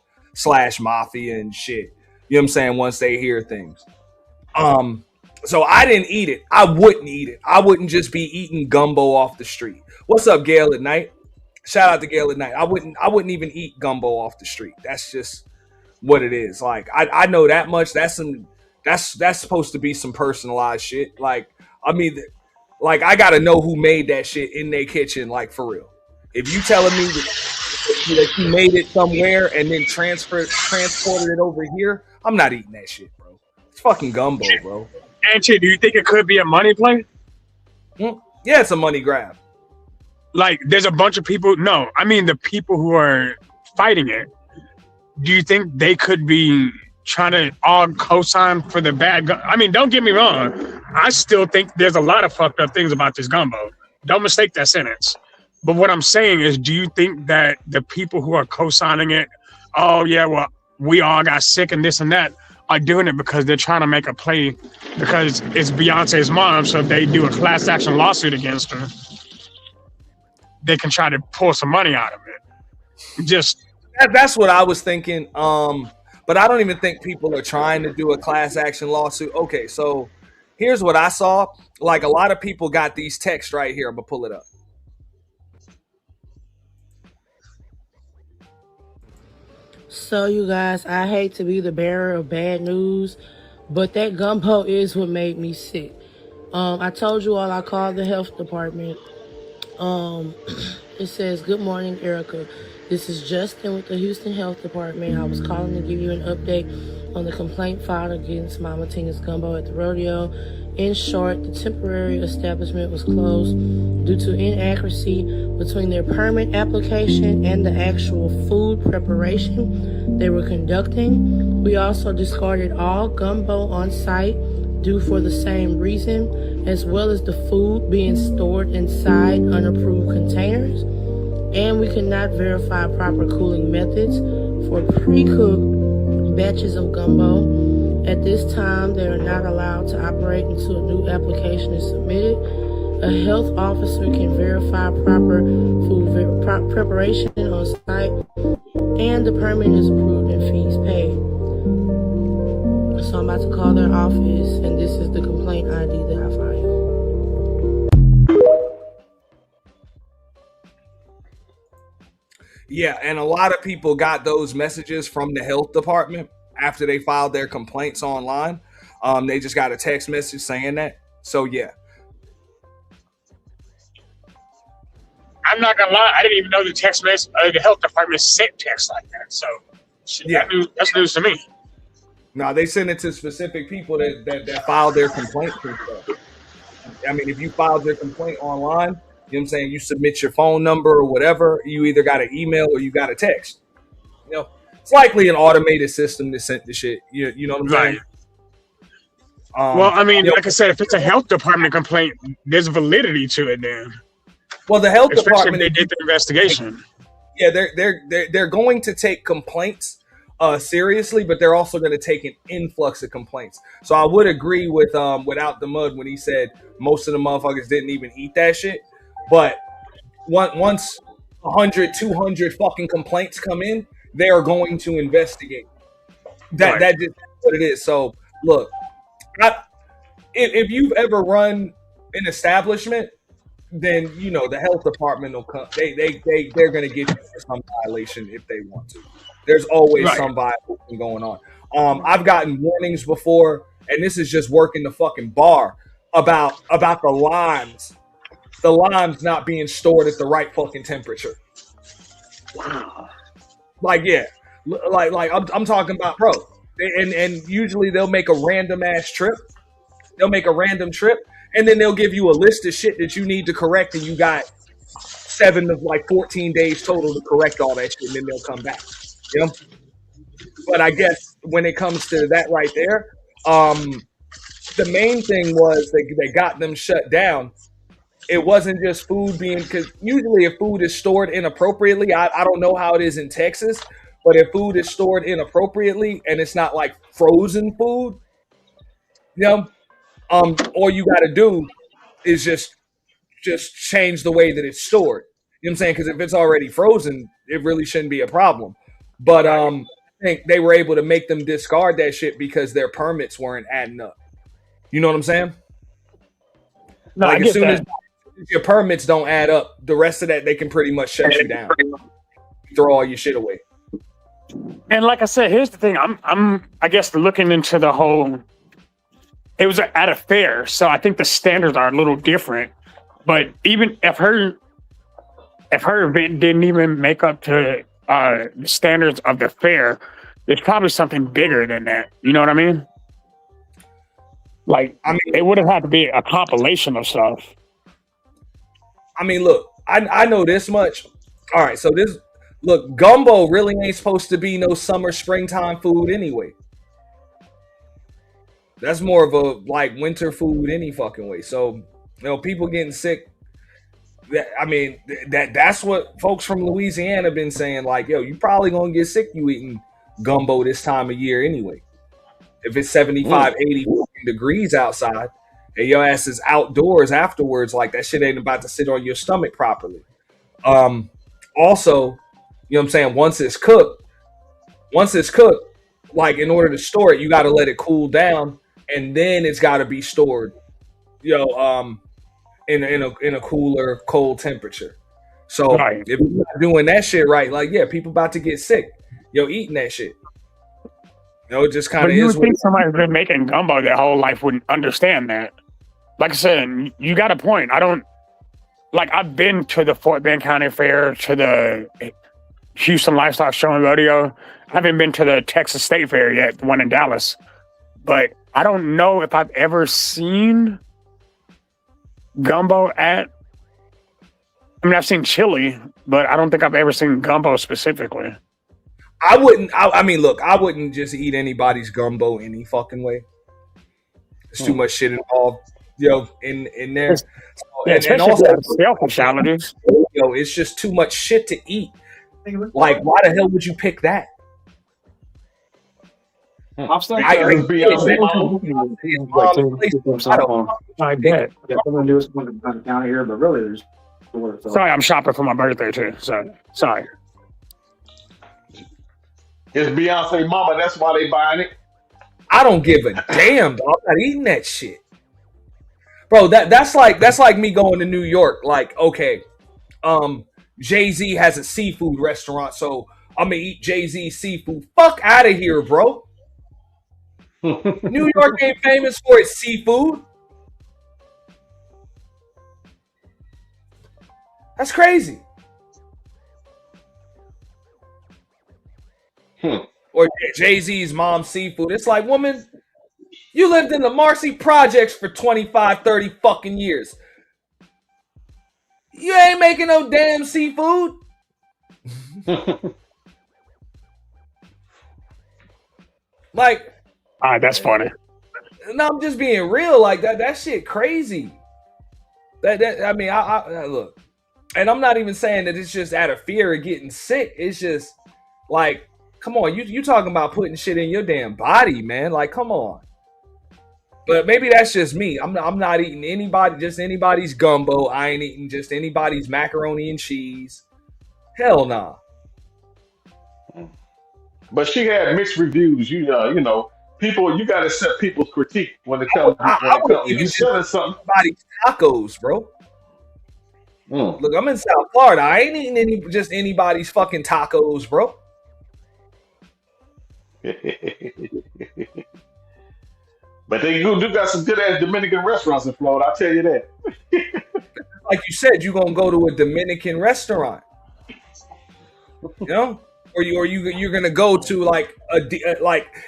/ mafia and shit. You know what I'm saying? Once they hear things. So I didn't eat it. I wouldn't eat it. I wouldn't just be eating gumbo off the street. What's up, Gail at Night? Shout out to Gail at Night. I wouldn't even eat gumbo off the street. That's just what it is. Like, I know that much. That's supposed to be some personalized shit. Like, I mean, like, I gotta know who made that shit in their kitchen, like, for real. If you telling me that you made it somewhere and then transported it over here, I'm not eating that shit, bro. It's fucking gumbo, bro. Anchi, do you think it could be a money play? Yeah, it's a money grab. Like, there's a bunch of people. No, I mean the people who are fighting it. Do you think they could be trying to all co-sign for the bad gun? I mean, don't get me wrong. I still think there's a lot of fucked up things about this gumbo. Don't mistake that sentence. But what I'm saying is, do you think that the people who are co-signing it, oh yeah, well, we all got sick and this and that, are doing it because they're trying to make a play because it's Beyonce's mom, so if they do a class action lawsuit against her, they can try to pull some money out of it. Just that's what I was thinking. But I don't even think people are trying to do a class action lawsuit. Okay, so here's what I saw. Like, a lot of people got these texts right here. I'm gonna pull it up. So, you guys, I hate to be the bearer of bad news, but that gumbo is what made me sick. I told you all I called the health department. It says, "Good morning, Erica. This is Justin with the Houston Health Department. I was calling to give you an update on the complaint filed against Mama Tina's Gumbo at the rodeo. In short, the temporary establishment was closed due to inaccuracy between their permit application and the actual food preparation they were conducting. We also discarded all gumbo on site due for the same reason, as well as the food being stored inside unapproved containers. And we could not verify proper cooling methods for pre-cooked batches of gumbo. At this time, they are not allowed to operate until a new application is submitted. A health officer can verify proper food preparation on site, and the permit is approved and fees paid." So I'm about to call their office, and this is the complaint ID that I filed. Yeah, and a lot of people got those messages from the health department after they filed their complaints online. They just got a text message saying that. So yeah. I'm not gonna lie, I didn't even know the text message. The health department sent text like that. So yeah, that's news to me. No, they send it to specific people that filed their complaints and stuff. I mean, if you filed your complaint online, you know what I'm saying, you submit your phone number or whatever, you either got an email or you got a text. You know, it's likely an automated system that sent the shit. You know what I'm saying? Well, I mean, like I said, if it's a health department complaint, there's validity to it then. Well, the health especially department, if they did the investigation. Yeah, they're going to take complaints seriously, but they're also going to take an influx of complaints. So I would agree with Without the Mud when he said most of the motherfuckers didn't even eat that shit. But once 100, 200 fucking complaints come in, they are going to investigate. That's just what it is. So look, if you've ever run an establishment, then you know the health department will come. They're going to get you for some violation if they want to. There's always some violation going on. I've gotten warnings before, and this is just working the fucking bar about the limes not being stored at the right fucking temperature. Wow. Like yeah, like I'm talking about, bro. And usually they'll make a random ass trip. They'll make a random trip, and then they'll give you a list of shit that you need to correct, and you got 7 of 14 days total to correct all that shit, and then they'll come back. You know? But I guess when it comes to that right there, the main thing was they got them shut down. It wasn't just food being, because usually if food is stored inappropriately, I don't know how it is in Texas, but if food is stored inappropriately and it's not like frozen food, you know, all you got to do is just change the way that it's stored. You know what I'm saying? Because if it's already frozen, it really shouldn't be a problem. But I think they were able to make them discard that shit because their permits weren't adding up. You know what I'm saying? No, like I get as soon that. as your permits don't add up, the rest of that they can pretty much shut you down. Throw all your shit away. And like I said, here's the thing. I'm I guess looking into the whole. It was at a fair, so I think the standards are a little different. But even I've heard if her event didn't even make up to the standards of the fair, there's probably something bigger than that. You know what I mean? Like, I mean, it would have had to be a compilation of stuff. I mean, look, I know this much. All right, so look, gumbo really ain't supposed to be no summer, springtime food anyway. That's more of a like winter food any fucking way. So, people getting sick. That's what folks from Louisiana been saying. Like, yo, you probably gonna get sick you eating gumbo this time of year anyway. If it's 75, 80 degrees outside and your ass is outdoors afterwards, like that shit ain't about to sit on your stomach properly. Also, you know what I'm saying? Once it's cooked, like in order to store it, you got to let it cool down, and then it's got to be stored, in a cooler, cold temperature. So if you're not doing that shit right, like people about to get sick, eating that shit. It just kind of you is. would think somebody who's been making gumbo their whole life wouldn't understand that. Like I said, you got a point. I've been to the Fort Bend County Fair, to the Houston Livestock Show and Rodeo. I haven't been to the Texas State Fair yet, the one in Dallas. But I don't know if I've ever seen gumbo I've seen chili, but I don't think I've ever seen gumbo specifically. I wouldn't just eat anybody's gumbo any fucking way. There's too much shit involved, in there. And also, it's just too much shit to eat. Like, why the hell would you pick that? I'm saying I bet. Here, but really, sorry, I'm shopping for my birthday too. So sorry. It's Beyonce mama. That's why they buying it. I don't give a damn, dog. I'm not eating that shit, bro. That's like me going to New York. Like, okay, Jay-Z has a seafood restaurant, so I'm gonna eat Jay-Z seafood. Fuck out of here, bro. New York ain't famous for its seafood. That's crazy. Or Jay-Z's mom's seafood. It's like, woman, you lived in the Marcy Projects for 25, 30 fucking years. You ain't making no damn seafood. Like, that's funny. No, I'm just being real. Like that shit crazy. I look, and I'm not even saying that it's just out of fear of getting sick. It's just like, come on, you talking about putting shit in your damn body, man. Like, come on. But maybe that's just me. I'm not eating anybody's gumbo. I ain't eating just anybody's macaroni and cheese. Hell nah. But she had mixed reviews. You know, people. You got to accept people's critique when it comes. You selling something. Anybody's tacos, bro. Look, I'm in South Florida. I ain't eating just anybody's fucking tacos, bro. But they do got some good ass Dominican restaurants in Florida. I'll tell you that. Like you said, you're gonna go to a Dominican restaurant, or you're gonna go to like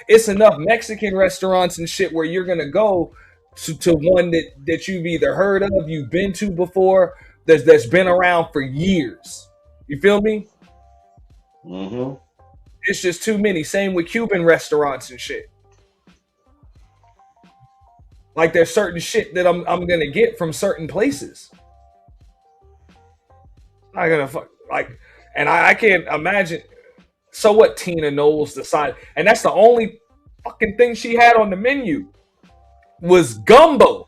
it's enough Mexican restaurants and shit where you're gonna go to one that you've either heard of, you've been to before, that's been around for years. You feel me? Mm-hmm. It's just too many. Same with Cuban restaurants and shit. Like, there's certain shit that I'm gonna get from certain places. I'm gonna and I can't imagine. So what? Tina Knowles decided, and that's the only fucking thing she had on the menu was gumbo.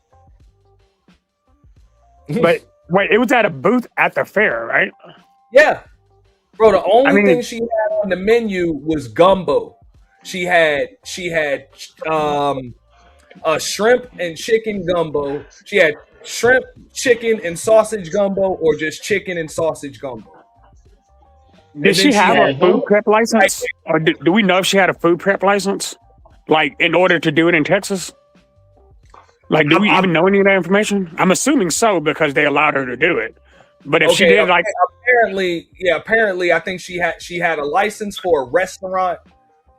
But wait, it was at a booth at the fair, right? Yeah, bro. The only thing she had on the menu was gumbo. She had a shrimp and chicken gumbo. She had shrimp, chicken, and sausage gumbo, or just chicken and sausage gumbo. Did she have a food prep license? Or do we know if she had a food prep license? Like, in order to do it in Texas? Like, do we even know any of that information? I'm assuming so, because they allowed her to do it. But if she Okay, did like, apparently, I think she had a license for a restaurant,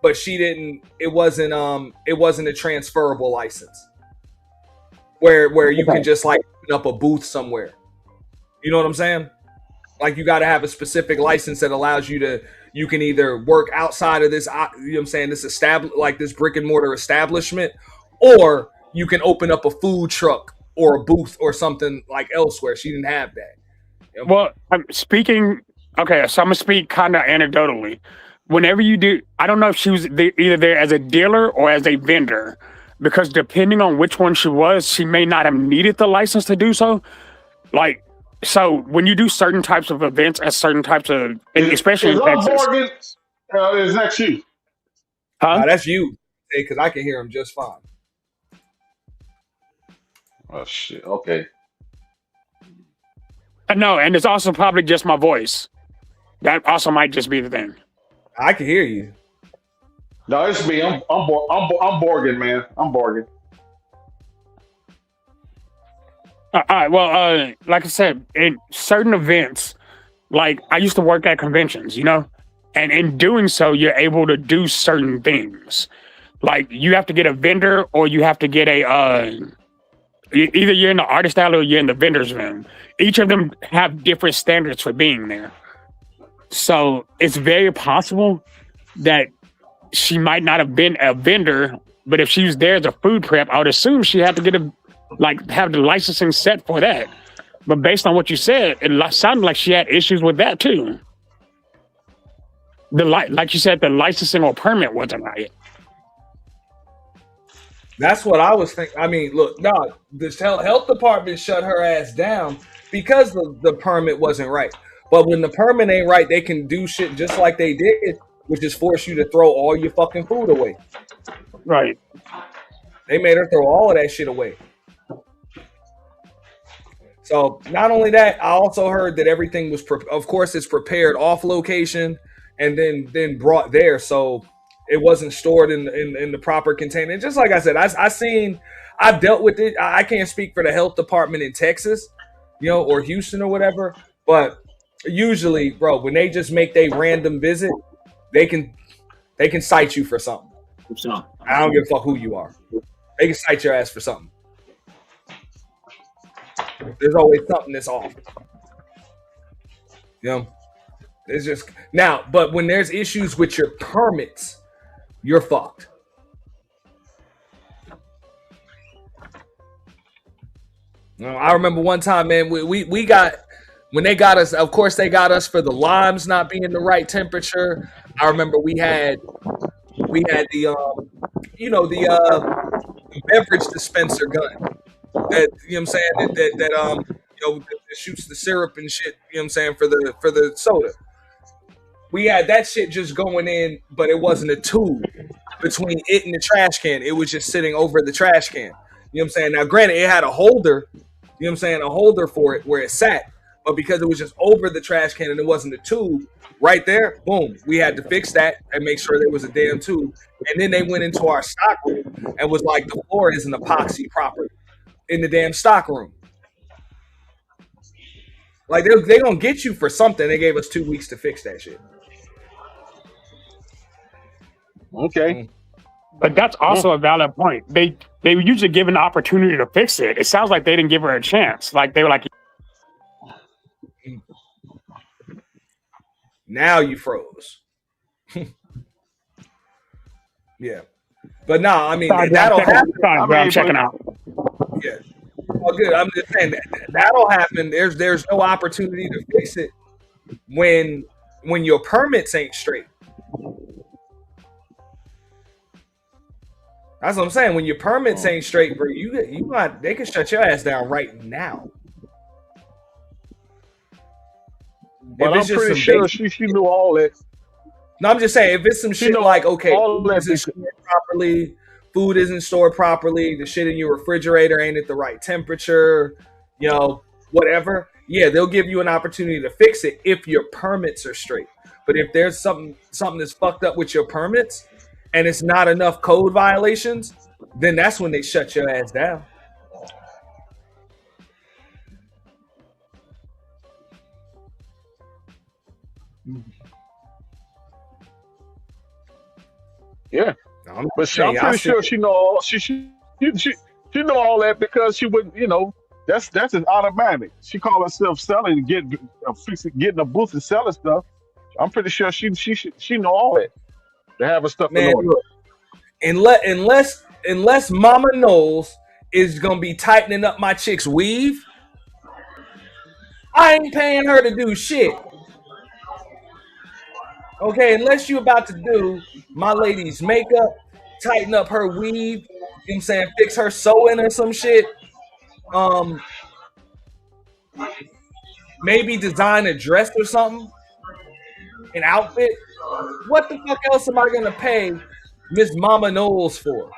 but she didn't. It wasn't a transferable license where you can just like open up a booth somewhere. You know what I'm saying? Like you got to have a specific license that allows you can either work outside of this, you know what I'm saying, this brick and mortar establishment, or you can open up a food truck or a booth or something like elsewhere. She didn't have that. well, I'm speaking. Okay, so I'm gonna speak kind of anecdotally. Whenever you do, I don't know if she was either there as a dealer or as a vendor, because depending on which one she was, she may not have needed the license to do so. Like, so when you do certain types of events at certain types of, and especially Is in that Texas, Morgan? Is that you? huh? That's you, because I can hear him just fine. Oh shit. Okay. No, and it's also probably just my voice. That also might just be the thing. I can hear you. No, it's me. I'm Morgan, man. I'm Morgan. All right. Well, like I said, in certain events, like I used to work at conventions, you know, and in doing so, you're able to do certain things. Like you have to get a vendor, or you have to get a either you're in the artist alley or you're in the vendor's room. Each of them have different standards for being there. So it's very possible that she might not have been a vendor, but if she was there as a food prep, I would assume she had to get have the licensing set for that. But based on what you said, it sounded like she had issues with that too. Like you said, the licensing or permit wasn't right. That's what I was thinking. I mean, look, no, the health department shut her ass down because the permit wasn't right. But when the permit ain't right, they can do shit just like they did, which is force you to throw all your fucking food away. Right. They made her throw all of that shit away. So not only that, I also heard that everything was, of course, it's prepared off location and then brought there. So it wasn't stored in the proper container. And just like I said, I've dealt with it. I can't speak for the health department in Texas, you know, or Houston or whatever. But usually, bro, when they just make their random visit, they can cite you for something. I don't give a fuck who you are. They can cite your ass for something. There's always something that's off. You know, it's just now. But when there's issues with your permits, you're fucked. You know, I remember one time, man. We got when they got us. Of course, they got us for the limes not being the right temperature. I remember we had the the beverage dispenser gun. That, you know what I'm saying, that shoots the syrup and shit, you know what I'm saying, for the soda. We had that shit just going in, but it wasn't a tube between it and the trash can. It was just sitting over the trash can. You know what I'm saying? Now granted, it had a holder, you know what I'm saying, a holder for it where it sat, but because it was just over the trash can and it wasn't a tube, right there, boom, we had to fix that and make sure there was a damn tube. And then they went into our stock room and was like, the floor isn't epoxy properly in the damn stock room. Like they gonna get you for something. They gave us 2 weeks to fix that shit. Okay. But that's also a valid point. They were usually given the opportunity to fix it. It sounds like they didn't give her a chance. Like they were like, now you froze. Yeah. But no, I mean, that'll happen. I'm checking out. Yeah. Well, good. I'm just saying that'll happen. There's no opportunity to fix it when your permits ain't straight. That's what I'm saying. When your permits ain't straight, bro, they can shut your ass down right now. But I'm pretty sure she knew all that. No, I'm just saying, if it's some shit like, okay, food isn't stored properly, food isn't stored properly, the shit in your refrigerator ain't at the right temperature, you know, whatever, yeah, they'll give you an opportunity to fix it if your permits are straight. But if there's something that's fucked up with your permits and it's not enough code violations, then that's when they shut your ass down. Yeah, I'm but saying, I'm y'all pretty see sure she know all, she know all that because she would, you know, that's just automatic. She call herself selling and getting a booth and selling stuff. I'm pretty sure she know all that. They have her stuff in man, order. look, unless Mama Knowles is gonna be tightening up my chick's weave, I ain't paying her to do shit. Okay, unless you about to do my lady's makeup, tighten up her weave, you know what I'm saying, fix her sewing or some shit. Maybe design a dress or something, an outfit. What the fuck else am I gonna pay Miss Mama Knowles for?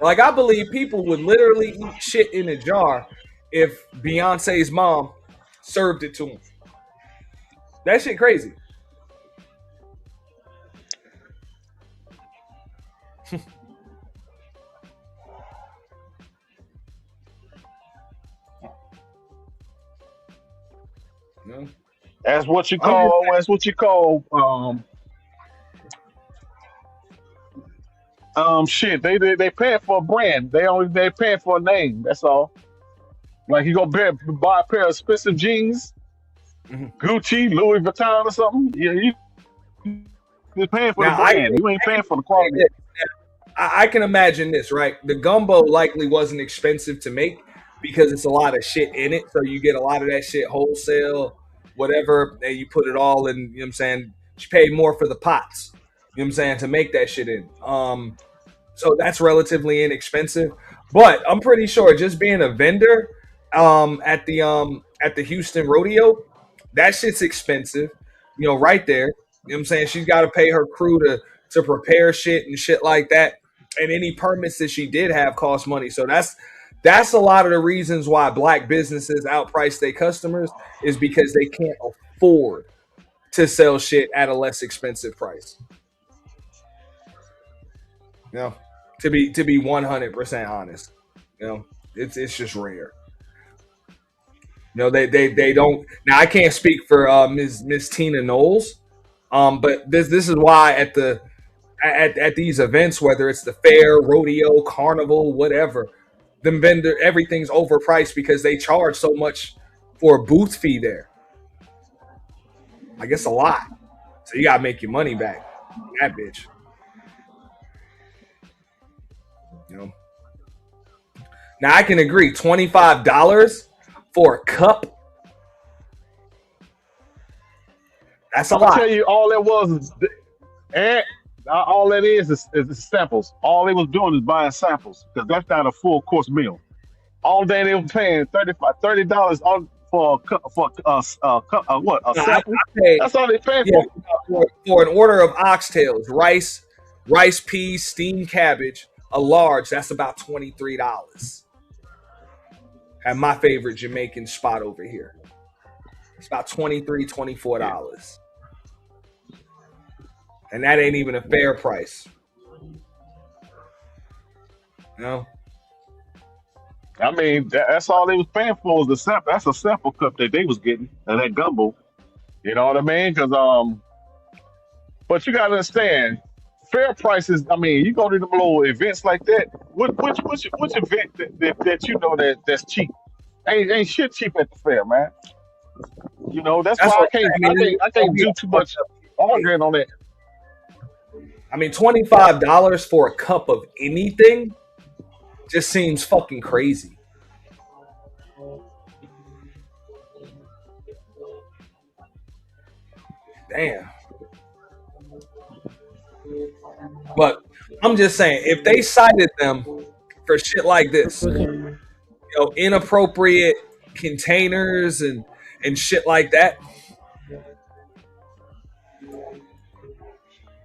Like, I believe people would literally eat shit in a jar if Beyonce's mom served it to them. That shit crazy. No. That's what you call shit. They paying for a brand. They paying for a name. That's all. Like you go buy a pair of expensive jeans, Gucci, Louis Vuitton or something. Yeah, you're paying for the Now, brand. You ain't paying for the quality. I can imagine this, right? The gumbo likely wasn't expensive to make because it's a lot of shit in it. So you get a lot of that shit wholesale, whatever, and you put it all in, you know what I'm saying? You pay more for the pots, you know what I'm saying, to make that shit in. So that's relatively inexpensive. But I'm pretty sure just being a vendor at the Houston Rodeo, that shit's expensive, you know, right there. You know what I'm saying? She's got to pay her crew to prepare shit and shit like that. And any permits that she did have cost money. So that's a lot of the reasons why black businesses outprice their customers is because they can't afford to sell shit at a less expensive price. You know, to be 100% honest, you know, it's just rare. You know, they don't. Now I can't speak for Miss Tina Knowles, but this is why at these events, whether it's the fair, rodeo, carnival, whatever, everything's overpriced because they charge so much for a booth fee there. I guess a lot, so you gotta make your money back. That bitch, you know. Now I can agree, $25 for a cup. That's a lot. I'll tell you, all that was, and all that is samples. All they was doing is buying samples because that's not a full course meal. All day they were paying $30 for a sample. That's all they paying for an order of oxtails, rice, peas, steamed cabbage, a large. That's about $23. At my favorite Jamaican spot over here, it's about $23, $24. And that ain't even a fair price. You know? I mean, that's all they was paying for was the sample. That's a sample cup that they was getting, and that gumbo. You know what I mean? Because but you gotta understand, fair prices. I mean, you go to them little events like that. Which event that you know that's cheap? Ain't shit cheap at the fair, man. You know that's why I can't do too much arguing on that. I mean, $25 for a cup of anything just seems fucking crazy. Damn. But I'm just saying, if they cited them for shit like this, you know, inappropriate containers and shit like that,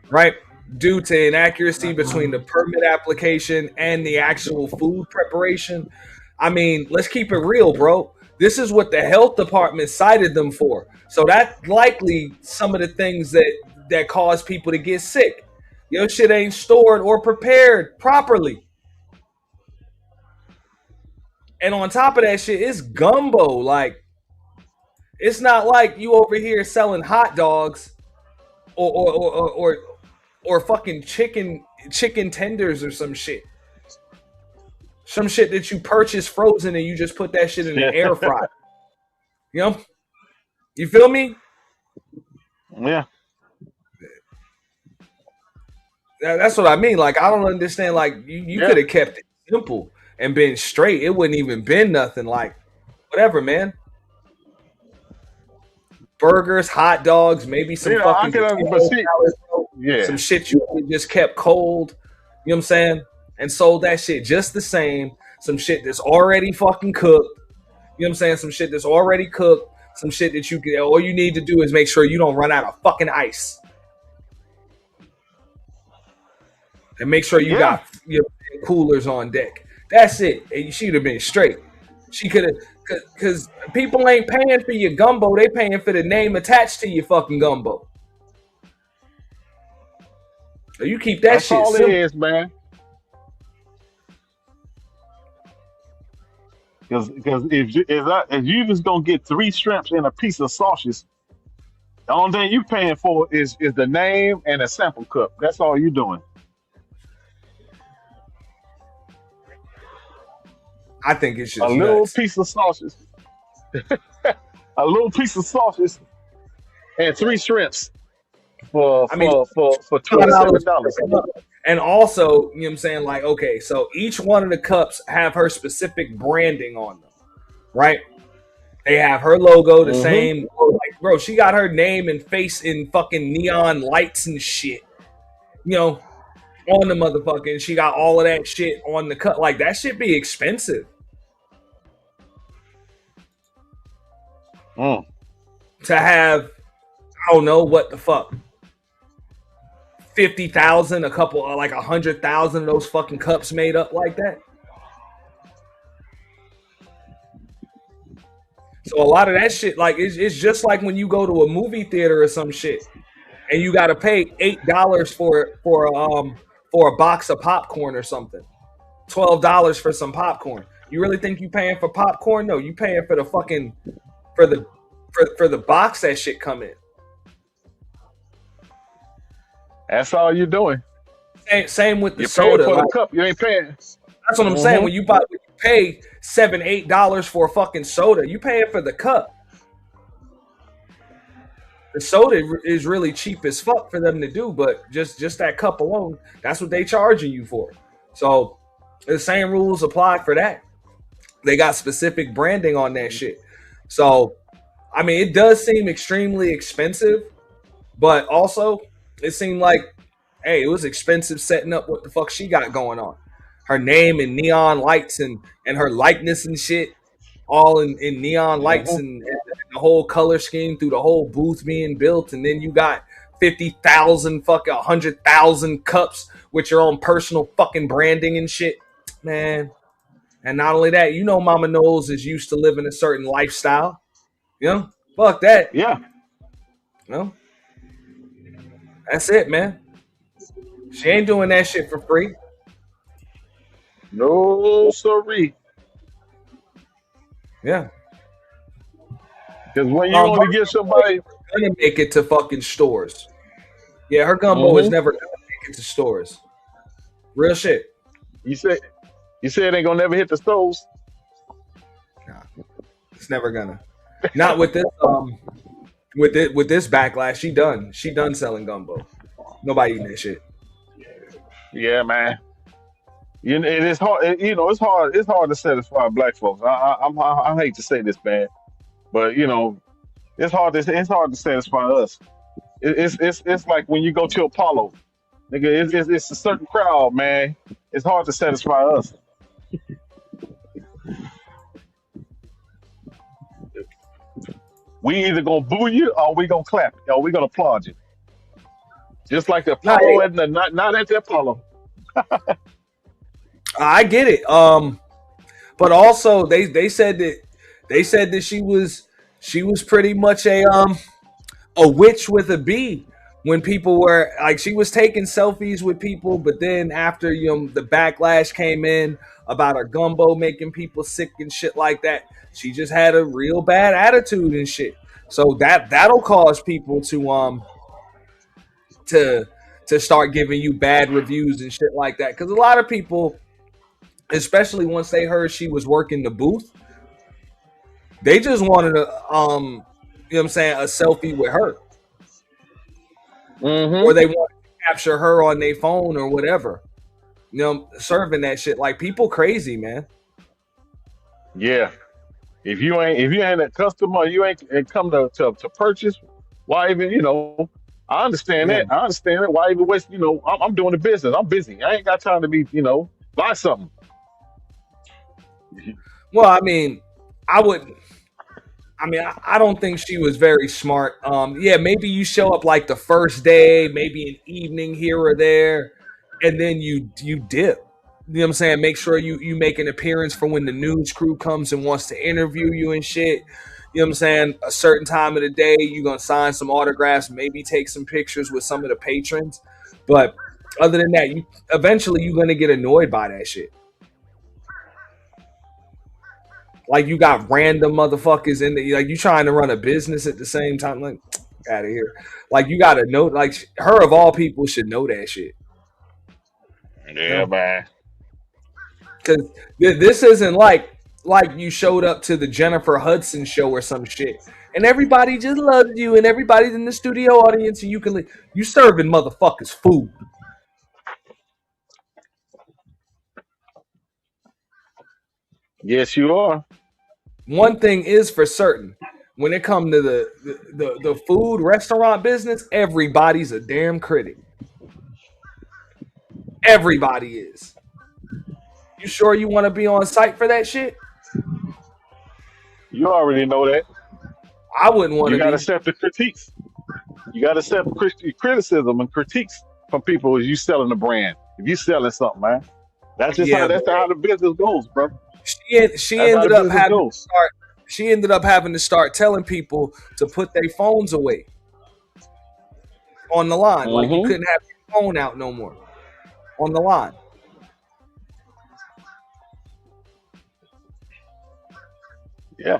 right? Due to inaccuracy between the permit application and the actual food preparation. I mean, let's keep it real, bro. This is what the health department cited them for. So that's likely some of the things that cause people to get sick. Your shit ain't stored or prepared properly. And on top of that shit, it's gumbo. Like, it's not like you over here selling hot dogs or fucking chicken tenders or some shit. Some shit that you purchase frozen and you just put that shit in the air fryer. You know? You feel me? Yeah. That's what I mean. Like, I don't understand. Like, you could have kept it simple and been straight. It wouldn't even been nothing. Like, whatever, man. Burgers, hot dogs, maybe some fucking some shit you just kept cold. You know what I'm saying? And sold that shit just the same. Some shit that's already fucking cooked. You know what I'm saying? Some shit that's already cooked. Some shit that you can. All you need to do is make sure you don't run out of fucking ice. And make sure you got your coolers on deck. That's it. And she'd have been straight. She could have, because people ain't paying for your gumbo. They paying for the name attached to your fucking gumbo. So you keep that That's shit all simple. it is, man. Because if you just gonna get 3 shrimps and a piece of sausage, the only thing you paying for is the name and a sample cup. That's all you doing. I think it's just a little nuts. piece of sausage, a little piece of sausage, and 3 shrimps for $27. And also, you know what I'm saying? Like, okay, so each one of the cups have her specific branding on them, right? They have her logo, the same. Like, bro, she got her name and face in fucking neon lights and shit, you know, on the motherfucking. She got all of that shit on the cup. Like, that shit be expensive. To have, I don't know what the fuck, 50,000, a couple, like 100,000 of those fucking cups made up like that. So a lot of that shit, like, it's just like when you go to a movie theater or some shit, and you got to pay $8 for a box of popcorn or something, $12 for some popcorn. You really think you paying for popcorn? No, you paying for the fucking for the box that shit come in. That's all you're doing. Same with the you're soda. Paying for like, the cup, you ain't paying. That's what I'm saying. When you pay $7-8 for a fucking soda, you paying for the cup. The soda is really cheap as fuck for them to do, but just that cup alone, that's what they charging you for. So the same rules apply for that. They got specific branding on that shit. So, I mean, it does seem extremely expensive, but also it seemed like, hey, it was expensive setting up what the fuck she got going on. Her name and neon lights and her likeness and shit, all in neon lights and the whole color scheme through the whole booth being built. And then you got 50,000 fucking 100,000 cups with your own personal fucking branding and shit, man. And not only that, you know, Mama Knowles is used to living a certain lifestyle. You know, fuck that. Yeah. No, that's it, man. She ain't doing that shit for free. No, sorry. Yeah. Because when you only get somebody gonna make it to fucking stores. Yeah, her gumbo is never gonna make it to stores. Real shit. You said it ain't gonna never hit the stores. Nah, it's never gonna. Not with this with this backlash. She done selling gumbo. Nobody eating that shit. Yeah, man. You know, it's hard. It's hard. It's hard to satisfy black folks. I hate to say this, man, but you know, it's hard to satisfy us. It's like when you go to Apollo, nigga. It's a certain crowd, man. It's hard to satisfy us. We either gonna boo you or we gonna clap or we gonna applaud you. Just like the Apollo and the not at the Apollo. I get it. But also they said that she was pretty much a witch with a bee when people were like, she was taking selfies with people, but then after the backlash came in about her gumbo making people sick and shit like that, she just had a real bad attitude and shit. So that'll cause people to start giving you bad reviews and shit like that. Because a lot of people, especially once they heard she was working the booth, they just wanted a a selfie with her. Or they want to capture her on their phone or whatever. Serving that shit. Like, people crazy, man. Yeah. If you ain't a customer, you ain't come to purchase, why even, I understand that. I understand it. Why even waste, I'm doing the business. I'm busy. I ain't got time to be, buy something. Well, I mean, I don't think she was very smart. Yeah, maybe you show up like the first day, maybe an evening here or there, and then you dip. You know what I'm saying? Make sure you make an appearance for when the news crew comes and wants to interview you and shit. You know what I'm saying? A certain time of the day, you're going to sign some autographs, maybe take some pictures with some of the patrons. But other than that, eventually you're going to get annoyed by that shit. Like, you got random motherfuckers in there. Like, you trying to run a business at the same time. Like, out of here. Like, you got to know, like, her of all people should know that shit. Yeah, man. Because this isn't like you showed up to the Jennifer Hudson show or some shit, and everybody just loves you, and everybody's in the studio audience, and you serving motherfuckers food. Yes, you are. One thing is for certain: when it comes to the food restaurant business, everybody's a damn critic. Everybody is. You sure you want to be on site for that shit? You already know that. I wouldn't want to. You got to accept the critiques. You got to accept criticism and critiques from people as you selling the brand. If you selling something, man, that's just how the business goes, bro. She ended up having to start telling people to put their phones away on the line. Like, you couldn't have your phone out no more on the line. Yeah.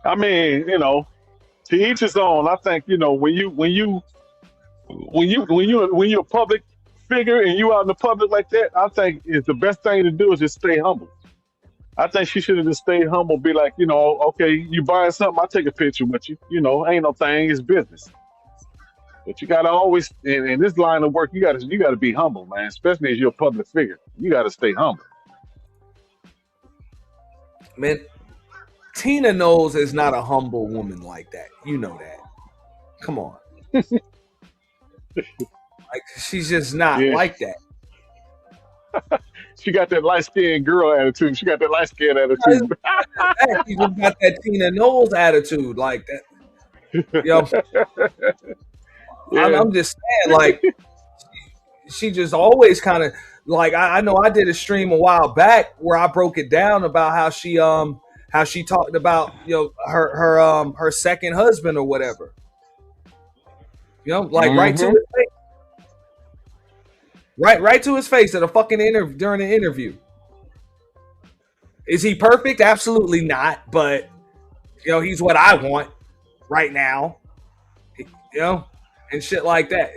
I mean, to each his own. I think, when you're a public figure and you out in the public like that, I think is the best thing to do is just stay humble. I think she should have just stayed humble, be like, okay, you buying something, I'll take a picture with you. Ain't no thing, it's business. But you gotta always, in this line of work, you gotta be humble, man. Especially as you're a public figure, you gotta stay humble. Man, Tina Knowles is not a humble woman like that. You know that. Come on. Like, she's just not like that. She got that light-skinned girl attitude. She got that light-skinned attitude. She just got that Tina Knowles attitude like that. I'm just saying, like, she just always kind of, like, I know I did a stream a while back where I broke it down about how she talked about her second husband or whatever. Right to his face. Right to his face at a fucking interview during an interview. Is he perfect? Absolutely not. But he's what I want right now. And shit like that.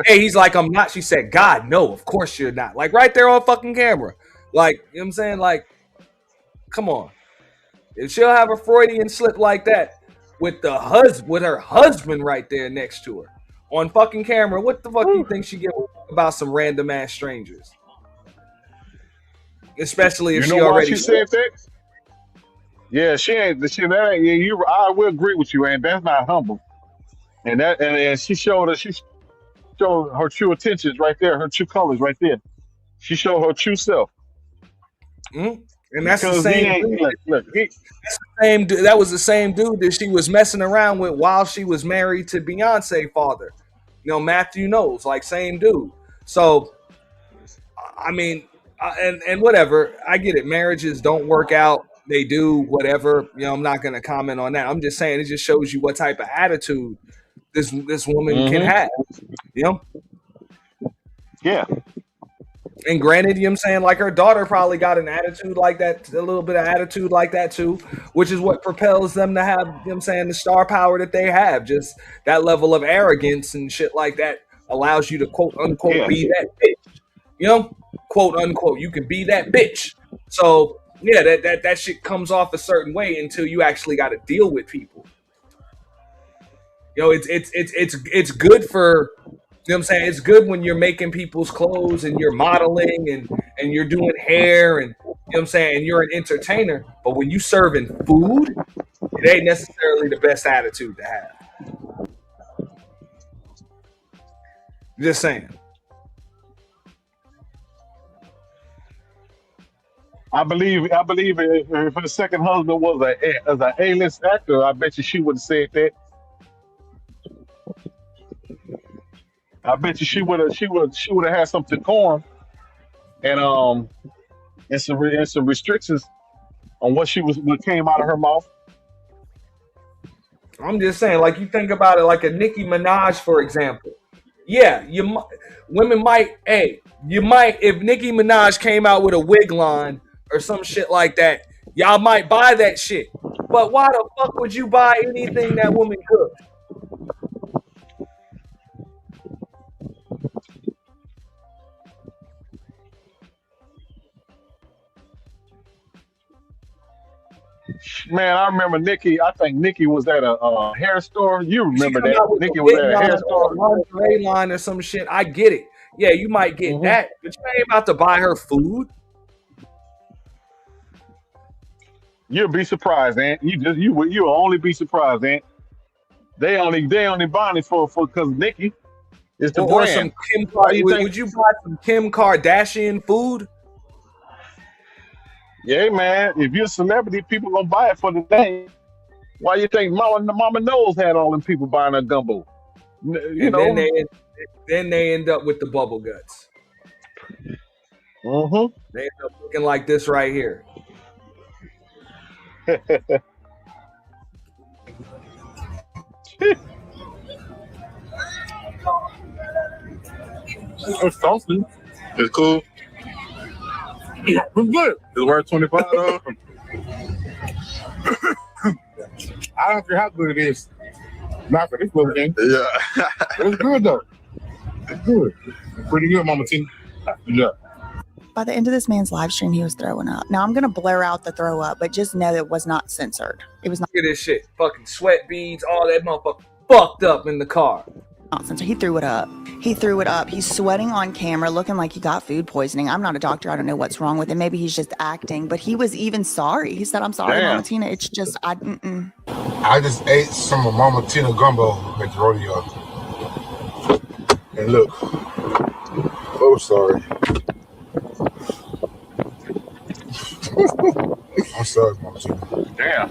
He's like, I'm not. She said, God, no, of course you're not. Like, right there on fucking camera. Like, you know what I'm saying? Like, come on. If she'll have a Freudian slip like that with her husband right there next to her on fucking camera, what the fuck do you think she get about some random ass strangers? Especially if she already said that. Yeah, she ain't. I will agree with you, and that's not humble. And she showed her true intentions right there, her true colors right there. She showed her true self. And that's the same dude. That was the same dude that she was messing around with while she was married to Beyonce father. Matthew Knowles, like, same dude. So, I mean, and whatever. I get it. Marriages don't work out. they do whatever. I'm not gonna comment on that. I'm just saying it just shows you what type of attitude this woman can have. Yeah. And granted, I'm saying, like, her daughter probably got an attitude like that, a little bit of attitude like that too, which is what propels them to have, I'm saying, the star power that they have. Just that level of arrogance and shit like that allows you to quote unquote be that bitch. Quote unquote, you can be that bitch. So yeah, that shit comes off a certain way until you actually got to deal with people. It's good for. I'm saying? It's good when you're making people's clothes and you're modeling and you're doing hair and I'm saying, and you're an entertainer. But when you serving food, it ain't necessarily the best attitude to have. Just saying. I believe if her second husband was an A-list actor, I bet you she would have said that. I bet you she would have had some decorum and some restrictions on what came out of her mouth. I'm just saying, like, you think about it, like a Nicki Minaj, for example. Yeah, women might, if Nicki Minaj came out with a wig line or some shit like that, y'all might buy that shit. But why the fuck would you buy anything that woman cooks? Man, I remember Nikki. I think Nikki was at a hair store. You remember that? Nikki was at a hair store, lingerie line or some shit. I get it. Yeah, you might get that, but you ain't about to buy her food. You'll be surprised, Aunt. You'll only be surprised, Aunt. They only buying it for because Nikki is the or brand. Some would you buy some Kim Kardashian food? Yeah, man. If you're a celebrity, people gonna buy it for the name. Why you think Mama Knowles had all them people buying her gumbo? Then they end up with the bubble guts. They end up looking like this right here. It's toasty. It's cool. It's good. It's worth $25. I don't care how good it is. Not for this little thing. Yeah. It's good though. It's good. It's pretty good, Mama T. Yeah. By the end of this man's live stream, he was throwing up. Now I'm gonna blur out the throw up, but just know it was not censored. It was not. Look at this shit. Fucking sweat beads, all that motherfucker fucked up in the car. Not censored. He threw it up. He threw it up. He's sweating on camera, looking like he got food poisoning. I'm not a doctor. I don't know what's wrong with him. Maybe he's just acting. But he was even sorry. He said, "I'm sorry, Mama Tina. It's just I just ate some of Mama Tina gumbo at the rodeo. And look. Oh, sorry. I'm sorry, Mama Tina. Damn.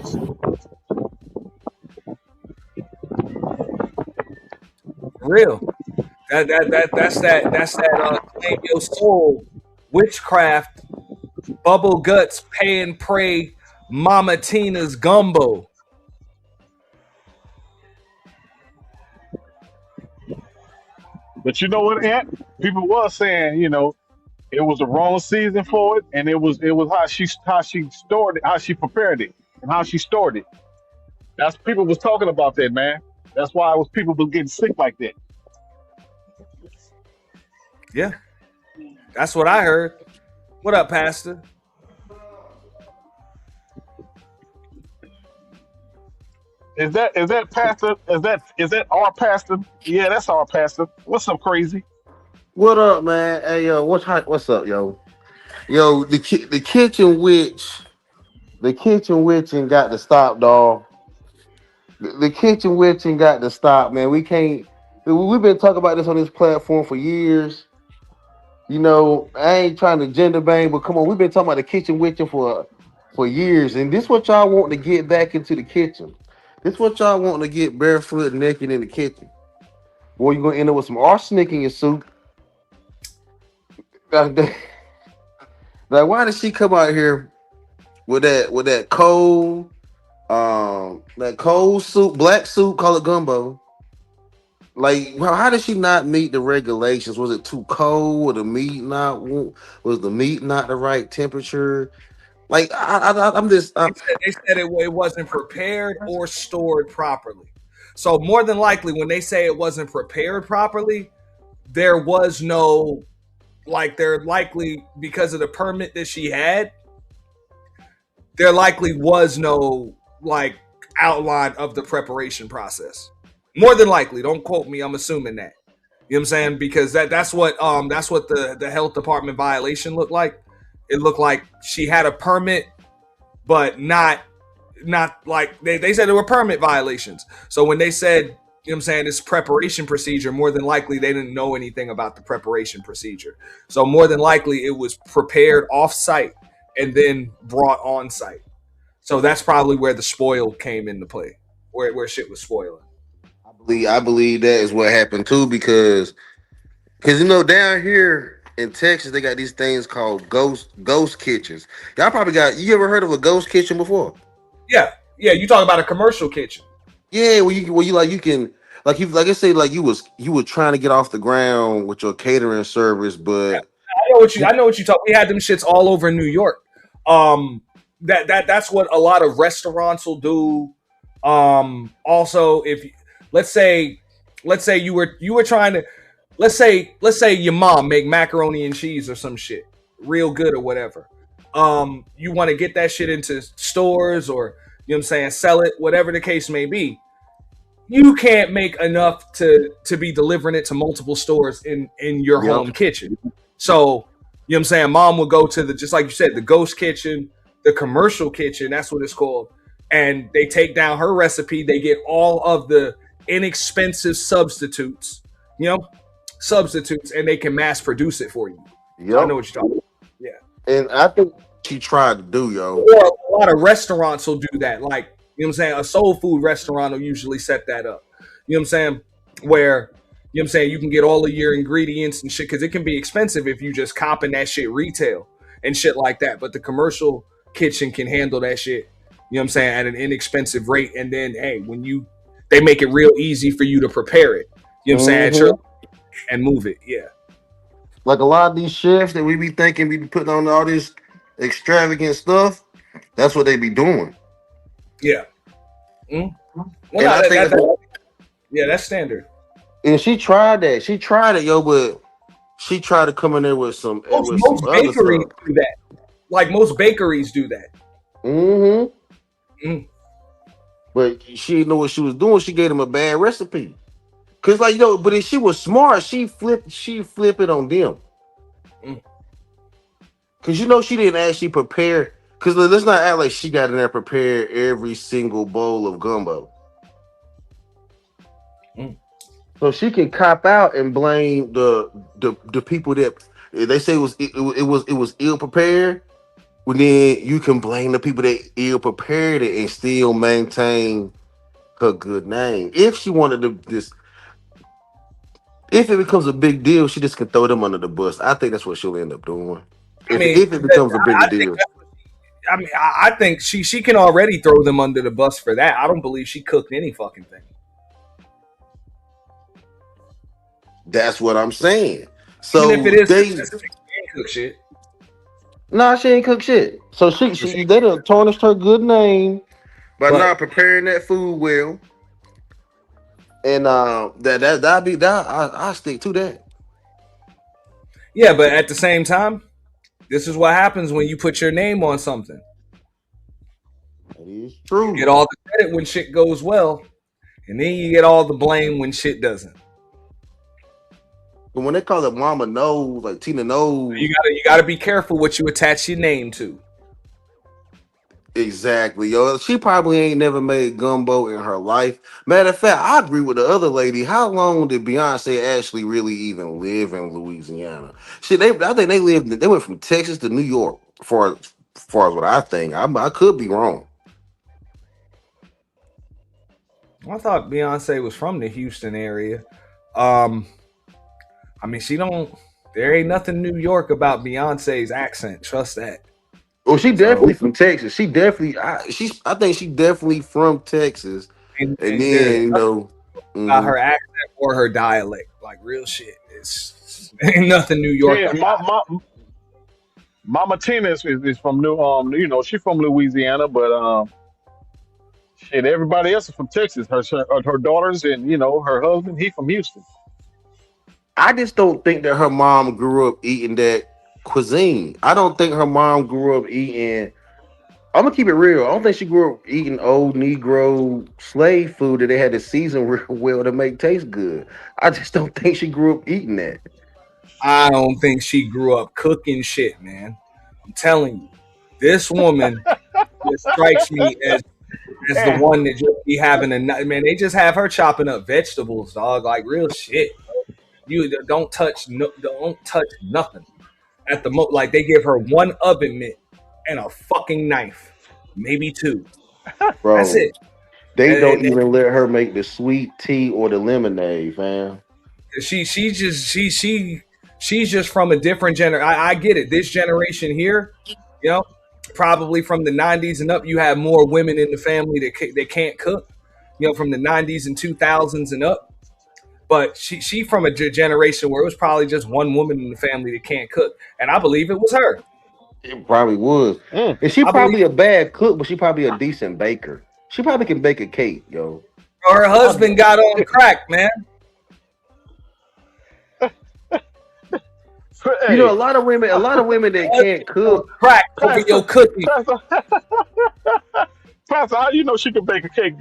Real. That's that claim your soul witchcraft bubble guts pay and pray Mama Tina's gumbo. But you know what, Aunt? People was saying, it was the wrong season for it, and it was how she stored it, how she prepared it, and how she stored it. That's people was talking about that, man. That's why people was getting sick like that. Yeah, that's what I heard. What up, Pastor? Is that Pastor? Is that our pastor? Yeah, that's our pastor. What's up, crazy? What up, man? Hey, yo, what's up, yo? Yo, the kitchen witching got to stop, dog. The kitchen witching got to stop, man. We've been talking about this on this platform for years. I ain't trying to gender bang, but come on, we've been talking about the kitchen witching for years, and this what y'all want to get back into the kitchen. This what y'all want to get barefoot and naked in the kitchen. Boy, you're gonna end up with some arsenic in your soup. Like, why did she come out here with that cold soup, black soup, call it gumbo. Like, how did she not meet the regulations? Was it too cold? Was the meat not the right temperature? Like, I'm just. They said it wasn't prepared or stored properly. So more than likely, when they say it wasn't prepared properly, there was no, like, there likely, because of the permit that she had, there likely was no, like, outline of the preparation process. More than likely, don't quote me. I'm assuming that. You know what I'm saying? Because that's what the health department violation looked like. It looked like she had a permit, but not like they said there were permit violations. So when they said, you know what I'm saying, this preparation procedure, more than likely they didn't know anything about the preparation procedure. So more than likely it was prepared off site and then brought on site. So that's probably where the spoil came into play, where shit was spoiling. I believe that is what happened too, because down here in Texas they got these things called ghost kitchens. Y'all probably you ever heard of a ghost kitchen before? Yeah, you talk about a commercial kitchen. Yeah, where you can like I say, like you were trying to get off the ground with your catering service, but I know what you talk. We had them shits all over New York. That's what a lot of restaurants will do. Also, if let's say you were trying to, let's say your mom make macaroni and cheese or some shit real good or whatever. You want to get that shit into stores, or, you know what I'm saying, sell it, whatever the case may be. You can't make enough to be delivering it to multiple stores in your home kitchen. So, you know what I'm saying, mom will go to just like you said, the ghost kitchen, the commercial kitchen, that's what it's called. And they take down her recipe. They get all of the inexpensive substitutes, and they can mass produce it for you. Yep. I know what you're talking about. Yeah. And I think she tried to do, yo. Or a lot of restaurants will do that. Like, you know what I'm saying? A soul food restaurant will usually set that up. You know what I'm saying? Where, you know what I'm saying, you can get all of your ingredients and shit, because it can be expensive if you just copping that shit retail and shit like that. But the commercial kitchen can handle that shit, you know what I'm saying, at an inexpensive rate. And then, hey, they make it real easy for you to prepare it. You know what I'm saying? And move it. Yeah. Like a lot of these chefs that we be thinking we be putting on all this extravagant stuff, that's what they be doing. Yeah. Well, that's standard. And she tried that. She tried it, yo, but she tried to come in there with some. Most bakeries do that. Like, most bakeries do that. But she didn't know what she was doing. She gave them a bad recipe. Cause but if she was smart, she flip it on them. Cause she didn't actually prepare. Cause let's not act like she got in there prepared every single bowl of gumbo. So she can cop out and blame the people that they say it was ill prepared. Well, then you can blame the people that ill prepared it and still maintain her good name. If she wanted to if it becomes a big deal, she just can throw them under the bus. I think that's what she'll end up doing. If it becomes a bigger deal. I think she can already throw them under the bus for that. I don't believe she cooked any fucking thing. That's what I'm saying. So even if it is, she ain't cook shit. Nah, she ain't cook shit. So they done tarnished her good name by not preparing that food well. And I stick to that. Yeah, but at the same time, this is what happens when you put your name on something. That is true. You get all the credit when shit goes well, and then you get all the blame when shit doesn't. But when they call it Mama Knows, like Tina Knows, you gotta be careful what you attach your name to. Exactly, yo. She probably ain't never made gumbo in her life. Matter of fact, I agree with the other lady. How long did Beyonce actually really even live in Louisiana? Shit, I think they went from Texas to New York. For as what I think, I could be wrong. I thought Beyonce was from the Houston area. I mean, there ain't nothing New York about Beyonce's accent. Trust that. Oh, she So, definitely from Texas. She definitely, I think she definitely from Texas. and And there's then you know, about mhm. her accent or her dialect, like real shit. It's ain't nothing New York Yeah, about Mama Tina is from New she's from Louisiana, but shit, everybody else is from Texas. Her daughters and her husband, he from Houston. I just don't think that her mom grew up eating that cuisine. I don't think her mom grew up eating. I'm gonna keep it real. I don't think she grew up eating old Negro slave food that they had to season real well to make taste good. I just don't think she grew up eating that. I don't think she grew up cooking shit, man. I'm telling you, this woman just strikes me as the one that just be having man. They just have her chopping up vegetables, dog, like real shit. You don't touch nothing. At the like they give her one oven mitt and a fucking knife, maybe two. That's Bro, it. they don't And even let her make the sweet tea or the lemonade, fam. she's just from a different generation. I get it. This generation here, you know, probably from the 90s and up, you have more women in the family that can't cook. You know, from the 90s and 2000s and up. But she from a generation where it was probably just one woman in the family that can't cook, and I believe it was her. It probably was. And she I believe probably a bad cook, but she probably a decent baker. She probably can bake a cake, yo. her husband got on crack, man. You know, a lot of women that can't cook. Crack over your cooking. Pastor, how you know she can bake a cake?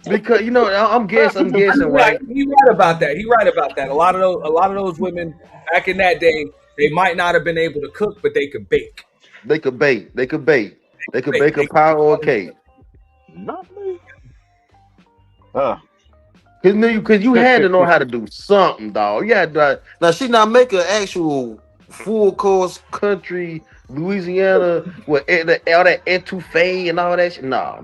Because I'm guessing, right? He right about that. He right about that. A lot of those women back in that day, they might not have been able to cook, but they could bake. They could bake. They could bake a pie or a cake. Not me. Because you had to know how to do something, dog. Yeah, now she not make an actual full course country Louisiana with all that etouffee and all that shit. No,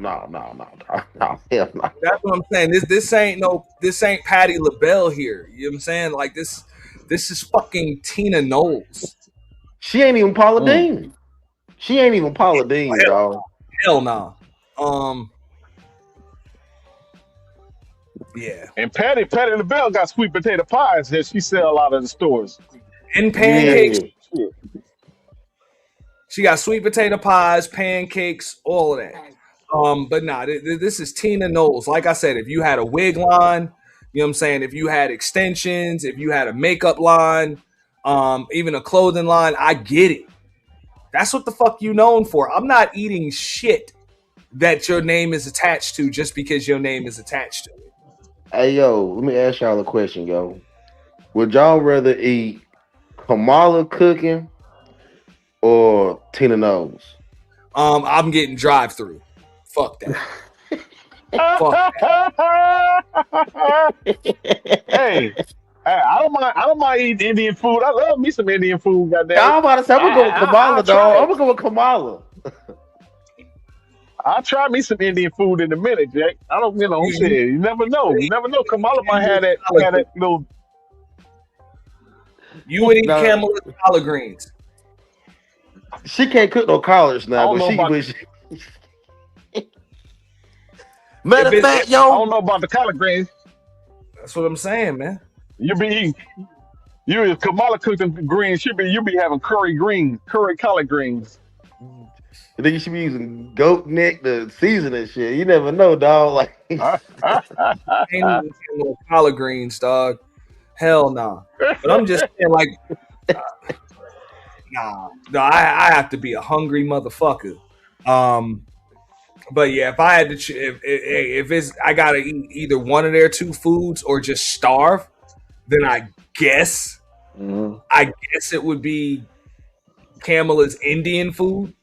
hell no. That's what I'm saying. This ain't Patti LaBelle here. You know what I'm saying? Like this is fucking Tina Knowles. She ain't even Paula Dean. She ain't even Paula Dean, dog. Hell no. Yeah. And Patti LaBelle got sweet potato pies that she sell a lot of the stores. And pancakes. Yeah. She got sweet potato pies, pancakes, all of that. But nah, this is Tina Knowles. Like I said, if you had a wig line, you know what I'm saying? If you had extensions, if you had a makeup line, even a clothing line, I get it. That's what the fuck you known for. I'm not eating shit that your name is attached to just because your name is attached to it. Hey, yo, let me ask y'all a question, yo. Would y'all rather eat Kamala cooking or Tina Knowles? I'm getting drive-through. Fuck that. Hey, I don't mind eating Indian food. I love me some Indian food. Goddamn. I'm about to say, I'm gonna go with Kamala, dog. I'm gonna go with Kamala. I'll try me some Indian food in a minute, Jack. I don't, shit. You never know. You never know. Kamala might have that little. You would eat Kamala's collard greens. She can't cook no collards now, but matter of fact, yo, I don't know about the collard greens. That's what I'm saying, man. You be eating. If Kamala cooked them greens, you be having curry collard greens. I think you should be using goat neck to season that shit. You never know, dog. Like, ain't no collard greens, dog. Hell no. But I'm just saying, like, nah. I have to be a hungry motherfucker. But yeah, if I had to, if it's, I gotta eat either one of their two foods or just starve, then I guess it would be Kamala's Indian food.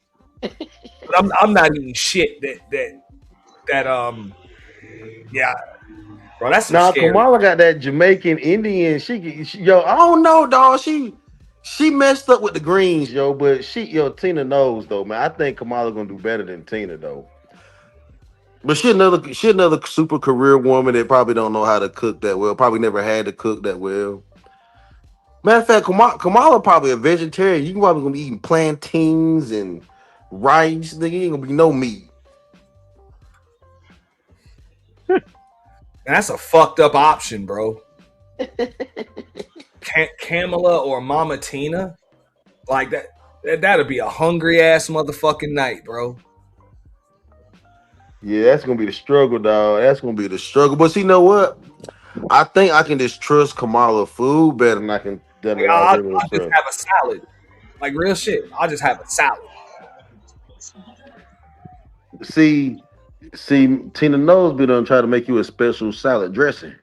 But I'm not eating shit that yeah, bro. That's now scary. Kamala got that Jamaican Indian. She yo, I don't know, dog. She messed up with the greens, yo. But Tina knows though, man. I think Kamala gonna do better than Tina though. But she another super career woman that probably don't know how to cook that well. Probably never had to cook that well. Matter of fact, Kamala probably a vegetarian. You probably gonna be eating plantains and rice, nigga. Ain't gonna be no meat. That's a fucked up option, bro. Kamala or Mama Tina, like that'd be a hungry ass motherfucking night, bro. Yeah, that's gonna be the struggle, dog. That's gonna be the struggle. But see, you know what? I think I can just trust Kamala food better than I can I'll just have a salad, like real shit. I'll just have a salad. See, Tina Nosby done try to make you a special salad dressing.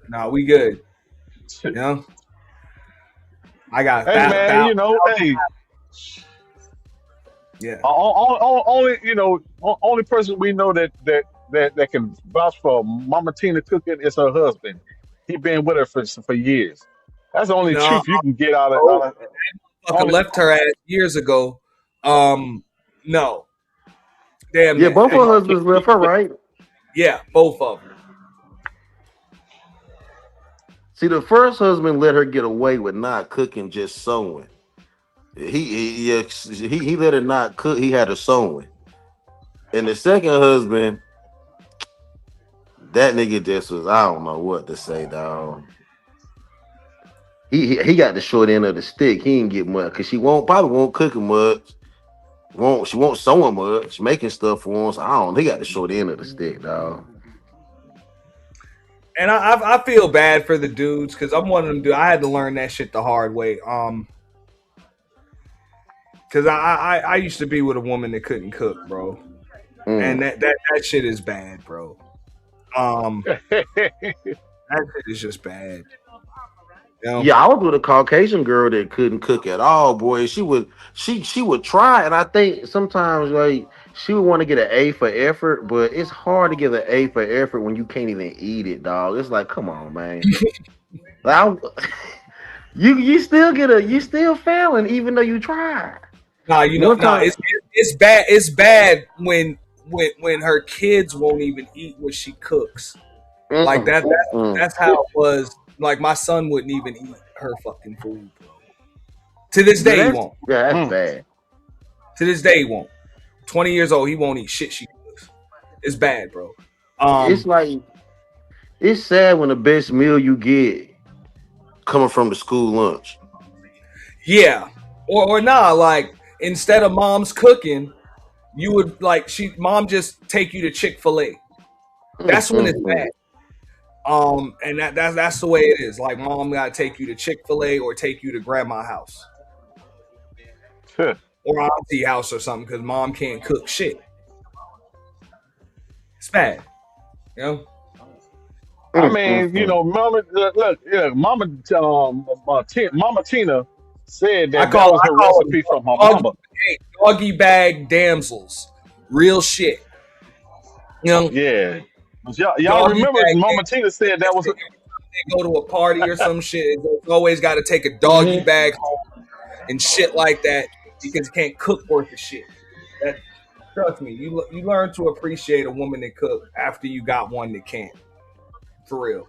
Nah, we good. You know, I got. Hey man, you know, hey. Yeah. Only only person we know that can vouch for Mama Tina cooking is her husband. He been with her for years. That's the only truth you can get out of. Fucking left her ass years ago. No. Damn. Yeah, both her husbands left her, right? Yeah, both of them. See, the first husband let her get away with not cooking, just sewing. He let her not cook. He had her sewing. And the second husband, that nigga just was, I don't know what to say, dog. He got the short end of the stick. He didn't get much because probably won't cooking much. She won't sewing much, making stuff for us. I don't. He got the short end of the stick, dog. And I feel bad for the dudes because I'm one of them dudes. I had to learn that shit the hard way. Because I used to be with a woman that couldn't cook, bro. And that shit is bad, bro. That shit is just bad. You know? Yeah, I was with a Caucasian girl that couldn't cook at all, boy. She would try, and I think sometimes like she would want to get an A for effort, but it's hard to get an A for effort when you can't even eat it, dog. It's like, come on, man. you still failing even though you tried. Nah, it's bad. It's bad when her kids won't even eat what she cooks. Like that. That's how it was. Like my son wouldn't even eat her fucking food. To this day, he won't. Yeah, that's bad. To this day, he won't. 20 years old, he won't eat shit she cooks. It's bad, bro. It's like it's sad when the best meal you get coming from the school lunch. Yeah, or nah. Like instead of mom's cooking, you would mom just take you to Chick-fil-A. That's when it's bad. And that's the way it is. Like mom gotta take you to Chick-fil-A or take you to grandma's house. Or auntie house or something because mom can't cook shit. It's bad. You know? I mean, you know, Mama Tina said that was her recipe from her mama. Doggy bag damsels. Real shit. You know? Yeah. Y'all remember Mama Tina said that was they go to a party or some shit. They always got to take a doggy bag home and shit like that because you can't cook worth of shit. Trust me, you learn to appreciate a woman that cook after you got one that can't. For real.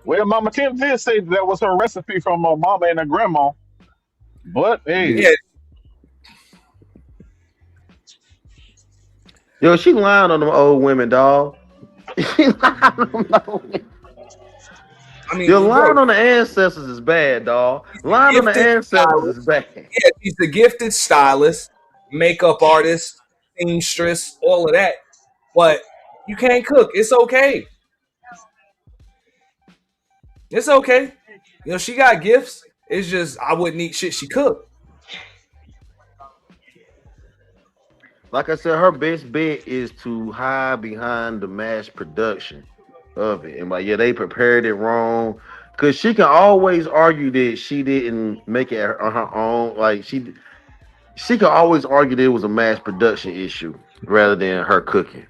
Well, Mama Tina did say that was her recipe from her mama and her grandma. But hey. Yeah. Yo, she lying on them old women, dog. She lying on them old women. I mean, your lying on the ancestors is bad, dog. Lying on the ancestors is bad. Yeah, she's a gifted stylist, makeup artist, seamstress, all of that. But you can't cook. It's okay. It's okay. You know, she got gifts. It's just I wouldn't eat shit she cooked. Like I said, her best bet is to hide behind the mass production of it. And like, yeah, they prepared it wrong. Cause she can always argue that she didn't make it on her own. Like she can always argue that it was a mass production issue rather than her cooking.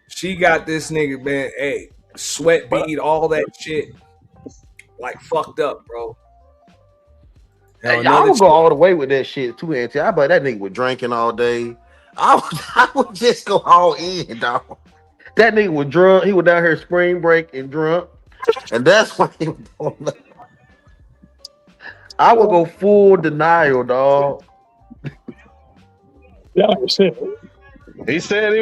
She got this nigga, man. Hey, sweat bead, all that shit, like fucked up, bro. Hey, y'all would go all the way with that shit too, Auntie. I bet that nigga was drinking all day. I would just go all in, dog. That nigga was drunk. He was down here spring break and drunk, and that's why he was doing that. I would go full denial, dog. Yeah, shit. He said he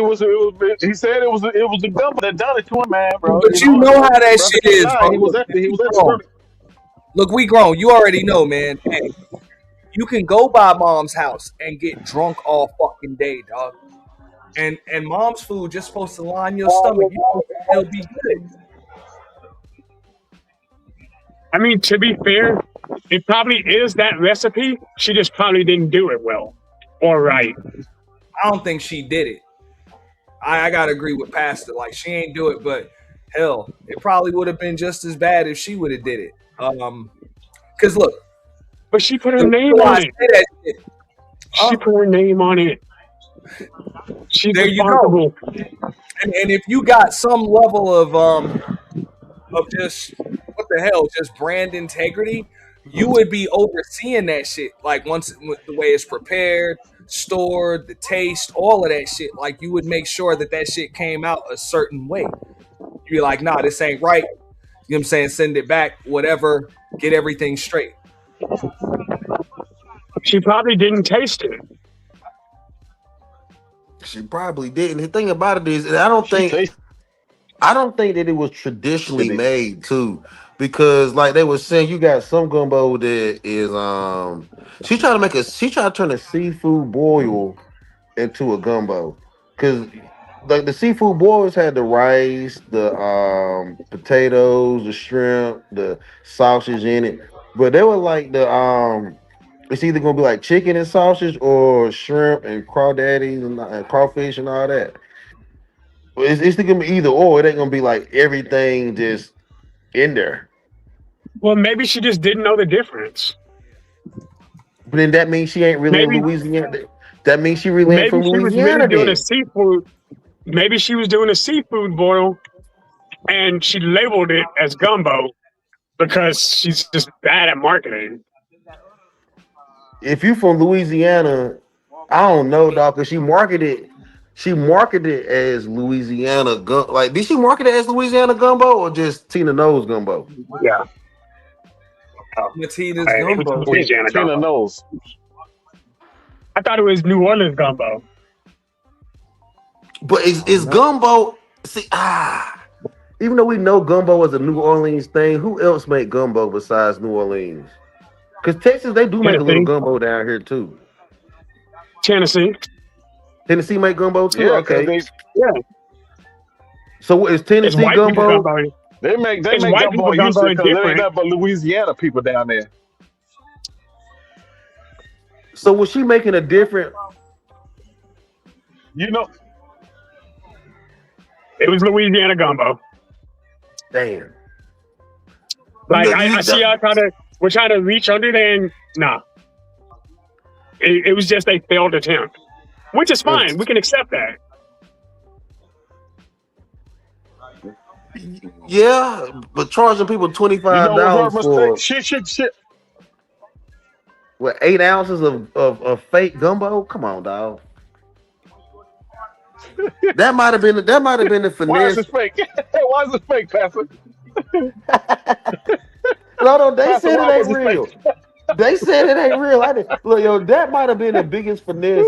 said it was the gumbo that done it to him, man, bro. But you know how that Brother shit can't is, lie. bro. He was Look, at the we grown. verdict. Look, we grown. You already know, man. Hey, you can go by mom's house and get drunk all fucking day, dog. And mom's food just supposed to line your stomach. You supposed to still be good. I mean, to be fair, it probably is that recipe. She just probably didn't do it well or right. I don't think she did it. I gotta agree with Pastor. Like, she ain't do it, but hell, it probably would have been just as bad if she would have did it. Cause look, but she put her name on it. She put her name on it. She's there you responsible. go. And if you got some level of just what the hell, just brand integrity, you would be overseeing that shit. Like once the way it's prepared, stored, the taste, all of that shit. Like you would make sure that shit came out a certain way. You'd be like, nah, this ain't right. You know what I'm saying? Send it back, whatever, get everything straight. She probably didn't taste it. She probably didn't. The thing about it is, I don't think that it was traditionally made too, because like they were saying, you got some gumbo that is she tried to turn a seafood boil into a gumbo, because like the seafood boils had the rice, the potatoes, the shrimp, the sausage in it, but they were like it's either gonna be like chicken and sausage or shrimp and crawdaddies and crawfish and all that. It's gonna be either or. It ain't gonna be like everything just in there. Well, maybe she just didn't know the difference. But then that means she ain't really in Louisiana. That means she really ain't from Louisiana. Doing a seafood. Maybe she was doing a seafood boil, and she labeled it as gumbo because she's just bad at marketing. If you from Louisiana, I don't know, dog, because she marketed as Louisiana like, did she market it as Louisiana gumbo or just Tina Knows gumbo? Yeah. Tina's gumbo. Tina Knows. I thought it was New Orleans gumbo. But is gumbo, even though we know gumbo is a New Orleans thing, who else make gumbo besides New Orleans? Because Texas, they do make a little gumbo down here too. Tennessee make gumbo too? Yeah, okay. Yeah. So is Tennessee gumbo? They make gumbo in Houston because there ain't nothing but Louisiana people down there. So was she making a different? You know, it was Louisiana gumbo. Damn. Like I see y'all we're trying to reach under there, and nah. It was just a failed attempt, which is fine. We can accept that. Yeah, but charging people $25 for shit. What, 8 ounces of fake gumbo? Come on, dog. That might have been the finesse. Why is it fake? Why is it fake, Pastor? No, they said it ain't real. They said it ain't real. Look, yo, that might have been the biggest finesse.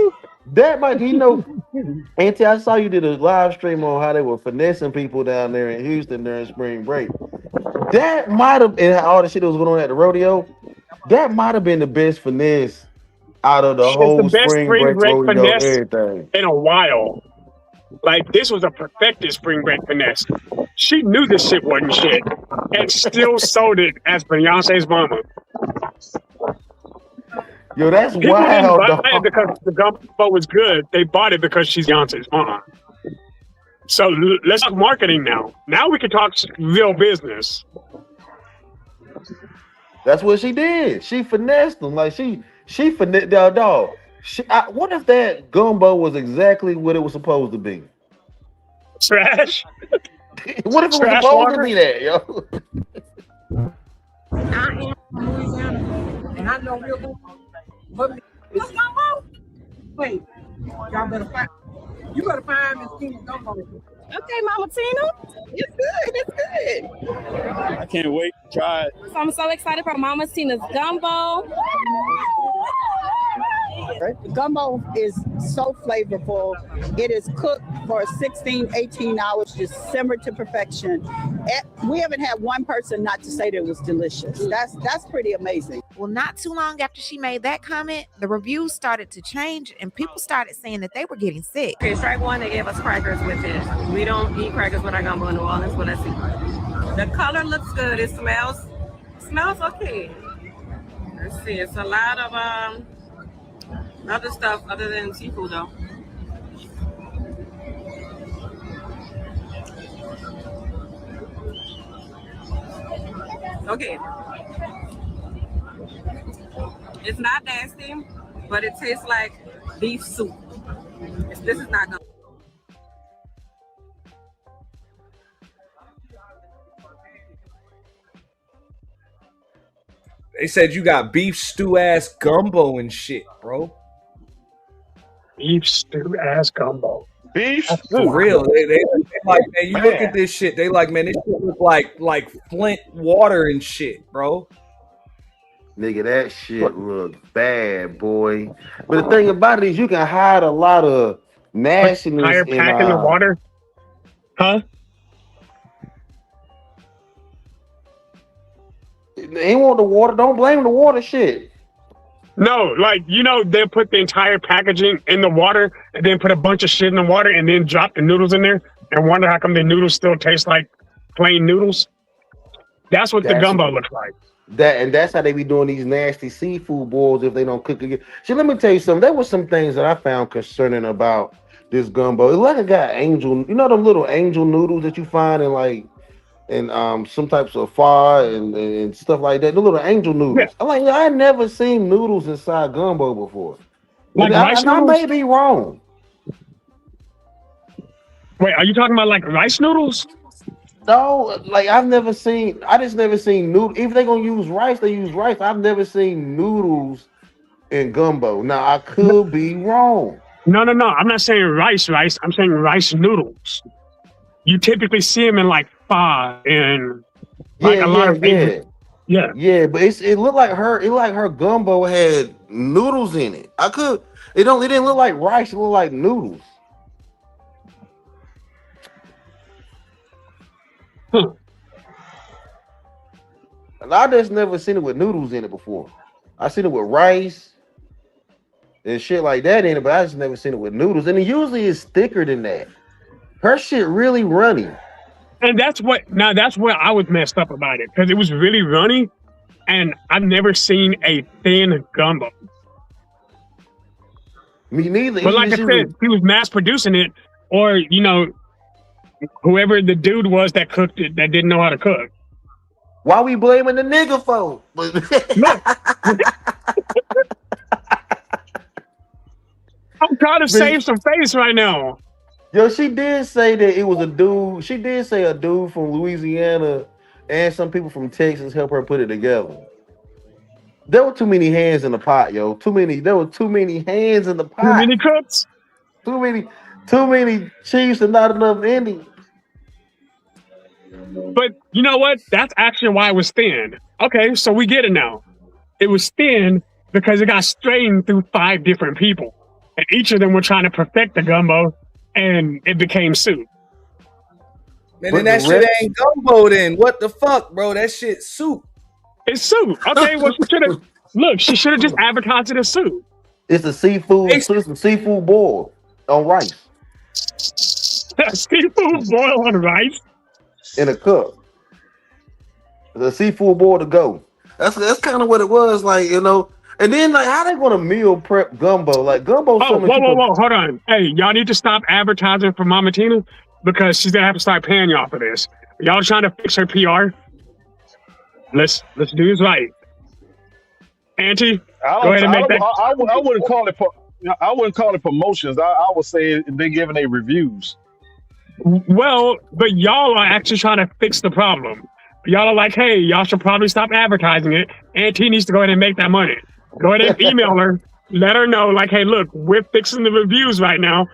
That might, Auntie, I saw you did a live stream on how they were finessing people down there in Houston during spring break. That might have, and all the shit that was going on at the rodeo, that might have been the best finesse out of the whole spring break rodeo, everything. In a while. Like, this was a perfected spring break finesse. She knew this shit wasn't shit and still sold it as Beyonce's mama. Yo, that's People wild. didn't buy it because the gumbo was good. They bought it because she's Beyonce's mama. So let's talk marketing now. Now we can talk real business. That's what she did. She finessed them. Like she finessed the dog. What if that gumbo was exactly what it was supposed to be? Trash. What if it was Trash supposed water? to be that, yo? I am from Louisiana, and I know real good. But what's gumbo? Wait, Y'all better find. You better find Miss Tina Gumbo. Okay, Mama Tina. It's good. It's good. I can't wait to try it. So I'm so excited for Mama Tina's gumbo. The gumbo is so flavorful. It is cooked for 16, 18 hours, just simmered to perfection. We haven't had one person not to say that it was delicious. That's pretty amazing. Well, not too long after she made that comment, the reviews started to change and people started saying that they were getting sick. Okay, strike one, they gave us crackers with it. We don't eat crackers with our gumbo in New Orleans, but let's see. The color looks good. It smells okay. Let's see. It's a lot of other stuff other than seafood, though. Okay. It's not nasty, but it tastes like beef soup. This is not good. They said you got beef stew ass gumbo and shit, bro. Beef stew ass gumbo. Beef For real. They like, man, you look at this shit, they like, man, this shit look like Flint water and shit, bro. Nigga, that shit look bad, boy. But the thing about it is you can hide a lot of nastiness Entire pack in the water? Huh? They want the water. Don't blame the water shit. No, like, you know, they'll put the entire packaging in the water and then put a bunch of shit in the water and then drop the noodles in there and wonder how come the noodles still taste like plain noodles. That's what the gumbo looks like. That's how they be doing these nasty seafood boils if they don't cook again. See, let me tell you something. There was some things that I found concerning about this gumbo. It's like it got angel, you know, them little angel noodles that you find in like some types of pho and stuff like that. The little angel noodles. Yeah. I'm like, I ain't never seen noodles inside gumbo before. Like rice I noodles? may be wrong. Wait, are you talking about like rice noodles? No, like I just never seen noodles. If they're gonna use rice, they use rice. I've never seen noodles in gumbo. Now I could be wrong. No. I'm not saying rice. I'm saying rice noodles. You typically see them in like pho and like a lot of Asian. Yeah, but it looked like her gumbo had noodles in it. It didn't look like rice, it looked like noodles. Huh. And I just never seen it with noodles in it before. I seen it with rice and shit like that in it, but I just never seen it with noodles. And it usually is thicker than that. Her shit really runny. And that's what I was messed up about it, because it was really runny, and I've never seen a thin gumbo. Me neither. But like I said, he was mass producing it, or you know, whoever the dude was that cooked it that didn't know how to cook. Why we blaming the nigga for? I'm trying to save some face right now. Yo, she did say that it was a dude. She did say a dude from Louisiana and some people from Texas helped her put it together. There were too many hands in the pot, yo. There were too many hands in the pot. Too many cooks. Too many chiefs and not enough Indians. But you know what? That's actually why it was thin. Okay, so we get it now. It was thin because it got strained through 5 different people. And each of them were trying to perfect the gumbo, and it became soup. Man, then that shit ain't gumbo then. What the fuck, bro? That shit soup. It's soup. Okay, well, she should have just advertised it as soup. It's a seafood boil on rice. Seafood boil on rice? In a cup. The seafood boil to go. That's kind of what it was, like, you know. And then, like, how they gonna meal prep gumbo? Like gumbo. Whoa! Hold on. Hey, y'all need to stop advertising for Mama Tina because she's gonna have to start paying y'all for this. Y'all trying to fix her PR? Let's do this right. Auntie, go ahead and make that. I wouldn't call it. I wouldn't call it promotions. I would say they're giving their reviews. Well, but y'all are actually trying to fix the problem. Y'all are like, hey, y'all should probably stop advertising it. Auntie needs to go ahead and make that money. Go ahead and email her let her know, like, hey, look, we're fixing the reviews right now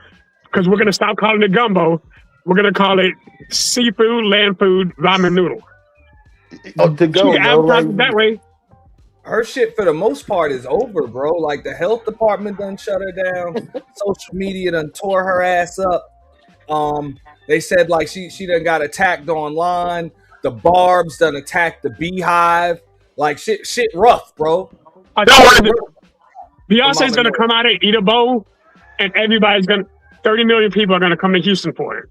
because we're gonna stop calling it gumbo. We're gonna call it seafood, land food, ramen noodle. To She go, can bro. advertise Like, it that way. Her shit for the most part is over, bro. Like the health department done shut her down. Social media done tore her ass up. They said like she done got attacked online. The Barbs done attacked the Beehive. Like shit rough, bro. I don't want Beyonce's gonna come out and eat a bowl, and 30 million people are gonna come to Houston for it.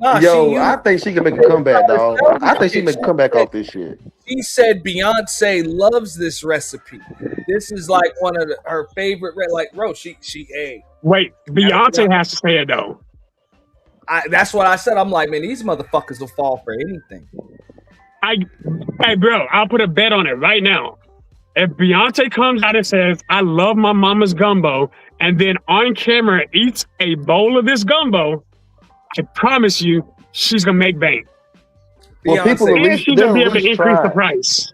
Nah, yo, I think she can make a comeback, dog. I think she can make a comeback off this shit. She said Beyonce loves this recipe. This is like one of her favorite. Like, bro, she ate. Wait, Beyonce has to say it though. That's what I said. I'm like, man, these motherfuckers will fall for anything. Hey, bro, I'll put a bet on it right now. If Beyonce comes out and says, I love my mama's gumbo, and then on camera eats a bowl of this gumbo, I promise you, she's going to make bank. Well, people at least, she's going to be able to increase the price.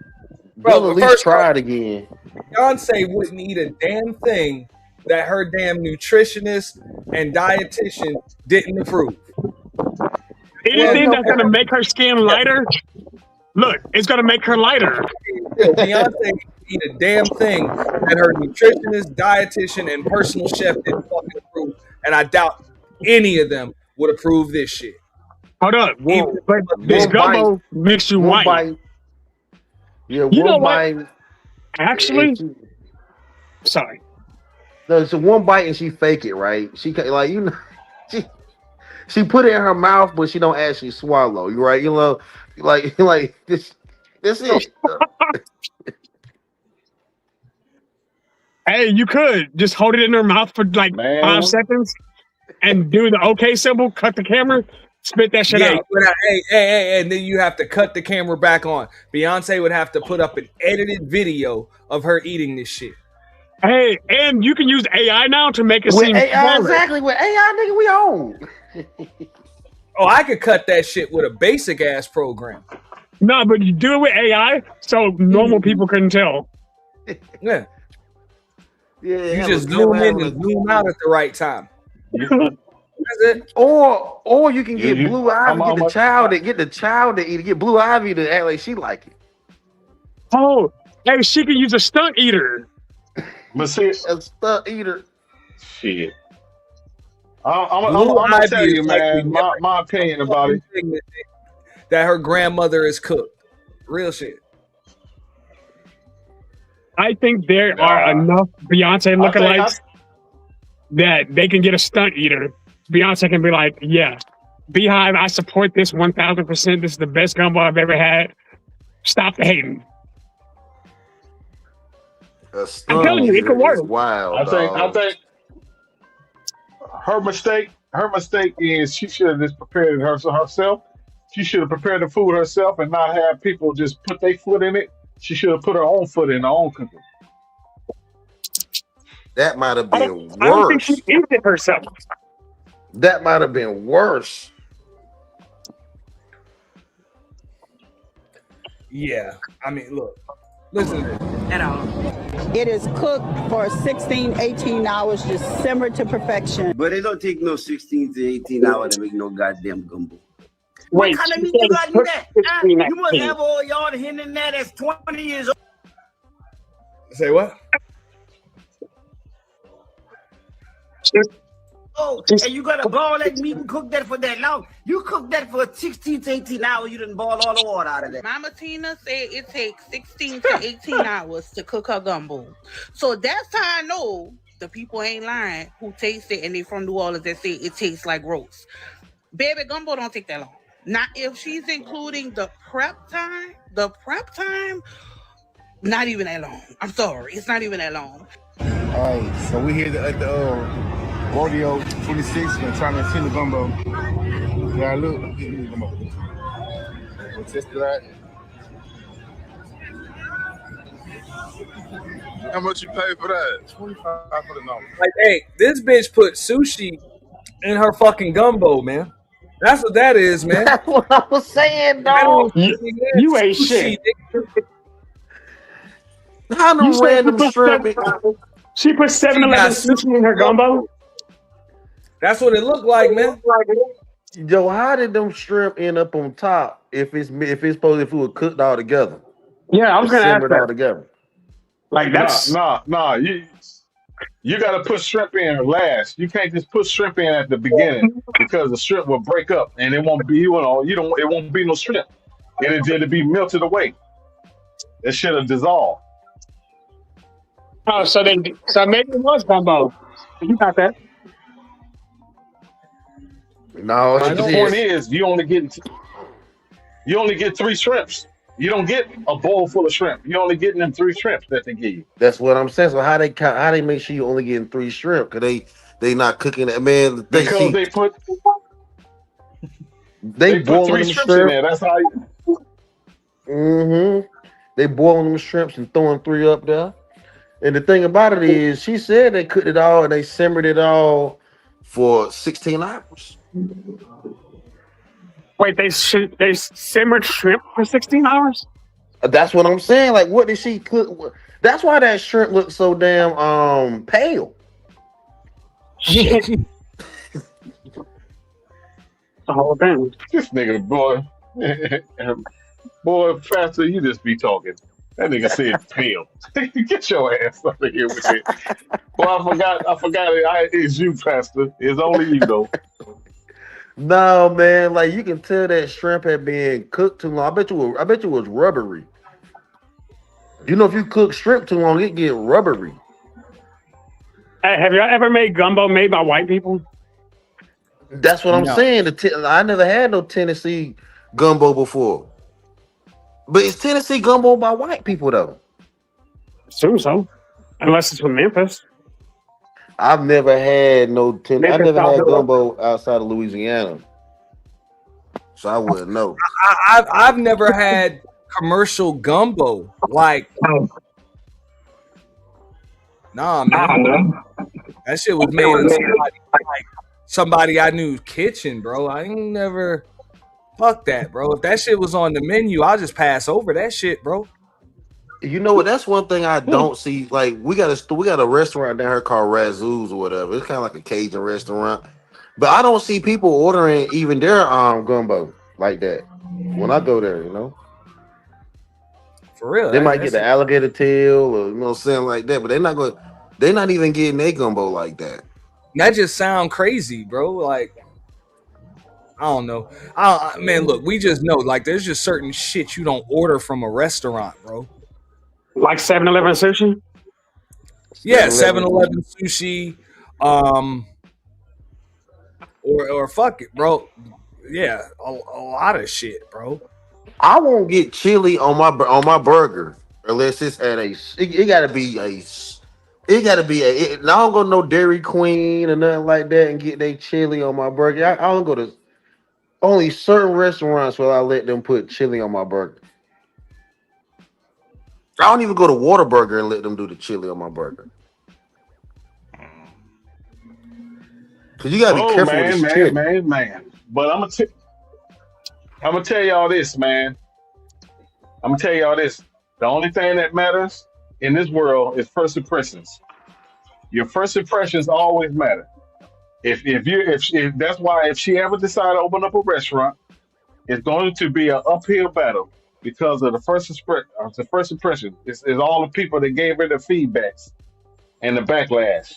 Bro, at least try it again. Beyonce wouldn't eat a damn thing that her damn nutritionist and dietitian didn't approve. Anything that's going to make her skin lighter, look, it's going to make her lighter. Beyonce eat a damn thing that her nutritionist, dietitian, and personal chef didn't fucking approve. And I doubt any of them would approve this shit. Hold up. But this gumbo makes you white. Bite. Yeah, you know bite. What? Actually, sorry. No, it's one bite and she fake it, right? She like she put it in her mouth, but she don't actually swallow. You right? You know, like this it. Hey, you could just hold it in her mouth for like 5 seconds and do the OK symbol, cut the camera, spit that shit out. Hey, and then you have to cut the camera back on. Beyonce would have to put up an edited video of her eating this shit. Hey, and you can use AI now to make it with seem AI, exactly. With AI, nigga, we on. Oh, I could cut that shit with a basic ass program. No, but you do it with AI so normal people couldn't tell. Yeah. Yeah, you just zoom in and zoom out at the right time. That's it. Or you can get You- Blue Ivy, I'm get the child to eat it, get Blue Ivy to act like she like it. Oh, hey, she can use a stunt eater. But see, A stunt eater. shit. I'm gonna tell you, man, my opinion about it. That her grandmother is cooked. Real shit. I think there are enough Beyonce lookalikes that they can get a stunt eater. Beyonce can be like, yeah, Beehive, I support this 1,000%. This is the best gumbo I've ever had. Stop the hating. I'm telling you, it could work. Wild. I think her mistake is she should have just prepared it herself. She should have prepared the food herself and not have people just put their foot in it. She should have put her own foot in her own cooking. That might have been worse. I don't think she eats it herself. That might have been worse. Yeah. I mean, look. Listen to this. At all. It is cooked for 16, 18 hours, just simmered to perfection. But it don't take no 16 to 18 hours to make no goddamn gumbo. Wait, What kind of she meat you said got in cooked that? 16, You must 18. have all y'all hidden in that that's 20 years old. Say what? Oh, and you gotta boil that meat and cook that for that long. You cook that for 16 to 18 hours, you done boil all the water out of that. Mama Tina said it takes 16 to 18 hours to cook her gumbo. So that's how I know the people ain't lying who taste it and they from New Orleans that say it tastes like roast. Baby, gumbo don't take that long. Not if she's including the prep time. The prep time, not even that long. I'm sorry, it's not even that long. All right, so we here at the Rodeo 26. We're trying to see the gumbo. Yeah, look. We'll test it out. How much you pay for that? $25 for the number. Like, hey, this bitch put sushi in her fucking gumbo, man. That's what that is, man. That's what I was saying, dog. You ain't shit. How the random shrimp? She put 7-Eleven sushi in her gumbo. That's what it looked like, man. Joe, how did them shrimp end up on top if it was cooked all together? Yeah, I was gonna ask simmered all that. together. Like that's Nah. You got to put shrimp in last. You can't just put shrimp in at the beginning because the shrimp will break up and it won't be it won't be no shrimp. It'll be melted away. It should have dissolved. oh, so maybe it was gumbo. You got that? No, And the point is, you only get 3 shrimps. You don't get a bowl full of shrimp. You only getting them 3 shrimps that they give you. That's what I'm saying. So how they make sure you only getting 3 shrimp? Cause they not cooking it, man. Because they put boiling 3 them shrimps in there. That's how you. Mm-hmm. They boiling them shrimps and throwing 3 up there. And the thing about it is, she said they cooked it all and they simmered it all for 16 hours. Wait, they simmered shrimp for 16 hours? That's what I'm saying. Like, what did she cook? That's why that shrimp looks so damn pale. Shit. The whole thing. This nigga, boy, faster. You just be talking. That nigga said pale. Get your ass up here with it. Boy, I forgot it. It's you, Pastor. It's only you though. No, man, like you can tell that shrimp had been cooked too long. I bet you it was rubbery. You know, if you cook shrimp too long, it get rubbery. Hey, have y'all ever made gumbo made by white people? That's what I'm saying. I never had no Tennessee gumbo before. But it's Tennessee gumbo by white people though. Assume so. Unless it's from Memphis. I've never had no I never had South gumbo outside of Louisiana. So I wouldn't know. I've never had commercial gumbo. Like, nah, man. That shit was made in somebody I knew kitchen, bro. I ain't never fuck that, bro. If that shit was on the menu, I'll just pass over that shit, bro. You know what? That's one thing I don't see. Like we got a restaurant down here called Razoo's or whatever. It's kind of like a Cajun restaurant, but I don't see people ordering even their gumbo like that when I go there. You know, for real, they might get the alligator tail or something like that, but they're not even getting their gumbo like that. That just sound crazy, bro. Like, I don't know. Man, look, we just know like there's just certain shit you don't order from a restaurant, bro. Like 7-Eleven sushi? Yeah, 7-Eleven sushi. Or fuck it, bro. Yeah, a lot of shit, bro. I won't get chili on my burger unless it's at it gotta be a I don't go to no Dairy Queen or nothing like that and get they chili on my burger. I don't go to only certain restaurants where I let them put chili on my burger. I don't even go to Whataburger and let them do the chili on my burger. Cause you gotta be careful with this chili. Man. But I'm gonna tell y'all this, man. I'm gonna tell y'all this. The only thing that matters in this world is first impressions. Your first impressions always matter. If that's why if she ever decide to open up a restaurant, it's going to be an uphill battle because of the first impression. It's all the people that gave her the feedbacks and the backlash.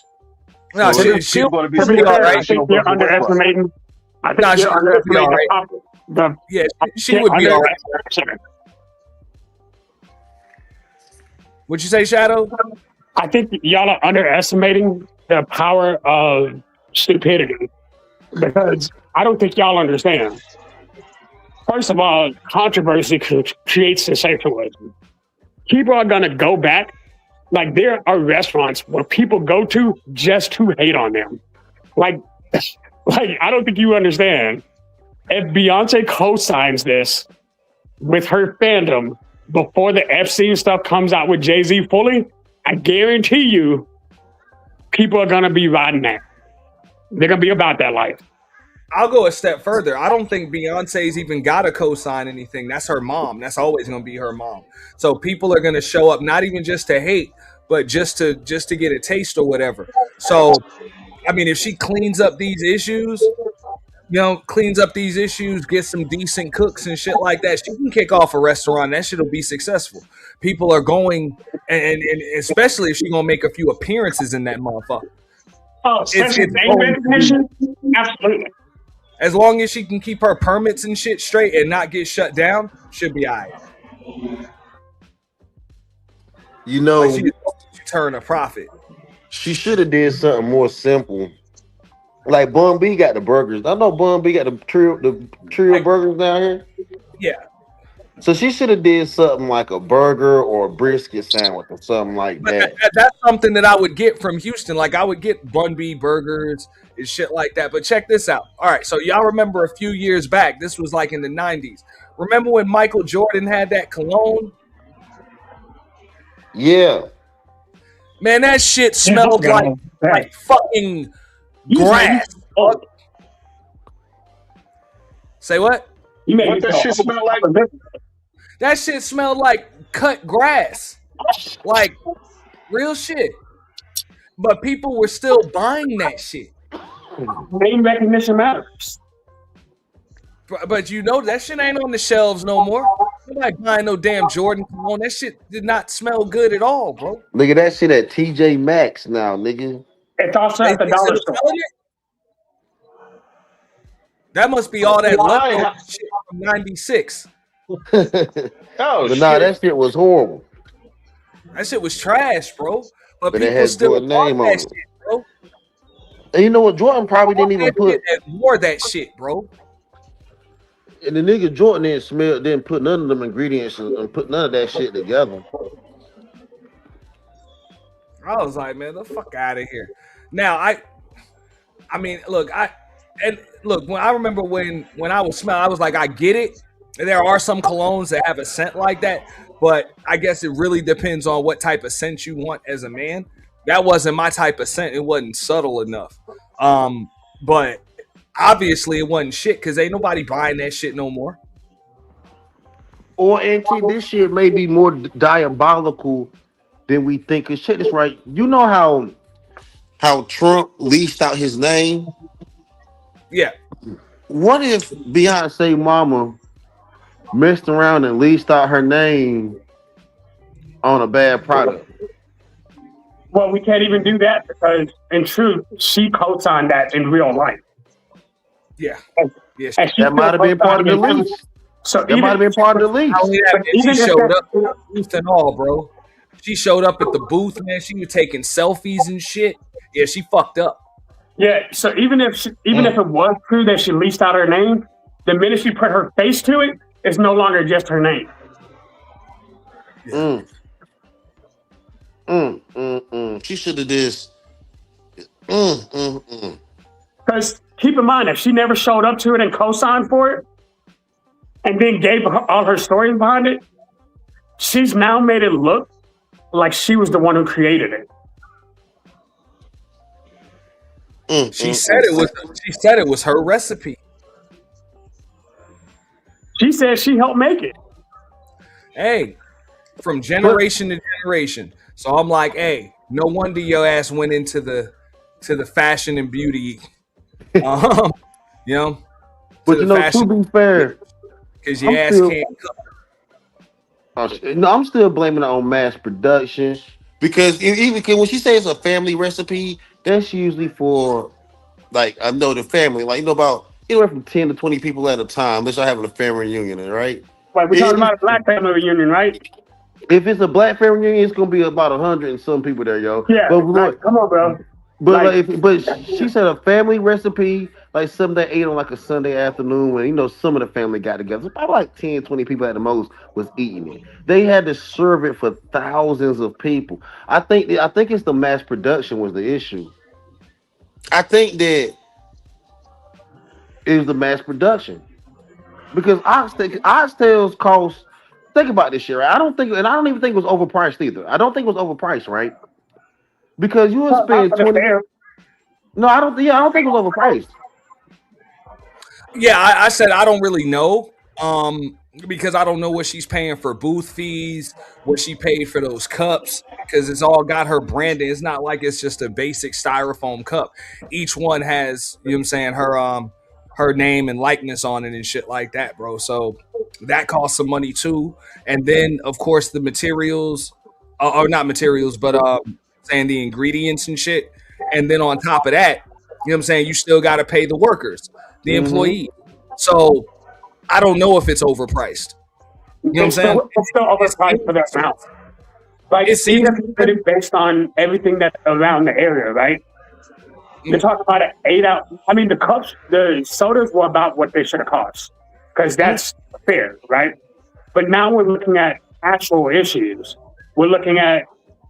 No, So she'll going to be all right. I think you're underestimating. I think you're underestimating yeah, she would be all right. What'd you say, Shadow? I think y'all are underestimating the power of stupidity because I don't think y'all understand. First of all, controversy creates sensationalism. People are going to go back. Like, there are restaurants where people go to just to hate on them. Like I don't think you understand. If Beyonce co-signs this with her fandom before the Epstein stuff comes out with Jay-Z fully, I guarantee you people are going to be riding that. They're going to be about that life. I'll go a step further. I don't think Beyonce's even got to co-sign anything. That's her mom. That's always going to be her mom. So people are going to show up, not even just to hate, but just to get a taste or whatever. So, I mean, if she cleans up these issues, get some decent cooks and shit like that, she can kick off a restaurant. That shit'll be successful. People are going, and especially if she's gonna make a few appearances in that motherfucker. Oh, especially name recognition? Absolutely. As long as she can keep her permits and shit straight and not get shut down, should be all right. You know, Like she turn a profit. she should have did something more simple. Like Bun B got the burgers. I know Bun B got the trio burgers down here. Yeah. So she should have did something like a burger or a brisket sandwich or something like that. That's something that I would get from Houston. Like I would get Bun B burgers and shit like that. But check this out. All right, so y'all remember a few years back, this was like in the 90s. Remember when Michael Jordan had that cologne? Yeah. Man, that shit smelled like fucking grass. Say what? What that shit smell like? That shit smelled like cut grass. Like real shit. But people were still buying that shit. Name recognition matters. But you know that shit ain't on the shelves no more. Nobody buying no damn Jordan cologne. That shit did not smell good at all, bro. Look at that shit at TJ Maxx now, nigga. It's also at the dollar store. That must be all that leftover shit from '96. But nah, that shit was horrible. That shit was trash, bro. But it people had still Jordan bought name on that it. shit, bro. And you know what? Jordan probably didn't even put. Wore that shit, bro. And the nigga Jordan didn't put none of them ingredients and put none of that shit together. I was like, man, the fuck out of here. Now I mean, look, when I remember when I was smelling, I was like, I get it. There are some colognes that have a scent like that, but I guess it really depends on what type of scent you want as a man. That wasn't my type of scent. It wasn't subtle enough. But obviously it wasn't shit because ain't nobody buying that shit no more. Or Auntie, this shit may be more diabolical than we think. Cause shit is right. You know how Trump leased out his name? Yeah. What if Beyonce mama messed around and leased out her name on a bad product? Well, we can't even do that because, in truth, she co-signed that in real life. Yeah. Yeah, that might have been part of the lease. So that might have been part of the lease. She showed up at the booth and all, bro. She showed up at the booth, man. She was taking selfies and shit. Yeah, she fucked up. Yeah, so even if it was true that she leased out her name, the minute she put her face to it, it's no longer just her name. She should have just. Because keep in mind, if she never showed up to it and co-signed for it, and then gave all her stories behind it, she's now made it look like she was the one who created it. She said it was her recipe. She said she helped make it. Hey, from generation to generation. So I'm like, hey, no wonder your ass went into the fashion and beauty. You know. But you know, to be fair, because your ass can't cook. No, I'm still blaming it on mass production because even when she says it's a family recipe, that's usually for, like, I know the family, like, you know, about anywhere from 10 to 20 people at a time. Unless y'all having a family reunion, right? Like, we're talking about a black family reunion, right? If it's a black family reunion, it's gonna be about 100 and some people there, yo. Yeah, but come on, bro. But she said a family recipe, like something they ate on like a Sunday afternoon when, you know, some of the family got together. So probably like 10, 20 people at the most was eating it. They had to serve it for thousands of people. I think it's the mass production was the issue. I think that it was the mass production. Because oxtails cost, think about this shit, right? I don't even think it was overpriced either. I don't think it was overpriced, right? Because you would spend 20. No, I don't think it was overpriced. Yeah, I said I don't really know. because I don't know what she's paying for booth fees, what she paid for those cups, because it's all got her branding. It's not like it's just a basic styrofoam cup. Each one has, you know what I'm saying, her name and likeness on it and shit like that, bro. So that costs some money too. And then of course the materials, or not materials, but saying the ingredients and shit. And then on top of that, you know what I'm saying, you still got to pay the workers, the employees. So I don't know if it's overpriced. You know what I'm saying? It's still overpriced for that amount. Like, It seems put it based on everything that's around the area, right? You're talking about an 8 ounce. I mean, the cups, the sodas were about what they should have cost, because that's fair, right? But now we're looking at actual issues. We're looking at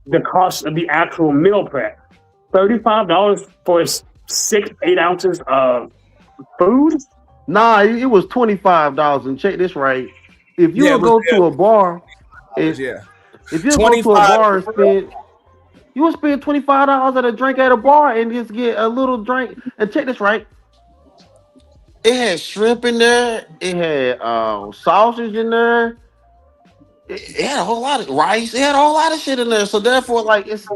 the cost of the actual meal prep. $35 for 6-8 ounces of food? Nah, it was $25. And check this right. If you go to a bar, if you go to a bar and spend, you will spend $25 at a drink at a bar and just get a little drink. And check this right. It had shrimp in there. It had sausage in there. It had a whole lot of rice. It had a whole lot of shit in there. So therefore, like, it's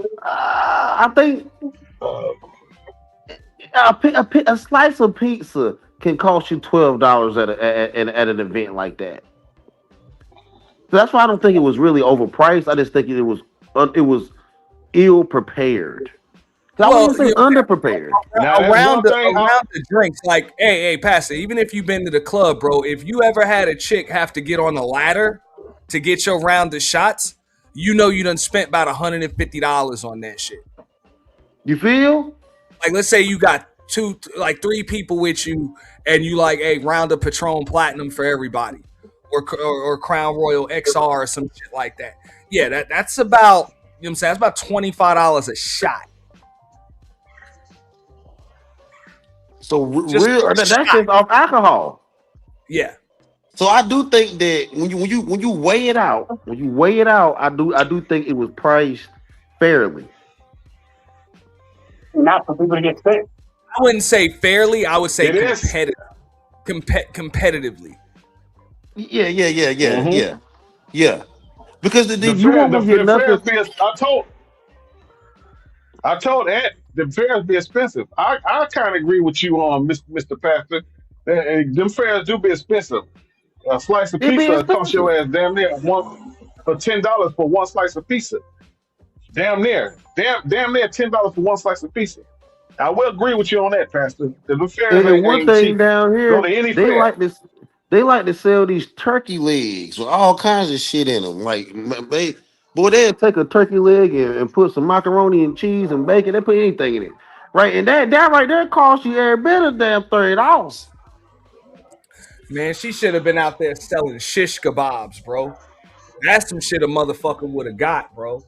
I think a slice of pizza can cost you $12 at an event like that. So that's why I don't think it was really overpriced. I just think it was ill prepared. I wouldn't say underprepared. Around the drinks, like, hey, Pastor, even if you've been to the club, bro, if you ever had a chick have to get on the ladder to get your round of shots, you know you done spent about $150 on that shit. You feel? Like, let's say you got 3 people with you, and you like, hey, round of Patron Platinum for everybody, or Crown Royal XR or some shit like that. Yeah, that's about, you know what I'm saying, that's about $25 a shot. So that's just off alcohol. Yeah. So I do think that when you weigh it out, I do think it was priced fairly. Not for people to get sick. I wouldn't say fairly. I would say competitively. Yeah. Because you won't get nothing. I told Ed the fares be expensive. I kind of agree with you on Mr. Pastor. Them fares do be expensive. A slice of pizza costs your ass damn near for $10 for one slice of pizza. Damn near $10 for one slice of pizza. I will agree with you on that, Pastor. The fares And one thing cheap. down here, Go to any they fair. like this. They like to sell these turkey legs with all kinds of shit in them. Like, they'll take a turkey leg and put some macaroni and cheese and bacon. They put anything in it, right? And that right there costs you every bit of damn $30. Man, she should have been out there selling shish kebabs, bro. That's some shit a motherfucker would have got, bro.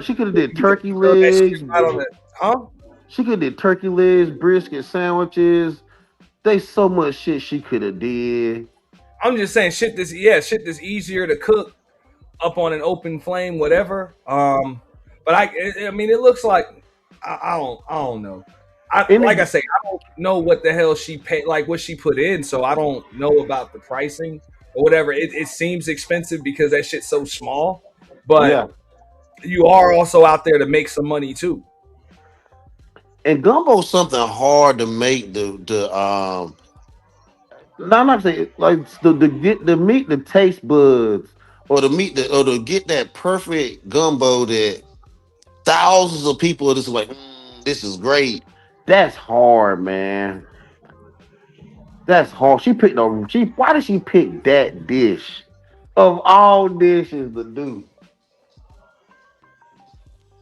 She could have did turkey legs. She could have did turkey legs, brisket sandwiches. There's so much shit she could have did. I'm just saying, shit that's easier to cook up on an open flame, whatever. But I mean, it looks like I don't know. Like I say, I don't know what the hell she paid, like what she put in, so I don't know about the pricing or whatever. It seems expensive because that shit's so small, but you are also out there to make some money too. And gumbo's something hard to make. I'm not saying like to get the meat, the taste buds, or to get that perfect gumbo that thousands of people are just like, this is great. That's hard, man. That's hard. Why did she pick that dish of all dishes to do?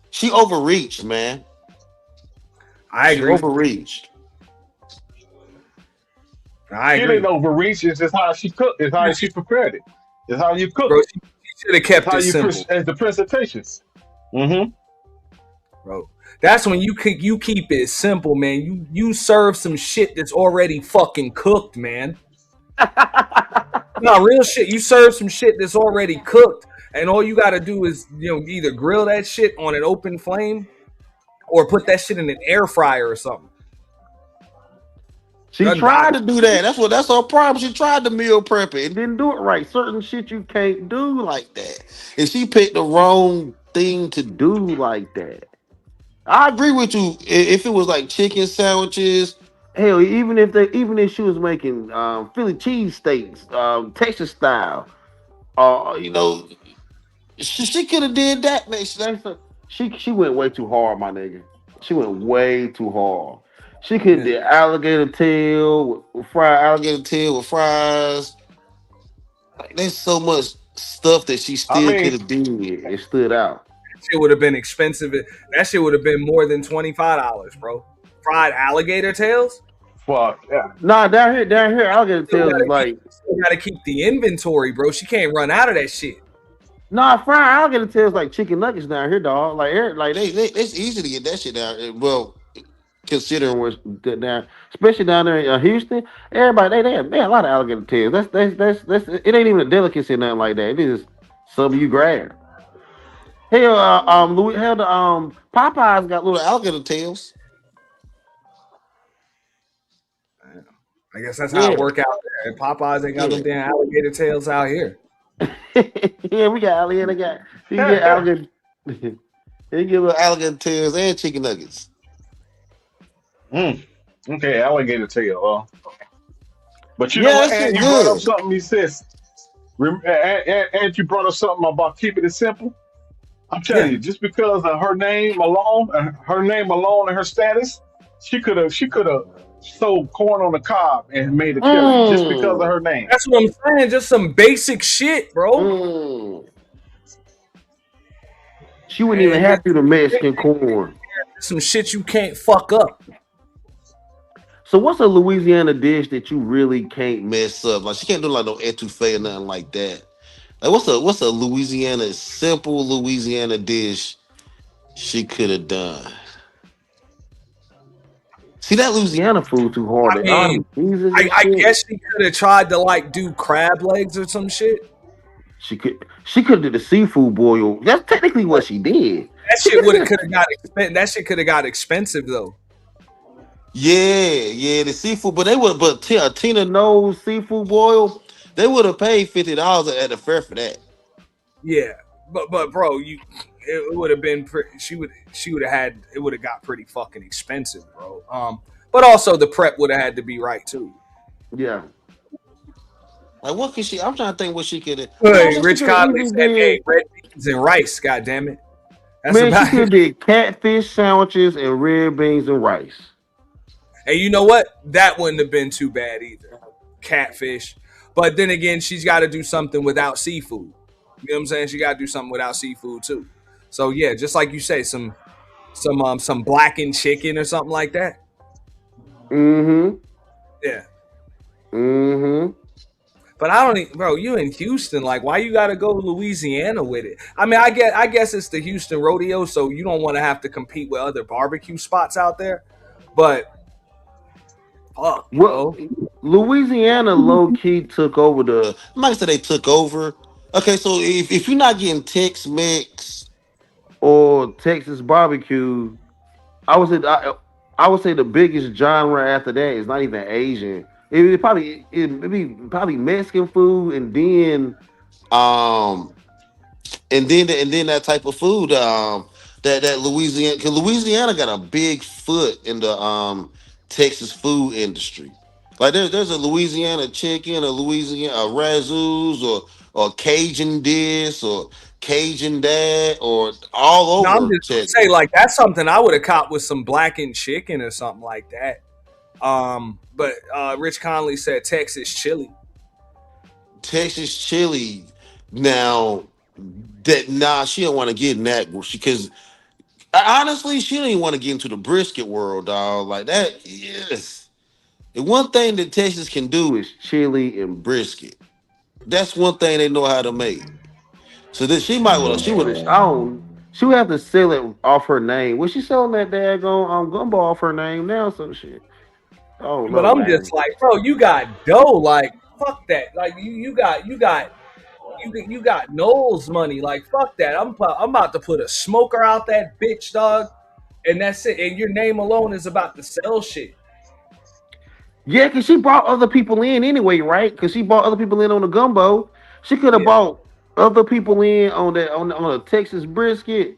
She overreached, man. I agree. She overreached. I She agree. didn't overreach. It's just how she cooked. It's how she prepared it. It's how you cook. Bro, she should have kept it simple. As the presentations. Mm-hmm. Bro, that's when you keep it simple, man. You serve some shit that's already fucking cooked, man. No, real shit. You serve some shit that's already cooked, and all you got to do is, either grill that shit on an open flame or put that shit in an air fryer or something. She Done tried got to do that. That's her problem. She tried to meal prep it and didn't do it right. Certain shit you can't do like that. And she picked the wrong thing to do like that. I agree with you. If it was like chicken sandwiches, hell, even if she was making Philly cheese steaks, Texas style, you know, she could have did that. Man. She went way too hard, my nigga. She went way too hard. She could have did alligator tail with fried alligator tail with fries. Like, there's so much stuff that she I still could mean, have did and stood out. shit would have been expensive. That shit would have been more than $25, bro. Fried alligator tails. fuck yeah. Nah, down here, alligator Still tails is gotta like still gotta keep the inventory, bro. She can't run out of that shit. nah, fried alligator tails like chicken nuggets down here, dog. Like they it's easy to get that shit down. Well, considering what's down, especially down there in Houston, everybody they have a lot of alligator tails. That's it ain't even a delicacy or nothing like that. It is something you grab. Hell, Louis, hell, the Popeyes got little alligator tails. I guess that's how Yeah, it work out there. And Popeyes ain't got no yeah, damn alligator tails out here. yeah. We got alligator. You can get alligator. You can get little alligator tails and chicken nuggets. Mm. Okay, alligator tail. But you know Yeah, what? that shit And you brought up good. something. He says, and you brought up something about keeping it simple. I'm telling Yeah. you, just because of her name alone, and her status, she could have sold corn on the cob and made a killing just because of Mm, her name. That's what I'm saying. Just some basic shit, bro. mm. She wouldn't even And have to do the Mexican corn. some shit you can't fuck up. So what's a Louisiana dish that you really can't mess up? Like she can't do like no etouffee or nothing like that. Like what's a Louisiana simple Louisiana dish she could have done? See that Louisiana food too hard. I They all mean, them cheeses and I shit. guess she could have tried to like do crab legs or some shit. She could did the seafood boil. That's technically what she did. That She shit could would have have. could have got expensive. That shit could have got expensive though. Yeah, the seafood, but they would. But Tina Knowles seafood boil, they would have paid $50 at the fair for that. Yeah, but bro, it would have been she would have had it would have got pretty fucking expensive, bro. But also the prep would have had to be right too. Yeah. Like what could she? I'm trying to think what she could have. Hey, She Rich could have Conley easily said, "Hey, did. red beans and rice. God damn it, that's Man, she about could have it." did catfish sandwiches and red beans and rice. And you know what? That wouldn't have been too bad either. Catfish, but then again, she's got to do something without seafood. You know what I'm saying? She got to do something without seafood too. So yeah, just like you say, some blackened chicken or something like that. Mm-hmm. Yeah. Mm-hmm. But I don't, bro. You in Houston? Like, why you got to go to Louisiana with it? I mean, I guess it's the Houston Rodeo, so you don't want to have to compete with other barbecue spots out there. But fuck, Well, bro. Louisiana low key took over the. I'm not gonna say they took over. Okay, so if you're not getting Tex Mex or Texas barbecue, I would say I would say the biggest genre after that is not even Asian. It'd be probably Mexican food um and then that type of food that Louisiana, because Louisiana got a big foot in the Texas food industry. Like there's a Louisiana chicken, a Louisiana razzoos or Cajun this or Cajun that or all No, I'm over just gonna Texas. say like that's something I would have caught with some blackened chicken or something like that. But Rich Conley said Texas chili. Texas chili. Now that she don't want to get in that because honestly she don't even want to get into the brisket world, dog. Like that, yes. The one thing that Texas can do is chili and brisket. That's one thing they know how to make. So that she might well she would have she would have to sell it off her name. Was she selling that daggone gumbo off her name now? Some shit. Oh But no, I'm man. just like, bro, you got dough. Like, fuck that. Like, you got Knowles money. Like, fuck that. I'm about to put a smoker out that bitch, dog, and that's it. And your name alone is about to sell shit. Yeah, because she brought other people in anyway, right? Because she brought other people in on the gumbo. She could have Yeah. brought other people in on that on a Texas brisket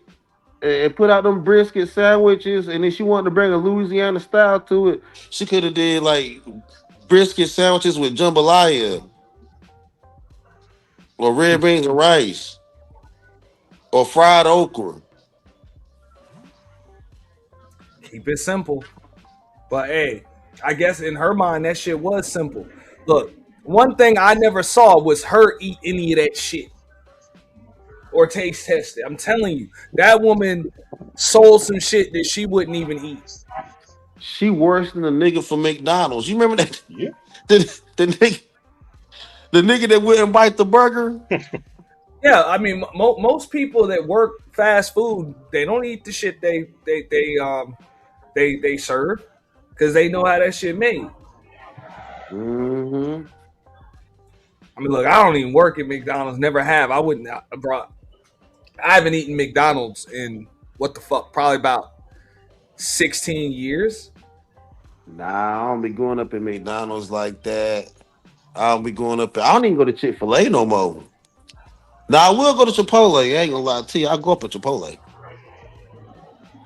and put out them brisket sandwiches, and then she wanted to bring a Louisiana style to it. She could have did like brisket sandwiches with jambalaya or red beans and rice or fried okra. Keep it simple. But hey, I guess in her mind that shit was simple. Look, one thing I never saw was her eat any of that shit or taste test it. I'm telling you, that woman sold some shit that she wouldn't even eat. She worse than the nigga from McDonald's. You remember that? Yeah. The nigga that wouldn't bite the burger. Yeah, I mean, most people that work fast food, they don't eat the shit they serve because they know how that shit made. Mm-hmm. I mean, look, I don't even work at McDonald's. Never have. I wouldn't, bro. I haven't eaten McDonald's in what the fuck, probably about 16 years. Nah, I don't be going up in McDonald's like that. I don't be going up. I don't even go to Chick-fil-A no more. Now I will go to Chipotle. I ain't gonna lie to you. I go up at Chipotle.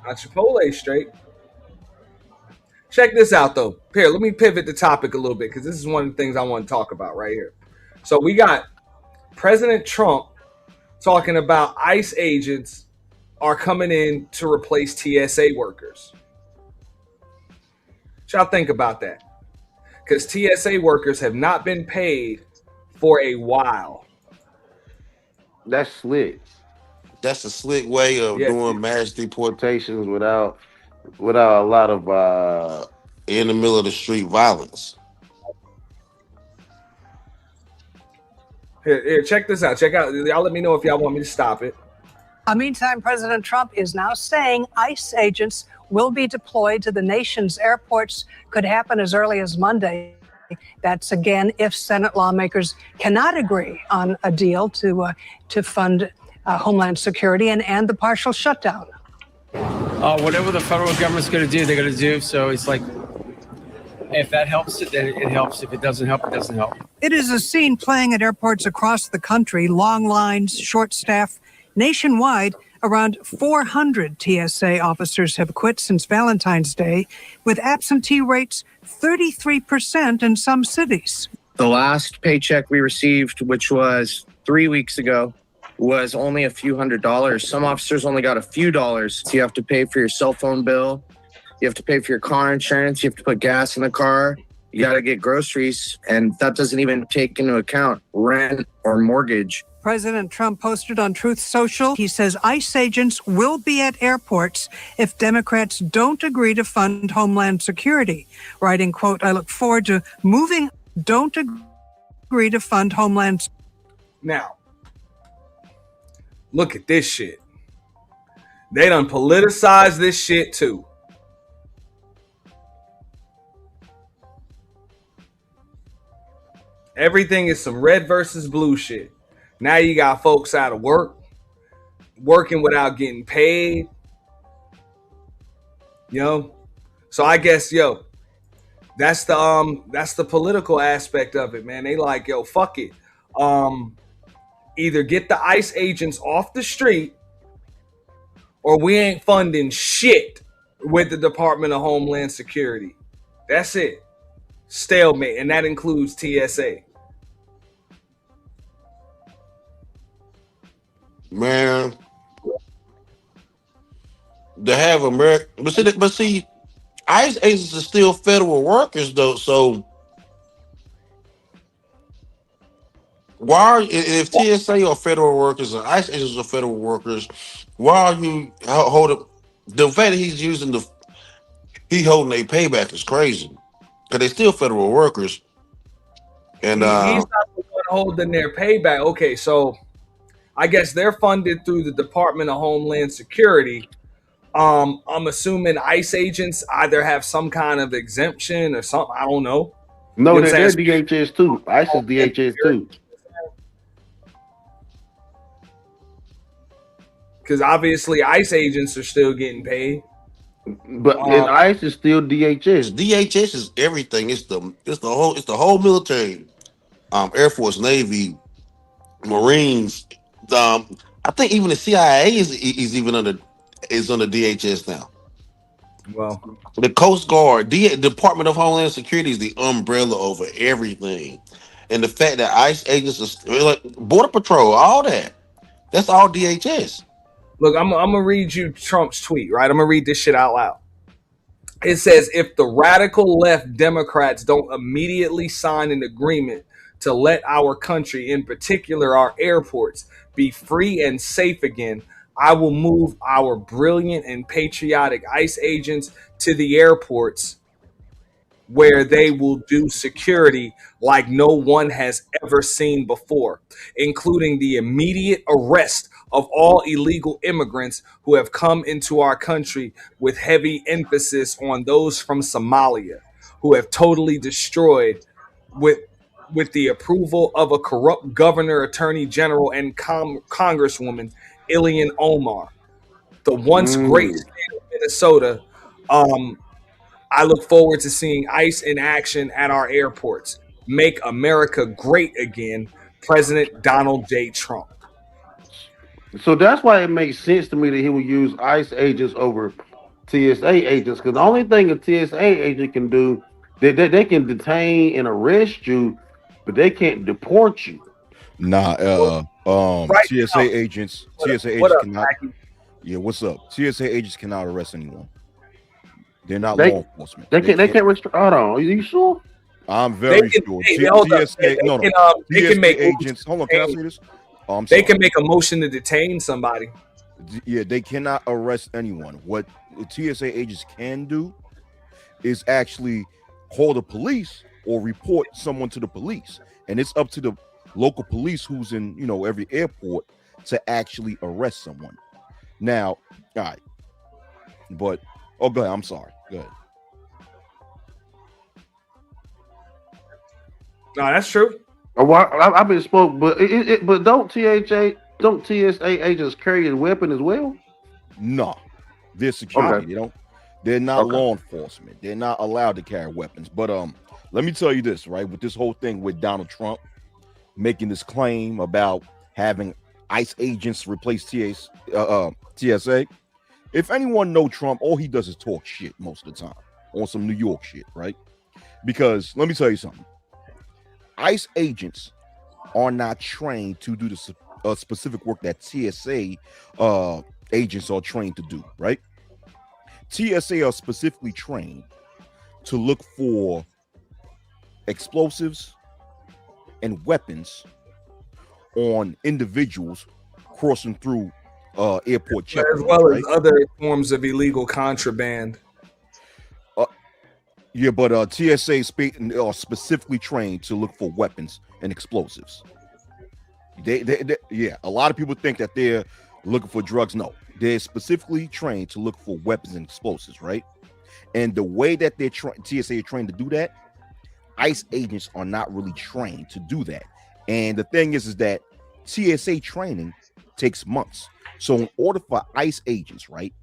Chipotle straight. Check this out though. Here, let me pivot the topic a little bit because this is one of the things I want to talk about right here. So we got President Trump talking about ICE agents are coming in to replace TSA workers. What y'all think about that? Because TSA workers have not been paid for a while. That's slick. That's a slick way of doing mass deportations without a lot of in the middle of the street violence. Here, check this out. Check out. Y'all let me know if y'all want me to stop it. Meantime, President Trump is now saying ICE agents will be deployed to the nation's airports. Could happen as early as Monday. That's again if Senate lawmakers cannot agree on a deal to fund Homeland Security and the partial shutdown. Whatever the federal government's going to do, they're going to do. So it's like, if that helps it, then it helps. If it doesn't help, it doesn't help. It is a scene playing at airports across the country. Long lines, short staff. Nationwide, around 400 TSA officers have quit since Valentine's Day, with absentee rates 33% in some cities. The last paycheck we received, which was 3 weeks ago, was only a few $100s. Some officers only got a few dollars. You have to pay for your cell phone bill. You have to pay for your car insurance. You have to put gas in the car. You got to get groceries. And that doesn't even take into account rent or mortgage. President Trump posted on Truth Social. He says ICE agents will be at airports if Democrats don't agree to fund Homeland Security. Writing, quote, I look forward to moving, don't agree to fund Homeland. Now, look at this shit. They done politicized this shit too. Everything is some red versus blue shit. Now you got folks out of work, working without getting paid. So I guess, that's the political aspect of it, man. They like, fuck it. Either get the ICE agents off the street or we ain't funding shit with the Department of Homeland Security. That's it. Stalemate. And that includes TSA. Man, to have America, but see, ICE agents are still federal workers though. So why are, if TSA are federal workers and ICE agents are federal workers, why are you holding the fact that he's using holding a payback is crazy because they're still federal workers. And he's not the one holding their payback. Okay, so I guess they're funded through the Department of Homeland Security. I'm assuming ICE agents either have some kind of exemption or something. I don't know. No, they're DHS too. ICE is DHS too. Because obviously ICE agents are still getting paid. But ICE is still DHS. DHS is everything. It's the whole military, Air Force, Navy, Marines. I think even the CIA is even under DHS now. Well, the Coast Guard, Department of Homeland Security is the umbrella over everything, and the fact that ICE agents are like Border Patrol, all that's all DHS. look, I'm gonna read you Trump's tweet, right? I'm gonna read this shit out loud. It says, if the radical left Democrats don't immediately sign an agreement to let our country, in particular our airports, be free and safe again, I will move our brilliant and patriotic ICE agents to the airports where they will do security like no one has ever seen before, including the immediate arrest of all illegal immigrants who have come into our country, with heavy emphasis on those from Somalia, who have totally destroyed with the approval of a corrupt governor, attorney general, and congresswoman, Ilhan Omar, the once great state of Minnesota. I look forward to seeing ICE in action at our airports. Make America great again, President Donald J. Trump. So that's why it makes sense to me that he would use ICE agents over TSA agents, because the only thing a TSA agent can do, they can detain and arrest you, but they can't deport you. Nah, Right TSA now- agents, What up- TSA what agents up, cannot. Mackie? Yeah, what's up? TSA agents cannot arrest anyone. They're not They- law enforcement. They can't restrict. Hold on, are you sure? I'm very can- sure. hey, hold up. TSA, no, They TSA can make agents. Hold on, can I say this? Oh, I'm They sorry. can make a motion to detain somebody. Yeah, they cannot arrest anyone. What the TSA agents can do is actually call the police or report someone to the police, and it's up to the local police who's in every airport to actually arrest someone. Now, all right, but go ahead. I'm sorry. Go ahead. No, that's true. I've been spoke, but but don't TSA agents carry a weapon as well? No, they're security. Okay. They're not Okay. law enforcement. They're not allowed to carry weapons. But let me tell you this, right? With this whole thing with Donald Trump making this claim about having ICE agents replace TSA. If anyone know Trump, all he does is talk shit most of the time on some New York shit, right? Because let me tell you something. ICE agents are not trained to do the specific work that TSA agents are trained to do, right? TSA are specifically trained to look for explosives and weapons on individuals crossing through airport checkpoints, As well as right? other forms of illegal contraband. Yeah, but TSA are specifically trained to look for weapons and explosives. Yeah, a lot of people think that they're looking for drugs. No, they're specifically trained to look for weapons and explosives, right? And the way that TSA are trained to do that, ICE agents are not really trained to do that. And the thing is that TSA training takes months. So in order for ICE agents, right,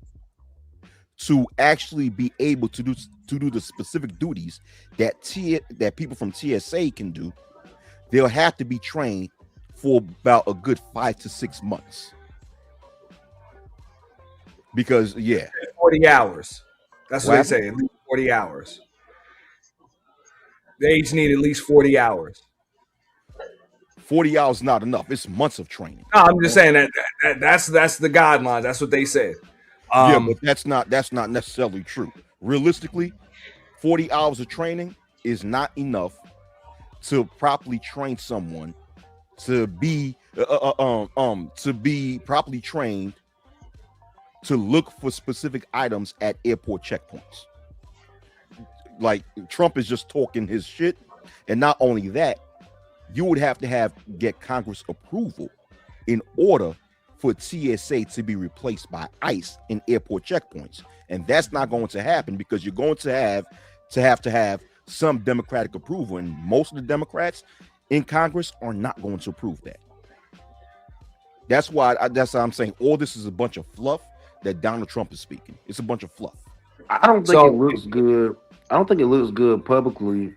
to actually be able to do the specific duties that people from TSA can do, they'll have to be trained for about a good 5 to 6 months. Because 40 hours. That's what What they say. At least 40 hours. They each need at least 40 hours. 40 hours is not enough. It's months of training. No, I'm just saying that's the guidelines. That's what they said. Yeah, but that's not necessarily true. Realistically, 40 hours of training is not enough to properly train someone to be properly trained to look for specific items at airport checkpoints. Like Trump is just talking his shit, and not only that, you would have to get Congress approval in order for TSA to be replaced by ICE in airport checkpoints, and that's not going to happen because you're going to have some Democratic approval, and most of the Democrats in Congress are not going to approve that. That's why I'm saying all this is a bunch of fluff that Donald Trump is speaking. It's a bunch of fluff. I don't think it So looks good. I don't think it looks good publicly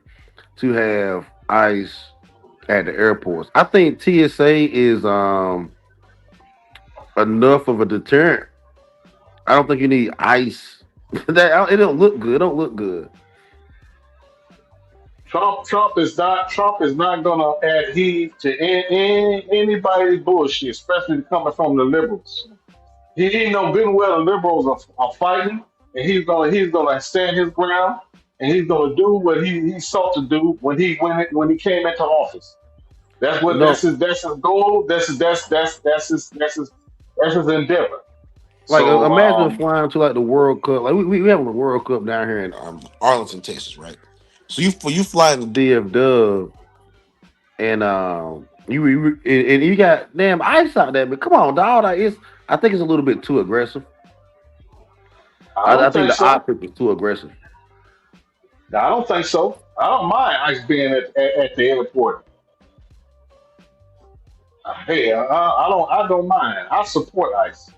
to have ICE at the airports. I think TSA is enough of a deterrent. I don't think you need ICE. It don't look good. It don't look good. Trump is not gonna adhere to anybody's bullshit, especially coming from the liberals. He know good and well the liberals are fighting, and he's gonna stand his ground, and he's gonna do what he sought to do when he came into office. That's what No, that's his goal. That's his endeavor. like So imagine flying to like the World Cup. Like we having the World Cup down here in Arlington, Texas, right? So you fly the DFW, and and you got damn ice out there. But come on, dog. I think it's a little bit too aggressive. I I don't think think the so. optic is too aggressive. No, I don't think so. I don't mind ICE being at the airport. Hey, I don't mind. I support ICE.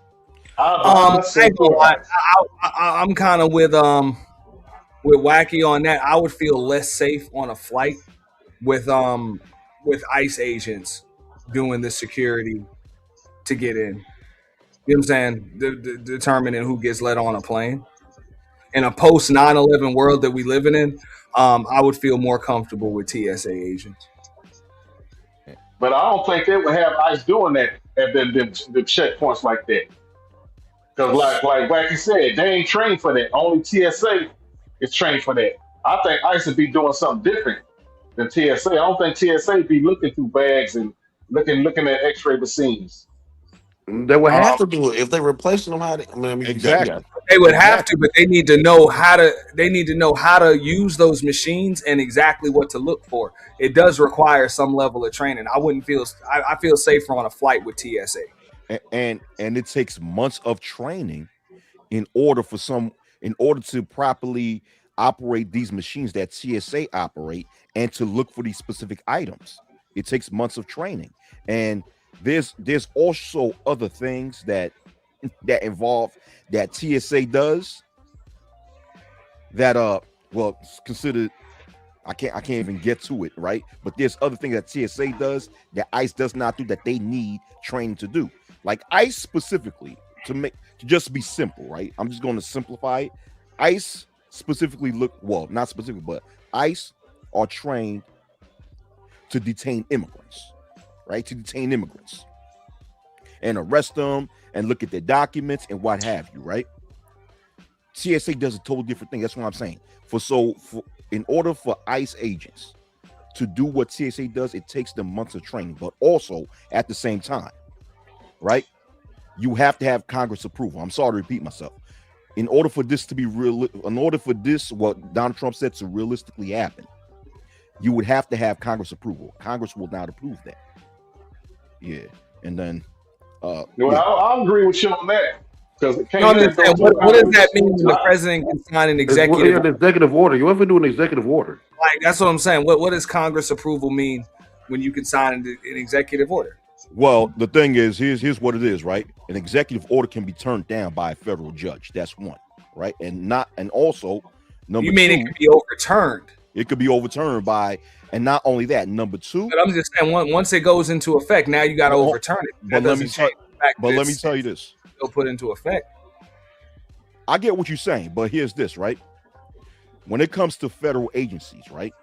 I I ain't gonna support lie. ICE. I'm kind of with Wacky on that. I would feel less safe on a flight with ICE agents doing the security to get in. You know what I'm saying? Determining who gets let on a plane. In a post 9/11 world that we living in, I would feel more comfortable with TSA agents. But I don't think they would have ICE doing that at the checkpoints like that. Because like you said, they ain't trained for that. Only TSA is trained for that. I think ICE would be doing something different than TSA. I don't think TSA be looking through bags and looking at X-ray machines. They would have to. do it if they replacing them. You got Exactly. They would have to, Exactly. but they need to know how to. They need to know how to use those machines and exactly what to look for. It does require some level of training. I wouldn't feel. I feel safer on a flight with TSA. And it takes months of training in order to properly operate these machines that TSA operate and to look for these specific items. It takes months of training, and there's also other things that involve that TSA does that well it's considered. I can't even get to it, right? But there's other things that TSA does that ICE does not do that they need training to do. Like ICE specifically, to just be simple, right? I'm just going to simplify it. ICE specifically not specifically, but ICE are trained to detain immigrants, right? To detain immigrants and arrest them and look at their documents and what have you, right? TSA does a total different thing. That's what I'm saying. In order for ICE agents to do what TSA does, it takes them months of training, but also at the same time, right? You have to have Congress approval. I'm sorry to repeat myself. In order for this to be real, what Donald Trump said to realistically happen, you would have to have Congress approval. Congress will not approve that. Yeah. And then I agree with you on that. Because it No, I'm can't just saying, what does that mean when the president can sign an executive An executive order. You ever do an executive order? Like that's what I'm saying. What does Congress approval mean when you can sign an executive order? Well, the thing is, here's what it is, right? An executive order can be turned down by a federal judge. That's one, right? And also number You mean two, it could be overturned? It could be overturned by, and not only that, number two. But I'm just saying, once it goes into effect, now you got to overturn it. But let me tell you this. Still put into effect. I get what you're saying, but here's this, right? When it comes to federal agencies, right?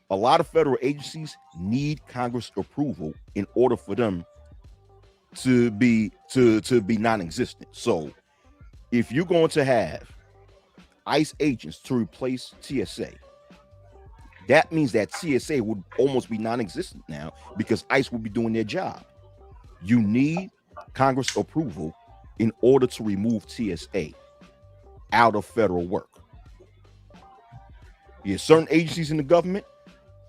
A lot of federal agencies need Congress approval in order for them to be non-existent. So if you're going to have ICE agents to replace TSA, that means that TSA would almost be non-existent now because ICE will be doing their job. You need Congress approval in order to remove TSA out of federal work. Yeah, certain agencies in the government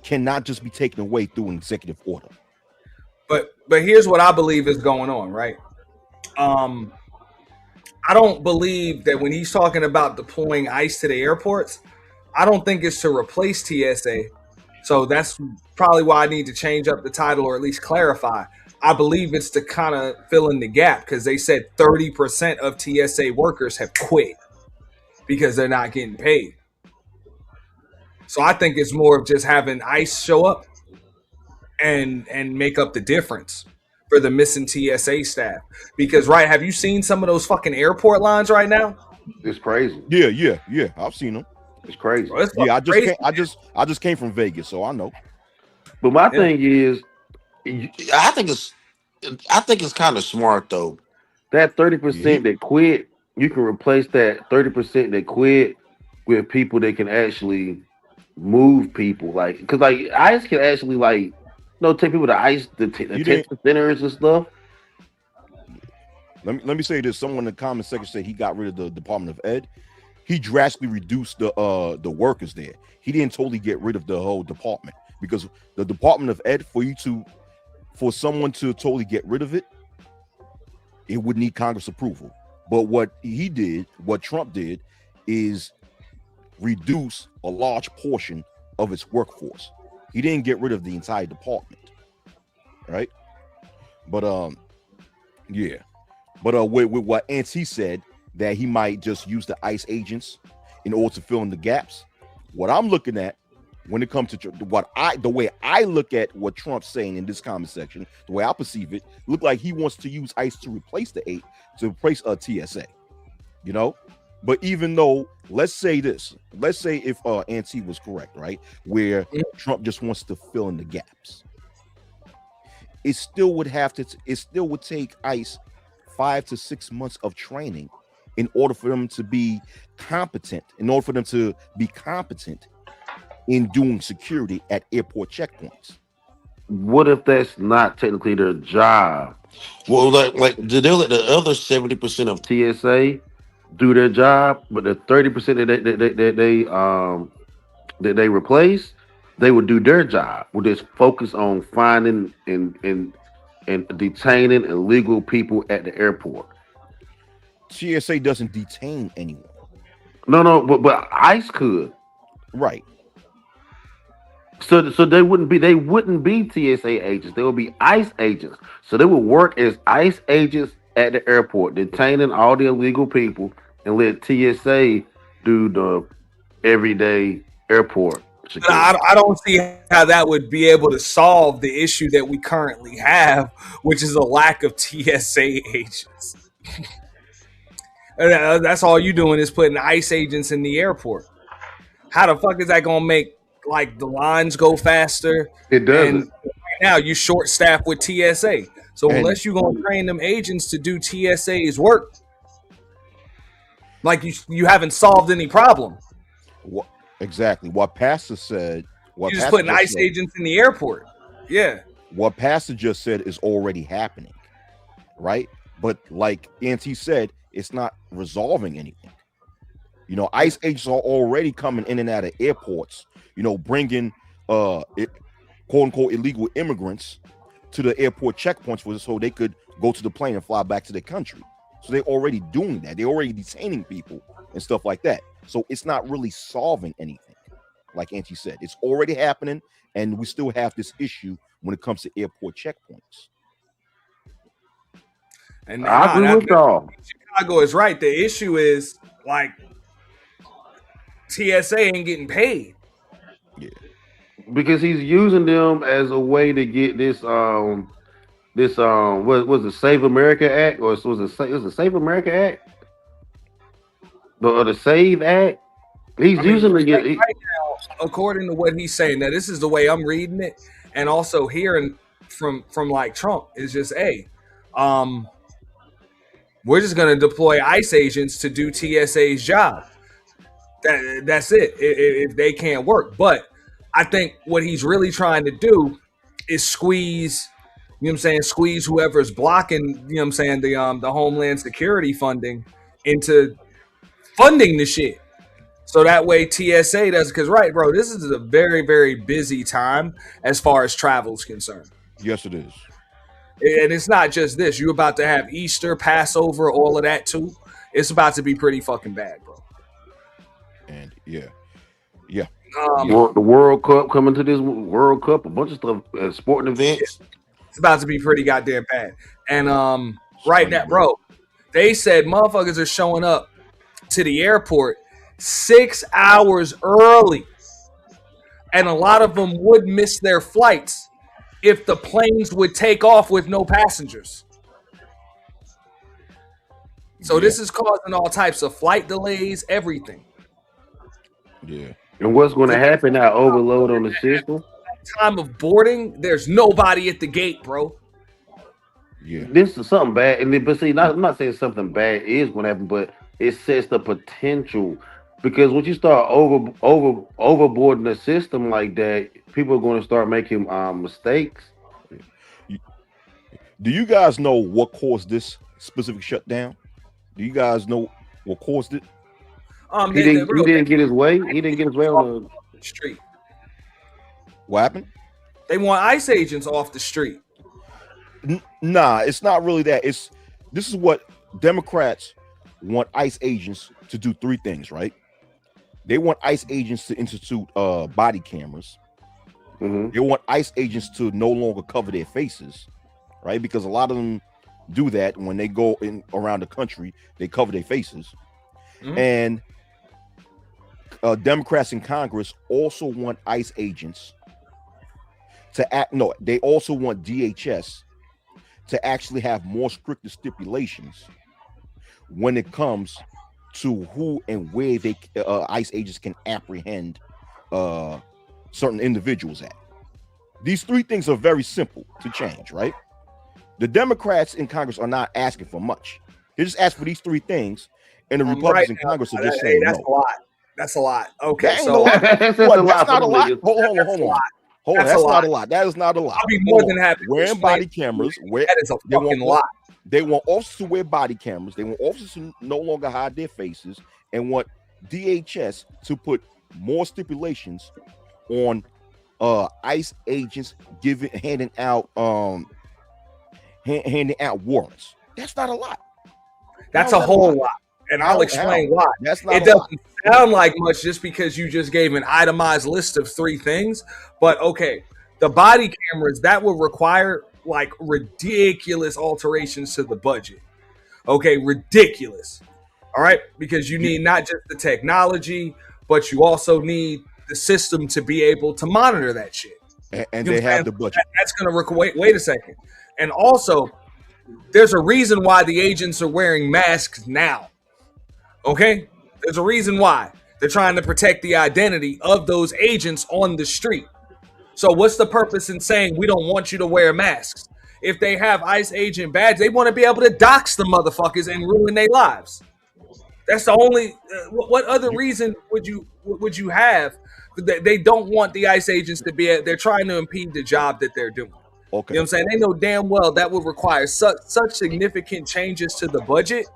cannot just be taken away through an executive order. But here's what I believe is going on, right? I don't believe that when he's talking about deploying ICE to the airports, I don't think it's to replace TSA. So that's probably why I need to change up the title or at least clarify. I believe it's to kind of fill in the gap because they said 30% of TSA workers have quit. because they're not getting paid. So I think it's more of just having ICE show up and make up the difference for the missing TSA staff. Because have you seen some of those fucking airport lines right now? It's crazy. Yeah. I've seen them. It's crazy. Bro, it's Yeah, I just crazy, came. I just came from Vegas, so I know. But my Yeah. thing is, I think it's kind of smart though. that 30% that quit, you can replace that 30% that quit with people that can actually move people. Like, because like ICE can actually take people to ICE detention centers and stuff. Let me say this. Someone in the comment section said he got rid of the Department of Ed. He drastically reduced the workers there. He didn't totally get rid of the whole department, because the Department of Ed, for someone to totally get rid of it, it would need Congress approval. But what Trump did is reduce a large portion of its workforce. He didn't get rid of the entire department, right? But yeah. But with what Auntie said, that he might just use the ICE agents in order to fill in the gaps. What I'm looking at when it comes to the way I look at what Trump's saying in this comment section, the way I perceive it, look like he wants to use ICE to replace a TSA, you know. But even though, let's say if Auntie was correct, right, where Trump just wants to fill in the gaps, it still would take ICE 5 to 6 months of training in order for them to be competent, in doing security at airport checkpoints. What if that's not technically their job? Well, like did they let the other 70% of TSA do their job, but the 30% that they replace, they would do their job. Would just focus on finding and detaining illegal people at the airport. TSA doesn't detain anyone. No, but ICE could. Right. So they wouldn't be TSA agents. They would be ICE agents. So they would work as ICE agents at the airport, detaining all the illegal people, and let TSA do the everyday airport security. I don't see how that would be able to solve the issue that we currently have, which is a lack of TSA agents. That's all you doing is putting ICE agents in the airport. How the fuck is that gonna make the lines go faster? It doesn't. And right now you short staffed with TSA. So unless you're gonna train them agents to do TSA's work, you haven't solved any problem. Exactly. What Pastor said. You're just putting ICE agents in the airport. Yeah. What Pastor just said is already happening, right? But like Auntie said, it's not resolving anything. You know, ICE agents are already coming in and out of airports, you know, bringing quote unquote illegal immigrants to the airport checkpoints so they could go to the plane and fly back to their country. So they're already doing that. They're already detaining people and stuff like that. So it's not really solving anything. Like Auntie said, it's already happening, and we still have this issue when it comes to airport checkpoints. And I agree with y'all. Chicago is right. The issue is TSA ain't getting paid. Yeah. Because he's using them as a way to get this what was the Save America Act, or was it the Save America Act? The Save Act? He's using right now, according to what he's saying. Now, this is the way I'm reading it, and also hearing from Trump is just, we're just going to deploy ICE agents to do TSA's job. That's it. If they can't work, but I think what he's really trying to do is squeeze. You know what I'm saying? Squeeze whoever's blocking. You know what I'm saying? The Homeland Security funding into funding the shit. So that way TSA does, because bro, this is a very, very busy time as far as travel is concerned. Yes, it is. And it's not just this. You're about to have Easter, Passover, all of that too. It's about to be pretty fucking bad, bro. And yeah. The World Cup coming to this World Cup, a bunch of stuff, sporting events. It's about to be pretty goddamn bad. And right now, bro, they said motherfuckers are showing up to the airport 6 hours early. And a lot of them would miss their flights if the planes would take off with no passengers. So this is causing all types of flight delays, everything. Yeah. And what's going to happen now? Overload on the system. Time of boarding, there's nobody at the gate, bro. Yeah. This is something bad, but see, I'm not saying something bad is going to happen, but it sets the potential. Because once you start overboarding the system like that, people are going to start making mistakes. Do you guys know what caused this specific shutdown? Do you guys know what caused it? He didn't get his way. He didn't get his way on the street. What happened? They want ICE agents off the street. Nah, it's not really that. This is what Democrats want ICE agents to do. 3 things, right? They want ICE agents to institute body cameras. They want ICE agents to no longer cover their faces, right? Because a lot of them do that when they go in around the country, they cover their faces. And Democrats in Congress also want ICE agents to act. No, they also want DHS to actually have more stricter stipulations when it comes to who and where they ICE agents can apprehend certain individuals at. These 3 things are very simple to change, right? The Democrats in Congress are not asking for much. They just ask for these 3 things, and the Republicans in Congress are just saying that's no. a lot. That's a lot. Okay, That ain't so a lot. That's What, a that's lot not for a them lot. niggas. Hold on. That's not a lot. That is not a lot. I'll be more Hold than on. happy to Wearing explain. body cameras. That is a fucking lot. They want officers to wear body cameras. They want officers to no longer hide their faces, and want DHS to put more stipulations on ICE agents handing out warrants. That's not a lot. That's How a is that whole lot? lot. And I'll explain why. That's not it a lot. doesn't sound like much just because you just gave an itemized list of 3 things. But okay, the body cameras, that would require like ridiculous alterations to the budget. Okay, ridiculous. All right, because you need not just the technology, but you also need the system to be able to monitor that shit. And they have the budget. That's going to require. Wait a second. And also, there's a reason why the agents are wearing masks now. Okay? There's a reason why. They're trying to protect the identity of those agents on the street. So what's the purpose in saying we don't want you to wear masks? If they have ICE agent badge, they want to be able to dox the motherfuckers and ruin their lives. That's the only. What other reason would you have? They don't want the ICE agents to be. They're trying to impede the job that they're doing. Okay. You know what I'm saying? They know damn well that would require such significant changes to the budget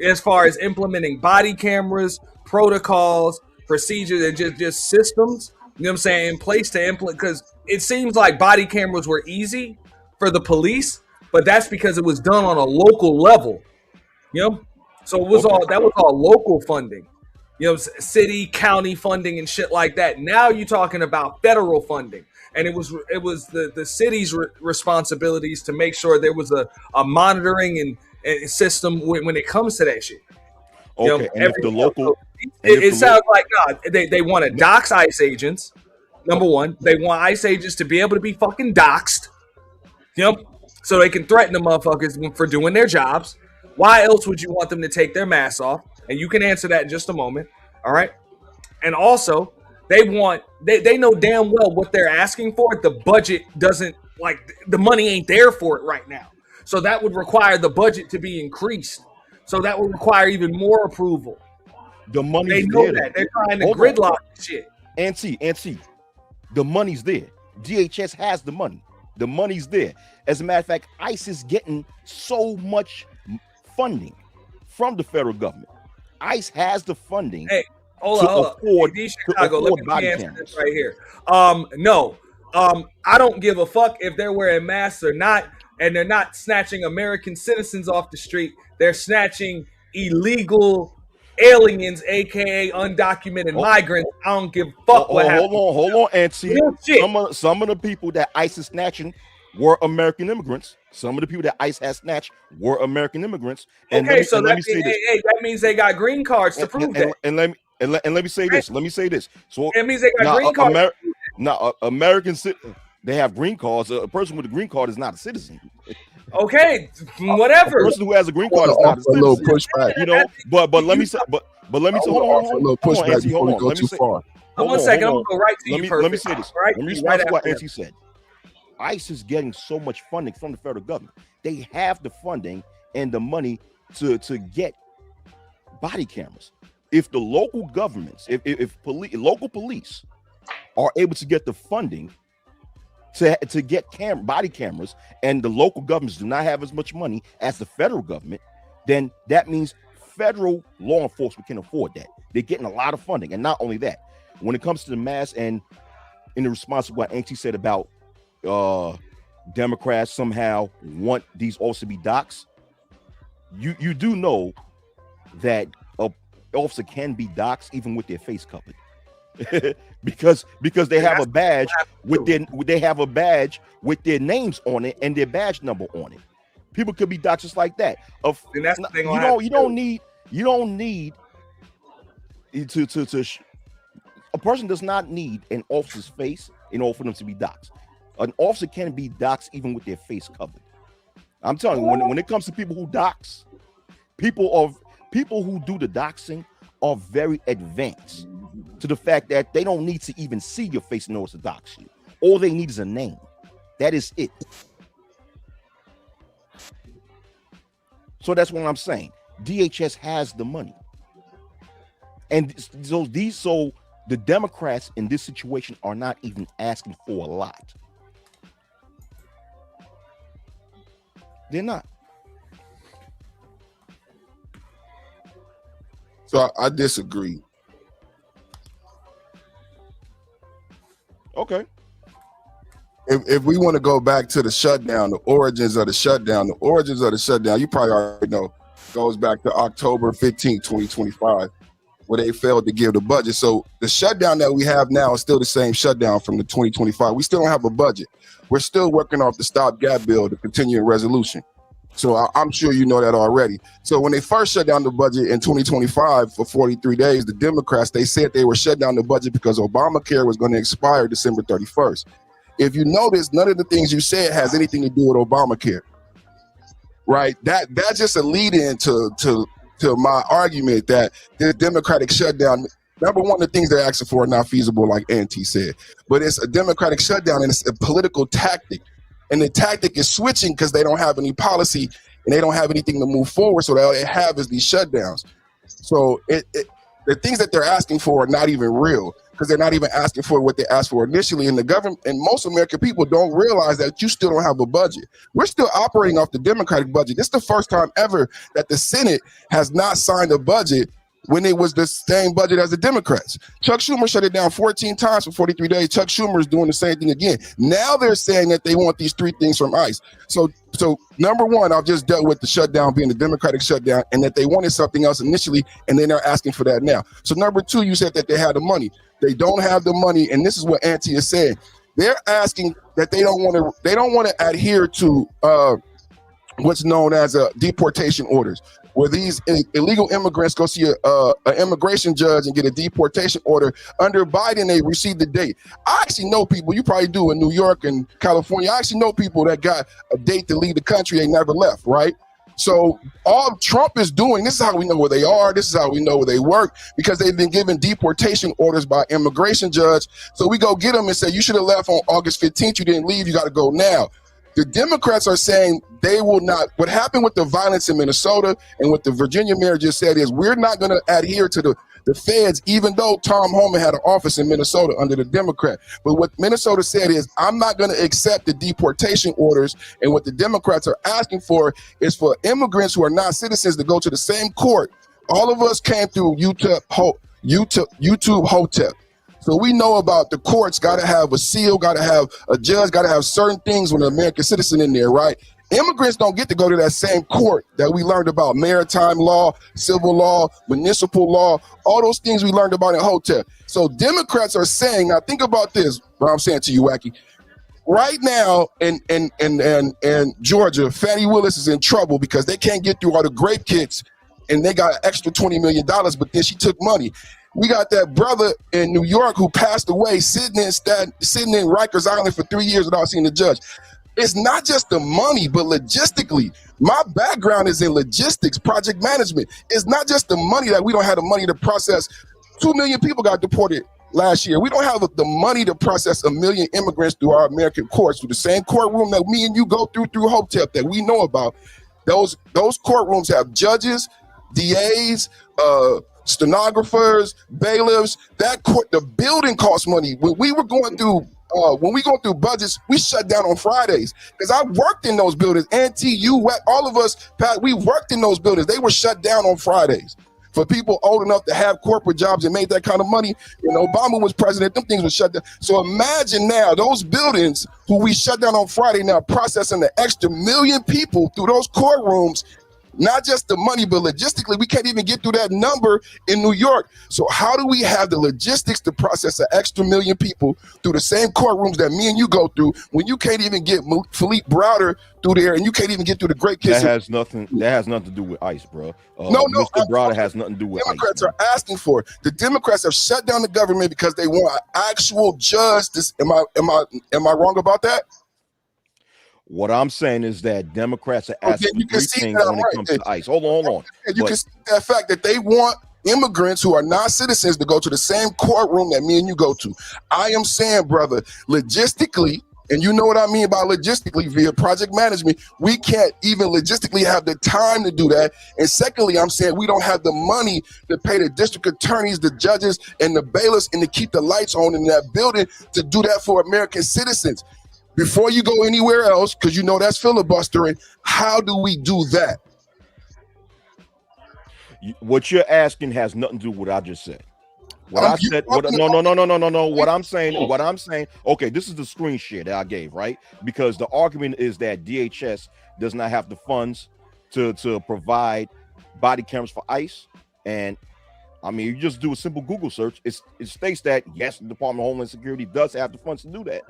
as far as implementing body cameras, protocols, procedures, and just systems. You know what I'm saying? In place to implement, because it seems like body cameras were easy for the police, but that's because it was done on a local level. You know, so it was all local funding. You know, city, county funding and shit like that. Now you're talking about federal funding, and it was the city's responsibilities to make sure there was a monitoring and system when it comes to that shit. Okay, You know, and if the local, it sounds like they want to dox ICE agents. Number one, they want ICE agents to be able to be fucking doxed. Yep, so they can threaten the motherfuckers for doing their jobs. Why else would you want them to take their masks off? And you can answer that in just a moment. All right. And also, they know damn well what they're asking for. The budget doesn't, like, the money ain't there for it right now. So that would require the budget to be increased. So that would require even more approval. The money's They know there. that. They're trying to gridlock shit. And the money's there. DHS has the money. The money's there. As a matter of fact, ICE is getting so much funding from the federal government. ICE has the funding. Hey, hold on. Chicago, let me answer this right here. No. I don't give a fuck if they're wearing masks or not, and they're not snatching American citizens off the street. They're snatching illegal aliens, aka undocumented migrants. I don't give a fuck what happens. Hold on, and see, some of the people that ICE is snatching were American immigrants. Some of the people that ICE has snatched were American immigrants. And okay, so that means they got green cards to prove that. And let And let me say this. So it means they got green cards. American they have green cards. A person with a green card is not a citizen. Okay, whatever. A person who has a green card is not a citizen. A little pushback. You know, but let me say, but let me say, hold on, a little pushback Auntie, before we go too far. One second, I'm gonna go right to you. Let me say this. Let me respond to what Auntie said. ICE is getting so much funding from the federal government. They have the funding and the money to get body cameras. If the local governments, if local police are able to get the funding to get body cameras, and the local governments do not have as much money as the federal government, then that means federal law enforcement can afford that. They're getting a lot of funding. And not only that, when it comes to the mass, and in the response to what Auntie said about Democrats somehow want these officers to be doxxed, you do know that an officer can be doxxed even with their face covered. because they have a badge with their names on it and their badge number on it. People could be doxxed just like that. And that's the thing. You don't need to a person does not need an officer's face in order for them to be doxxed. An officer can be doxxed even with their face covered. I'm telling you, when it comes to people who dox, people who do the doxing are very advanced to the fact that they don't need to even see your face in order to dox you. All they need is a name. That is it. So that's what I'm saying. DHS has the money. And so the Democrats in this situation are not even asking for a lot. They're not. So I disagree. Okay. If we want to go back to the shutdown, the origins of the shutdown, you probably already know, goes back to October 15, 2025, where they failed to give the budget. So the shutdown that we have now is still the same shutdown from the 2025. We still don't have a budget. We're still working off the stopgap bill, the continuing resolution. So I'm sure you know that already. So when they first shut down the budget in 2025 for 43 days, the Democrats, they said they were shut down the budget because Obamacare was going to expire December 31st. If you notice, none of the things you said has anything to do with Obamacare, right? That's just a lead-in to my argument that the Democratic shutdown, number one, the things they're asking for are not feasible, like Auntie said. But it's a Democratic shutdown, and it's a political tactic. And the tactic is switching because they don't have any policy and they don't have anything to move forward. So all they have is these shutdowns. So the things that they're asking for are not even real because they're not even asking for what they asked for initially. And the government and most American people don't realize that you still don't have a budget. We're still operating off the Democratic budget. This is the first time ever that the Senate has not signed a budget when it was the same budget as the Democrats. Chuck Schumer shut it down 14 times for 43 days. Chuck Schumer is doing the same thing again. Now they're saying that they want these three things from ICE. So number one, I've just dealt with the shutdown being the Democratic shutdown and that they wanted something else initially, and then they're asking for that now. So number two, you said that they had the money. They don't have the money, and this is what Auntie is saying. They're asking that they don't want to adhere to what's known as deportation orders, where these illegal immigrants go see an immigration judge and get a deportation order. Under Biden, they received the date. I actually know people, you probably do in New York and California, I actually know people that got a date to leave the country, they never left, right? So all Trump is doing, this is how we know where they are, this is how we know where they work, because they've been given deportation orders by immigration judge. So we go get them and say, you should have left on August 15th, you didn't leave, you got to go now. The Democrats are saying they will not. What happened with the violence in Minnesota and what the Virginia mayor just said is we're not going to adhere to the feds, even though Tom Homan had an office in Minnesota under the Democrat. But what Minnesota said is I'm not going to accept the deportation orders. And what the Democrats are asking for is for immigrants who are not citizens to go to the same court. All of us came through YouTube HOTEP. So we know about the courts, got to have a seal, got to have a judge, got to have certain things when an American citizen in there, right? Immigrants don't get to go to that same court that we learned about maritime law, civil law, municipal law, all those things we learned about in HOTEP. So Democrats are saying, now think about this, what I'm saying to you, Wacky. Right now in Georgia, Fannie Willis is in trouble because they can't get through all the grape kits and they got an extra $20 million, but then she took money. We got that brother in New York who passed away sitting in Rikers Island for 3 years without seeing the judge. It's not just the money, but logistically. My background is in logistics, project management. It's not just the money that we don't have the money to process. 2 million people got deported last year. We don't have the money to process 1 million immigrants through our American courts, through the same courtroom that me and you go through HOTEP that we know about. Those courtrooms have judges, DAs, stenographers, bailiffs. The building costs money. When we go through budgets, we shut down on Fridays because I worked in those buildings. All of us, Pat, we worked in those buildings. They were shut down on Fridays. For people old enough to have corporate jobs and made that kind of money, when Obama was president, them things were shut down. So imagine now those buildings who we shut down on Friday now processing the extra 1 million people through those courtrooms. Not just the money, but logistically, we can't even get through that number in New York. So how do we have the logistics to process an extra 1 million people through the same courtrooms that me and you go through when you can't even get Philippe Browder through there and you can't even get through the great kids? That has nothing to do with ICE, bro. No, Mr. Browder has nothing to do with Democrats ICE. are asking for it. The Democrats have shut down the government because they want an actual justice. Am I wrong about that? What I'm saying is that Democrats are asking for 3 things when it comes to ICE. Hold on. And you can see that fact that they want immigrants who are not citizens to go to the same courtroom that me and you go to. I am saying, brother, logistically, and you know what I mean by logistically via project management, we can't even logistically have the time to do that. And secondly, I'm saying we don't have the money to pay the district attorneys, the judges, and the bailiffs, and to keep the lights on in that building to do that for American citizens. Before you go anywhere else, because you know that's filibustering, how do we do that? What you're asking has nothing to do with what I just said. No. What I'm saying, okay, this is the screen share that I gave, right? Because the argument is that DHS does not have the funds to provide body cameras for ICE. And I mean, you just do a simple Google search. It states that, yes, the Department of Homeland Security does have the funds to do that.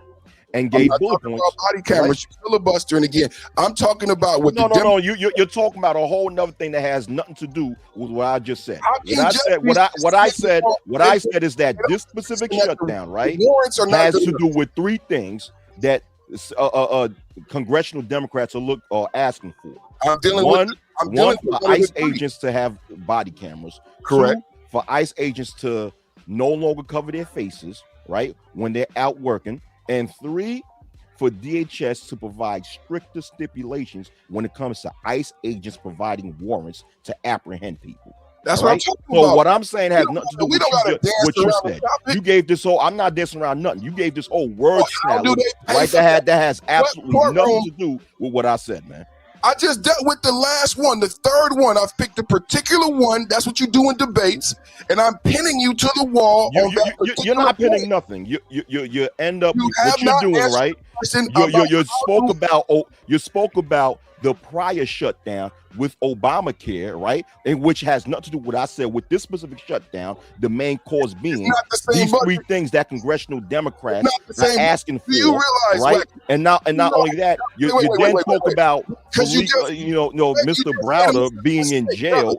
And gave bullet points. Body cameras, filibustering again. I'm talking about what you're talking about a whole nother thing that has nothing to do with what I just said. What I said is that this specific shutdown, right, has to do with 3 things that congressional Democrats are asking for. One for ICE agents to have body cameras. Correct. 2, for ICE agents to no longer cover their faces, right, when they're out working. And 3, for DHS to provide stricter stipulations when it comes to ICE agents providing warrants to apprehend people. That's what I'm talking about. So what I'm saying has nothing to do with what you said. You gave this whole, I'm not dancing around nothing. You gave this whole word salad, right? That has absolutely nothing to do with what I said, man. I just dealt with the last one, the third one. I've picked a particular one. That's what you do in debates, and I'm pinning you to the wall. You're not pinning nothing. You end up what you're doing, right? You spoke about the prior shutdown with Obamacare, right? And which has nothing to do with what I said with this specific shutdown, the main cause being these 3 things that congressional Democrats are asking for, right? And not only that, you then talk about Mr. Browder being in jail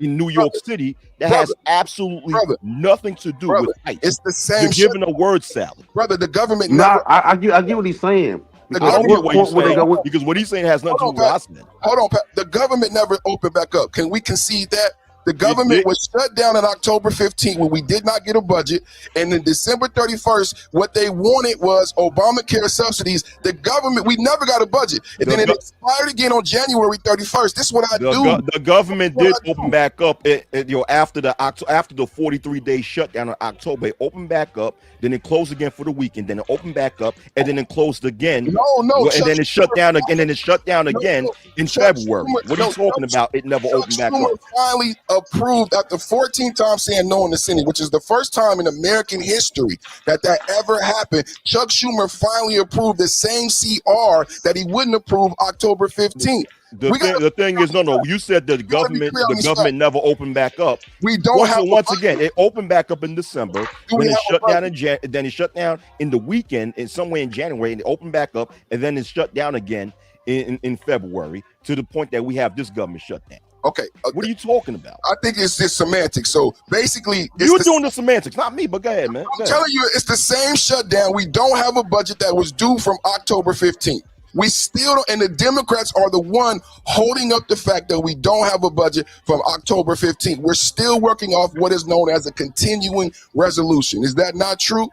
in New York City. That has absolutely nothing to do with ICE. It's the same. You're giving a word salad, brother. The government. I get what he's saying. I don't get what you're saying because what he's saying has nothing to do with what I said. Hold on, Pat. The government never opened back up. Can we concede that? The government was shut down on October 15th when we did not get a budget. And then December 31st, what they wanted was Obamacare subsidies. The government, we never got a budget. And then it expired again on January 31st. This is what I do. The government did open back up after the 43-day shutdown in October. It opened back up, then it closed again for the weekend, then it opened back up, and then it closed again. And then it shut down again, and it shut down again in February. What are you talking about? It never opened back up. Finally approved after 14 times saying no in the Senate, which is the first time in American history that ever happened. Chuck Schumer finally approved the same CR that he wouldn't approve October 15th. The thing is, you said the government never opened back up. We don't have once again, it opened back up in December, then it shut down then it shut down in the weekend, and somewhere in January, and it opened back up, and then it shut down again in February, to the point that we have this government shutdown. Okay. What are you talking about? I think it's just semantics. So basically, you're doing the semantics, not me. But go ahead, man. I'm telling you, it's the same shutdown. We don't have a budget that was due from October 15th. We still don't, and the Democrats are the one holding up the fact that we don't have a budget from October 15th. We're still working off what is known as a continuing resolution. Is that not true?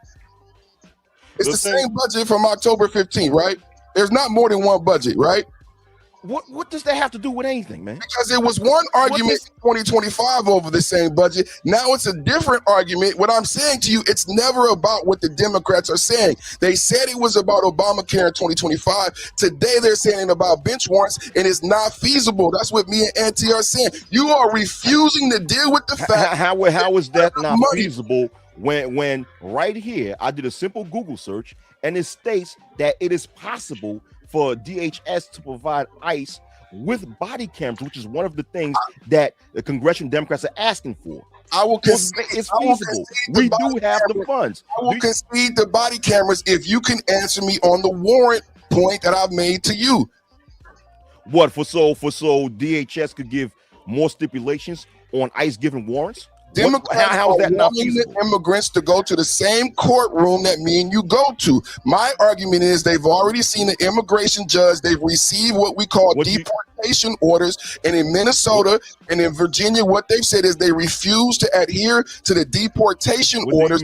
It's the same budget from October 15th, right? There's not more than one budget, right? What does that have to do with anything, man? Because it was one argument in 2025 over the same budget. Now it's a different argument. What I'm saying to you, it's never about what the Democrats are saying. They said it was about Obamacare in 2025. Today they're saying about bench warrants, and it's not feasible. That's what me and Auntie are saying. You are refusing to deal with the fact. How is that not feasible when right here I did a simple Google search and it states that it is possible for DHS to provide ICE with body cameras, which is one of the things that the congressional Democrats are asking for. I will concede it's feasible. We do have the funds. I will concede the body cameras if you can answer me on the warrant point that I've made to you. What for so DHS could give more stipulations on ICE giving warrants? Democrats how is that not wanting feasible? the immigrants to go to the same courtroom that me and you go to. My argument is they've already seen an immigration judge. They've received what we call deportation orders. And in Minnesota and in Virginia, what they've said is they refuse to adhere to the deportation orders.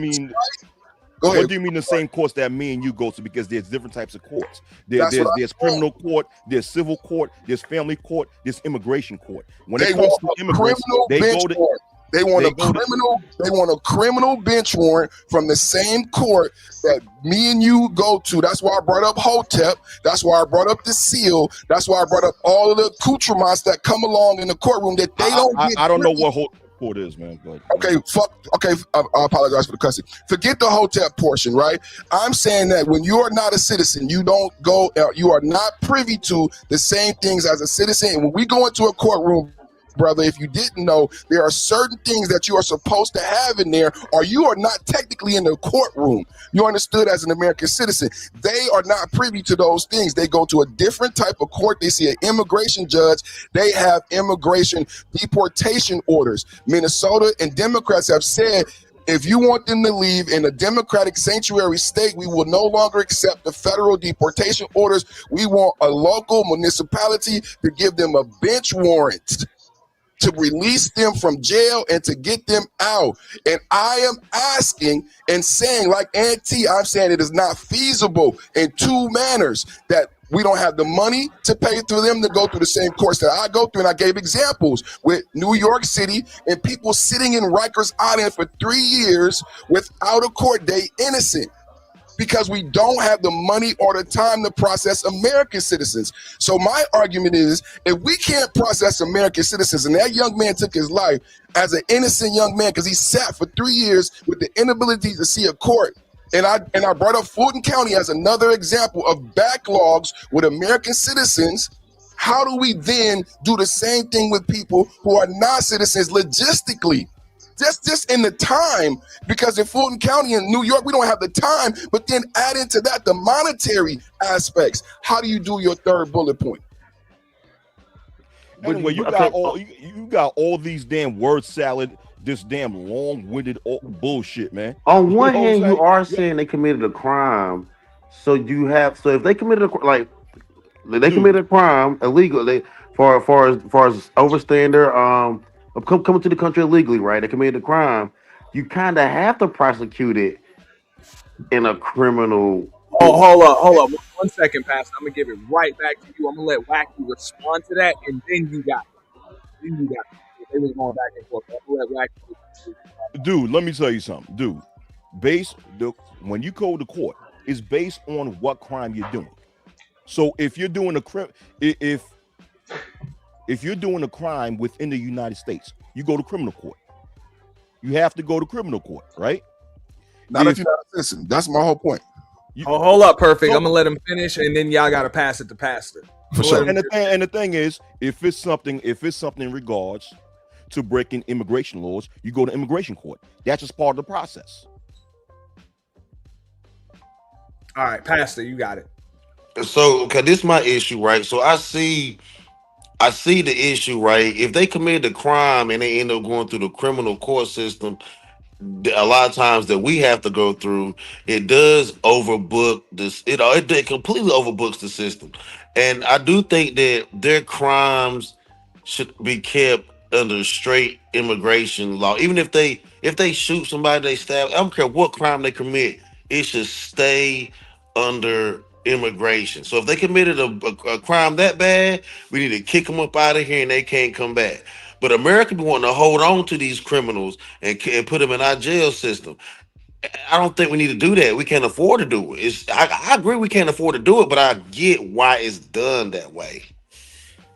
What do you mean the same courts that me and you go to? Because there's different types of courts. There's criminal court, there's civil court, there's family court, there's immigration court. When it comes to immigrants, they go to They want a criminal bench warrant from the same court that me and you go to. That's why I brought up Hotep. That's why I brought up the seal. That's why I brought up all of the accoutrements that come along in the courtroom that they don't get. I don't know what Hotep court is, man. But Okay, I apologize for the cussing. Forget the Hotep portion, right? I'm saying that when you are not a citizen, you don't go, you are not privy to the same things as a citizen. And when we go into a courtroom, brother, if you didn't know, there are certain things that you are supposed to have in there, or you are not technically in the courtroom. You understood as an American citizen. They are not privy to those things. They go to a different type of court. They see an immigration judge. They have immigration deportation orders. Minnesota and Democrats have said, if you want them to leave in a democratic sanctuary state, we will no longer accept the federal deportation orders. We want a local municipality to give them a bench warrant to release them from jail and to get them out. And I am asking and saying, like Auntie, I'm saying it is not feasible in two manners, that we don't have the money to pay for them to go through the same course that I go through. And I gave examples with New York City and people sitting in Rikers Island for 3 years without a court date, innocent, because we don't have the money or the time to process American citizens. So my argument is, if we can't process American citizens, and that young man took his life as an innocent young man because he sat for 3 years with the inability to see a court, and I brought up Fulton County as another example of backlogs with American citizens, how do we then do the same thing with people who are not citizens logistically? Just in the time, because in Fulton County and New York, we don't have the time, but then add into that the monetary aspects. How do you do your third bullet point? Anyway, you got all these damn word salad, this damn long-winded bullshit, man. On one You know what I'm hand, you saying? are saying they committed a crime, so if they committed they committed a crime illegally, far as overstaying their coming to the country illegally, right? They committed a crime. You kind of have to prosecute it in a criminal. Oh, hold up. 1 second, Pastor. I'm gonna give it right back to you. I'm gonna let Wacky respond to that, and then you got it. They was going back and forth. I'm gonna let Wacky. Dude, let me tell you something. Dude, when you go to court, it's based on what crime you're doing. So if you're doing if you're doing a crime within the United States, you go to criminal court. You have to go to criminal court, right? Not if you're not a citizen. That's my whole point. Hold up, perfect. I'm gonna let him finish, and then y'all gotta pass it to Pastor. For sure. And the thing is, if it's something in regards to breaking immigration laws, you go to immigration court. That's just part of the process. All right, Pastor, you got it. So, okay, this is my issue, right? So I see I see the issue, right? If they commit a crime and they end up going through the criminal court system, a lot of times that we have to go through, it does overbook this. It completely overbooks the system, and I do think that their crimes should be kept under straight immigration law. Even if they shoot somebody, they stab. I don't care what crime they commit. It should stay under immigration. So if they committed a crime that bad, we need to kick them up out of here and they can't come back. But America be wanting to hold on to these criminals and put them in our jail system. I don't think we need to do that. We can't afford to do it. I agree we can't afford to do it, but I get why it's done that way.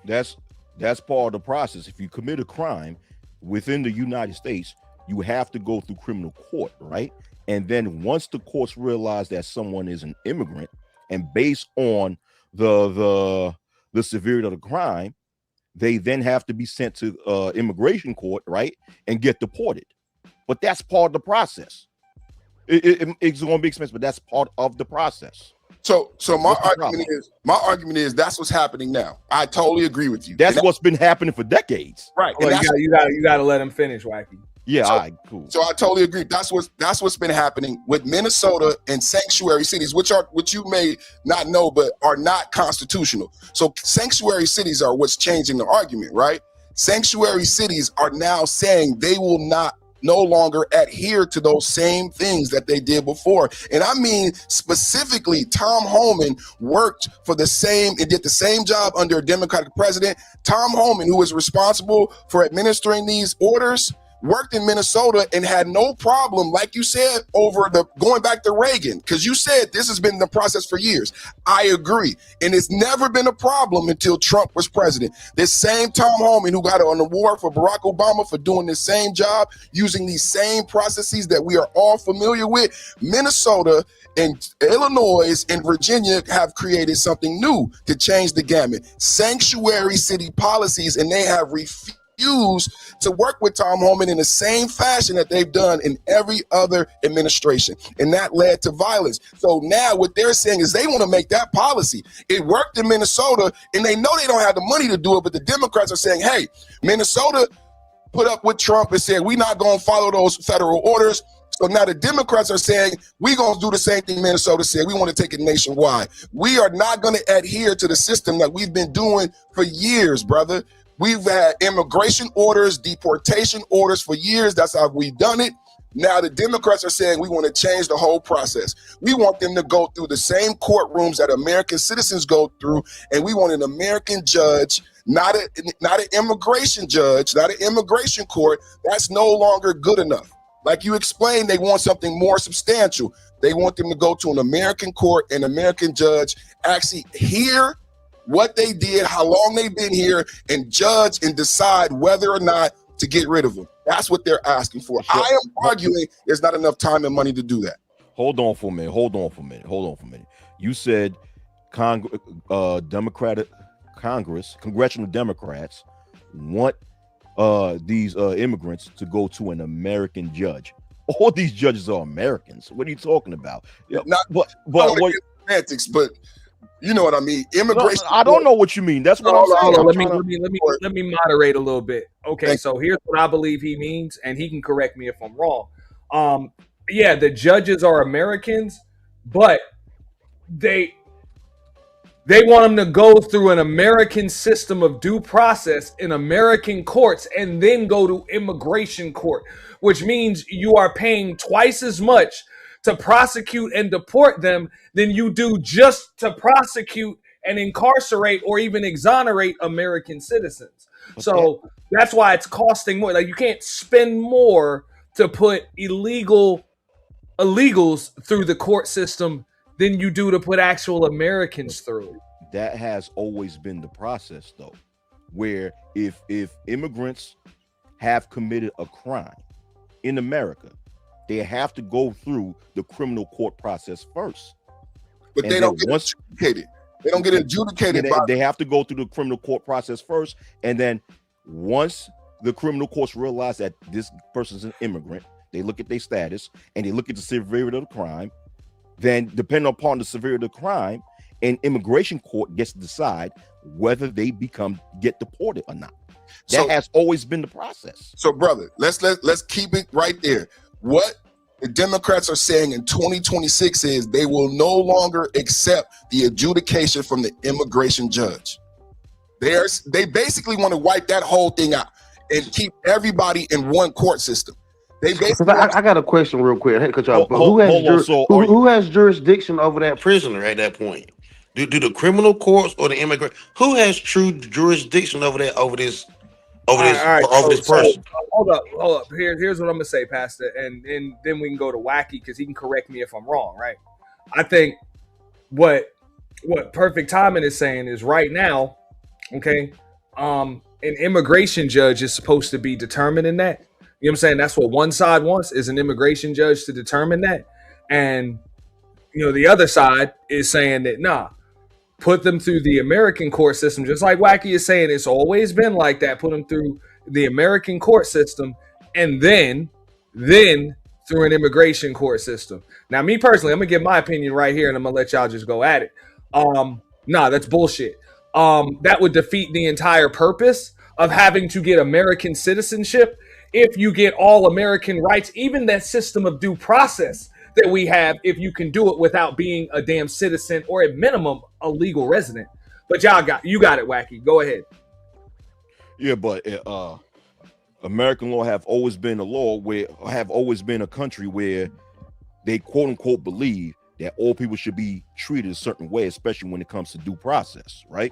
That's part of the process. If you commit a crime within the United States, you have to go through criminal court, right? And then once the courts realize that someone is an immigrant, and based on the severity of the crime, they then have to be sent to immigration court, right, and get deported. But that's part of the process. It's going to be expensive, but that's part of the process. So my argument is that's what's happening now. I totally agree with you. That's what's been happening for decades. Right. Well, you got to let him finish, Wacky. Yeah, so, all right, cool. So I totally agree. That's what's been happening with Minnesota and sanctuary cities, which you may not know, but are not constitutional. So sanctuary cities are what's changing the argument, right? Sanctuary cities are now saying they will no longer adhere to those same things that they did before. And I mean, specifically, Tom Homan worked for the same and did the same job under a Democratic president. Tom Homan, who was responsible for administering these orders, worked in Minnesota and had no problem, like you said, going back to Reagan, because you said this has been the process for years. I agree. And it's never been a problem until Trump was president. This same Tom Homan, who got an award for Barack Obama for doing the same job, using these same processes that we are all familiar with, Minnesota and Illinois and Virginia have created something new to change the gamut. Sanctuary city policies, and they have refused to work with Tom Homan in the same fashion that they've done in every other administration. And that led to violence. So now what they're saying is they want to make that policy. It worked in Minnesota, and they know they don't have the money to do it, but the Democrats are saying, hey, Minnesota put up with Trump and said, we're not going to follow those federal orders. So now the Democrats are saying, we're going to do the same thing Minnesota said. We want to take it nationwide. We are not going to adhere to the system that we've been doing for years, brother. We've had immigration orders, deportation orders for years. That's how we've done it. Now the Democrats are saying we want to change the whole process. We want them to go through the same courtrooms that American citizens go through, and we want an American judge, not an immigration judge, not an immigration court. That's no longer good enough. Like you explained, they want something more substantial. They want them to go to an American court, an American judge, actually hear what they did, how long they've been here, and judge and decide whether or not to get rid of them. That's what they're asking for. Sure. I am arguing there's not enough time and money to do that. Hold on for a minute. You said Democratic Congress, congressional Democrats want these immigrants to go to an American judge. All these judges are Americans. What are you talking about? But semantics, but you know what I mean. Immigration. No, I don't know what you mean. That's what I'm saying. Let me moderate a little bit. Okay, so here's what I believe he means, and he can correct me if I'm wrong. Yeah, the judges are Americans, but they want them to go through an American system of due process in American courts and then go to immigration court, which means you are paying twice as much to prosecute and deport them than you do just to prosecute and incarcerate or even exonerate American citizens. So that's why it's costing more. Like, you can't spend more to put illegals through the court system than you do to put actual Americans through. That has always been the process, though, where if immigrants have committed a crime in America, they have to go through the criminal court process first. But they don't get adjudicated. They don't get adjudicated. They have to go through the criminal court process first. And then once the criminal courts realize that this person's an immigrant, they look at their status and they look at the severity of the crime. Then, depending upon the severity of the crime, and immigration court gets to decide whether they get deported or not. That has always been the process. So, brother, let's keep it right there. What the Democrats are saying in 2026 is they will no longer accept the adjudication from the immigration judge. They basically want to wipe that whole thing out and keep everybody in one court system. They basically. I got a question real quick. Who has jurisdiction over that prisoner at that point? Do the criminal courts or the immigrant? Who has true jurisdiction over this person? Hold up. Here's what I'm gonna say, Pastor, and then we can go to Wacky because he can correct me if I'm wrong. Right? I think what Perfect Timing is saying is right now, okay, an immigration judge is supposed to be determining that. You know what I'm saying? That's what one side wants, is an immigration judge to determine that. And, the other side is saying that, nah, put them through the American court system. Just like Wacky is saying, it's always been like that. Put them through the American court system and then through an immigration court system. Now, me personally, I'm going to give my opinion right here and I'm going to let y'all just go at it. Nah, that's bullshit. That would defeat the entire purpose of having to get American citizenship if you get all American rights, even that system of due process that we have, if you can do it without being a damn citizen or at minimum a legal resident. But you got it, Wacky. Go ahead. Yeah, but American law have always been a country where they quote unquote believe that all people should be treated a certain way, especially when it comes to due process, right?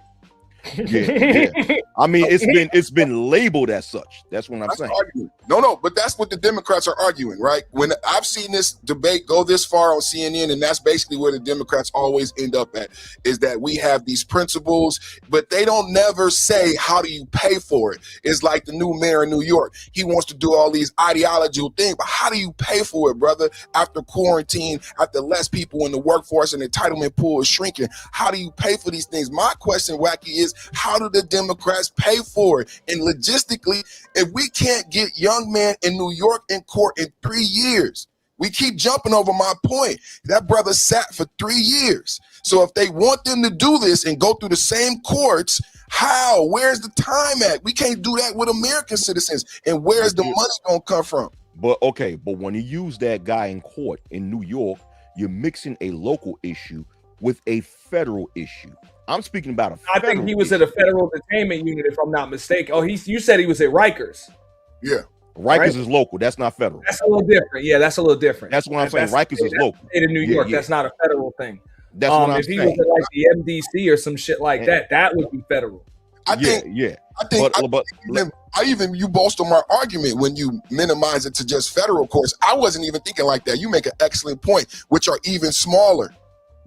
Yeah. I mean, it's been labeled as such. That's what I'm saying. No, but that's what the Democrats are arguing, right? When I've seen this debate go this far on CNN, and that's basically where the Democrats always end up at, is that we have these principles, but they don't never say, how do you pay for it? It's like the new mayor in New York. He wants to do all these ideological things, but how do you pay for it, brother? After quarantine, after less people in the workforce and the entitlement pool is shrinking, how do you pay for these things? My question, Wacky, is how do the Democrats pay for it? And logistically, if we can't get young men in New York in court in 3 years, we keep jumping over my point. That brother sat for 3 years. So if they want them to do this and go through the same courts, how? Where's the time at? We can't do that with American citizens. And where's the money going to come from? But when you use that guy in court in New York, you're mixing a local issue with a federal issue. I'm speaking about I think he was at a federal detainment unit, if I'm not mistaken. Oh, you said he was at Rikers. Yeah. Rikers is local. That's not federal. That's a little different. Yeah, that's a little different. That's what I'm saying. Rikers is local. State of New York. Yeah. That's not a federal thing. That's what I'm if he saying. was at like the MDC or some shit like that would be federal. I think you bolster my argument when you minimize it to just federal courts. I wasn't even thinking like that. You make an excellent point, which are even smaller,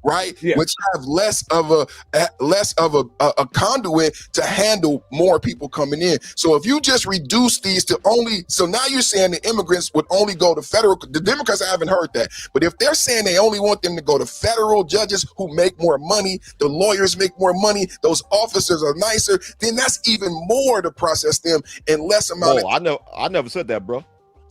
right? Yeah. Which have less of a conduit to handle more people coming in. So if you just reduce these to so now you're saying the immigrants would only go to federal. The Democrats, I haven't heard that, but if they're saying they only want them to go to federal judges who make more money, the lawyers make more money, those officers are nicer, then that's even more to process them in less amount. I never said that, bro.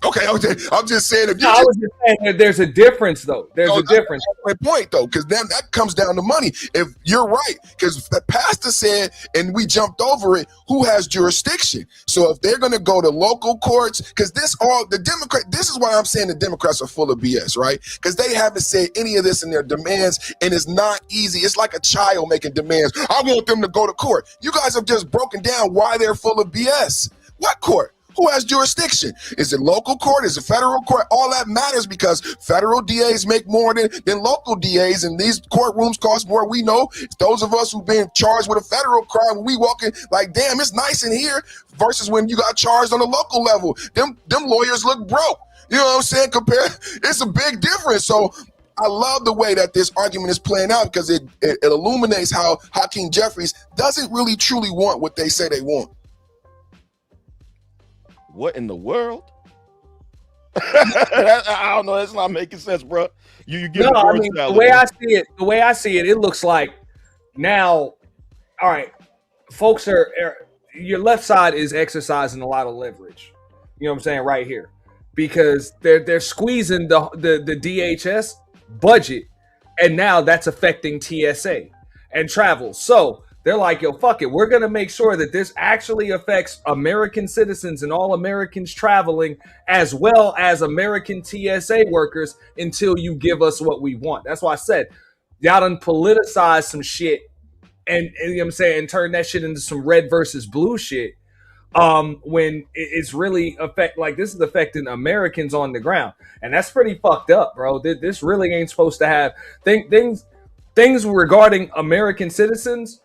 Okay. I'm just saying. I was just saying that there's a difference, though. There's a difference. That's my point, though, because then that comes down to money. If you're right, because the pastor said, and we jumped over it, who has jurisdiction? So if they're going to go to local courts, because this is why I'm saying the Democrats are full of BS, right? Because they haven't said any of this in their demands, and it's not easy. It's like a child making demands. I want them to go to court. You guys have just broken down why they're full of BS. What court? Who has jurisdiction? Is it local court? Is it federal court? All that matters because federal DAs make more than local DAs, and these courtrooms cost more. We know those of us who've been charged with a federal crime, we walking like, damn, it's nice in here, versus when you got charged on a local level. Them lawyers look broke. You know what I'm saying? It's a big difference. So I love the way that this argument is playing out because it illuminates how Hakeem Jeffries doesn't really truly want what they say they want. What in the world? I don't know. That's not making sense, bro. You give the way I see it, it looks like now. All right, folks your left side is exercising a lot of leverage. You know what I'm saying right here, because they're squeezing the DHS budget, and now that's affecting TSA. and travel. So they're like, yo, fuck it. We're going to make sure that this actually affects American citizens and all Americans traveling, as well as American TSA workers, until you give us what we want. That's why I said, y'all done politicized some shit and you know what I'm saying, turn that shit into some red versus blue shit. When it's really this is affecting Americans on the ground, and that's pretty fucked up, bro. This really ain't supposed to have things regarding American citizens.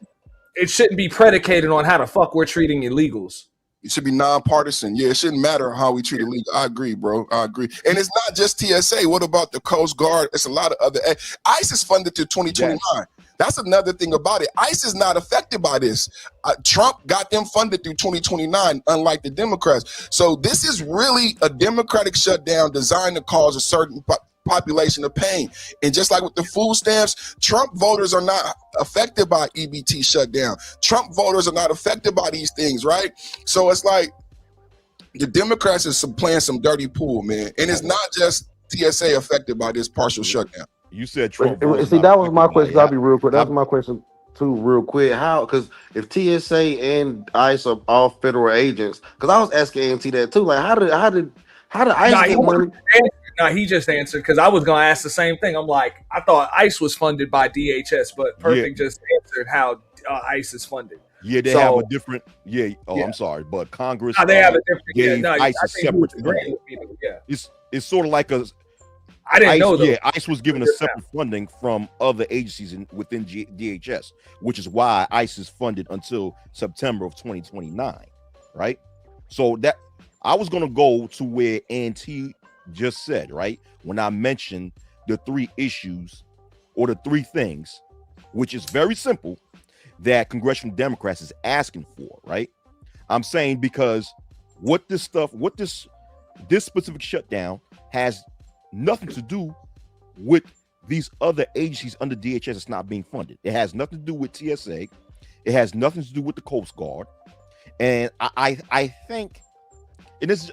It shouldn't be predicated on how the fuck we're treating illegals. It should be nonpartisan. Yeah, it shouldn't matter how we treat illegal. I agree, bro. I agree. And it's not just TSA. What about the Coast Guard? It's a lot of other. ICE is funded to 2029. Yes. That's another thing about it. ICE is not affected by this. Trump got them funded through 2029, unlike the Democrats. So this is really a Democratic shutdown designed to cause a certain population of pain. And just like with the food stamps, Trump voters are not affected by EBT shutdown. Trump voters are not affected by these things, right? So it's like the Democrats is playing some dirty pool, man. And it's not just TSA affected by this partial shutdown. You said Trump. See, that was my question. I'll be real quick. That's my question too, real quick. How? Because if TSA and ICE are all federal agents, because I was asking AMT that too. Like, how did ICE get money? No, he just answered, because I was gonna ask the same thing. I'm like, I thought ICE was funded by DHS, but Perfect just answered how ICE is funded. Yeah, they have a different. Yeah. Oh, yeah. I'm sorry, but Congress. They have a different. Gave ICE a separate. It's sort of like a. I didn't know that. Yeah, ICE was given a separate funding from other agencies within DHS, which is why ICE is funded until September of 2029, right? So that I was gonna go to where Auntie just said, right? When I mentioned the three issues or the three things, which is very simple, that congressional Democrats is asking for, right? I'm saying because what this specific shutdown has nothing to do with these other agencies under DHS that's not being funded. It has nothing to do with TSA. It has nothing to do with the Coast Guard. And I think, and this is,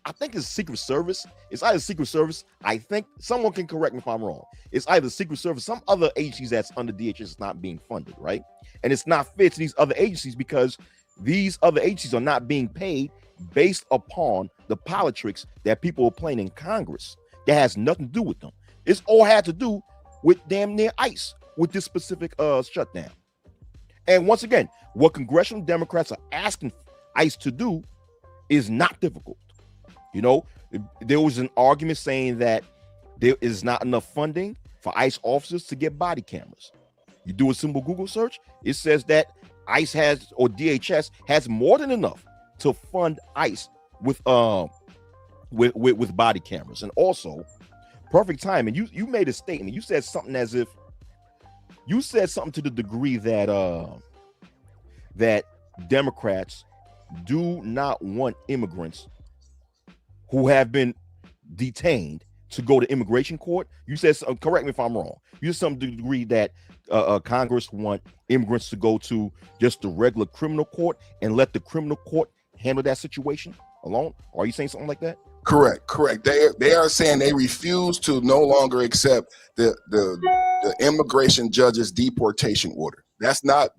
I think it's Secret Service. It's either Secret Service. I think someone can correct me if I'm wrong. It's either Secret Service, some other agencies that's under DHS is not being funded, right? And it's not fair to these other agencies because these other agencies are not being paid based upon the politics that people are playing in Congress. That has nothing to do with them. It's all had to do with damn near ICE with this specific shutdown. And once again, what congressional Democrats are asking ICE to do is not difficult. You know, there was an argument saying that there is not enough funding for ICE officers to get body cameras. You do a simple Google search, it says that ICE has, or DHS has more than enough to fund ICE with body cameras. And also, perfect timing. You made a statement. You said something as if you said something to the degree that that Democrats do not want immigrants who have been detained to go to immigration court. You said, correct me if I'm wrong. You said something to the degree that Congress want immigrants to go to just the regular criminal court and let the criminal court handle that situation alone. Are you saying something like that? Correct. They are saying they refuse to no longer accept the immigration judge's deportation order. That's not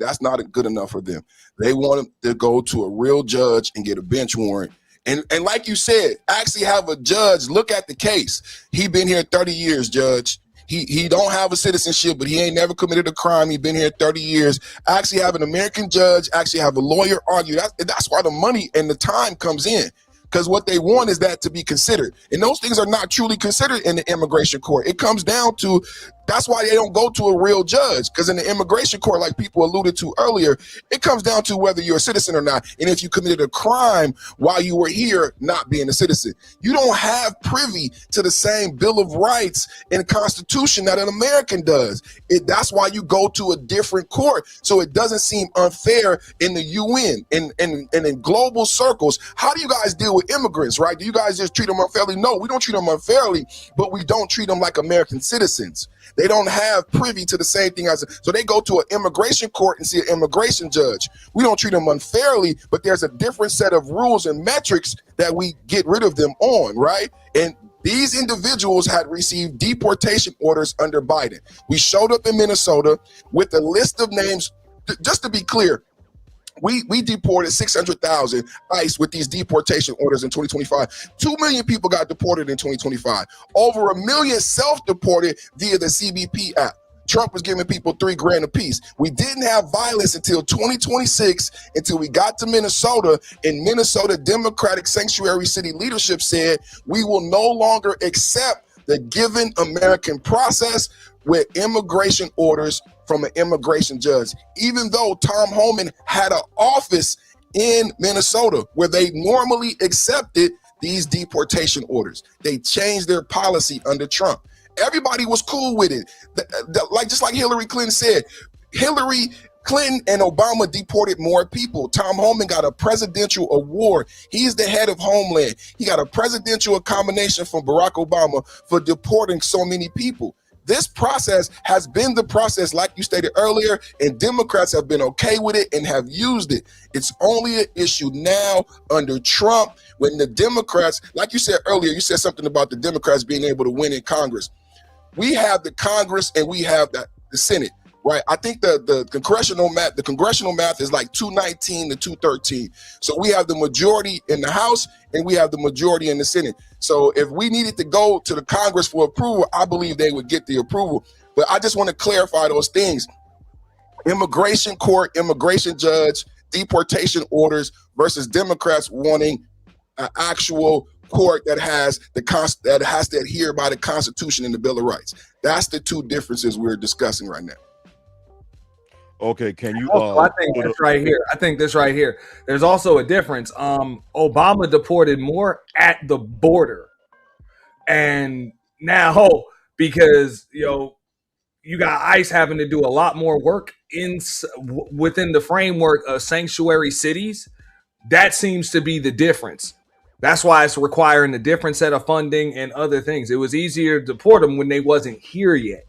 good enough for them. They want to go to a real judge and get a bench warrant. And like you said, actually have a judge look at the case. He been here 30 years, judge. He don't have a citizenship, but he ain't never committed a crime. He been here 30 years. Actually have an American judge, actually have a lawyer argue. That's why the money and the time comes in. Because what they want is that to be considered. And those things are not truly considered in the immigration court. It comes down to, that's why they don't go to a real judge. Because in the immigration court, like people alluded to earlier, it comes down to whether you're a citizen or not. And if you committed a crime while you were here not being a citizen. You don't have privy to the same Bill of Rights and the Constitution that an American does. That's why you go to a different court. So it doesn't seem unfair in the UN and in global circles. How do you guys deal with immigrants, right? Do you guys just treat them unfairly? No, we don't treat them unfairly, but we don't treat them like American citizens. They don't have privy to the same thing so they go to an immigration court and see an immigration judge. We don't treat them unfairly, but there's a different set of rules and metrics that we get rid of them on, right? And These individuals had received deportation orders under Biden. We showed up in Minnesota with a list of names. Just to be clear, we deported 600,000 ICE with these deportation orders in 2025. 2 million people got deported in 2025. Over 1 million self-deported via the CBP app. Trump was giving people $3,000 apiece. We didn't have violence until 2026, until we got to Minnesota, and Minnesota Democratic Sanctuary City leadership said we will no longer accept the given American process with immigration orders from an immigration judge, even though Tom Homan had an office in Minnesota where they normally accepted these deportation orders. They changed their policy under Trump. Everybody was cool with it. Just like Hillary Clinton said, Hillary Clinton and Obama deported more people. Tom Homan got a presidential award. He's the head of Homeland. He got a presidential commendation from Barack Obama for deporting so many people. This process has been the process, like you stated earlier, and Democrats have been okay with it and have used it. It's only an issue now under Trump when the Democrats, like you said earlier, you said something about the Democrats being able to win in Congress. We have the Congress and we have the Senate, right? I think the congressional math is like 219 to 213. So we have the majority in the House and we have the majority in the Senate. So if we needed to go to the Congress for approval, I believe they would get the approval. But I just want to clarify those things. Immigration court, immigration judge, deportation orders versus Democrats wanting an actual court that has to adhere by the Constitution and the Bill of Rights. That's the two differences we're discussing right now. Okay, can you? I think this right here. There's also a difference. Obama deported more at the border, and now because you got ICE having to do a lot more work within the framework of sanctuary cities. That seems to be the difference. That's why it's requiring a different set of funding and other things. It was easier to deport them when they wasn't here yet.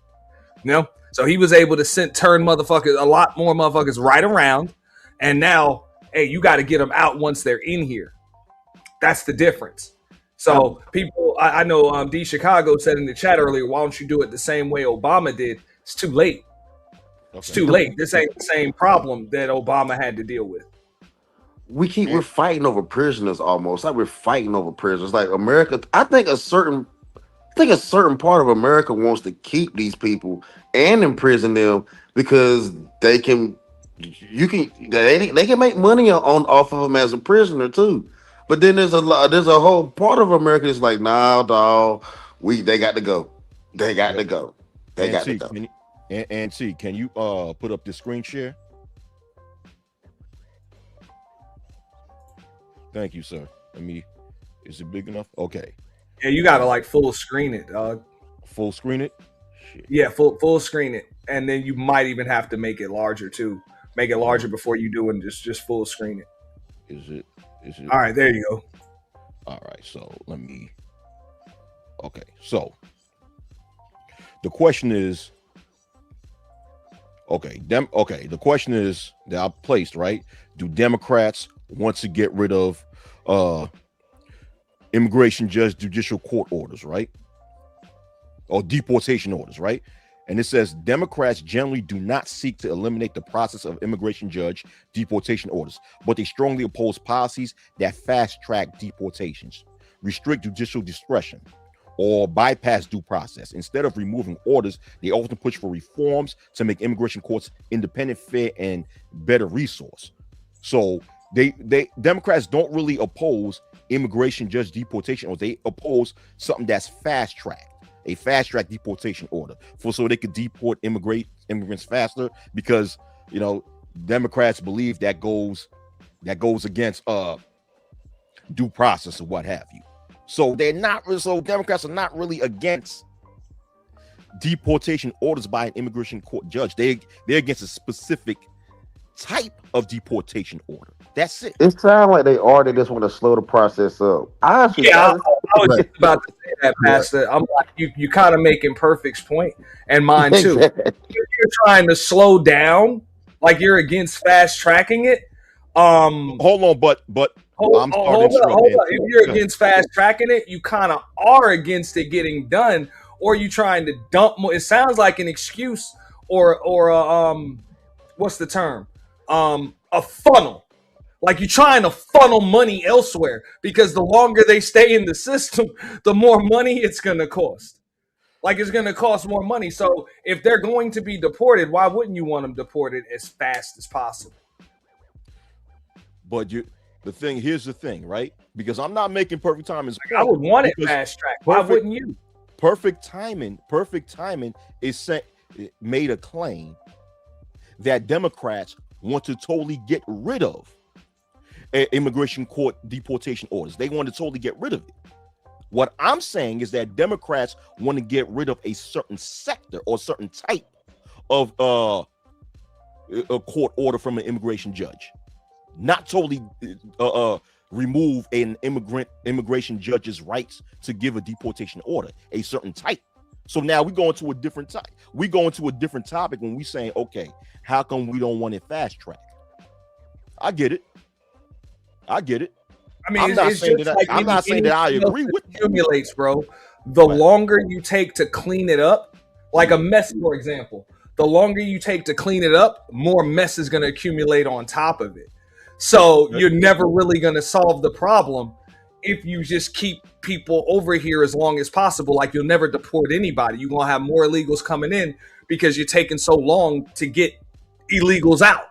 So he was able to turn a lot more motherfuckers right around. And now, hey, you got to get them out once they're in here. That's the difference. So people, I know D Chicago said in the chat earlier, why don't you do it the same way Obama did? It's too late. It's too late. This ain't the same problem that Obama had to deal with. We're fighting over prisoners almost. Like we're fighting over prisoners. Like America, I think a certain part of America wants to keep these people and imprison them because they can make money off of them as a prisoner too. But then there's a whole part of America that's like, nah, dog, they got to go. They got to go. They got to go. Can you put up this screen share? Thank you, sir. Is it big enough? Okay. Yeah, you gotta full screen it, dog. Full screen it? Shit. Yeah, full screen it. And then you might even have to make it larger too. Make it larger before you do and just full screen it. Is it all right, there you go. All right, so so the question is the question is that I placed, right? Do Democrats want to get rid of immigration judge judicial court orders, right? Or deportation orders, right? And it says Democrats generally do not seek to eliminate the process of immigration judge deportation orders, but they strongly oppose policies that fast track deportations, restrict judicial discretion, or bypass due process. Instead of removing orders, they often push for reforms to make immigration courts independent, fair, and better resource. So Democrats don't really oppose immigration judge deportation, or they oppose something that's fast tracked, a fast track deportation order so they could deport immigrants faster, because Democrats believe that goes against due process or what have you. So Democrats are not really against deportation orders by an immigration court judge. They're against a specific type of deportation order. That's it. It sounds like they just want to slow the process up. I was just about to say that, Pastor. I'm like, you kind of making Perfect's point and mine too. You're trying to slow down, like you're against fast tracking it. Hold on, but I'm starting to Hold interrupt up. If him. you're Go ahead. against fast tracking it, you kind of are against it getting done, or you trying to dump more. It sounds like an excuse or what's the term? A funnel. Like you're trying to funnel money elsewhere because the longer they stay in the system, the more money it's gonna cost. Like it's gonna cost more money. So if they're going to be deported, why wouldn't you want them deported as fast as possible? But here's the thing, right? Because I'm not making perfect timing. I would want it fast track. Why wouldn't you? Perfect timing is made a claim that Democrats want to totally get rid of immigration court deportation orders. They want to totally get rid of it. What I'm saying is that Democrats want to get rid of a certain sector or certain type of a court order from an immigration judge, not totally remove an immigration judge's rights to give a deportation order, a certain type. So now we go into a different type. We go into a different topic when we saying, okay, how come we don't want it fast track? I get it. I mean, I'm not saying that I agree with you. Accumulates, bro. The longer you take to clean it up, like a mess, for example, the longer you take to clean it up, more mess is going to accumulate on top of it. So you're never really going to solve the problem if you just keep people over here as long as possible. Like you'll never deport anybody. You're going to have more illegals coming in because you're taking so long to get illegals out.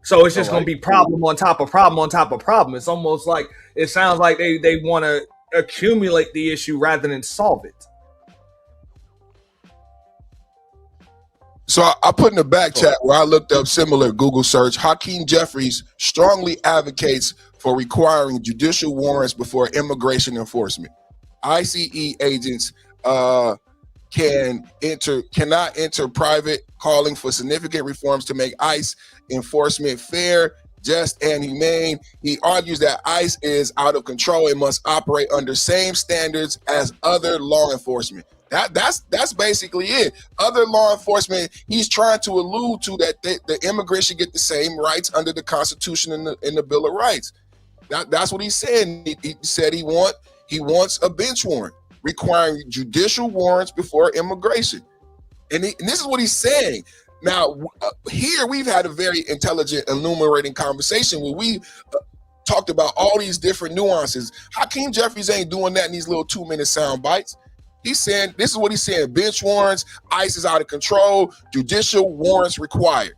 So it's just going to be problem on top of problem on top of problem. It's almost like it sounds like they want to accumulate the issue rather than solve it. So I put in the back chat where I looked up similar Google search. Hakeem Jeffries strongly advocates for requiring judicial warrants before immigration enforcement. ICE agents cannot enter private, calling for significant reforms to make ICE enforcement fair, just, and humane. He argues that ICE is out of control and must operate under same standards as other law enforcement. That's basically it. Other law enforcement, he's trying to allude to that the immigrants should get the same rights under the Constitution and the Bill of Rights. That's what he's saying. He said he wants a bench warrant, requiring judicial warrants before immigration. And this is what he's saying. Now, here we've had a very intelligent, illuminating conversation where we talked about all these different nuances. Hakeem Jeffries ain't doing that in these little 2-minute sound bites. He's saying, this is what he's saying: bench warrants, ICE is out of control, judicial warrants required.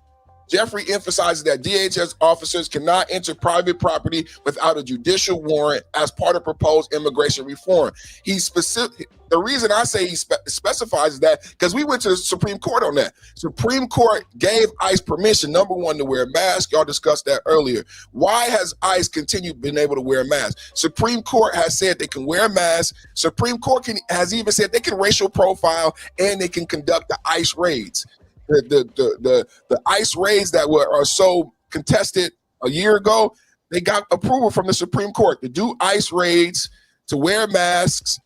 Jeffrey emphasizes that DHS officers cannot enter private property without a judicial warrant as part of proposed immigration reform. He's specific. The reason I say he specifies that because we went to the Supreme Court on that. Supreme Court gave ICE permission, number one, to wear a mask. Y'all discussed that earlier. Why has ICE continued being able to wear a mask? Supreme Court has said they can wear a mask. Supreme Court has even said they can racial profile and they can conduct the ICE raids. The ICE raids that are so contested a year ago, they got approval from the Supreme Court to do ICE raids, to wear masks.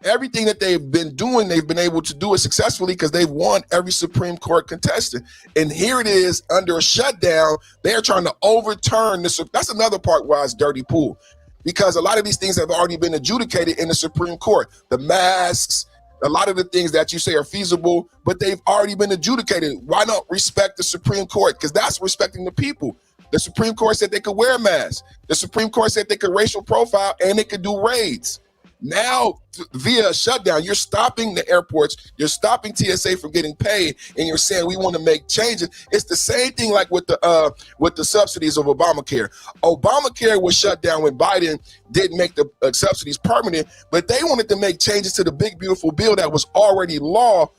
Everything that they've been doing, they've been able to do it successfully because they've won every Supreme Court contestant. And here it is under a shutdown. They're trying to overturn this. That's another part why it's dirty pool, because a lot of these things have already been adjudicated in the Supreme Court. The masks, a lot of the things that you say are feasible, but they've already been adjudicated. Why not respect the Supreme Court? Because that's respecting the people. The Supreme Court said they could wear masks. The Supreme Court said they could racial profile and they could do raids. Now, via a shutdown, you're stopping the airports, you're stopping TSA from getting paid, and you're saying we want to make changes. It's the same thing like with the subsidies of Obamacare. Obamacare was shut down when Biden did make the subsidies permanent, but they wanted to make changes to the big beautiful bill that was already law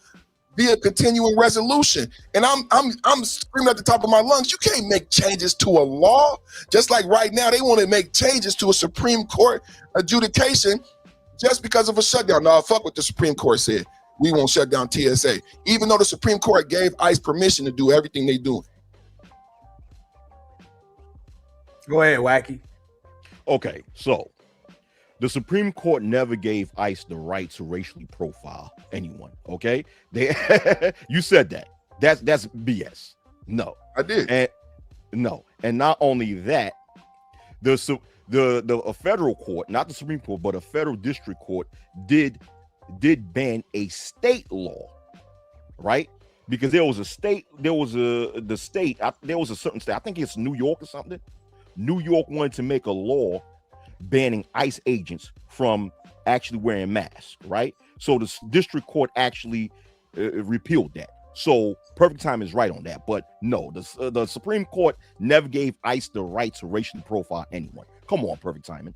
via continuing resolution. And I'm screaming at the top of my lungs, you can't make changes to a law. Just like right now, they want to make changes to a Supreme Court adjudication just because of a shutdown. No, fuck what the Supreme Court said. We won't shut down TSA, even though the Supreme Court gave ICE permission to do everything they doing. Go ahead, Wacky. Okay, so the Supreme Court never gave ICE the right to racially profile anyone. Okay, you said that. That's BS. No, I did. And not only that, a federal court, not the Supreme Court, but a federal district court did ban a state law, right? Because there was a state, there was a certain state, I think it's New York or something. New York wanted to make a law banning ICE agents from actually wearing masks, right? So the district court actually repealed that. So Perfect Time is right on that, but no, the Supreme Court never gave ICE the right to racially profile anyone. Come on, Perfect Timing.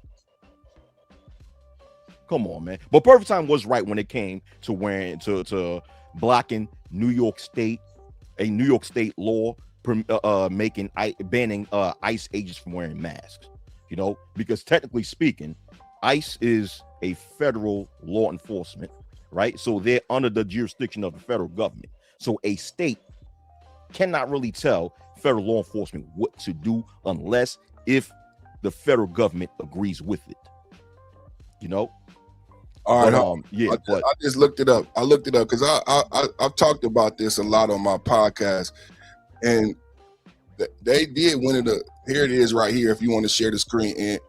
Come on, man. But Perfect Time was right when it came to wearing to blocking a New York State law banning ICE agents from wearing masks. You know, because technically speaking, ICE is a federal law enforcement, right? So they're under the jurisdiction of the federal government. So a state cannot really tell federal law enforcement what to do unless if the federal government agrees with it. You know? All right. I just looked it up. I looked it up because I've talked about this a lot on my podcast, and they did one of the. Here it is right here. If you want to share the screen, and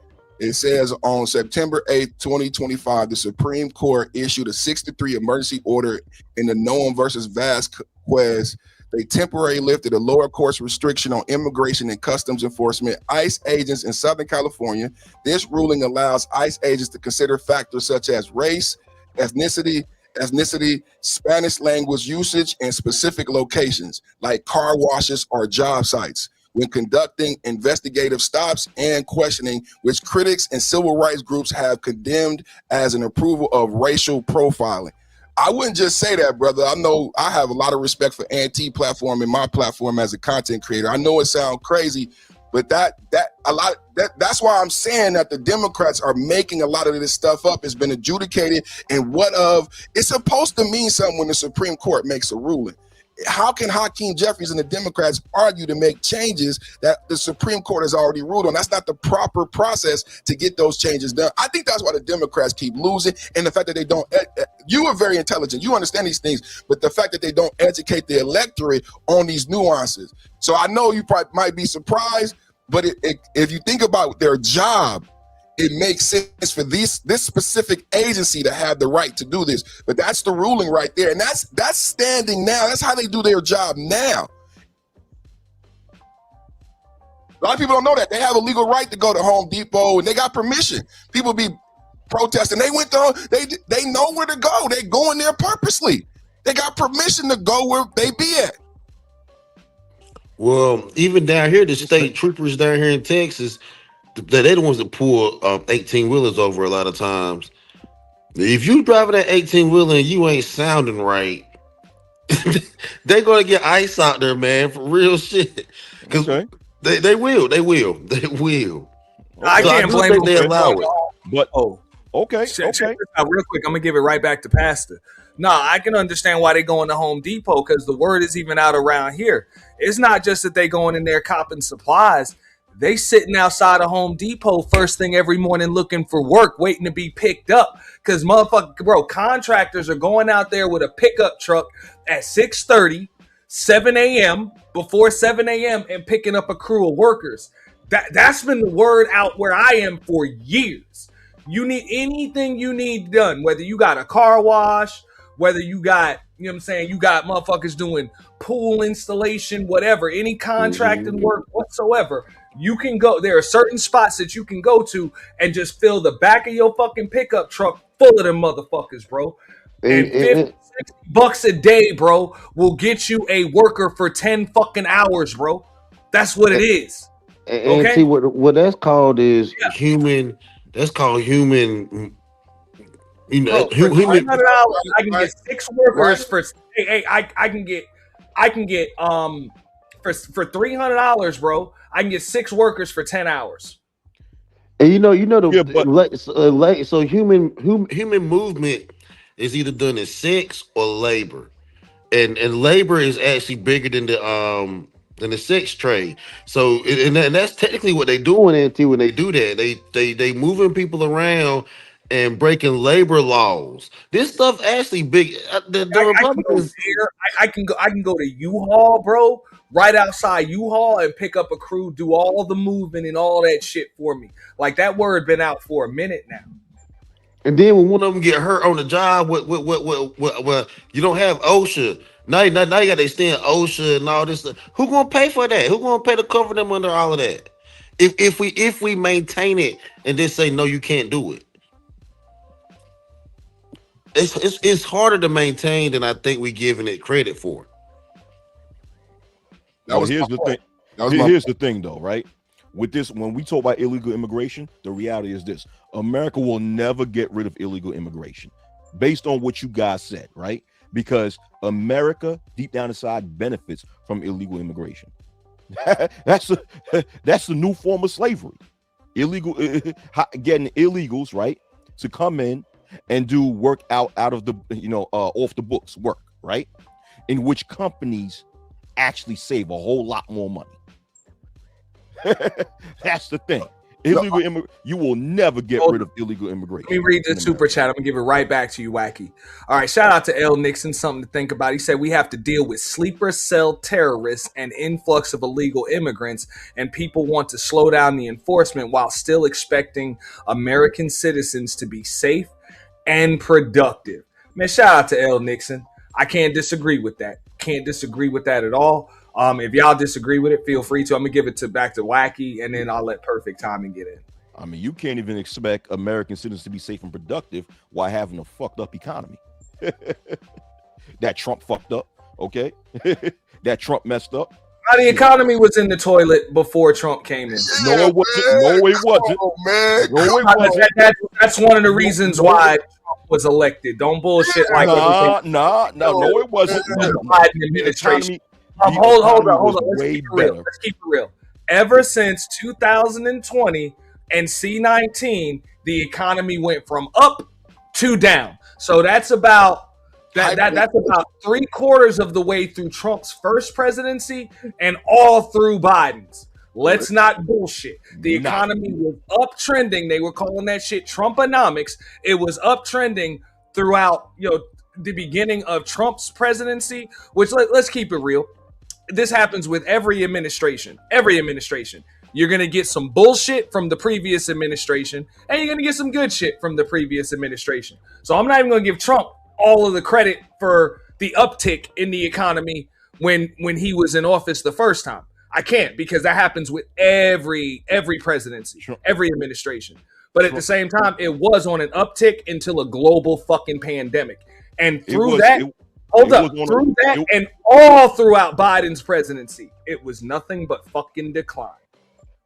it says on September 8th, 2025, the Supreme Court issued a 6-3 emergency order in the Noam versus Vasquez. They temporarily lifted a lower court's restriction on immigration and customs enforcement ICE agents in Southern California. This ruling allows ICE agents to consider factors such as race, ethnicity, Spanish language usage, and specific locations like car washes or job sites when conducting investigative stops and questioning, which critics and civil rights groups have condemned as an approval of racial profiling. I wouldn't just say that, brother. I know I have a lot of respect for anti-platform and my platform as a content creator. I know it sounds crazy, but that's why I'm saying that the Democrats are making a lot of this stuff up. It's been adjudicated, and it's supposed to mean something when the Supreme Court makes a ruling. How can Hakeem Jeffries and the Democrats argue to make changes that the Supreme Court has already ruled on? That's not the proper process to get those changes done. I think that's why the Democrats keep losing, and the fact that they don't. You are very intelligent. You understand these things, but the fact that they don't educate the electorate on these nuances. So I know you probably might be surprised, but if you think about their job, it makes sense for this specific agency to have the right to do this. But that's the ruling right there. And that's standing now. That's how they do their job now. A lot of people don't know that. They have a legal right to go to Home Depot, and they got permission. People be protesting. They they know where to go. They going there purposely. They got permission to go where they be at. Well, even down here, the state troopers down here in Texas, they're the ones that pull 18-wheelers over a lot of times. If you driving that 18-wheeler and you ain't sounding right, they're gonna get ICE out there, man, for real shit. Because they will. I can't blame them. They allow it. But okay. Check this out real quick. I'm gonna give it right back to Pastor. No, I can understand why they going to Home Depot, because the word is even out around here. It's not just that they going in there copping supplies. They sitting outside of Home Depot first thing every morning looking for work, waiting to be picked up. Because contractors are going out there with a pickup truck at 6:30, 7 a.m., before 7 a.m. and picking up a crew of workers. That's been the word out where I am for years. You need anything you need done, whether you got a car wash, whether you got, you got motherfuckers doing pool installation, whatever, any contracting work whatsoever. You can go. There are certain spots that you can go to and just fill the back of your fucking pickup truck full of them motherfuckers, bro. And $50-$60 a day, bro, will get you a worker for 10 fucking hours, bro. That's what it is. And see what that's called is human. That's called human. Bro, for $300, I can get 6 workers for. I can get for $300, bro. I can get 6 workers for 10 hours. And so human movement is either done in sex or labor, and labor is actually bigger than the sex trade. So and that's technically what they doing when they do that. They moving people around and breaking labor laws. This stuff actually big. The I can go Republicans. there. I can go to U-Haul, bro, right outside U-Haul and pick up a crew, do all the moving and all that shit for me. Like that word been out for a minute now. And then when one of them get hurt on the job, what you don't have OSHA. Now you got to extend OSHA and all this stuff. Who gonna pay for that? Who gonna pay to cover them under all of that? If we maintain it and then say no, you can't do it. It's harder to maintain than I think we giving it credit for. Well, here's the thing. Here's the thing, though, right? With this, when we talk about illegal immigration, the reality is this: America will never get rid of illegal immigration, based on what you guys said, right? Because America, deep down inside, benefits from illegal immigration. that's the new form of slavery. Illegal, getting illegals, right, to come in and do work out of the off the books work, right? In which companies actually save a whole lot more money. That's the thing. You will never get rid of illegal immigration. Let me read the super chat. I'm gonna give it right back to you, Wacky. All right, shout out to L. Nixon. Something to think about. He said we have to deal with sleeper cell terrorists and influx of illegal immigrants, and people want to slow down the enforcement while still expecting American citizens to be safe and productive. Man, shout out to L. Nixon. I can't disagree with that. Can't disagree with that at all. If y'all disagree with it, feel free to. I'm gonna give it back to Wacky, and then I'll let Perfect Timing get in. I mean, you can't even expect American citizens to be safe and productive while having a fucked up economy. That Trump fucked up, okay? That Trump messed up. The economy was in the toilet before Trump came in. No, it wasn't. No, it wasn't. Oh, man. No, it wasn't. That's one of the reasons why Trump was elected. Don't bullshit like no, it wasn't. The Biden administration. Hold on. Let's keep it real. Ever since 2020 and C-19, the economy went from up to down. So that's about that's about 3/4 of the way through Trump's first presidency and all through Biden's. Let's not bullshit. The economy was uptrending. They were calling that shit Trumponomics. It was uptrending throughout the beginning of Trump's presidency, which let's keep it real. This happens with every administration. You're going to get some bullshit from the previous administration, and you're going to get some good shit from the previous administration. So I'm not even going to give Trump all of the credit for the uptick in the economy when he was in office the first time. I can't, because that happens with every presidency, every administration. But at the same time, it was on an uptick until a global fucking pandemic. And through that, and all throughout Biden's presidency, it was nothing but fucking decline.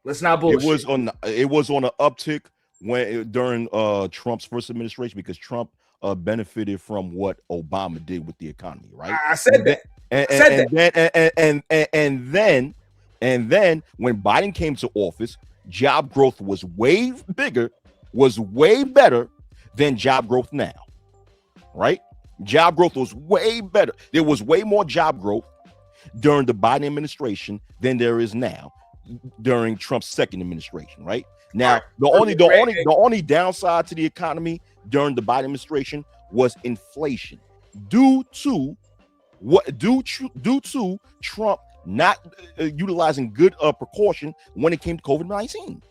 Let's not bullshit. It was on an uptick during Trump's first administration, because Trump benefited from what Obama did with the economy, right? I said that. And then when Biden came to office, job growth was way better than job growth now, right? Job growth was way better. There was way more job growth during the Biden administration than there is now during Trump's second administration, right? Now, the only downside to the economy during the Biden administration was inflation, due to Trump not utilizing good precaution when it came to COVID-19,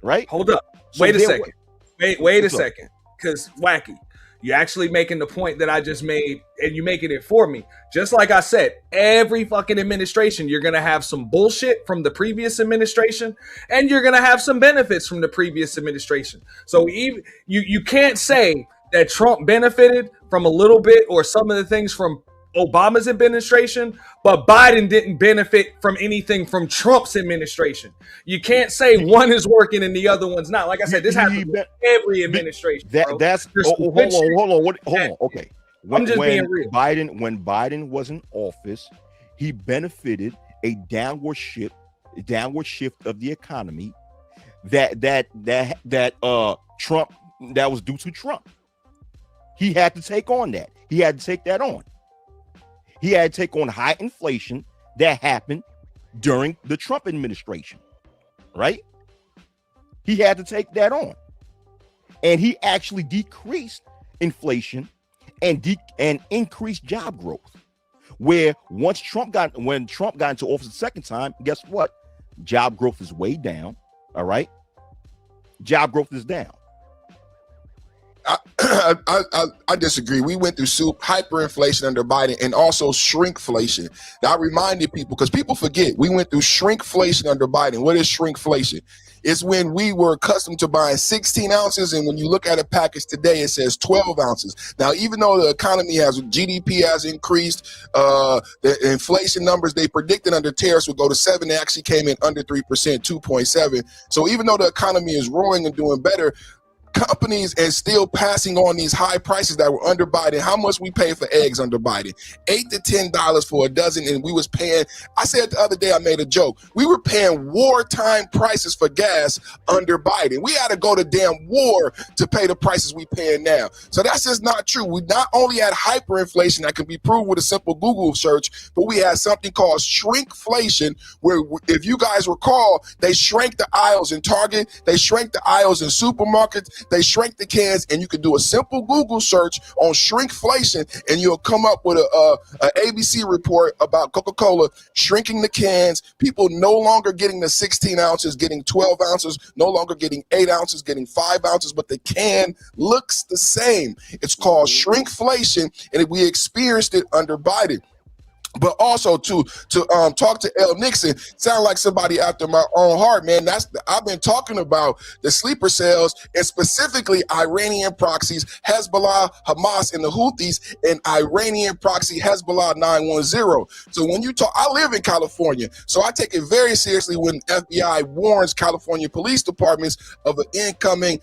right? Hold up. Wait a second. Wait a second. Because Wacky, you're actually making the point that I just made, and you're making it for me. Just like I said, every fucking administration, you're going to have some bullshit from the previous administration, and you're going to have some benefits from the previous administration. So even you can't say that Trump benefited from a little bit or some of the things from Obama's administration, but Biden didn't benefit from anything from Trump's administration. You can't say one is working and the other one's not. Like I said, this happens with every administration. Hold on. Okay. I'm just being real. When Biden was in office, he benefited a downward shift of the economy that Trump, that was due to Trump. He had to take on that. He had to take that on. He had to take on high inflation that happened during the Trump administration, right? He had to take that on. and he actually decreased inflation and increased job growth. Where when Trump got into office the second time, guess what? Job growth is way down. All right, job growth is down. I disagree. We went through hyperinflation under Biden and also shrinkflation. I reminded people because people forget we went through shrinkflation under Biden. What is shrinkflation? It's when we were accustomed to buying 16 ounces, and when you look at a package today, it says 12 ounces. Now, even though the economy GDP has increased, the inflation numbers they predicted under tariffs would go to 7. They actually came in under 3%, 2.7. So even though the economy is roaring and doing better, companies and still passing on these high prices that were under Biden. How much we pay for eggs under Biden? $8 to $10 for a dozen, and we was paying. I said the other day, I made a joke. We were paying wartime prices for gas under Biden. We had to go to damn war to pay the prices we paying now. So that's just not true. We not only had hyperinflation that can be proved with a simple Google search, but we had something called shrinkflation, where if you guys recall, they shrank the aisles in Target, they shrank the aisles in supermarkets. They shrank the cans, and you can do a simple Google search on shrinkflation, and you'll come up with a ABC report about Coca-Cola shrinking the cans. People no longer getting the 16 ounces, getting 12 ounces, no longer getting 8 ounces, getting 5 ounces, but the can looks the same. It's called shrinkflation, and we experienced it under Biden. But also to talk to L. Nixon, sound like somebody after my own heart, man. I've been talking about the sleeper cells and specifically Iranian proxies, Hezbollah, Hamas, and the Houthis, and Iranian proxy Hezbollah 910. So when you talk, I live in California, so I take it very seriously when FBI warns California police departments of an incoming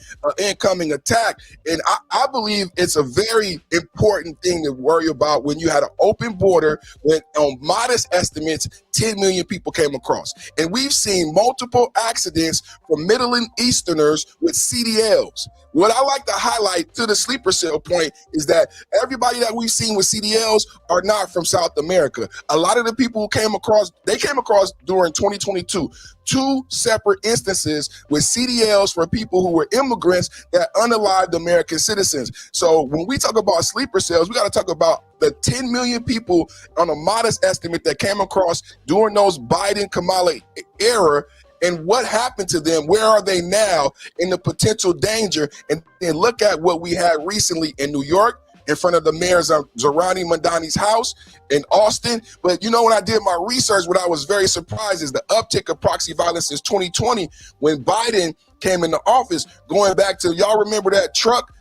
attack. And I believe it's a very important thing to worry about when you had an open border. When on modest estimates, 10 million people came across. And we've seen multiple accidents from Middle Easterners with CDLs. What I like to highlight to the sleeper cell point is that everybody that we've seen with CDLs are not from South America. A lot of the people who came across during 2022, 2 separate instances with CDLs for people who were immigrants that unalived American citizens. So when we talk about sleeper cells, we got to talk about the 10 million people on a modest estimate that came across during those Biden-Kamala era, and what happened to them? Where are they now in the potential danger? And then look at what we had recently in New York, in front of the mayor Zohrani Mamdani's house, in Austin. But you know, when I did my research, what I was very surprised is the uptick of proxy violence since 2020 when Biden came into office. Going back to, y'all remember that truck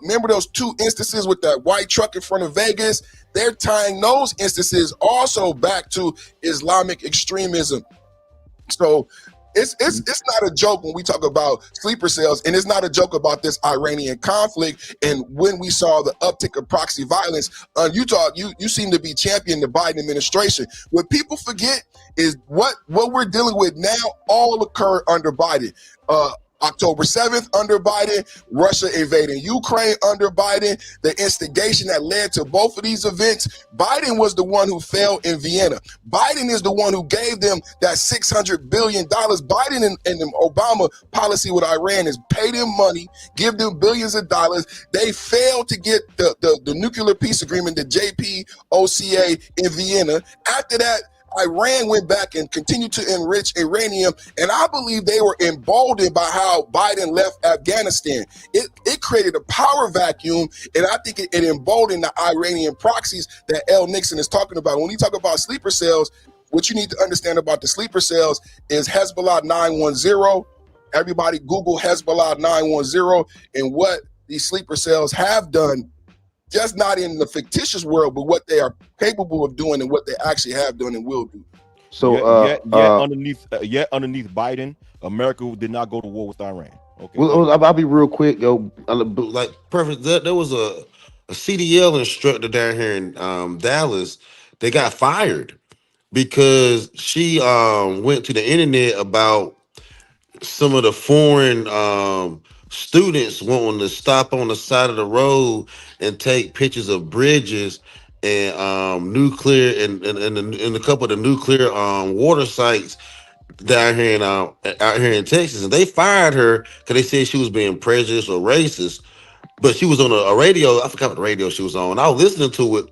remember those 2 instances with that white truck in front of Vegas? They're tying those instances also back to Islamic extremism. So it's not a joke when we talk about sleeper cells, and it's not a joke about this Iranian conflict. And when we saw the uptick of proxy violence, you seem to be championing the Biden administration. What people forget is what we're dealing with now all occurred under Biden. October 7th under Biden, Russia invading Ukraine under Biden, the instigation that led to both of these events. Biden was the one who fell in Vienna. Biden is the one who gave them that $600 billion. Biden and the Obama policy with Iran is pay them money, give them billions of dollars. They failed to get the nuclear peace agreement, the JPOCA in Vienna. After that, Iran went back and continued to enrich uranium, and I believe they were emboldened by how Biden left Afghanistan. It created a power vacuum, and I think it emboldened the Iranian proxies that L. Nixon is talking about. When you talk about sleeper cells, what you need to understand about the sleeper cells is Hezbollah 910. Everybody Google Hezbollah 910 and what these sleeper cells have done, just not in the fictitious world, but what they are capable of doing and what they actually have done and will do. So, underneath Biden, America did not go to war with Iran. Okay. Well, I'll be real quick, yo. Like, perfect. There was a CDL instructor down here in Dallas. They got fired because she went to the internet about some of the foreign students wanting to stop on the side of the road and take pictures of bridges and nuclear and a couple of the nuclear water sites out here in Texas, and they fired her because they said she was being prejudiced or racist. But she was on a radio. I forgot what radio she was on. I was listening to it,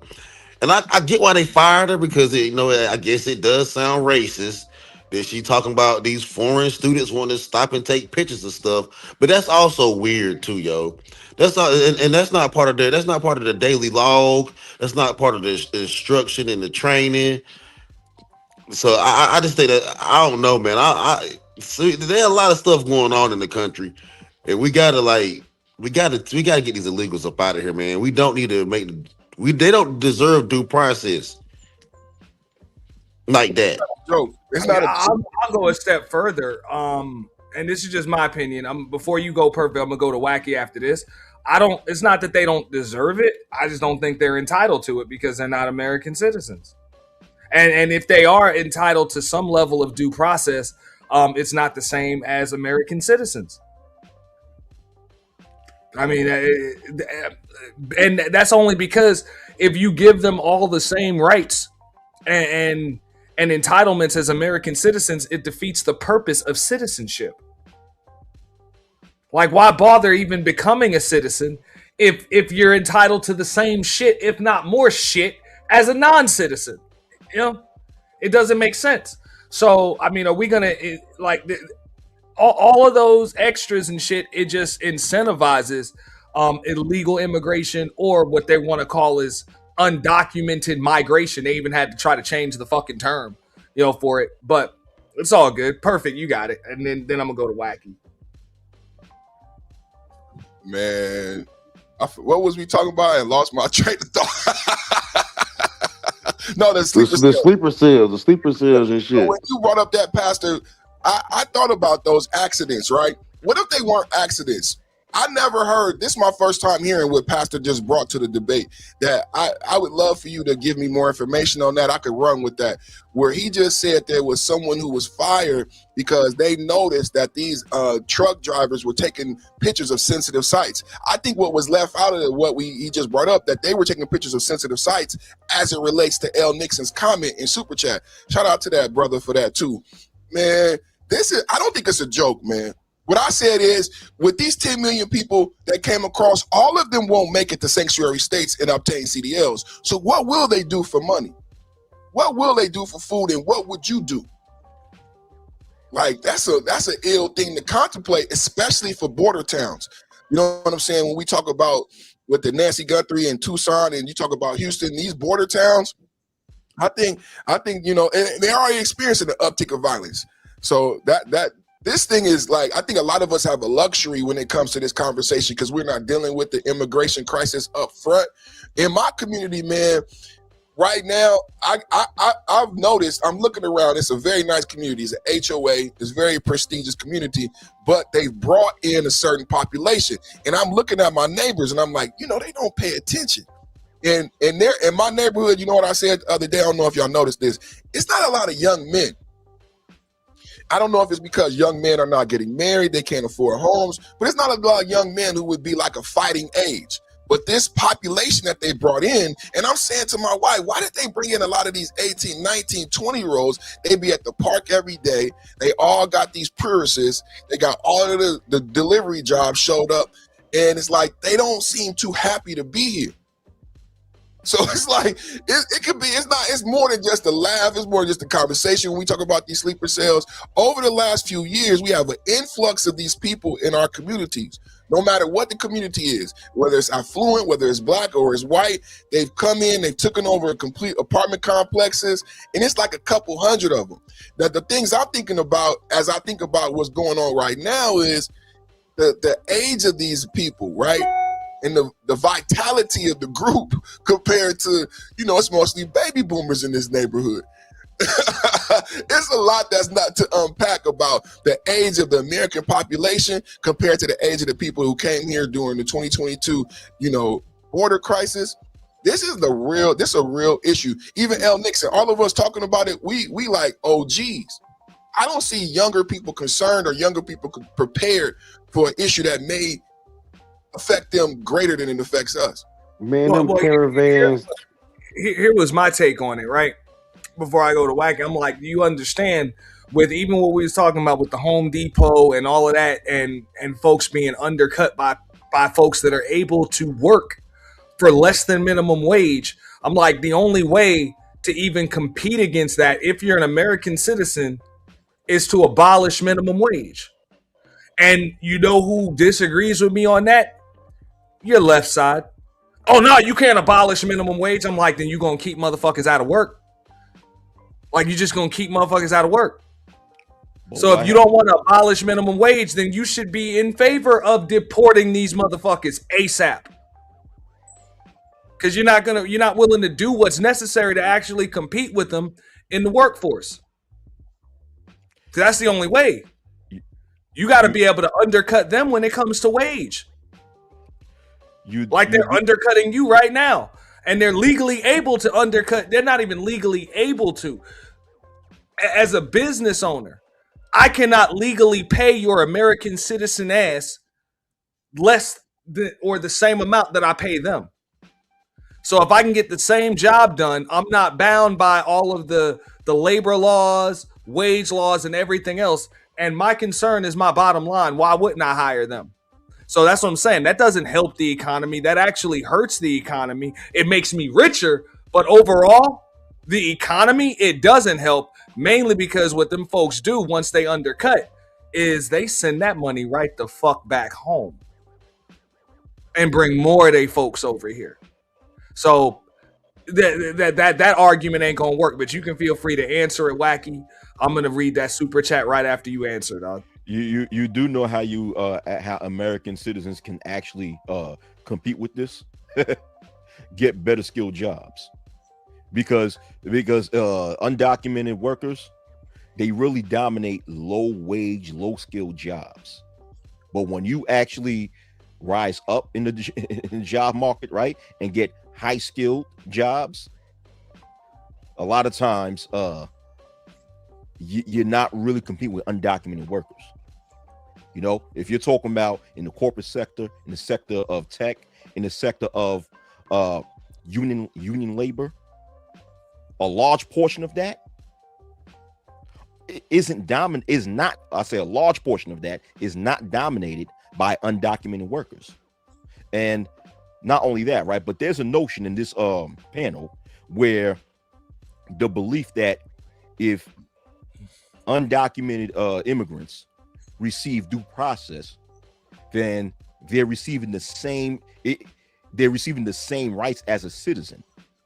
and I get why they fired her because I guess it does sound racist that she talking about these foreign students wanting to stop and take pictures of stuff. But that's also weird too, yo. That's not, and that's not part of the that's not part of the daily log. That's not part of the instruction and the training. So I just think that I don't know, man. I see there's a lot of stuff going on in the country, and we gotta get these illegals up out of here, man. We don't need to make they don't deserve due process like that. Joke. It's not I'll go a step further. And this is just my opinion. Before you go perfect, I'm gonna go to wacky after this. It's not that they don't deserve it. I just don't think they're entitled to it because they're not American citizens. And if they are entitled to some level of due process, it's not the same as American citizens. I mean, and that's only because if you give them all the same rights and entitlements as American citizens, it defeats the purpose of citizenship. Like, why bother even becoming a citizen if you're entitled to the same shit, if not more shit, as a non-citizen? It doesn't make sense. So, I mean, are we gonna all of those extras and shit? It just incentivizes illegal immigration, or what they want to call is undocumented migration. They even had to try to change the fucking term, for it. But it's all good. Perfect. You got it. And then I'm gonna go to wacky. Man, what was we talking about? And lost my train of thought. No, the sleeper The sleeper cells and shit. When you brought up that, Pastor, I thought about those accidents, right? What if they weren't accidents? I never heard, this is my first time hearing what Pastor just brought to the debate, that I would love for you to give me more information on that. I could run with that, where he just said there was someone who was fired because they noticed that these truck drivers were taking pictures of sensitive sites. I think what was left out of what he just brought up, that they were taking pictures of sensitive sites as it relates to L. Nixon's comment in Super Chat. Shout out to that brother for that too. Man, I don't think it's a joke, man. What I said is, with these 10 million people that came across, all of them won't make it to sanctuary states and obtain CDLs. So what will they do for money? What will they do for food? And what would you do? Like, that's an ill thing to contemplate, especially for border towns. You know what I'm saying? When we talk about with the Nancy Guthrie and Tucson, and you talk about Houston, these border towns, I think, and they're already experiencing an uptick of violence. So this thing is like, I think a lot of us have a luxury when it comes to this conversation because we're not dealing with the immigration crisis up front. In my community, man, right now, I've noticed, I'm looking around, it's a very nice community. It's an HOA, it's a very prestigious community, but they've brought in a certain population. And I'm looking at my neighbors and I'm like, they don't pay attention. And in my neighborhood, you know what I said the other day? I don't know if y'all noticed this. It's not a lot of young men. I don't know if it's because young men are not getting married, they can't afford homes, but it's not a lot of young men who would be like a fighting age. But this population that they brought in, and I'm saying to my wife, why did they bring in a lot of these 18, 19, 20-year-olds? They be at the park every day. They all got these Priuses. They got all of the delivery jobs showed up. And it's like, they don't seem too happy to be here. So it's like, it could be, it's more than just a laugh. It's more than just a conversation. When we talk about these sleeper cells, over the last few years, we have an influx of these people in our communities. No matter what the community is, whether it's affluent, whether it's black or it's white, they've come in, they've taken over complete apartment complexes, and it's like a couple hundred of them. Now, the things I'm thinking about as I think about what's going on right now is the age of these people, right? And the vitality of the group compared to, it's mostly baby boomers in this neighborhood. It's a lot that's not to unpack about the age of the American population compared to the age of the people who came here during the 2022, border crisis. This is a real issue. Even L. Nixon, all of us talking about it, we like OGs. I don't see younger people concerned or younger people prepared for an issue that may affect them greater than it affects us. Man, them caravans. Here was my take on it, right? Before I go to wacky, I'm like, do you understand with even what we was talking about with the Home Depot and all of that, and folks being undercut by folks that are able to work for less than minimum wage. I'm like, the only way to even compete against that, if you're an American citizen, is to abolish minimum wage. And you know who disagrees with me on that? Your left side. Oh no, you can't abolish minimum wage. I'm like, then you gonna keep motherfuckers out of work. Like, you just gonna keep motherfuckers out of work. So if you don't want to abolish minimum wage, then you should be in favor of deporting these motherfuckers ASAP. Because you're not willing to do what's necessary to actually compete with them in the workforce. Because that's the only way. You got to be able to undercut them when it comes to wage. They're undercutting you right now. And they're legally able to undercut. They're not even legally able to. As a business owner, I cannot legally pay your American citizen ass less than or the same amount that I pay them. So if I can get the same job done, I'm not bound by all of the labor laws, wage laws, and everything else. And my concern is my bottom line. Why wouldn't I hire them? So that's what I'm saying. That doesn't help the economy. That actually hurts the economy. It makes me richer. But overall, the economy, it doesn't help. Mainly because what them folks do once they undercut is they send that money right the fuck back home and bring more of they folks over here. So that argument ain't gonna work, but you can feel free to answer it, Wacky. I'm gonna read that super chat right after you answer, dog. You do know how how American citizens can actually compete with this? Get better skilled jobs. Because undocumented workers, they really dominate low wage, low skilled jobs. But when you actually rise up in the job market, right, and get high skilled jobs, a lot of times you're not really competing with undocumented workers. You know, if you're talking about in the corporate sector, in the sector of tech, in the sector of union labor, a large portion of that a large portion of that is not dominated by undocumented workers. And not only that, right, but there's a notion in this panel where the belief that if undocumented immigrants receive due process, then they're receiving the same rights as a citizen,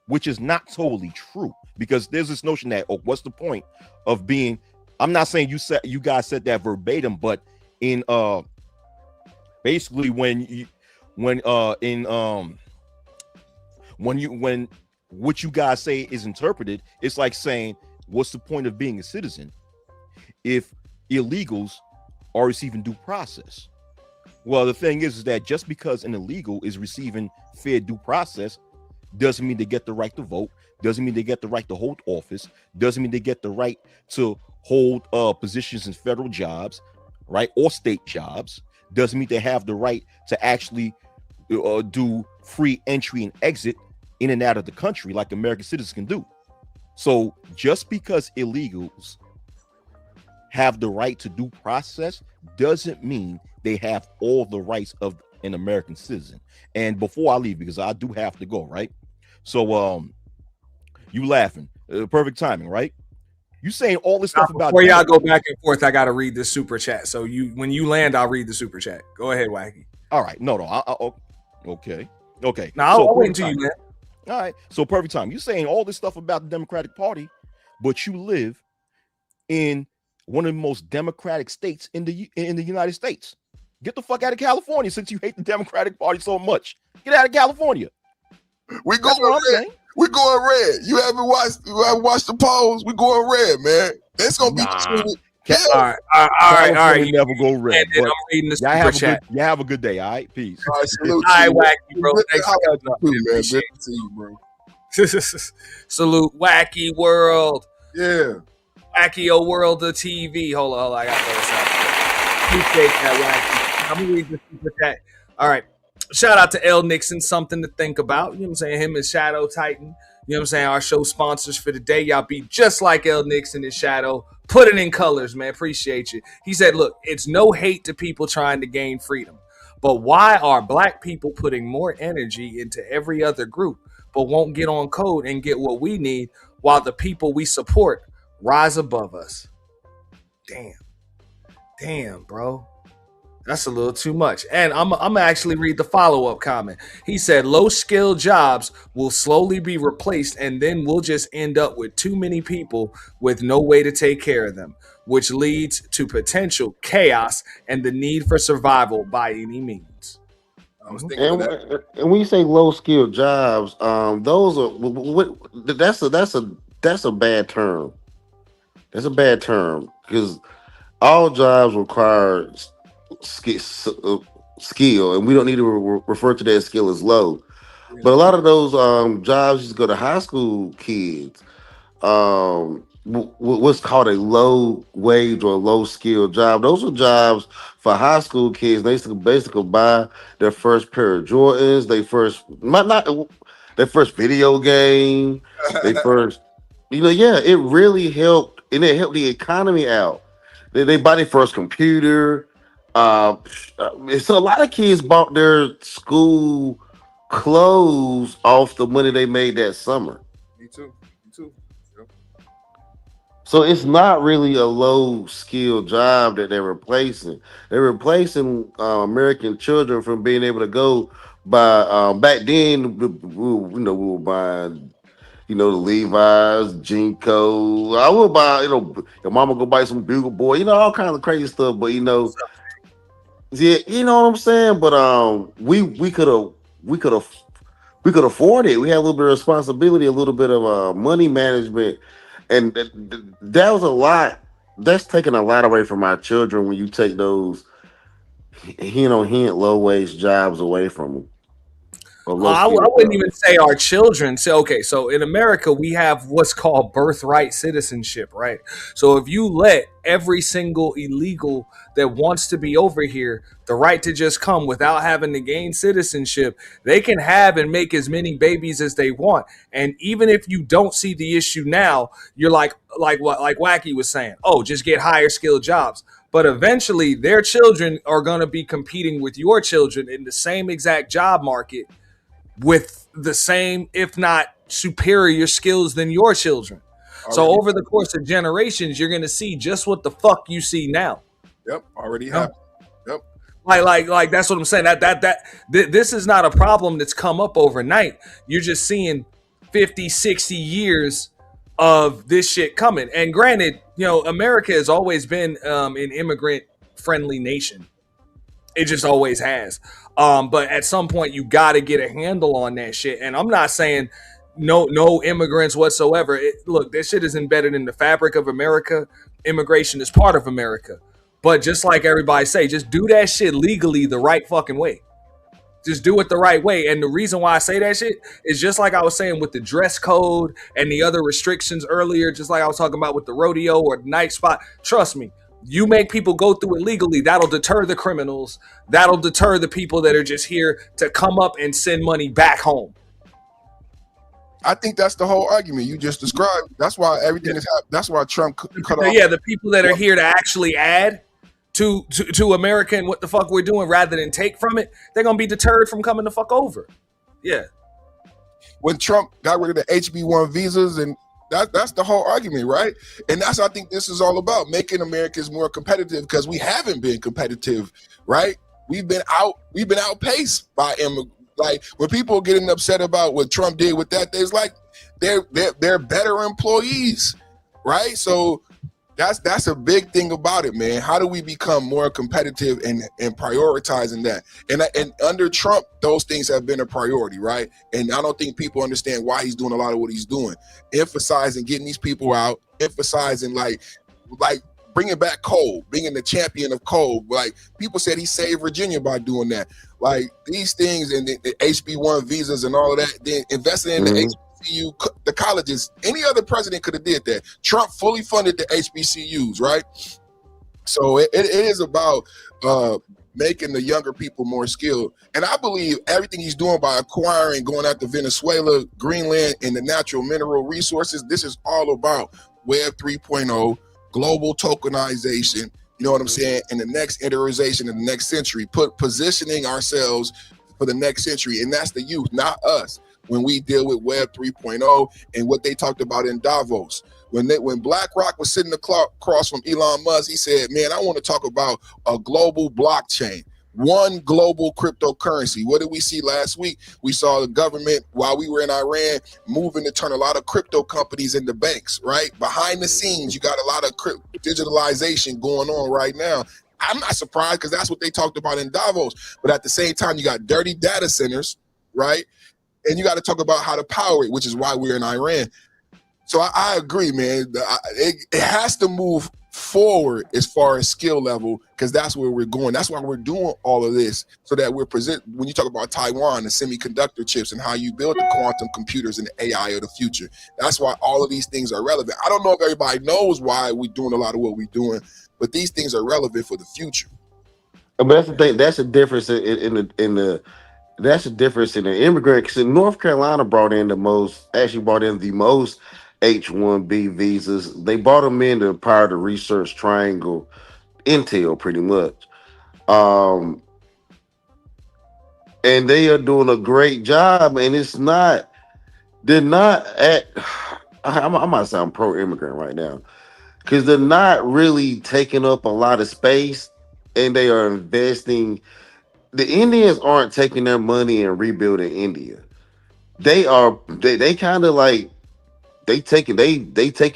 which is not totally true. Because there's this notion that, what's the point of being? I'm not saying you guys said that verbatim, but in basically when what you guys say is interpreted, it's like saying, what's the point of being a citizen if illegals are receiving due process? Well, the thing is that just because an illegal is receiving fair due process doesn't mean they get the right to vote, doesn't mean they get the right to hold office, doesn't mean they get the right to hold positions in federal jobs, right, or state jobs, doesn't mean they have the right to actually do free entry and exit in and out of the country like American citizens can do. So just because illegals have the right to due process doesn't mean they have all the rights of an American citizen. And before I leave, because I do have to go, right? So you laughing, perfect timing, right? You saying all this stuff about before y'all go back and forth, I gotta read the super chat. So when you land, I'll read the super chat. Go ahead, Wacky. All right, no, okay. Now I'll wait until you land. All right, so perfect time. You saying all this stuff about the Democratic Party, but you live in one of the most democratic states in the United States. Get the fuck out of California since you hate the Democratic Party so much. Get out of California. We going red. We going red. You haven't watched the polls. We going red, man. That's gonna be between. Yeah. All right. You never go red. And I'm reading the super chat. You have a good day. All right, peace. All right, salute All right, you. Wacky, bro. Thanks for coming up, man. Good to see you, bro. Salute, Wacky World. Yeah. Wacky World of TV. Hold on. I got this out. Appreciate that, Wacky. I'm gonna read the super chat. All right. Shout out to L Nixon, something to think about. You know what I'm saying? Him and Shadow Titan. You know what I'm saying? Our show sponsors for the day. Y'all be just like L Nixon and Shadow. Put it in colors, man. Appreciate you. He said, look, it's no hate to people trying to gain freedom. But why are black people putting more energy into every other group, but won't get on code and get what we need while the people we support rise above us? Damn, bro. That's a little too much. And I'm gonna actually read the follow-up comment. He said low-skilled jobs will slowly be replaced, and then we'll just end up with too many people with no way to take care of them, which leads to potential chaos and the need for survival by any means. I was thinking of that. And when you say low skilled jobs, those are that's a bad term. That's a bad term because all jobs require skill, and we don't need to refer to that skill as low. But a lot of those jobs just go to high school kids. What's called a low wage or low skill job. Those are jobs for high school kids. They used to basically buy their first pair of Jordans, not their first video game, they first, yeah, it really helped, and it helped the economy out. They buy their first computer. So a lot of kids bought their school clothes off the money they made that summer. Me too. Yep. So it's not really a low skill job that they're replacing. They're replacing American children from being able to go buy. Back then, we were buying, the Levi's, Jinko. I would buy, your mama go buy some Bugle Boy, all kinds of crazy stuff. But yeah, you know what I'm saying. But we could afford it. We had a little bit of responsibility, a little bit of money management, and that was a lot. That's taking a lot away from our children when you take those, low wage jobs away from them. I wouldn't even say our children. So in America, we have what's called birthright citizenship, right? So if you let every single illegal that wants to be over here the right to just come without having to gain citizenship, they can have and make as many babies as they want. And even if you don't see the issue now, you're like Wacky was saying, oh, just get higher skilled jobs. But eventually their children are going to be competing with your children in the same exact job market with the same, if not superior skills than your children. So over the course of generations, you're going to see just what the fuck you see now. Yep. Already happened. Yep. Like that's what I'm saying. This is not a problem that's come up overnight. You're just seeing 50, 60 years of this shit coming. And granted, America has always been an immigrant friendly nation. It just always has. But at some point you got to get a handle on that shit. And I'm not saying no immigrants whatsoever. Look, this shit is embedded in the fabric of America. Immigration is part of America. But just like everybody say, just do that shit legally the right fucking way. Just do it the right way. And the reason why I say that shit is just like I was saying with the dress code and the other restrictions earlier, just like I was talking about with the rodeo or the night spot. Trust me, you make people go through it legally, that'll deter the criminals. That'll deter the people that are just here to come up and send money back home. I think that's the whole argument you just described. That's why everything is happening. That's why Trump cut off. Yeah, the people that are here to actually add to America and what the fuck we're doing rather than take from it, they're going to be deterred from coming the fuck over. Yeah. When Trump got rid of the HB1 visas, and that's the whole argument, right? And that's, I think this is all about, making Americans more competitive, because we haven't been competitive, right? We've been outpaced by immigrants. Like, when people are getting upset about what Trump did with that, there's like they're better employees, right? So that's a big thing about it, man. How do we become more competitive and prioritizing that? And under Trump, those things have been a priority, right? And I don't think people understand why he's doing a lot of what he's doing, emphasizing getting these people out, emphasizing like bringing back coal, being the champion of coal. Like, people said he saved Virginia by doing that. Like, these things and the HB1 visas and all of that, then investing in the HBCU, the colleges. Any other president could have did that. Trump fully funded the HBCUs, right? So it is about making the younger people more skilled. And I believe everything he's doing by acquiring, going after Venezuela, Greenland, and the natural mineral resources, this is all about Web 3.0, global tokenization. You know what I'm saying? In the next iteration in the next century, positioning ourselves for the next century, and that's the youth, not us. When we deal with Web 3.0 and what they talked about in Davos, when BlackRock was sitting across from Elon Musk, he said, "Man, I want to talk about a global blockchain." One global cryptocurrency. What did we see last week? We saw the government, while we were in Iran, moving to turn a lot of crypto companies into banks, right? Behind the scenes, you got a lot of digitalization going on right now. I'm not surprised because that's what they talked about in Davos. But at the same time, you got dirty data centers, right? And you got to talk about how to power it, which is why we're in Iran. So I agree, man. It has to move forward as far as skill level, because that's where we're going. That's why we're doing all of this, so that we're when you talk about Taiwan, the semiconductor chips, and how you build the quantum computers and the AI of the future. That's why all of these things are relevant. I don't know if everybody knows why we're doing a lot of what we're doing, but these things are relevant for the future. But that's the thing. That's the difference in the. That's the difference in the immigrant. Because North Carolina brought in the most H-1B visas. They brought them in to power the research triangle, Intel, pretty much. And they are doing a great job. And they're not at. I might sound pro-immigrant right now, because they're not really taking up a lot of space, and they are investing. The Indians aren't taking their money and rebuilding India. They kind of like they taking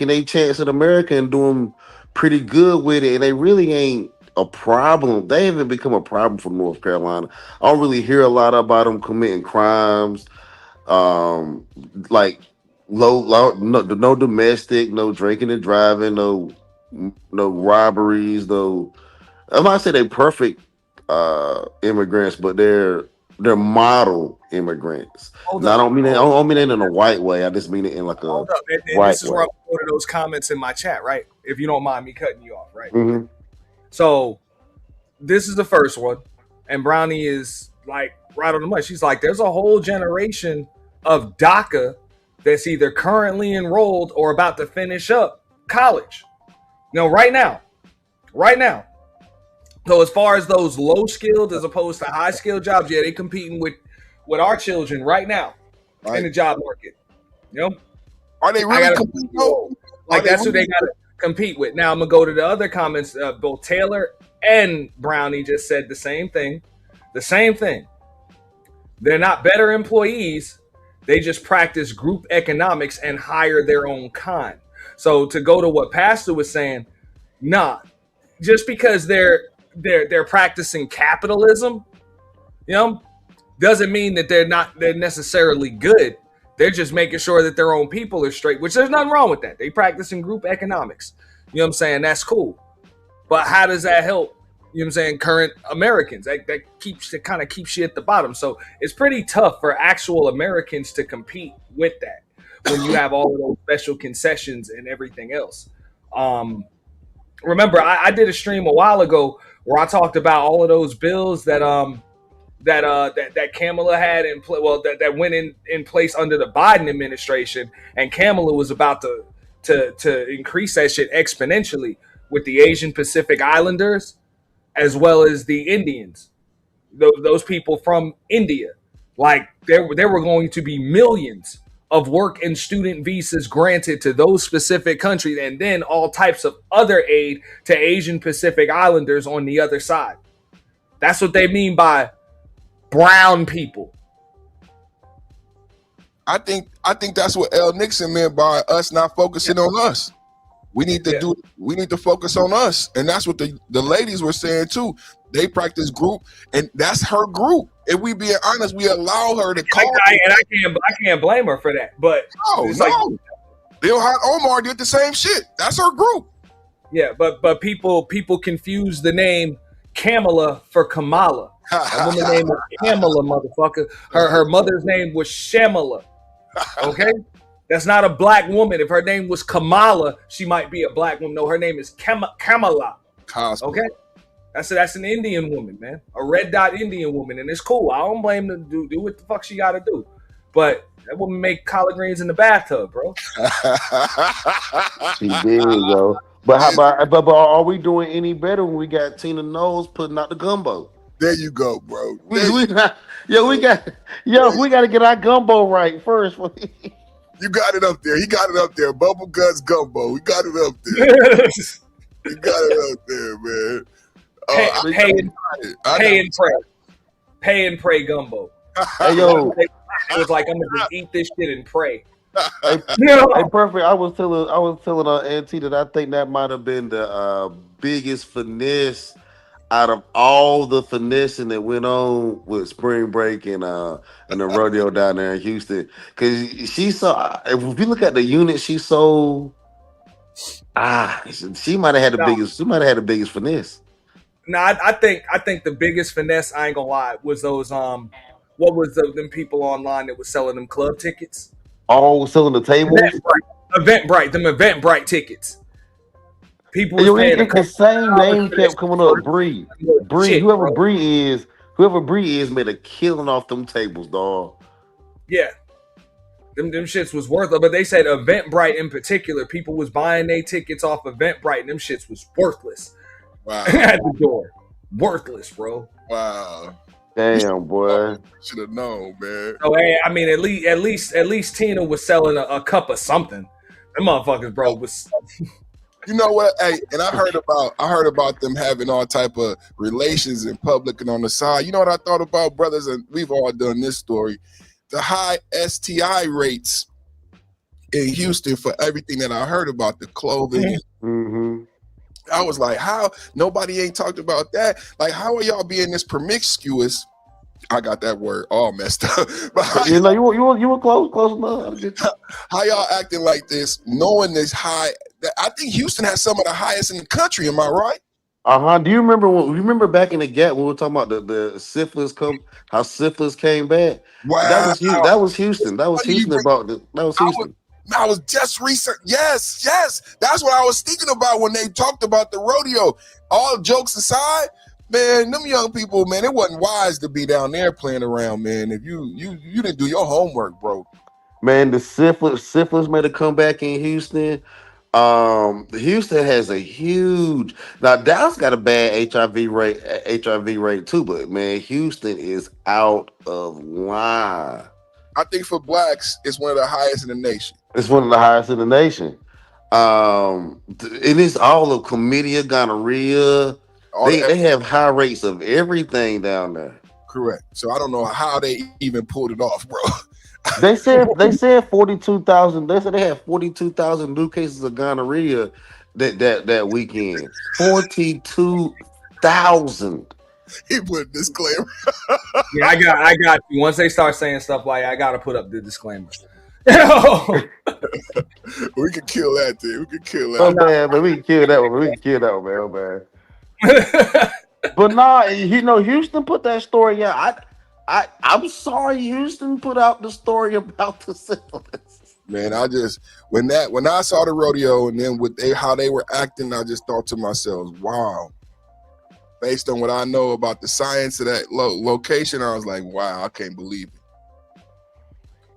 a chance in America and doing pretty good with it, and they really ain't a problem. They haven't become a problem for North Carolina. I don't really hear a lot about them committing crimes, like no domestic, no drinking and driving, no robberies, no. I'm not saying they perfect immigrants, but they're model immigrants. Now, I don't mean it in a white way. I just mean it in like a Hold up, and white this is way. where I'm going to those comments in my chat, right? If you don't mind me cutting you off, right? Mm-hmm. So this is the first one, and Brownie is like right on the money. She's like, there's a whole generation of DACA that's either currently enrolled or about to finish up college. Right now. So as far as those low skilled as opposed to high skilled jobs, yeah, they competing with our children right now in the job market. Are they really competing? Like that's who they got to compete with. Now I'm gonna go to the other comments. Both Taylor and Brownie just said the same thing. They're not better employees. They just practice group economics and hire their own kind. So to go to what Pastor was saying, nah, just because they're practicing capitalism, doesn't mean that they're necessarily good. They're just making sure that their own people are straight, which there's nothing wrong with that. They practicing group economics. You know what I'm saying? That's cool. But how does that help? You know what I'm saying? Current Americans. That kind of keeps you at the bottom. So it's pretty tough for actual Americans to compete with that when you have all of those special concessions and everything else. Remember, I did a stream a while ago where I talked about all of those bills that Kamala had in place. Well, that went in place under the Biden administration, and Kamala was about to increase that shit exponentially with the Asian Pacific Islanders as well as the Indians, those people from India. Like there were going to be millions of work and student visas granted to those specific countries, and then all types of other aid to Asian Pacific Islanders on the other side. That's what they mean by brown people. I think that's what L. Nixon meant by us not focusing on us. We need to we need to focus on us. And that's what the ladies were saying too. They practice group, and that's her group. If we being honest, we allow her to call. I can't blame her for that. But no. Bill Hot Omar did the same shit. That's her group. Yeah, but people confuse the name Kamala for Kamala. Her woman's name is Kamala, motherfucker. Her mother's name was Shamala. Okay? That's not a black woman. If her name was Kamala, she might be a black woman. No, her name is Kamala. Okay? That's an Indian woman, man. A red dot Indian woman. And it's cool. I don't blame her to do what the fuck she gotta do. But that woman make collard greens in the bathtub, bro. She did, yo. But how about but are we doing any better when we got Tina Knowles putting out the gumbo? There you go, bro. We got we got to get our gumbo right first. You got it up there. He got it up there. Bubble Guts Gumbo. We got it up there. You got it up there, man. Pay and pray. Pay and pray gumbo. Hey, yo. It was like, I'm gonna just eat this shit and pray. Hey, perfect. I was telling Auntie that I think that might have been the biggest finesse out of all the finessing that went on with spring break and the rodeo down there in Houston. Because she saw, if you look at the unit she sold, she might have had the biggest. She might have had the biggest finesse. No, I think the biggest finesse, I ain't gonna lie, was those what was them people online that was selling them club tickets? Oh, selling the tables. Eventbrite tickets. People was paying the same name kept coming up. Bree, whoever Bree is, made a killing off them tables, dog. Yeah, them shits was worth it. But they said Eventbrite in particular, people was buying their tickets off Eventbrite, and them shits was worthless. Wow, at the door, worthless, bro. Wow. Damn, boy. Should have known, man. So hey, I mean, at least Tina was selling a cup of something. Them motherfuckers, bro, was. You know what? Hey, and I heard about them having all type of relations in public and on the side. You know what I thought about, brothers? And we've all done this story. The high STI rates in Houston for everything that I heard about, the clothing. Mm-hmm. I was like, how nobody ain't talked about that? Like, how are y'all being this promiscuous? I got that word all messed up. But you were close enough. How y'all acting like this, knowing this high? I think Houston has some of the highest in the country. Am I right? Do you remember back in the Gap when we were talking about the syphilis how syphilis came back? Wow, that was Houston. That was Houston about that was Houston. I was just researching. Yes. That's what I was thinking about when they talked about the rodeo. All jokes aside, man, them young people, man, it wasn't wise to be down there playing around, man. If you didn't do your homework, bro. Man, the syphilis made a comeback in Houston. Houston has a huge Dallas got a bad HIV rate too, but man, Houston is out of line. I think for blacks, it's one of the highest in the nation. It's one of the highest in the nation. It is all of chlamydia, gonorrhea. They have high rates of everything down there. Correct. So I don't know how they even pulled it off, bro. They said 42,000. They said they had 42,000 new cases of gonorrhea that weekend. 42,000. He put a disclaimer. Yeah, I got you. Once they start saying stuff like that, I gotta put up the disclaimer. We could kill that thing. We could kill that. Oh man, but we can kill that one. Oh man. But Houston put that story out. I'm sorry, Houston put out the story about the syphilis. Man, when I saw the rodeo and then how they were acting, I just thought to myself, wow. Based on what I know about the science of that location, I was like, wow, I can't believe it.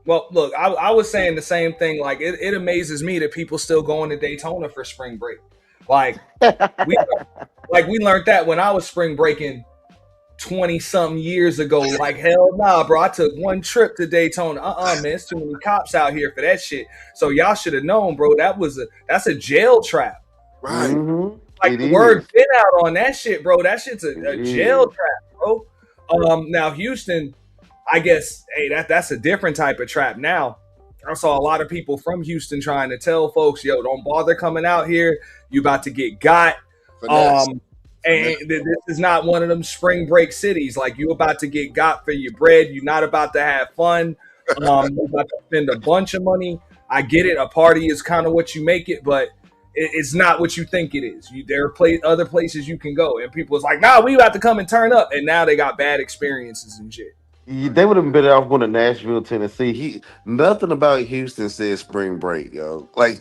Well, look, I was saying the same thing. Like, it amazes me that people still going to Daytona for spring break. Like, we learned that when I was spring breaking 20-something years ago. Like, hell nah, bro. I took one trip to Daytona. Man, it's too many cops out here for that shit. So y'all should have known, bro. That's a jail trap. Right. Mm-hmm. Like, the word been out on that shit, bro. That shit's a jail trap, bro. Now Houston, I guess, hey, that's a different type of trap. Now, I saw a lot of people from Houston trying to tell folks, yo, don't bother coming out here. You about to get got. And this is not one of them spring break cities. Like, you about to get got for your bread. You're not about to have fun. You're about to spend a bunch of money. I get it. A party is kind of what you make it, but it's not what you think it is. There are other places you can go. And people was like, nah, we about to come and turn up. And now they got bad experiences and shit. They would have been better off going to Nashville, Tennessee. Nothing about Houston says spring break, yo. Like,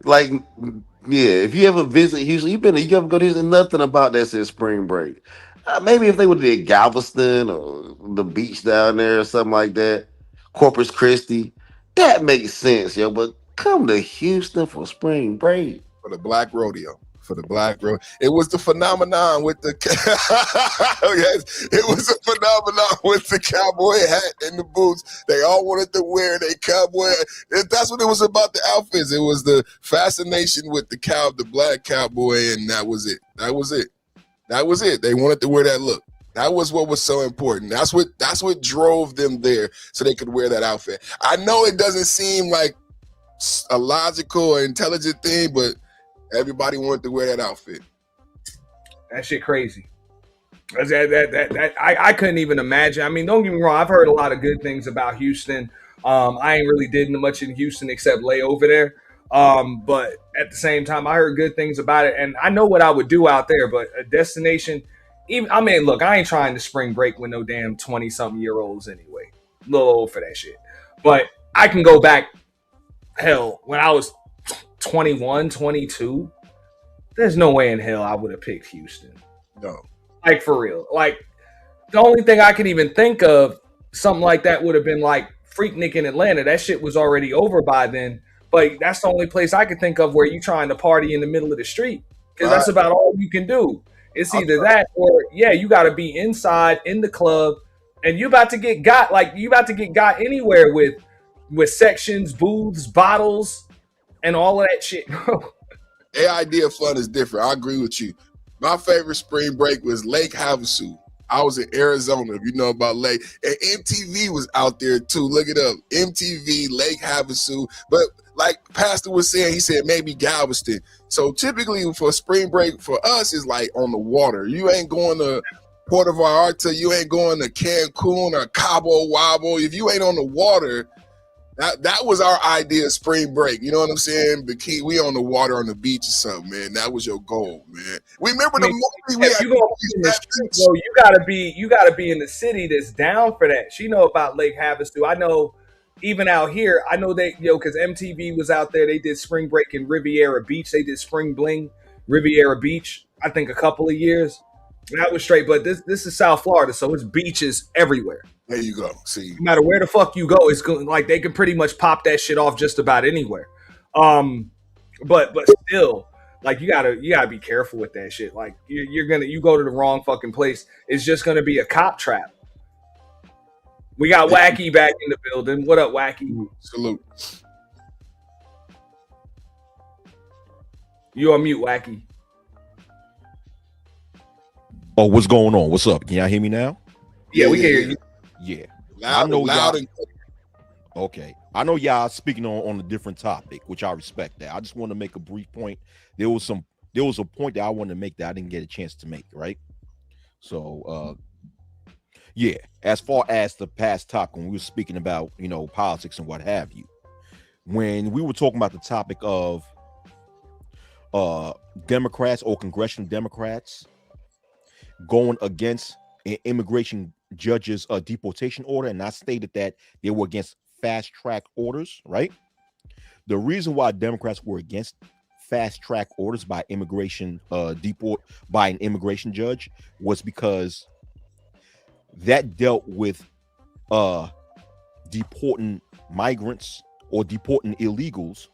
yeah. If you ever visit Houston, you ever go to Houston? Nothing about that says spring break. Maybe if they would have did Galveston or the beach down there or something like that, Corpus Christi, that makes sense, yo. But come to Houston for spring break. For the black rodeo. For the black rodeo. It was the phenomenon with the yes, it was a phenomenon with the cowboy hat and the boots. They all wanted to wear their cowboy. That's what it was about, the outfits. It was the fascination with the black cowboy, and that was it. That was it. That was it. They wanted to wear that look. That was what was so important. That's what drove them there, so they could wear that outfit. I know it doesn't seem like a logical or intelligent thing, but everybody wanted to wear that outfit. That shit crazy. I couldn't even imagine. I mean, don't get me wrong. I've heard a lot of good things about Houston. I ain't really did much in Houston except lay over there. But at the same time, I heard good things about it, and I know what I would do out there. But a destination, even I mean, look, I ain't trying to spring break with no damn 20-something-year-olds anyway. A little old for that shit. But I can go back. Hell, when I was 21, 22, there's no way in hell I would have picked Houston. No. Like, for real. Like, the only thing I can even think of, something like that would have been like Freaknik in Atlanta. That shit was already over by then. But that's the only place I can think of where you trying to party in the middle of the street. Because that's about all you can do. It's either that or, yeah, you got to be inside in the club. And you about to get got. Like, you about to get got anywhere with sections, booths, bottles, and all of that shit. Their idea of fun is different. I agree with you. My favorite spring break was Lake Havasu. I was in Arizona, if you know about Lake. And MTV was out there too. Look it up. MTV, Lake Havasu. But like Pastor was saying, he said maybe Galveston. So typically for spring break for us is like on the water. You ain't going to Puerto Vallarta. You ain't going to Cancun or Cabo Wabo. If you ain't on the water, that was our idea of spring break. You know what I'm saying? Bikini, we on the water on the beach or something, man. That was your goal, man. We remember the movie we had. You gotta be in the city that's down for that. She know about Lake Havasu. I know even out here, I know they because MTV was out there, they did spring break in Riviera Beach. They did spring bling Riviera Beach, I think a couple of years. That was straight, but this is South Florida, so it's beaches everywhere. There you go. See, no matter where the fuck you go, it's going like they can pretty much pop that shit off just about anywhere. But still, like you gotta be careful with that shit. Like you go to the wrong fucking place, it's just gonna be a cop trap. We got Wacky back in the building. What up, Wacky? Salute. You on mute, Wacky. Oh, what's going on? What's up? Can y'all hear me now? Yeah, we can hear you. Yeah. Loud and okay. I know y'all speaking on a different topic, which I respect that. I just want to make a brief point. There was a point that I wanted to make that I didn't get a chance to make, right? So yeah, as far as the past topic when we were speaking about, politics and what have you, when we were talking about the topic of Democrats or congressional Democrats going against an immigration judge's deportation order, and I stated that they were against fast track orders, right? The reason why Democrats were against fast track orders by immigration by an immigration judge was because that dealt with deporting migrants or deporting illegals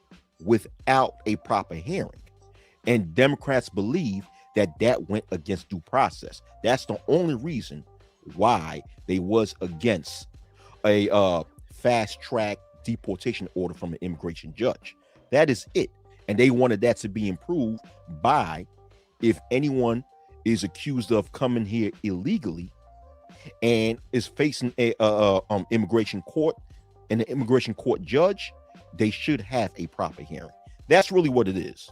without a proper hearing, and Democrats believe that went against due process. That's the only reason why they was against a fast track deportation order from an immigration judge. That is it. And they wanted that to be improved by, if anyone is accused of coming here illegally and is facing a immigration court and an immigration court judge, they should have a proper hearing. That's really what it is.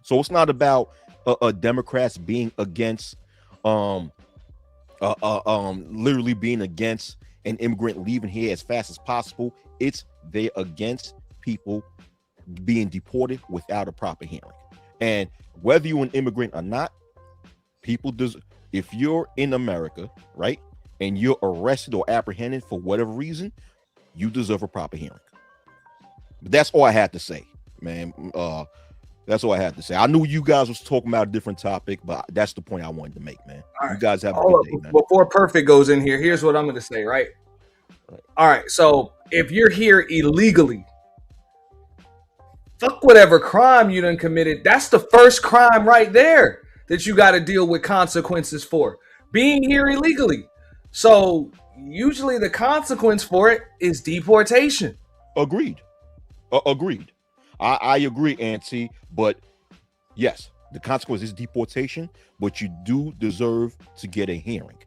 So it's not about Democrats being against literally being against an immigrant leaving here as fast as possible. It's they're against people being deported without a proper hearing. And whether you're an immigrant or not, if you're in America, right, and you're arrested or apprehended for whatever reason, you deserve a proper hearing. But that's all I had to say, man. That's all I had to say. I knew you guys was talking about a different topic, but that's the point I wanted to make, man. You guys have a good day, man. Before Perfect goes in here, here's what I'm going to say, right? All right. So if you're here illegally, fuck whatever crime you done committed. That's the first crime right there that you got to deal with consequences for. Being here illegally. So usually the consequence for it is deportation. Agreed. Agreed. I agree, Auntie. But yes, the consequence is deportation, but you do deserve to get a hearing.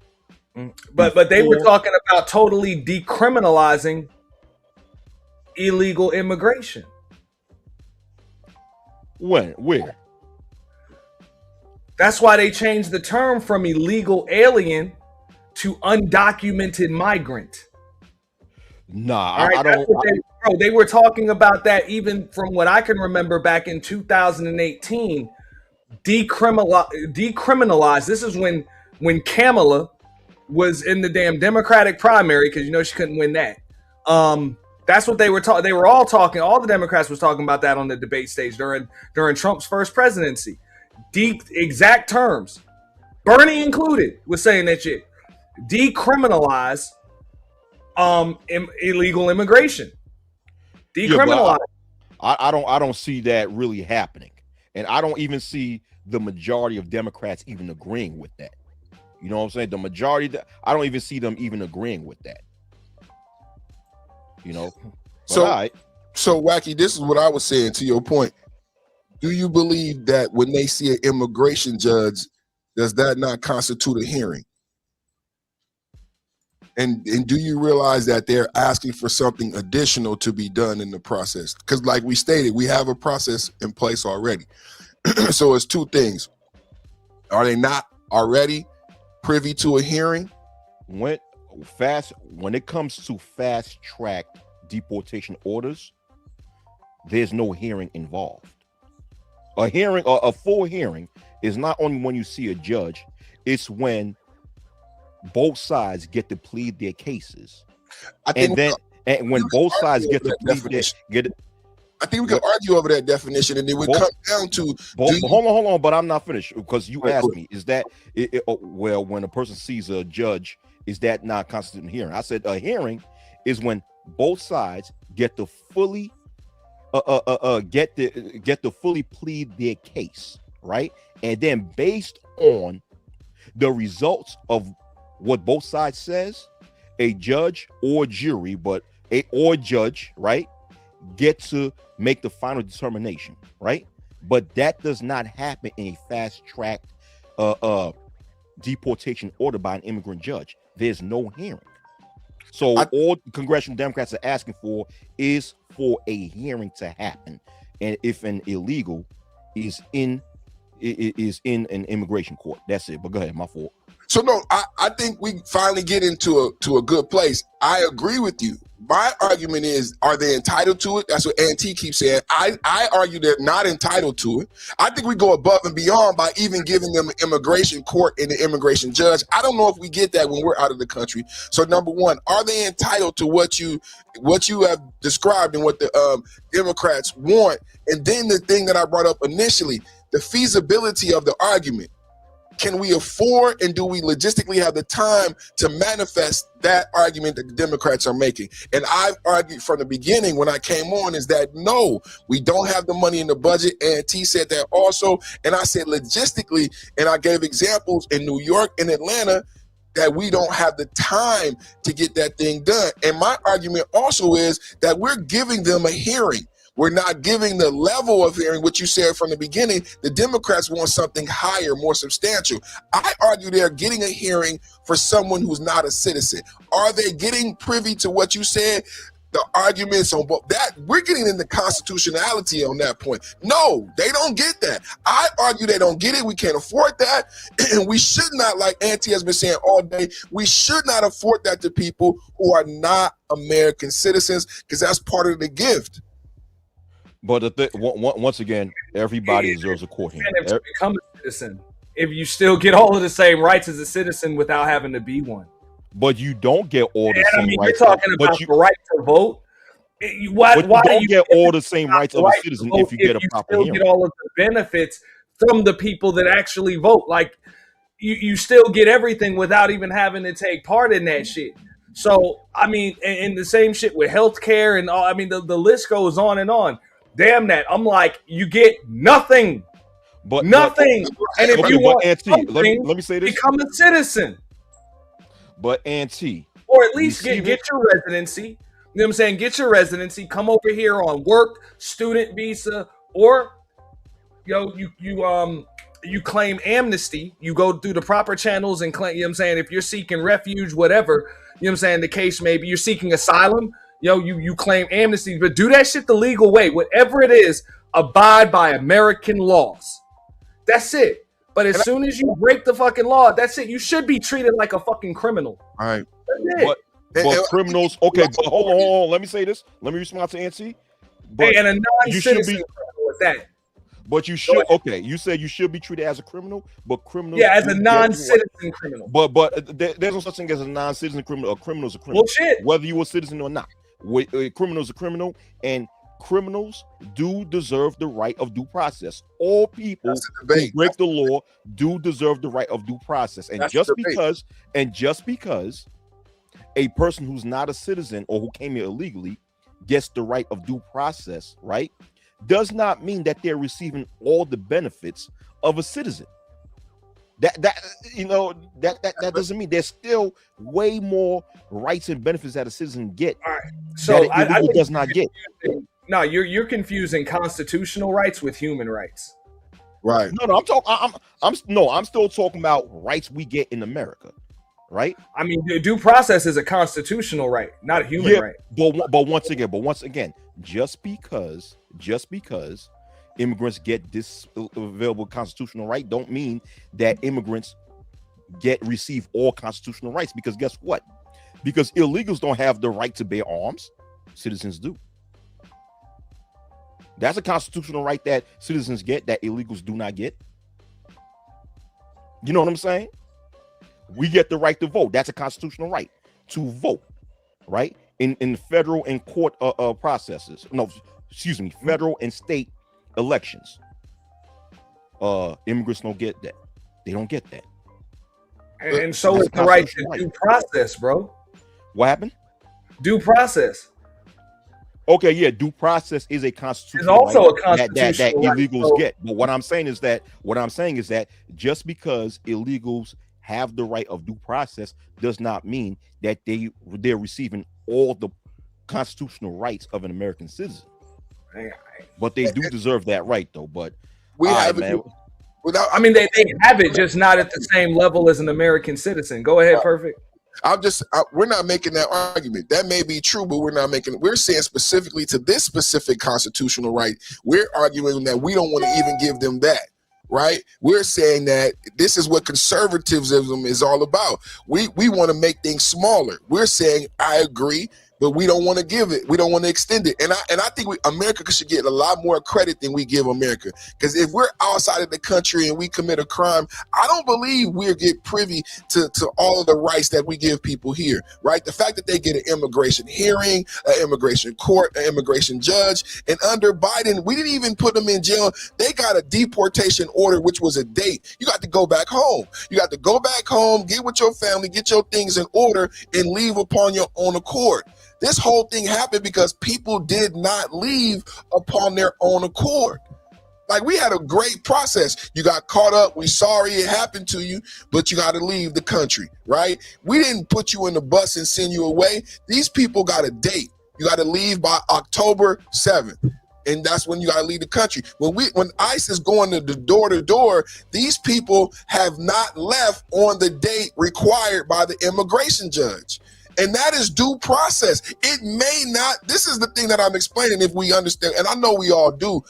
But they were talking about totally decriminalizing illegal immigration. When? Where? That's why they changed the term from illegal alien to undocumented migrant. Nah, Right? I don't. They were talking about that even from what I can remember back in 2018. Decriminalize. This is when Kamala was in the damn Democratic primary, because you know she couldn't win that. That's what they were talking. They were all talking. All the Democrats was talking about that on the debate stage during Trump's first presidency. Exact terms. Bernie included was saying that shit. Decriminalize illegal immigration. Decriminalize. Yeah, I don't see that really happening, and I don't even see the majority of Democrats even agreeing with that. You know what I'm saying? The majority, I don't even see them even agreeing with that. You know. So Wacky, this is what I was saying to your point. Do you believe that when they see an immigration judge, does that not constitute a hearing? And do you realize that they're asking for something additional to be done in the process? Because like we stated, we have a process in place already. So it's two things. Are they not already privy to a hearing? When it comes to fast track deportation orders, there's no hearing involved. A hearing or a full hearing is not only when you see a judge, it's when both sides get to plead their cases. And when both sides get to plead I think we can argue over that definition, and it would come down to hold on, but I'm not finished, because you asked me, is that well, when a person sees a judge, is that not constituting hearing? I said a hearing is when both sides get to fully get to fully plead their case, right? And then based on the results of what both sides says, a judge or jury, or judge, right, get to make the final determination, right? But that does not happen in a fast track deportation order by an immigrant judge. There's no hearing. So all congressional Democrats are asking for is for a hearing to happen, and if an illegal is in an immigration court, that's it. But go ahead, my fault. So no, I think we finally get into a good place. I agree with you. My argument is, are they entitled to it? That's what Auntie keeps saying. I argue they're not entitled to it. I think we go above and beyond by even giving them an immigration court and an immigration judge. I don't know if we get that when we're out of the country. So number one, are they entitled to what you have described and what the Democrats want? And then the thing that I brought up initially, the feasibility of the argument. Can we afford, and do we logistically have the time to manifest that argument that the Democrats are making? And I've argued from the beginning when I came on is that no, we don't have the money in the budget. And T said that also. And I said logistically, and I gave examples in New York and Atlanta that we don't have the time to get that thing done. And my argument also is that we're giving them a hearing. We're not giving the level of hearing, what you said from the beginning. The Democrats want something higher, more substantial. I argue they're getting a hearing for someone who's not a citizen. Are they getting privy to what you said? The arguments on both that, we're getting into constitutionality on that point. No, they don't get that. I argue they don't get it. We can't afford that. And we should not, like Auntie has been saying all day, we should not afford that to people who are not American citizens, because that's part of the gift. But once again, everybody deserves a court hearing. To become a citizen, if you still get all of the same rights as a citizen without having to be one. But you don't get all the same rights. You're talking about the right to vote. Why don't get all the same rights of a citizen if you get a proper hearing? You still get all of the benefits from the people that actually vote. Like you still get everything without even having to take part in that shit. So I mean, and the same shit with healthcare and all. I mean, the list goes on and on. Damn that. I'm like, you get nothing. Nothing. And if you want Auntie, something, let me say this. become a citizen. But Auntie, or at least get your residency. You know what I'm saying? Get your residency. Come over here on work, student visa, or you claim amnesty. You go through the proper channels and claim. You know what I'm saying? If you're seeking refuge, whatever. You know what I'm saying? The case maybe you're seeking asylum. You claim amnesty, but do that shit the legal way. Whatever it is, abide by American laws. That's it. But as soon as you break the fucking law, that's it. You should be treated like a fucking criminal. All right. But criminals, okay, but hold on. Let me say this. Let me respond to Auntie. But and a non-citizen criminal with that. But you should, okay, you said you should be treated as a criminal, but criminals. Yeah, as a non-citizen criminal. But there's no such thing as a non-citizen criminal. A criminal is a criminal. Well, shit. Whether you're a citizen or not. A criminal is a criminal, and criminals do deserve the right of due process. All people who break the law do deserve the right of due process. And just because a person who's not a citizen or who came here illegally gets the right of due process, right, does not mean that they're receiving all the benefits of a citizen. That doesn't mean there's still way more rights and benefits that a citizen get. All right. So that an illegal does not get. No, you're confusing constitutional rights with human rights. Right. No, I'm still talking about rights we get in America. Right. I mean, due process is a constitutional right, not a human right. But once again, just because immigrants get this available constitutional right, don't mean that immigrants receive all constitutional rights. Because guess what? Because illegals don't have the right to bear arms, citizens do. That's a constitutional right that citizens get that illegals do not get. You know what I'm saying? We get the right to vote. That's a constitutional right to vote, right? In federal and court processes. No, excuse me, federal and state elections. Immigrants don't get that. They don't get that. And so is the right to due process, bro. What happened? Due process. Okay, yeah, due process is a constitutional right. It's also a that constitutional right. illegals get. But what I'm saying is that just because illegals have the right of due process does not mean that they're receiving all the constitutional rights of an American citizen. But they do deserve that right, though. But we have they have it, just not at the same level as an American citizen. Go ahead, Perfect. We're not making that argument. That may be true, but we're saying specifically to this specific constitutional right, we're arguing that we don't want to even give them that. Right? We're saying that this is what conservatism is all about. We want to make things smaller. We're saying, I agree, but we don't want to give it. We don't want to extend it. And I think America should get a lot more credit than we give America. Because if we're outside of the country and we commit a crime, I don't believe we'll get privy to all of the rights that we give people here, right? The fact that they get an immigration hearing, an immigration court, an immigration judge, and under Biden, we didn't even put them in jail. They got a deportation order, which was a date. You got to go back home. You got to go back home, get with your family, get your things in order, and leave upon your own accord. This whole thing happened because people did not leave upon their own accord. Like, we had a great process. You got caught up. We're sorry it happened to you, but you got to leave the country, right? We didn't put you in the bus and send you away. These people got a date. You got to leave by October 7th. And that's when you got to leave the country. When ICE is going to door to door, these people have not left on the date required by the immigration judge. And that is due process. It may not, this is the thing that I'm explaining if we understand, and I know we all do,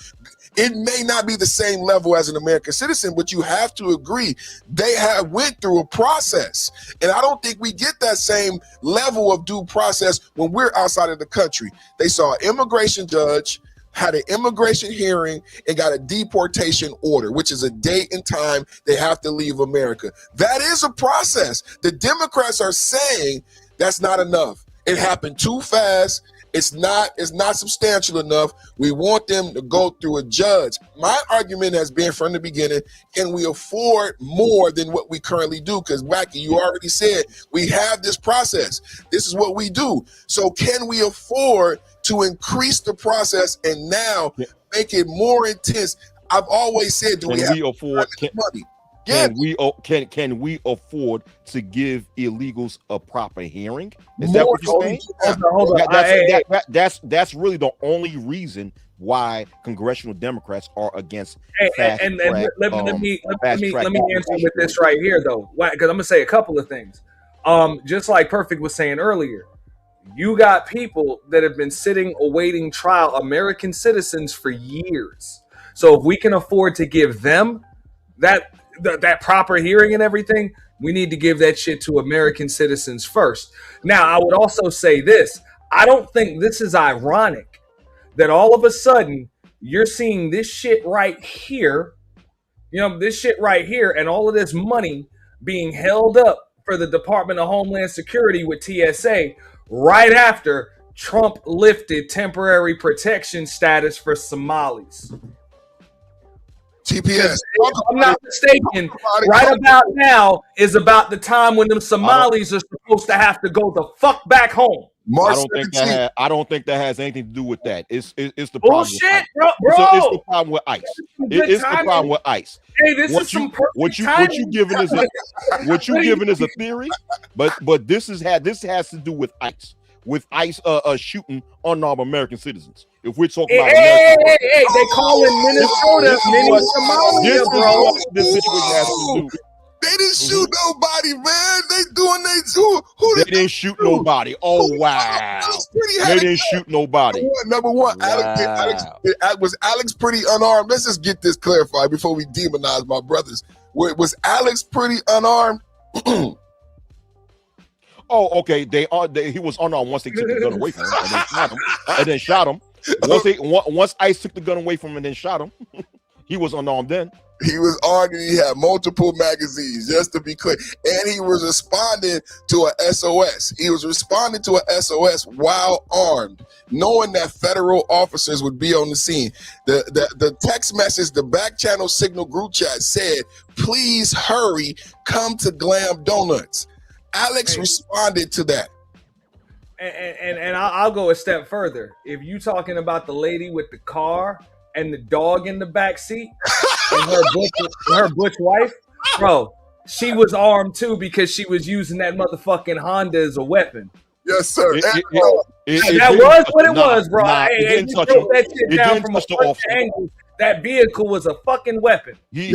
it may not be the same level as an American citizen, but you have to agree they have went through a process. And I don't think we get that same level of due process when we're outside of the country. They saw an immigration judge, had an immigration hearing, and got a deportation order, which is a date and time they have to leave America. That is a process. The Democrats are saying that's not enough. It happened too fast. It's not substantial enough. We want them to go through a judge. My argument has been from the beginning, can we afford more than what we currently do? Because Wacky, you already said we have this process. This is what we do. So can we afford to increase the process and now make it more intense. I've always said, do we afford money? Can we afford to give illegals a proper hearing? Is that what you're saying? Hold on. That's really the only reason why congressional Democrats are against fast and track. let me answer with this right here though, because I'm gonna say a couple of things. Just like Perfect was saying earlier, you got people that have been sitting awaiting trial, American citizens for years. So if we can afford to give them that proper hearing and everything, we need to give that shit to American citizens first. Now, I would also say this. I don't think this is ironic that all of a sudden you're seeing this shit right here, this shit right here, and all of this money being held up for the Department of Homeland Security with TSA right after Trump lifted temporary protection status for Somalis. TPS. If I'm not mistaken, right about now is about the time when them Somalis are supposed to have to go the fuck back home. I don't think that has anything to do with that. It's the problem. Bullshit, bro. It's the problem with ICE. It's the problem with ICE. Hey, this is some perfect what you giving is a theory, but this has to do with ICE. With ICE shooting unarmed American citizens. If we're talking about they call it Minnesota, Somalia, bro. This situation has to do. They didn't shoot nobody, man. They didn't shoot nobody. Oh wow. They didn't shoot nobody. Number one, was Alex pretty unarmed? Let's just get this clarified before we demonize my brothers. Was Alex pretty unarmed? Oh, okay. He was unarmed once they took the gun away from him and then shot him. Once ICE took the gun away from him and then shot him, he was unarmed then. He was armed and he had multiple magazines, just to be clear. And he was responding to a SOS. He was responding to a SOS while armed, knowing that federal officers would be on the scene. The text message, the back channel signal group chat said, please hurry, come to Glam Donuts. Alex responded to that. And I'll go a step further. If you talking about the lady with the car and the dog in the back seat and her butch wife, bro, she was armed too because she was using that motherfucking Honda as a weapon. Yes, sir. That was what it was, bro. Hey, you broke that shit down from a bunch of angles. That vehicle was a fucking weapon. She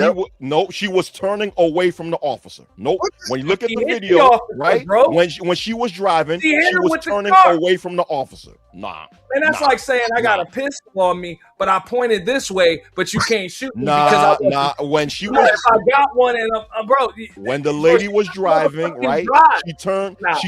was turning away from the officer. Nope. When you look at the video, officer, right? Bro. When she was driving, she was turning away from the officer. Nah. And that's like saying I got a pistol on me, but I pointed this way, but you can't shoot me because when she was, if I got one and bro. When the lady was driving, right? She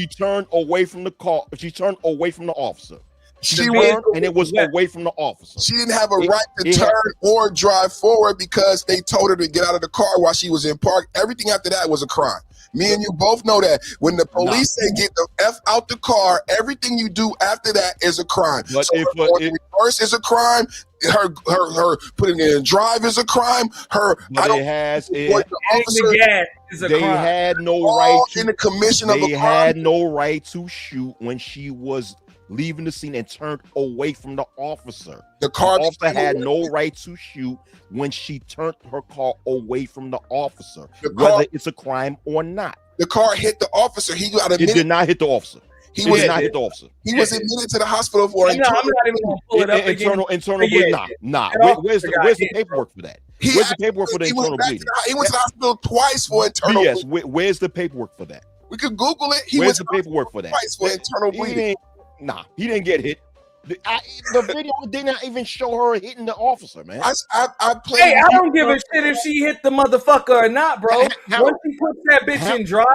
turned away from the car. She turned away from the officer. She turned, and it was away from the officer. She didn't have a right to turn or drive forward because they told her to get out of the car while she was in park. Everything after that was a crime. Me and you both know that. When the police say get the F out the car, everything you do after that is a crime. But so reverse is a crime. Her putting it in drive is a crime. They had no right to, in the commission of a crime. They had no right to shoot when she was leaving the scene and turned away from the officer. The officer had no right to shoot when she turned her car away from the officer, whether it's a crime or not. The car hit the officer. He got admitted. It did not hit the officer. He was admitted to the hospital for I'm not even gonna pull it up internal bleeding. Nah. Where's the paperwork for that? Where's the paperwork for the internal bleeding? He went to the hospital twice for internal bleeding. Yes, where's the paperwork for that? We could Google it. Where's the paperwork for that? Twice for internal bleeding. Nah, he didn't get hit. The video did not even show her hitting the officer, man. I don't give a shit if she hit the motherfucker or not, bro. Once he puts that bitch in drive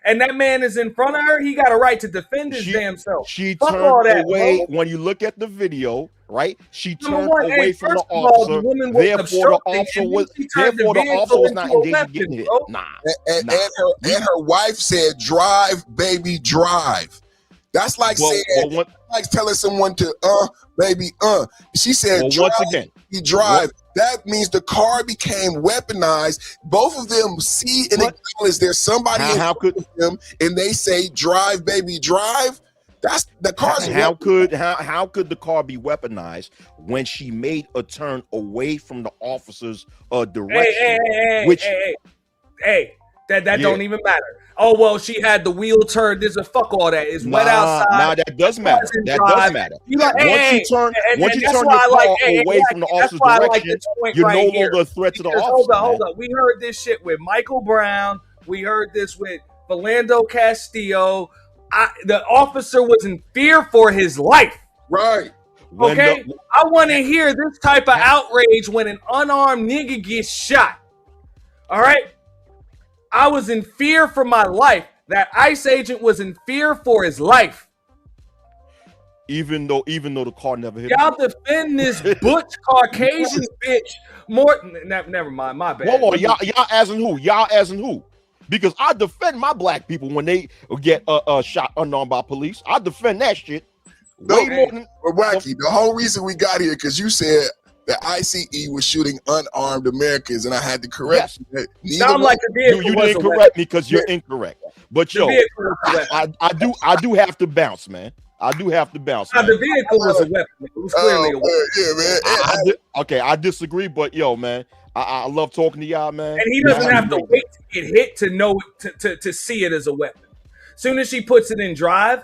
and that man is in front of her, he got a right to defend his damn self. She turned away. When you look at the video, right? She turned away from the officer. Therefore, the officer was not engaged in getting hit. And her wife said, "Drive, baby, drive." That's like saying, like telling someone to, baby, She said, drive, once again, you drive. That means the car became weaponized. Both of them see and acknowledge there's somebody in front of them, and they say, drive, baby, drive. That's the car's how could the car be weaponized when she made a turn away from the officer's direction? That don't even matter. Oh well, she had the wheel turned. There's a fuck all that. It's wet outside. Nah, that does matter. That does matter. Once you turn your car away from the officer's direction, you're no longer a threat to the officer. Hold up. We heard this shit with Michael Brown. We heard this with Philando Castillo. The officer was in fear for his life. Right. Okay. I want to hear this type of outrage when an unarmed nigga gets shot. All right. I was in fear for my life. That ICE agent was in fear for his life. Even though the car never hit y'all defend this butch Caucasian bitch more. Never mind. My bad. Hold on. Y'all as in who? Y'all as in who? Because I defend my black people when they get shot unarmed by police. I defend that shit. Way more than Wacky. The whole reason we got here because you said that ICE was shooting unarmed Americans, and I had to correct you. Sound like the vehicle you didn't correct me because you're incorrect. But yo, I do have to bounce, man. I do have to bounce. Now, the vehicle was a weapon. It was clearly a weapon. Yeah, man. I disagree, but yo, man, I love talking to y'all, man. And he doesn't have to wait to get hit to know to see it as a weapon. Soon as she puts it in drive,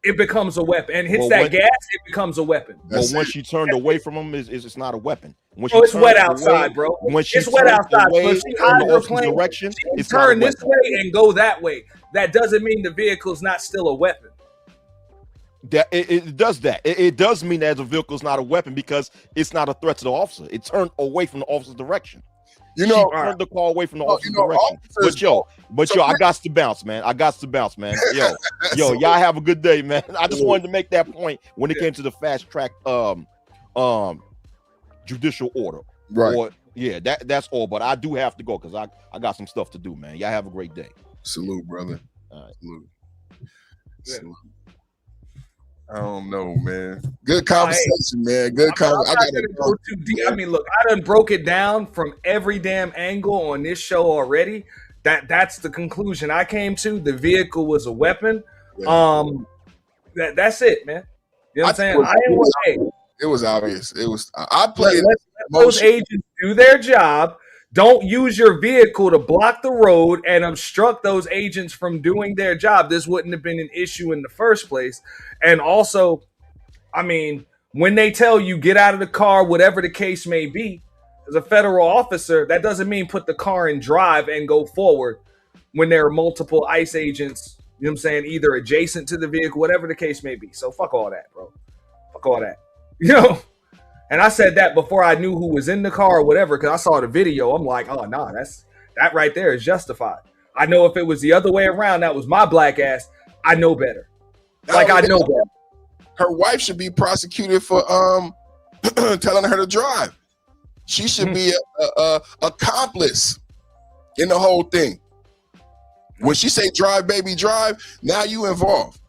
it becomes a weapon. And hits gas, it becomes a weapon. But when she turned away from him, it's not a weapon. When it's wet outside, bro. It's wet outside. So if she hydroplane, direction, she turn this way and go that way. That doesn't mean the vehicle's not still a weapon. That it does that. It does mean that the vehicle is not a weapon because it's not a threat to the officer. It turned away from the officer's direction. You know, she turned the car away from the officer's direction. But yo, I got to bounce, man. Yo, y'all have a good day, man. I just wanted to make that point when it came to the fast track judicial order. Right. That's all. But I do have to go because I got some stuff to do, man. Y'all have a great day. Salute, brother. All right. Salute. I don't know, man. Good conversation, man. Good conversation. I gotta go too deep. I mean, look, I done broke it down from every damn angle on this show already. That's the conclusion I came to. The vehicle was a weapon. Yeah. That's it, man. You know what I'm saying? It was obvious. It was. I played. Let those agents do their job. Don't use your vehicle to block the road and obstruct those agents from doing their job. This wouldn't have been an issue in the first place. And also, I mean, when they tell you get out of the car, whatever the case may be, as a federal officer, that doesn't mean put the car in drive and go forward when there are multiple ICE agents, you know what I'm saying, either adjacent to the vehicle, whatever the case may be. So fuck all that, bro. Fuck all that. You know? And I said that before I knew who was in the car or whatever, because I saw the video. I'm like, oh, nah, that right there is justified. I know if it was the other way around, that was my black ass, I know better. Like, I know better. Her wife should be prosecuted for telling her to drive. She should be a accomplice in the whole thing. When she say drive, baby, drive, now you involved.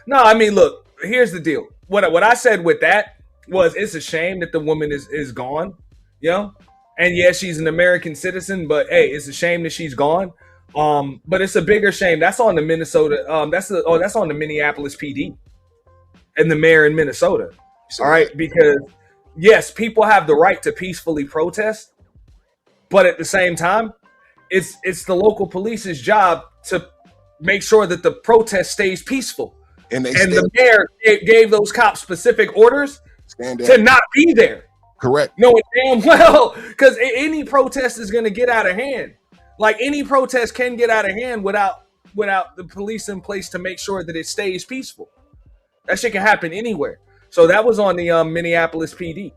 No, I mean, look, here's the deal. What I said with that was it's a shame that the woman is gone, you know? And yeah, she's an American citizen, but hey, it's a shame that she's gone. But it's a bigger shame. That's on the Minnesota, that's on the Minneapolis PD and the mayor in Minnesota. All right, because yes, people have the right to peacefully protest, but at the same time, it's the local police's job to make sure that the protest stays peaceful. And the mayor gave those cops specific orders to not be there. Correct. Knowing damn well, because any protest is going to get out of hand. Like any protest can get out of hand without the police in place to make sure that it stays peaceful. That shit can happen anywhere. So that was on the Minneapolis PD.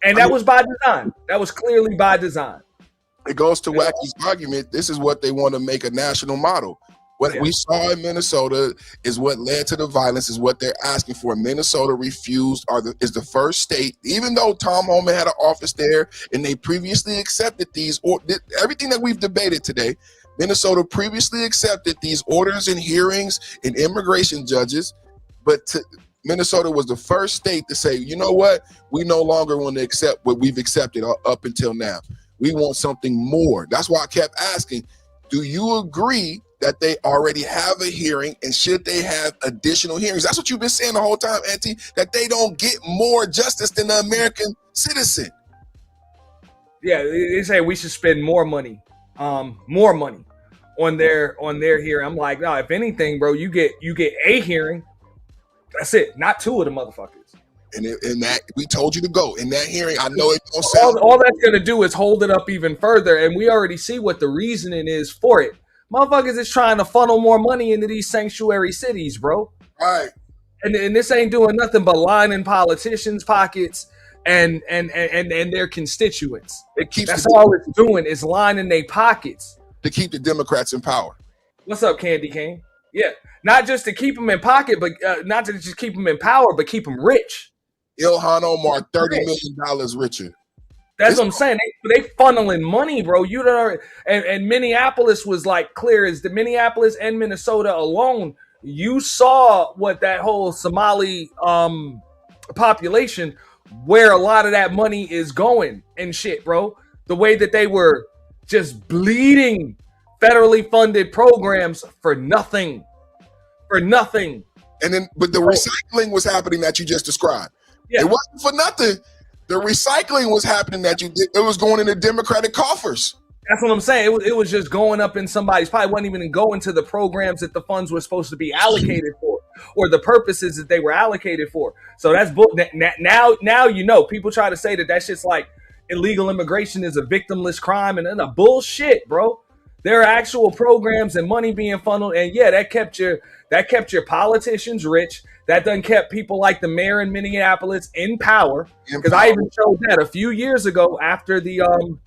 And that was by design. That was clearly by design. It goes to Wacky's argument. This is what they want to make a national model. What we saw in Minnesota is what led to the violence, is what they're asking for. Minnesota refused, is the first state, even though Tom Homan had an office there and they previously accepted these, or everything that we've debated today, Minnesota previously accepted these orders and hearings and immigration judges, but Minnesota was the first state to say, you know what, we no longer want to accept what we've accepted up until now. We want something more. That's why I kept asking, do you agree that they already have a hearing, and should they have additional hearings? That's what you've been saying the whole time, Auntie, that they don't get more justice than the American citizen. Yeah, they say we should spend more money on their hearing. I'm like, no, if anything, bro, you get a hearing. That's it, not two of the motherfuckers. And in that, we told you to go in that hearing. I know it don't sound. All that's gonna do is hold it up even further, and we already see what the reasoning is for it. Motherfuckers is trying to funnel more money into these sanctuary cities, bro. Right. And this ain't doing nothing but lining politicians' pockets and their constituents. That's all it's doing is lining their pockets to keep the Democrats in power. What's up, Candy Cane? Yeah, not just to keep them in pocket, but not to just keep them in power, but keep them rich. Ilhan Omar, $30 million richer. That's what I'm saying. They funneling money, bro. You don't. And Minneapolis was like clear as the Minneapolis and Minnesota alone. You saw what that whole Somali population, where a lot of that money is going and shit, bro. The way that they were just bleeding federally funded programs for nothing. And then, but the recycling was happening that you just described. Yeah. It wasn't for nothing. The recycling was happening that you did. It was going into Democratic coffers. That's what I'm saying. It was just going up in somebody's pie. It wasn't even going to the programs that the funds were supposed to be allocated for, or the purposes that they were allocated for. So that's now you know. People try to say that shit's like illegal immigration is a victimless crime, and a bullshit, bro. There are actual programs and money being funneled, and yeah, that kept your politicians rich. That done kept people like the mayor in Minneapolis in power. Because I even showed that a few years ago after the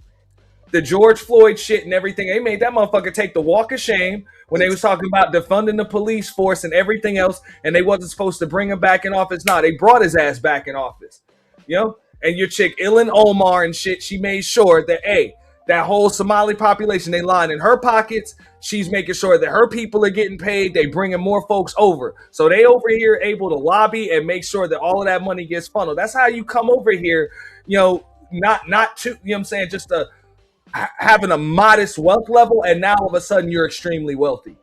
George Floyd shit and everything. They made that motherfucker take the walk of shame when they was talking about defunding the police force and everything else, and they wasn't supposed to bring him back in office. No, they brought his ass back in office. You know? And your chick, Ilhan Omar and shit, she made sure that, hey, that whole Somali population, they line in her pockets. She's making sure that her people are getting paid. They bringing more folks over. So they over here able to lobby and make sure that all of that money gets funneled. That's how you come over here, you know, not to, you know what I'm saying, just having a modest wealth level, and now all of a sudden you're extremely wealthy.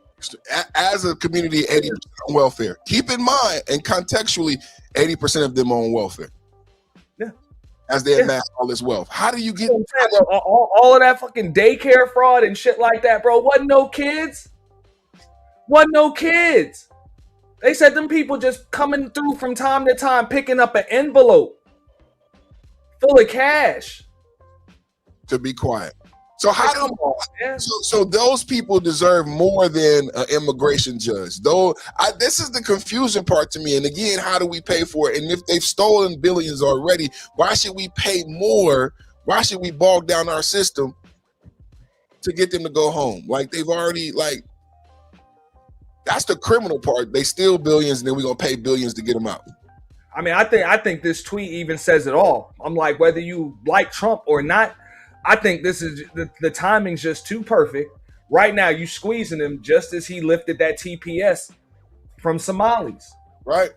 As a community, 80% on welfare. Keep in mind, and contextually, 80% of them on welfare. Yeah. As they amass all this wealth. How do you get all of that fucking daycare fraud and shit like that, bro? Wasn't no kids. They said them people just coming through from time to time, picking up an envelope full of cash. To be quiet. So so those people deserve more than an immigration judge. This is the confusing part to me. And again, how do we pay for it? And if they've stolen billions already, why should we pay more? Why should we bog down our system to get them to go home? Like they've already that's the criminal part. They steal billions and then we're gonna pay billions to get them out. I mean, I think this tweet even says it all. I'm like, whether you like Trump or not, I think this is the timing's just too perfect. Right now, you squeezing him just as he lifted that TPS from Somalis. Right.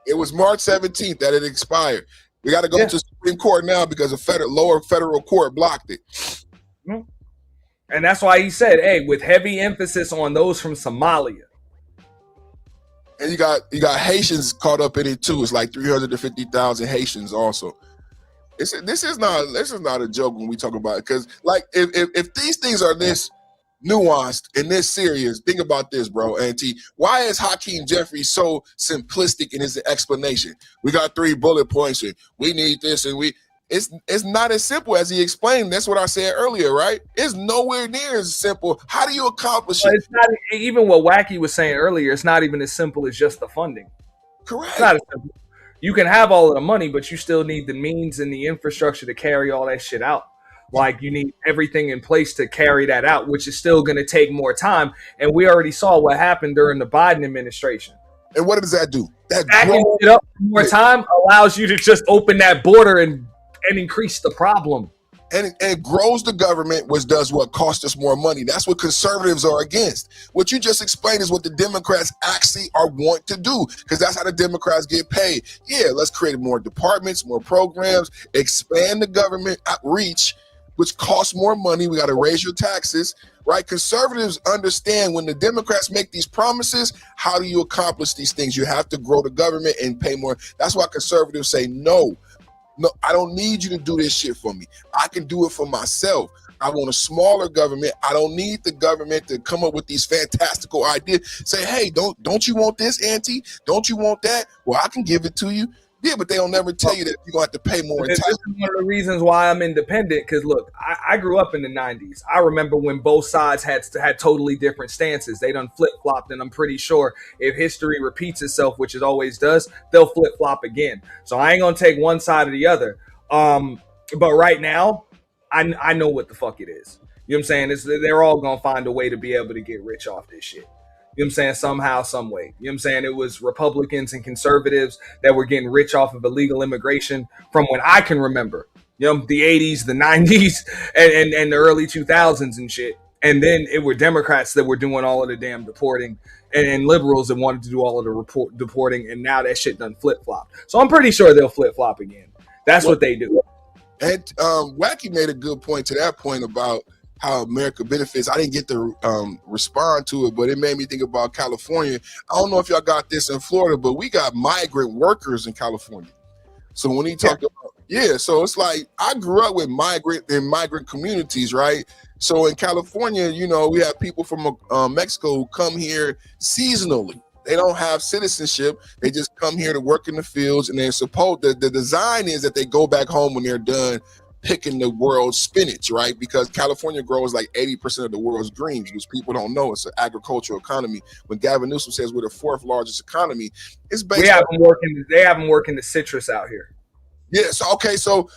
It was March 17th that it expired. We got to go to Supreme Court now because a lower federal court blocked it. Mm-hmm. And that's why he said, hey, with heavy emphasis on those from Somalia. And you got Haitians caught up in it too. It's like 350,000 Haitians also. This is not a joke when we talk about it, because like if these things are this nuanced and this serious, think about this, bro, Auntie. Why is Hakeem Jeffries so simplistic in his explanation? We got 3 bullet points and we need this and it's not as simple as he explained. That's what I said earlier, right? It's nowhere near as simple. How do you accomplish it? It's not even what Wacky was saying earlier. It's not even as simple as just the funding. Correct. It's not as simple. You can have all of the money, but you still need the means and the infrastructure to carry all that shit out. Like you need everything in place to carry that out, which is still going to take more time. And we already saw what happened during the Biden administration. And what does that do? That backing it up more time allows you to just open that border and increase the problem. And it grows the government, which does what? Cost us more money. That's what conservatives are against. What you just explained is what the Democrats actually want to do, because that's how the Democrats get paid. Yeah, let's create more departments, more programs, expand the government outreach, which costs more money. We got to raise your taxes, right? Conservatives understand when the Democrats make these promises, how do you accomplish these things? You have to grow the government and pay more. That's why conservatives say, no, I don't need you to do this shit for me. I can do it for myself. I want a smaller government. I don't need the government to come up with these fantastical ideas. Say, hey, don't you want this, Auntie? Don't you want that? Well, I can give it to you. Yeah, but they'll never tell you that you're going to have to pay more. This is one of the reasons why I'm independent. Because look, I grew up in the 90s. I remember when both sides had totally different stances. They done flip-flopped, and I'm pretty sure if history repeats itself, which it always does, they'll flip-flop again. So I ain't going to take one side or the other. But right now, I know what the fuck it is. You know what I'm saying? They're all going to find a way to be able to get rich off this shit. You know what I'm saying? Somehow, some way. You know what I'm saying? It was Republicans and conservatives that were getting rich off of illegal immigration from when I can remember. You know, the 80s, the 90s, and the early 2000s and shit. And then it were Democrats that were doing all of the damn deporting and liberals that wanted to do all of the deporting. And now that shit done flip-flopped. So I'm pretty sure they'll flip-flop again. That's what they do. And Wacky made a good point to that point about how America benefits. I didn't get to respond to it, but it made me think about California. I don't know if y'all got this in Florida, but we got migrant workers in California. So when he talked about, so it's like I grew up with migrant communities, right? So in California, you know, we have people from Mexico who come here seasonally. They don't have citizenship. They just come here to work in the fields, and they're supposed the design is that they go back home when they're done picking the world's spinach, right? Because California grows like 80% of the world's greens, which people don't know. It's an agricultural economy. When Gavin Newsom says we're the fourth largest economy, it's based. They have them working the citrus out here. Yeah. So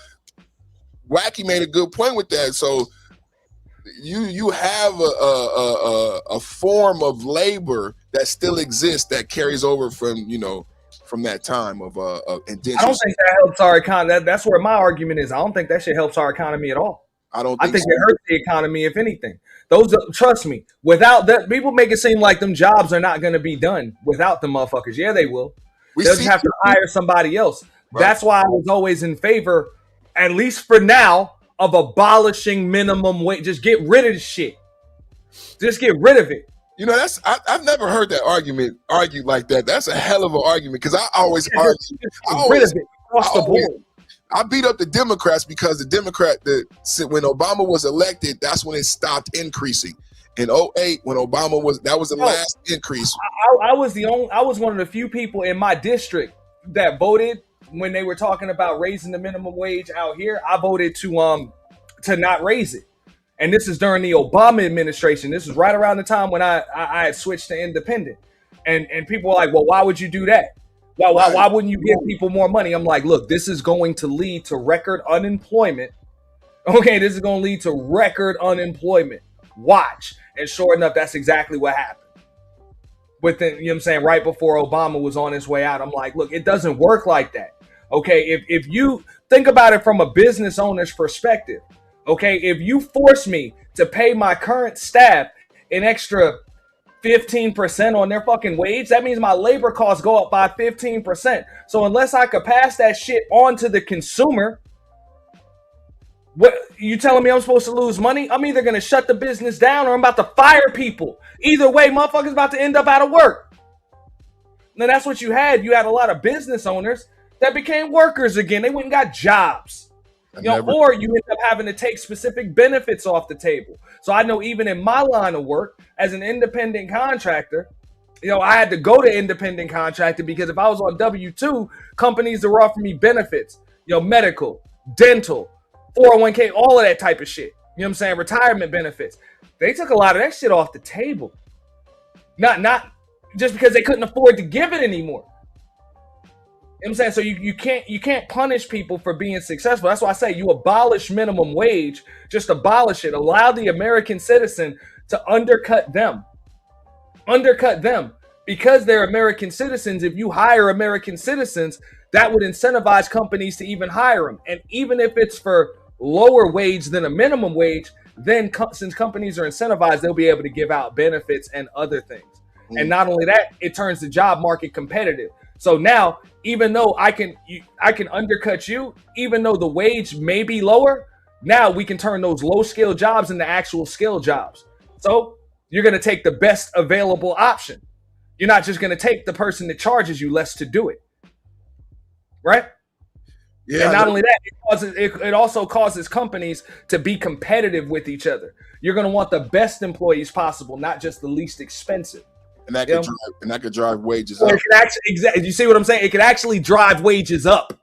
Wacky made a good point with that. So you have a form of labor that still exists that carries over from that time of indentured. I don't think that helps our economy. That's where my argument is. I don't think that shit helps our economy at all. I think it hurts the economy, if anything. Trust me, without that, people make it seem like them jobs are not going to be done without the motherfuckers. Yeah, they will. They'll just have to hire somebody else. Right. That's why I was always in favor, at least for now, of abolishing minimum wage. Just get rid of the shit. Just get rid of it. You know, I've never heard that argument argued like that. That's a hell of an argument because I always argue. I beat up the Democrats because when Obama was elected, that's when it stopped increasing. In 2008, when Obama that was the last increase. I was one of the few people in my district that voted when they were talking about raising the minimum wage out here. I voted to not raise it. And this is during the Obama administration. This is right around the time when I had switched to independent. And people were like, well, why would you do that? Why wouldn't you give people more money? I'm like, look, this is going to lead to record unemployment. Okay, this is going to lead to record unemployment. Watch. And sure enough, that's exactly what happened. You know what I'm saying? Right before Obama was on his way out, I'm like, look, it doesn't work like that. Okay, if you think about it from a business owner's perspective, okay, if you force me to pay my current staff an extra 15% on their fucking wage, that means my labor costs go up by 15%. So unless I could pass that shit on to the consumer, what you telling me I'm supposed to lose money? I'm either going to shut the business down or I'm about to fire people. Either way, motherfuckers about to end up out of work. Now that's what you had. You had a lot of business owners that became workers again. They went and got jobs. Or you end up having to take specific benefits off the table. So I know even in my line of work as an independent contractor, I had to go to independent contractor because if I was on W-2, companies that were offering me benefits, medical, dental, 401k, all of that type of shit. You know what I'm saying? Retirement benefits. They took a lot of that shit off the table. Not just because they couldn't afford to give it anymore. You know what I'm saying? So you can't punish people for being successful. That's why I say you abolish minimum wage. Just abolish it. Allow the American citizen to undercut them. Because they're American citizens. If you hire American citizens, that would incentivize companies to even hire them. And even if it's for lower wage than a minimum wage, then since companies are incentivized, they'll be able to give out benefits and other things. And not only that, it turns the job market competitive. So now, even though I can undercut you, even though the wage may be lower, Now we can turn those low skill jobs into actual skill jobs. So you're going to take the best available option. You're not just going to take the person that charges you less to do it. Right? Yeah. And not only that, it also causes companies to be competitive with each other. You're going to want the best employees possible, not just the least expensive. And that could drive wages So up. it can actually, you see what I'm saying? It could actually drive wages up.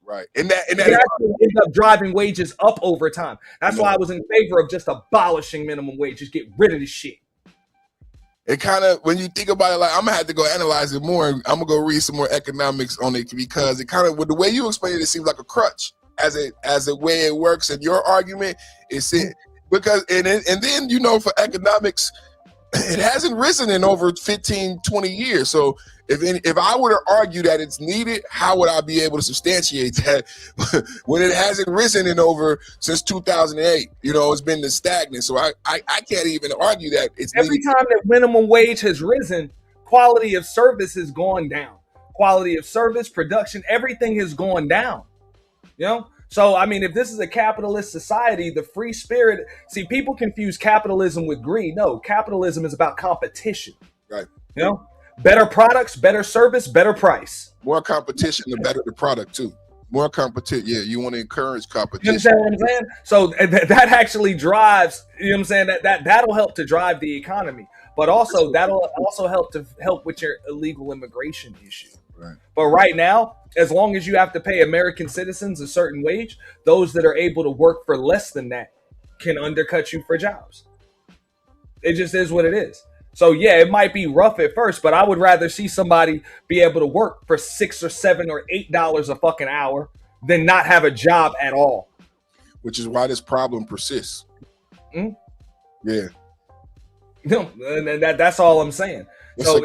Right. And that it actually ends up driving wages up over time. That's why I was in favor of just abolishing minimum wage. Just get rid of this shit. It kind of, when you think about it, like I'm gonna have to go analyze it more. And I'm gonna go read some more economics on it because it kind of, with the way you explain it, it seems like a crutch as a way it works. And your argument is it because and then for economics, it hasn't risen in over 15, 20 years. So if I were to argue that it's needed, how would I be able to substantiate that when it hasn't risen since 2008? It's been stagnant. So I can't even argue that it's every time that minimum wage has risen, quality of service has gone down. Quality of service, production, everything has gone down. So, I mean, if this is a capitalist society, the free spirit, see, people confuse capitalism with greed. No, capitalism is about competition. Right. Better products, better service, better price. More competition, the better the product, too. More competition. Yeah, you want to encourage competition. You understand what I'm saying? So that actually drives, that'll help to drive the economy. But also, that'll also help with your illegal immigration issue. Right. But right now, as long as you have to pay American citizens a certain wage, those that are able to work for less than that can undercut you for jobs. It just is what it is. So yeah, it might be rough at first, but I would rather see somebody be able to work for $6 or $7 or $8 a fucking hour than not have a job at all. Which is why this problem persists. Mm? Yeah. No, that's all I'm saying. So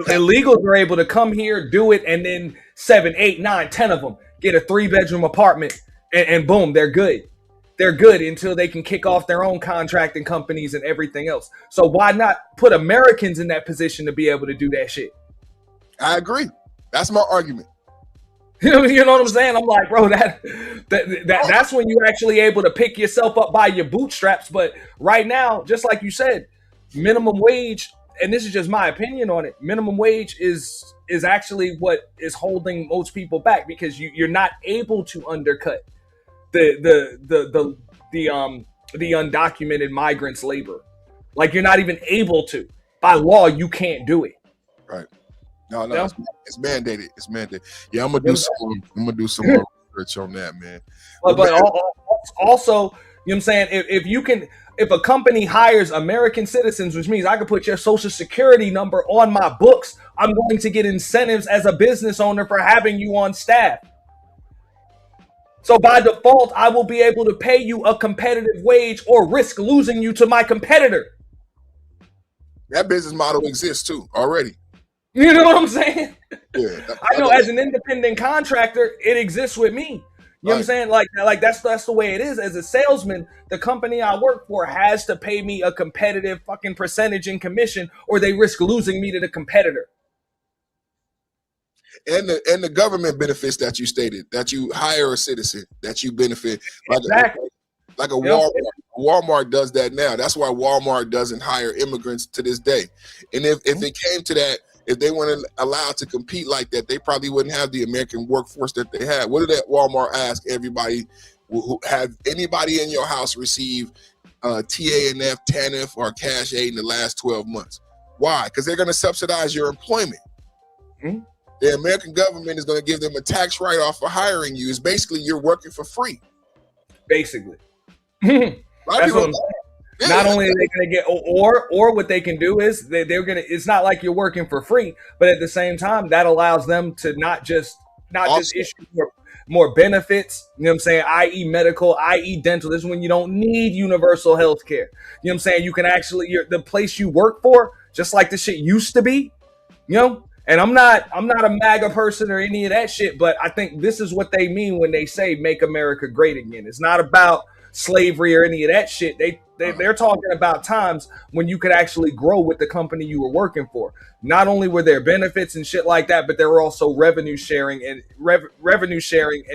illegals are able to come here, do it, and then 7, 8, 9, 10 of them get a 3-bedroom apartment, and boom, they're good. They're good until they can kick off their own contracting companies and everything else. So why not put Americans in that position to be able to do that shit? I agree. That's my argument. You know what I'm saying? I'm like, bro, that's when you're actually able to pick yourself up by your bootstraps. But right now, just like you said, minimum wage, and this is just my opinion on it, minimum wage is actually what is holding most people back because you're not able to undercut the undocumented migrants' labor. Like you're not even able to. By law, you can't do it. Right. No, it's mandated. It's mandated. Yeah, I'm gonna do some more research on that, man. But also, you know what I'm saying? If a company hires American citizens, which means I can put your social security number on my books, I'm going to get incentives as a business owner for having you on staff. So by default, I will be able to pay you a competitive wage or risk losing you to my competitor. That business model exists too already. You know what I'm saying? Yeah. I know as an independent contractor, it exists with me. You know what I'm saying? Like that's the way it is. As a salesman, the company I work for has to pay me a competitive fucking percentage in commission or they risk losing me to the competitor. And the government benefits that you stated, that you hire a citizen, that you benefit. Exactly. Like a Walmart. Walmart does that now. That's why Walmart doesn't hire immigrants to this day. And if it came to that, if they weren't allowed to compete like that, they probably wouldn't have the American workforce that they have. What did that Walmart ask everybody? Who have anybody in your house receive TANF, TANF, or cash aid in the last 12 months? Why? Because they're going to subsidize your employment. Mm-hmm. The American government is going to give them a tax write-off for hiring you. It's basically you're working for free. Basically. That's what I'm saying. Yeah. Not only are they going to get, or what they can do is they're going to. It's not like you're working for free, but at the same time, that allows them to not just issue more benefits. You know what I'm saying? I.e. medical, i.e. dental. This is when you don't need universal health care. You know what I'm saying? You can actually the place you work for, just like the shit used to be. You know. And I'm not a MAGA person or any of that shit, but I think this is what they mean when they say "Make America Great Again." It's not about slavery or any of that shit. They're talking about times when you could actually grow with the company you were working for. Not only were there benefits and shit like that, but there were also revenue sharing and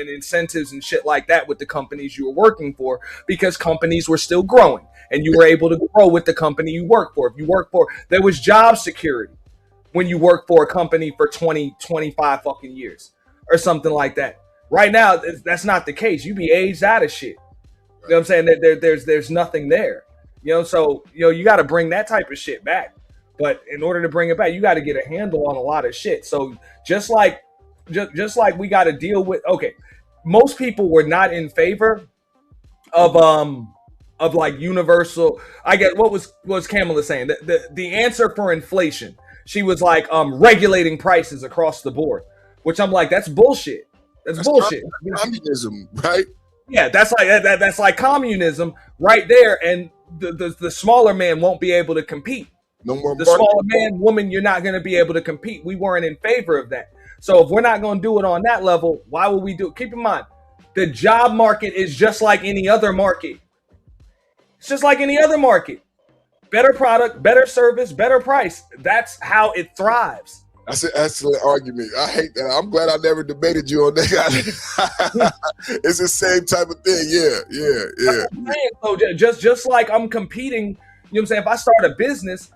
incentives and shit like that with the companies you were working for, because companies were still growing and you were able to grow with the company you work for. If you work for, there was job security when you work for a company for 20, 25 fucking years or something like that. Right now, that's not the case. You be aged out of shit. You know what I'm saying? There's nothing there. You know, so you got to bring that type of shit back. But in order to bring it back, you got to get a handle on a lot of shit. So just like we got to deal with. Okay, most people were not in favor of like universal. I guess what was Kamala saying? The answer for inflation. She was like regulating prices across the board, which I'm like, that's bullshit. That's bullshit. Communism, right? Yeah, that's like communism right there, and the smaller man won't be able to compete. No more. The smaller man, woman, you're not going to be able to compete. We weren't in favor of that. So if we're not going to do it on that level, why would we do it? Keep in mind, the job market is just like any other market. It's just like any other market. Better product, better service, better price. That's how it thrives. That's an excellent argument. I hate that. I'm glad I never debated you on that. It's the same type of thing. Yeah. So just like I'm competing, you know what I'm saying? If I start a business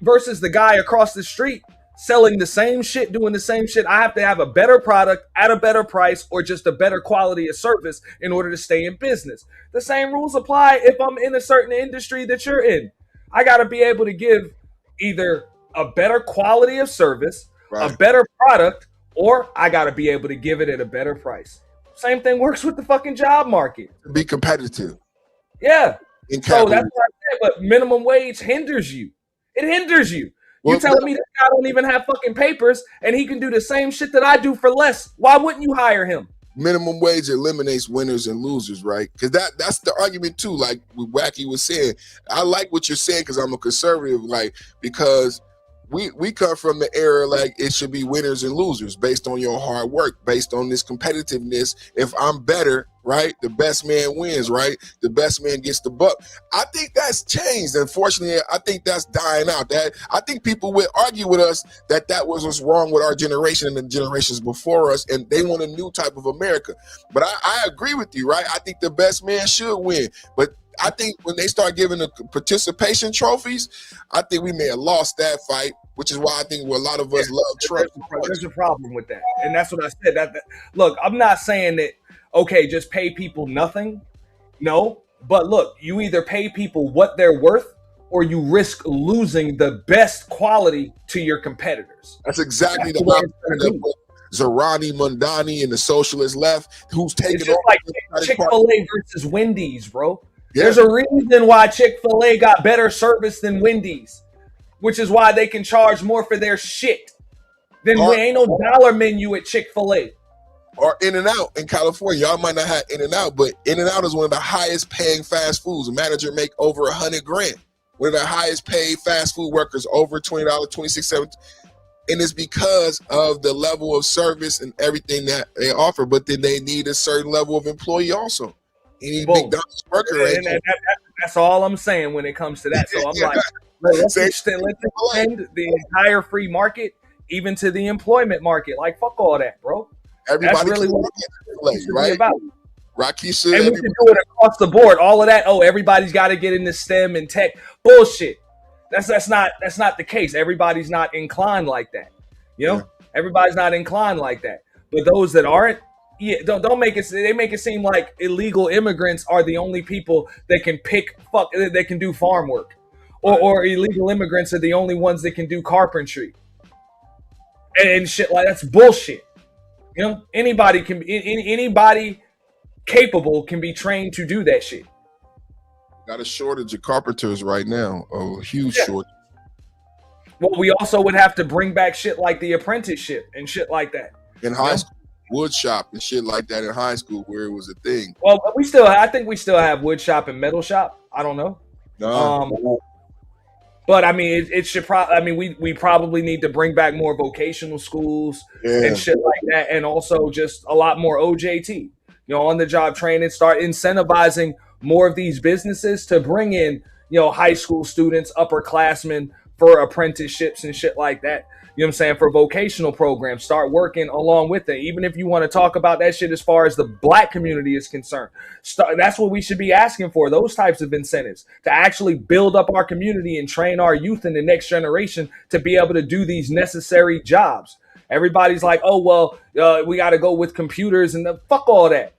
versus the guy across the street selling the same shit, doing the same shit, I have to have a better product at a better price or just a better quality of service in order to stay in business. The same rules apply if I'm in a certain industry that you're in. I got to be able to give either a better quality of service, a better product, or I got to be able to give it at a better price. Same thing works with the fucking job market. Be competitive. Yeah. So that's what I said, but minimum wage hinders you. It hinders you. You telling me this guy don't even have fucking papers and he can do the same shit that I do for less. Why wouldn't you hire him? Minimum wage eliminates winners and losers, right? Because that's the argument too. Like Wacky was saying, I like what you're saying because I'm a conservative, like, because we come from the era like it should be winners and losers based on your hard work, based on this competitiveness. If I'm better, right, the best man wins, right? The best man gets the buck. I think that's changed. Unfortunately, I think that's dying out. That I think people would argue with us that was what's wrong with our generation and the generations before us, and they want a new type of America. But I agree with you, right? I think the best man should win. But I think when they start giving the participation trophies, I think we may have lost that fight, which is why I think a lot of us love Trump. There's a problem with that. And that's what I said. Look, I'm not saying that, okay, just pay people nothing. No. But look, you either pay people what they're worth or you risk losing the best quality to your competitors. That's exactly the opposite of Zarani Mundani and the socialist left, who's taking over. Like Chick-fil-A versus Wendy's, bro. Yeah. There's a reason why Chick-fil-A got better service than Wendy's, which is why they can charge more for their shit. Then there ain't no dollar menu at Chick-fil-A. Or In-N-Out in California. Y'all might not have In-N-Out, but In-N-Out is one of the highest paying fast foods. A manager make over $100,000. One of the highest paid fast food workers, over $20, $26, $17. And it's because of the level of service and everything that they offer. But then they need a certain level of employee also. Any McDonald's worker, that's all I'm saying when it comes to that. So I'm like, let's extend the entire free market even to the employment market. Like, fuck all that, bro. Everybody that's really what it's right? About. Rakisha, and we can do it across the board. All of that. Oh, everybody's got to get into STEM and tech. Bullshit. That's not the case. Everybody's not inclined like that. You know, everybody's not inclined like that. But those that aren't, don't make it. They make it seem like illegal immigrants are the only people that can that can do farm work, or illegal immigrants are the only ones that can do carpentry and shit like that's bullshit. You know, anybody capable can be trained to do that shit. Got a shortage of carpenters right now, a huge shortage. Well, we also would have to bring back shit like the apprenticeship and shit like that. In high school, wood shop and shit like that in high school where it was a thing. Well, I think we still have wood shop and metal shop. I don't know. No. But I mean, it should probably. I mean, we probably need to bring back more vocational schools and shit like that, and also just a lot more OJT. on the job training, start incentivizing more of these businesses to bring in, high school students, upperclassmen for apprenticeships and shit like that. You know what I'm saying? For vocational programs, start working along with it. Even if you want to talk about that shit as far as the black community is concerned, that's what we should be asking for, those types of incentives to actually build up our community and train our youth in the next generation to be able to do these necessary jobs. Everybody's like, oh, well, we got to go with computers and fuck all that.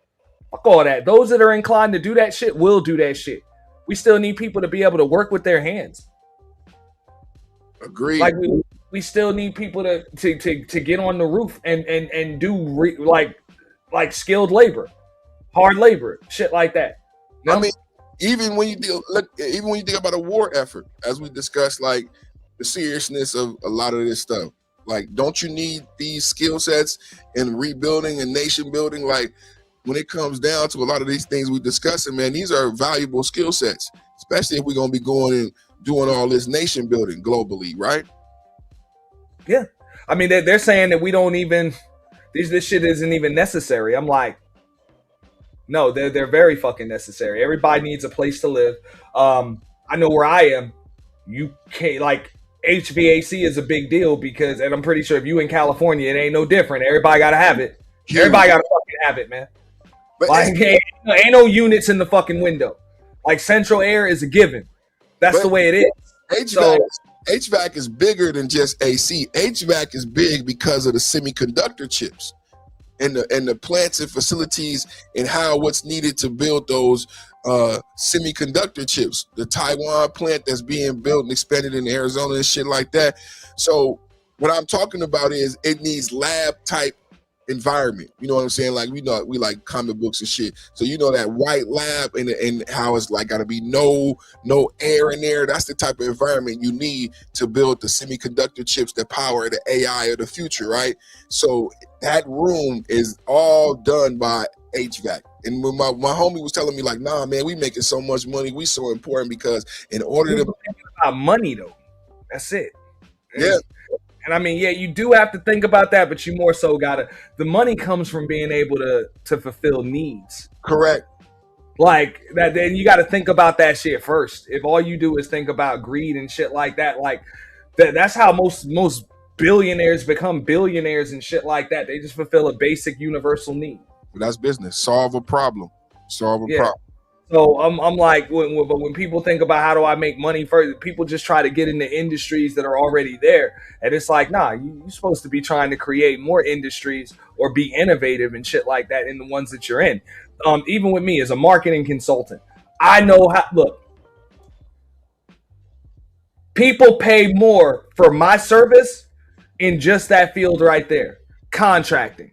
Fuck all that. Those that are inclined to do that shit will do that shit. We still need people to be able to work with their hands. Agreed. Like we still need people to get on the roof and do like skilled labor, hard labor, shit like that. I mean, even when you think about a war effort, as we discussed, like the seriousness of a lot of this stuff, like, don't you need these skill sets in rebuilding and nation building? Like, when it comes down to a lot of these things we're discussing, man, these are valuable skill sets, especially if we're going to be going and doing all this nation building globally, right? Yeah. I mean, they're saying that we don't even, this shit isn't even necessary. I'm like, no, they're very fucking necessary. Everybody needs a place to live. I know where I am. You can't, like, HVAC is a big deal because, and I'm pretty sure if you in California, it ain't no different. Everybody got to have it. Everybody got to fucking have it, man. But like, ain't no units in the fucking window. Like, central air is a given. That's the way it is. HVAC is bigger than just AC. HVAC is big because of the semiconductor chips and the plants and facilities and what's needed to build those semiconductor chips. The Taiwan plant that's being built and expanded in Arizona and shit like that. So what I'm talking about is it needs lab type environment. You know what I'm saying? Like, we like comic books and shit. So that white lab and how it's like gotta be no air in there. That's the type of environment you need to build the semiconductor chips that power the AI of the future, right? So that room is all done by HVAC. And when my homie was telling me, like, nah, man, we making so much money, we so important because in order to about money though, that's it. Yeah. And I mean, yeah, you do have to think about that, but you more so the money comes from being able to fulfill needs. Correct. Like that, then you got to think about that shit first. If all you do is think about greed and shit like that, like that's how most billionaires become billionaires and shit like that. They just fulfill a basic universal need. That's business. Solve a problem. Solve a problem. So I'm like, when people think about how do I make money first, people just try to get into industries that are already there. And it's like, nah, you're supposed to be trying to create more industries or be innovative and shit like that in the ones that you're in. Even with me as a marketing consultant, I know look, people pay more for my service in just that field right there. Contracting,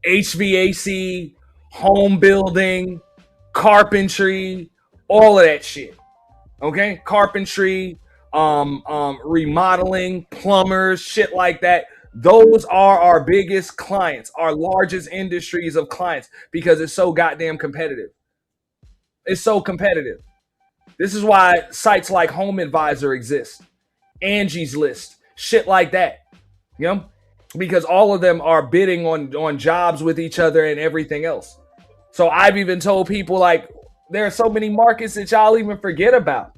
HVAC, home building, carpentry, all of that shit. Okay, carpentry, remodeling, plumbers, shit like that. Those are our biggest clients, our largest industries of clients, because it's so goddamn competitive. It's so competitive. This is why sites like Home Advisor exist, Angie's List, shit like that. Because all of them are bidding on jobs with each other and everything else. So I've even told people, like, there are so many markets that y'all even forget about.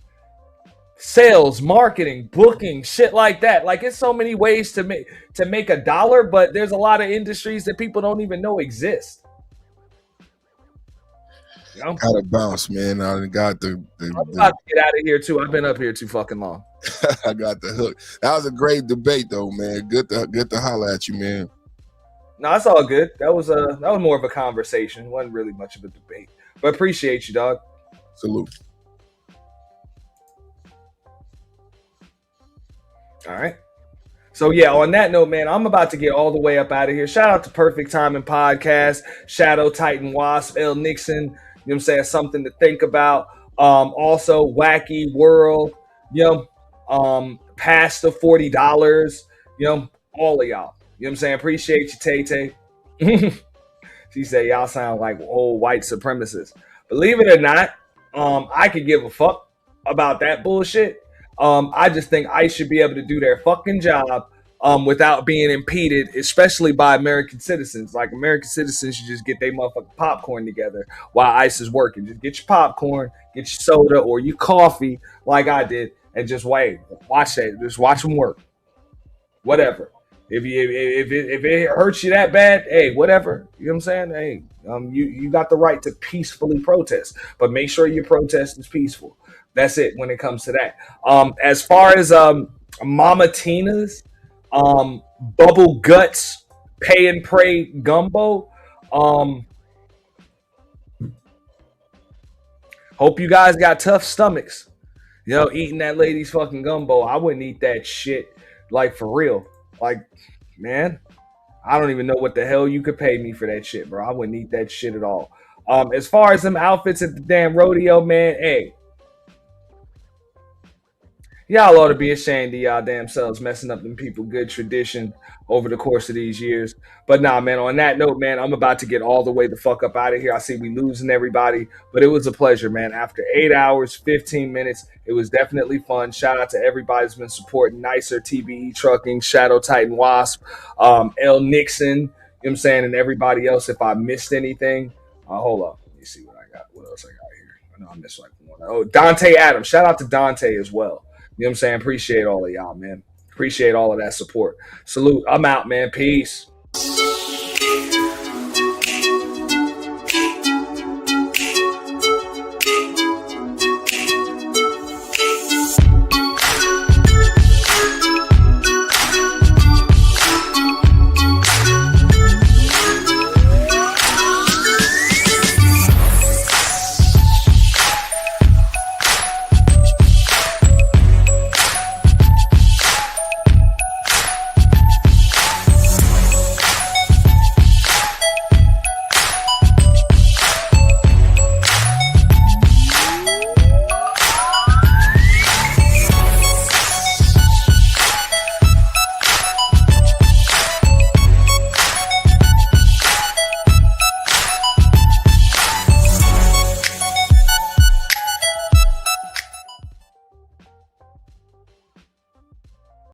Sales, marketing, booking, shit like that. Like, it's so many ways to make a dollar, but there's a lot of industries that people don't even know exist. Gotta bounce, man. I got I'm about to get out of here too. I've been up here too fucking long. I got the hook. That was a great debate, though, man. Good to holler at you, man. No, it's all good. That was more of a conversation. Wasn't really much of a debate, but appreciate you, dog. Salute. All right. So yeah, on that note, man, I'm about to get all the way up out of here. Shout out to Perfect Timing Podcast, Shadow Titan Wasp, L Nixon. You know what I'm saying? Something to think about. Also, Wacky World. Past the $40. All of y'all. You know what I'm saying? Appreciate you, Tay-Tay. She said, y'all sound like old white supremacists. Believe it or not, I could give a fuck about that bullshit. I just think ICE should be able to do their fucking job without being impeded, especially by American citizens. Like American citizens should just get their motherfucking popcorn together while ICE is working. Just get your popcorn, get your soda or your coffee, like I did, and just wait, watch that, just watch them work. Whatever. If it hurts you that bad, hey, whatever. You know what I'm saying? Hey, you got the right to peacefully protest, but make sure your protest is peaceful. That's it when it comes to that. As far as Mama Tina's Bubble Guts Pay and Pray Gumbo, hope you guys got tough stomachs. You know, eating that lady's fucking gumbo, I wouldn't eat that shit, like, for real. Like, man, I don't even know what the hell you could pay me for that shit, bro. I wouldn't eat that shit at all. As far as them outfits at the damn rodeo, man, hey, y'all ought to be ashamed of y'all damn selves messing up them people good tradition over the course of these years. But nah, man, on that note, man, I'm about to get all the way the fuck up out of here. I see we losing everybody, but it was a pleasure, man. After 8 hours, 15 minutes, it was definitely fun. Shout out to everybody who's been supporting Nicer, TBE Trucking, Shadow Titan Wasp, L Nixon, you know what I'm saying, and everybody else. If I missed anything, hold up. Let me see what I got. What else I got here? I know I missed like one. Oh, Dante Adams. Shout out to Dante as well. You know what I'm saying? Appreciate all of y'all, man. Appreciate all of that support. Salute. I'm out, man. Peace.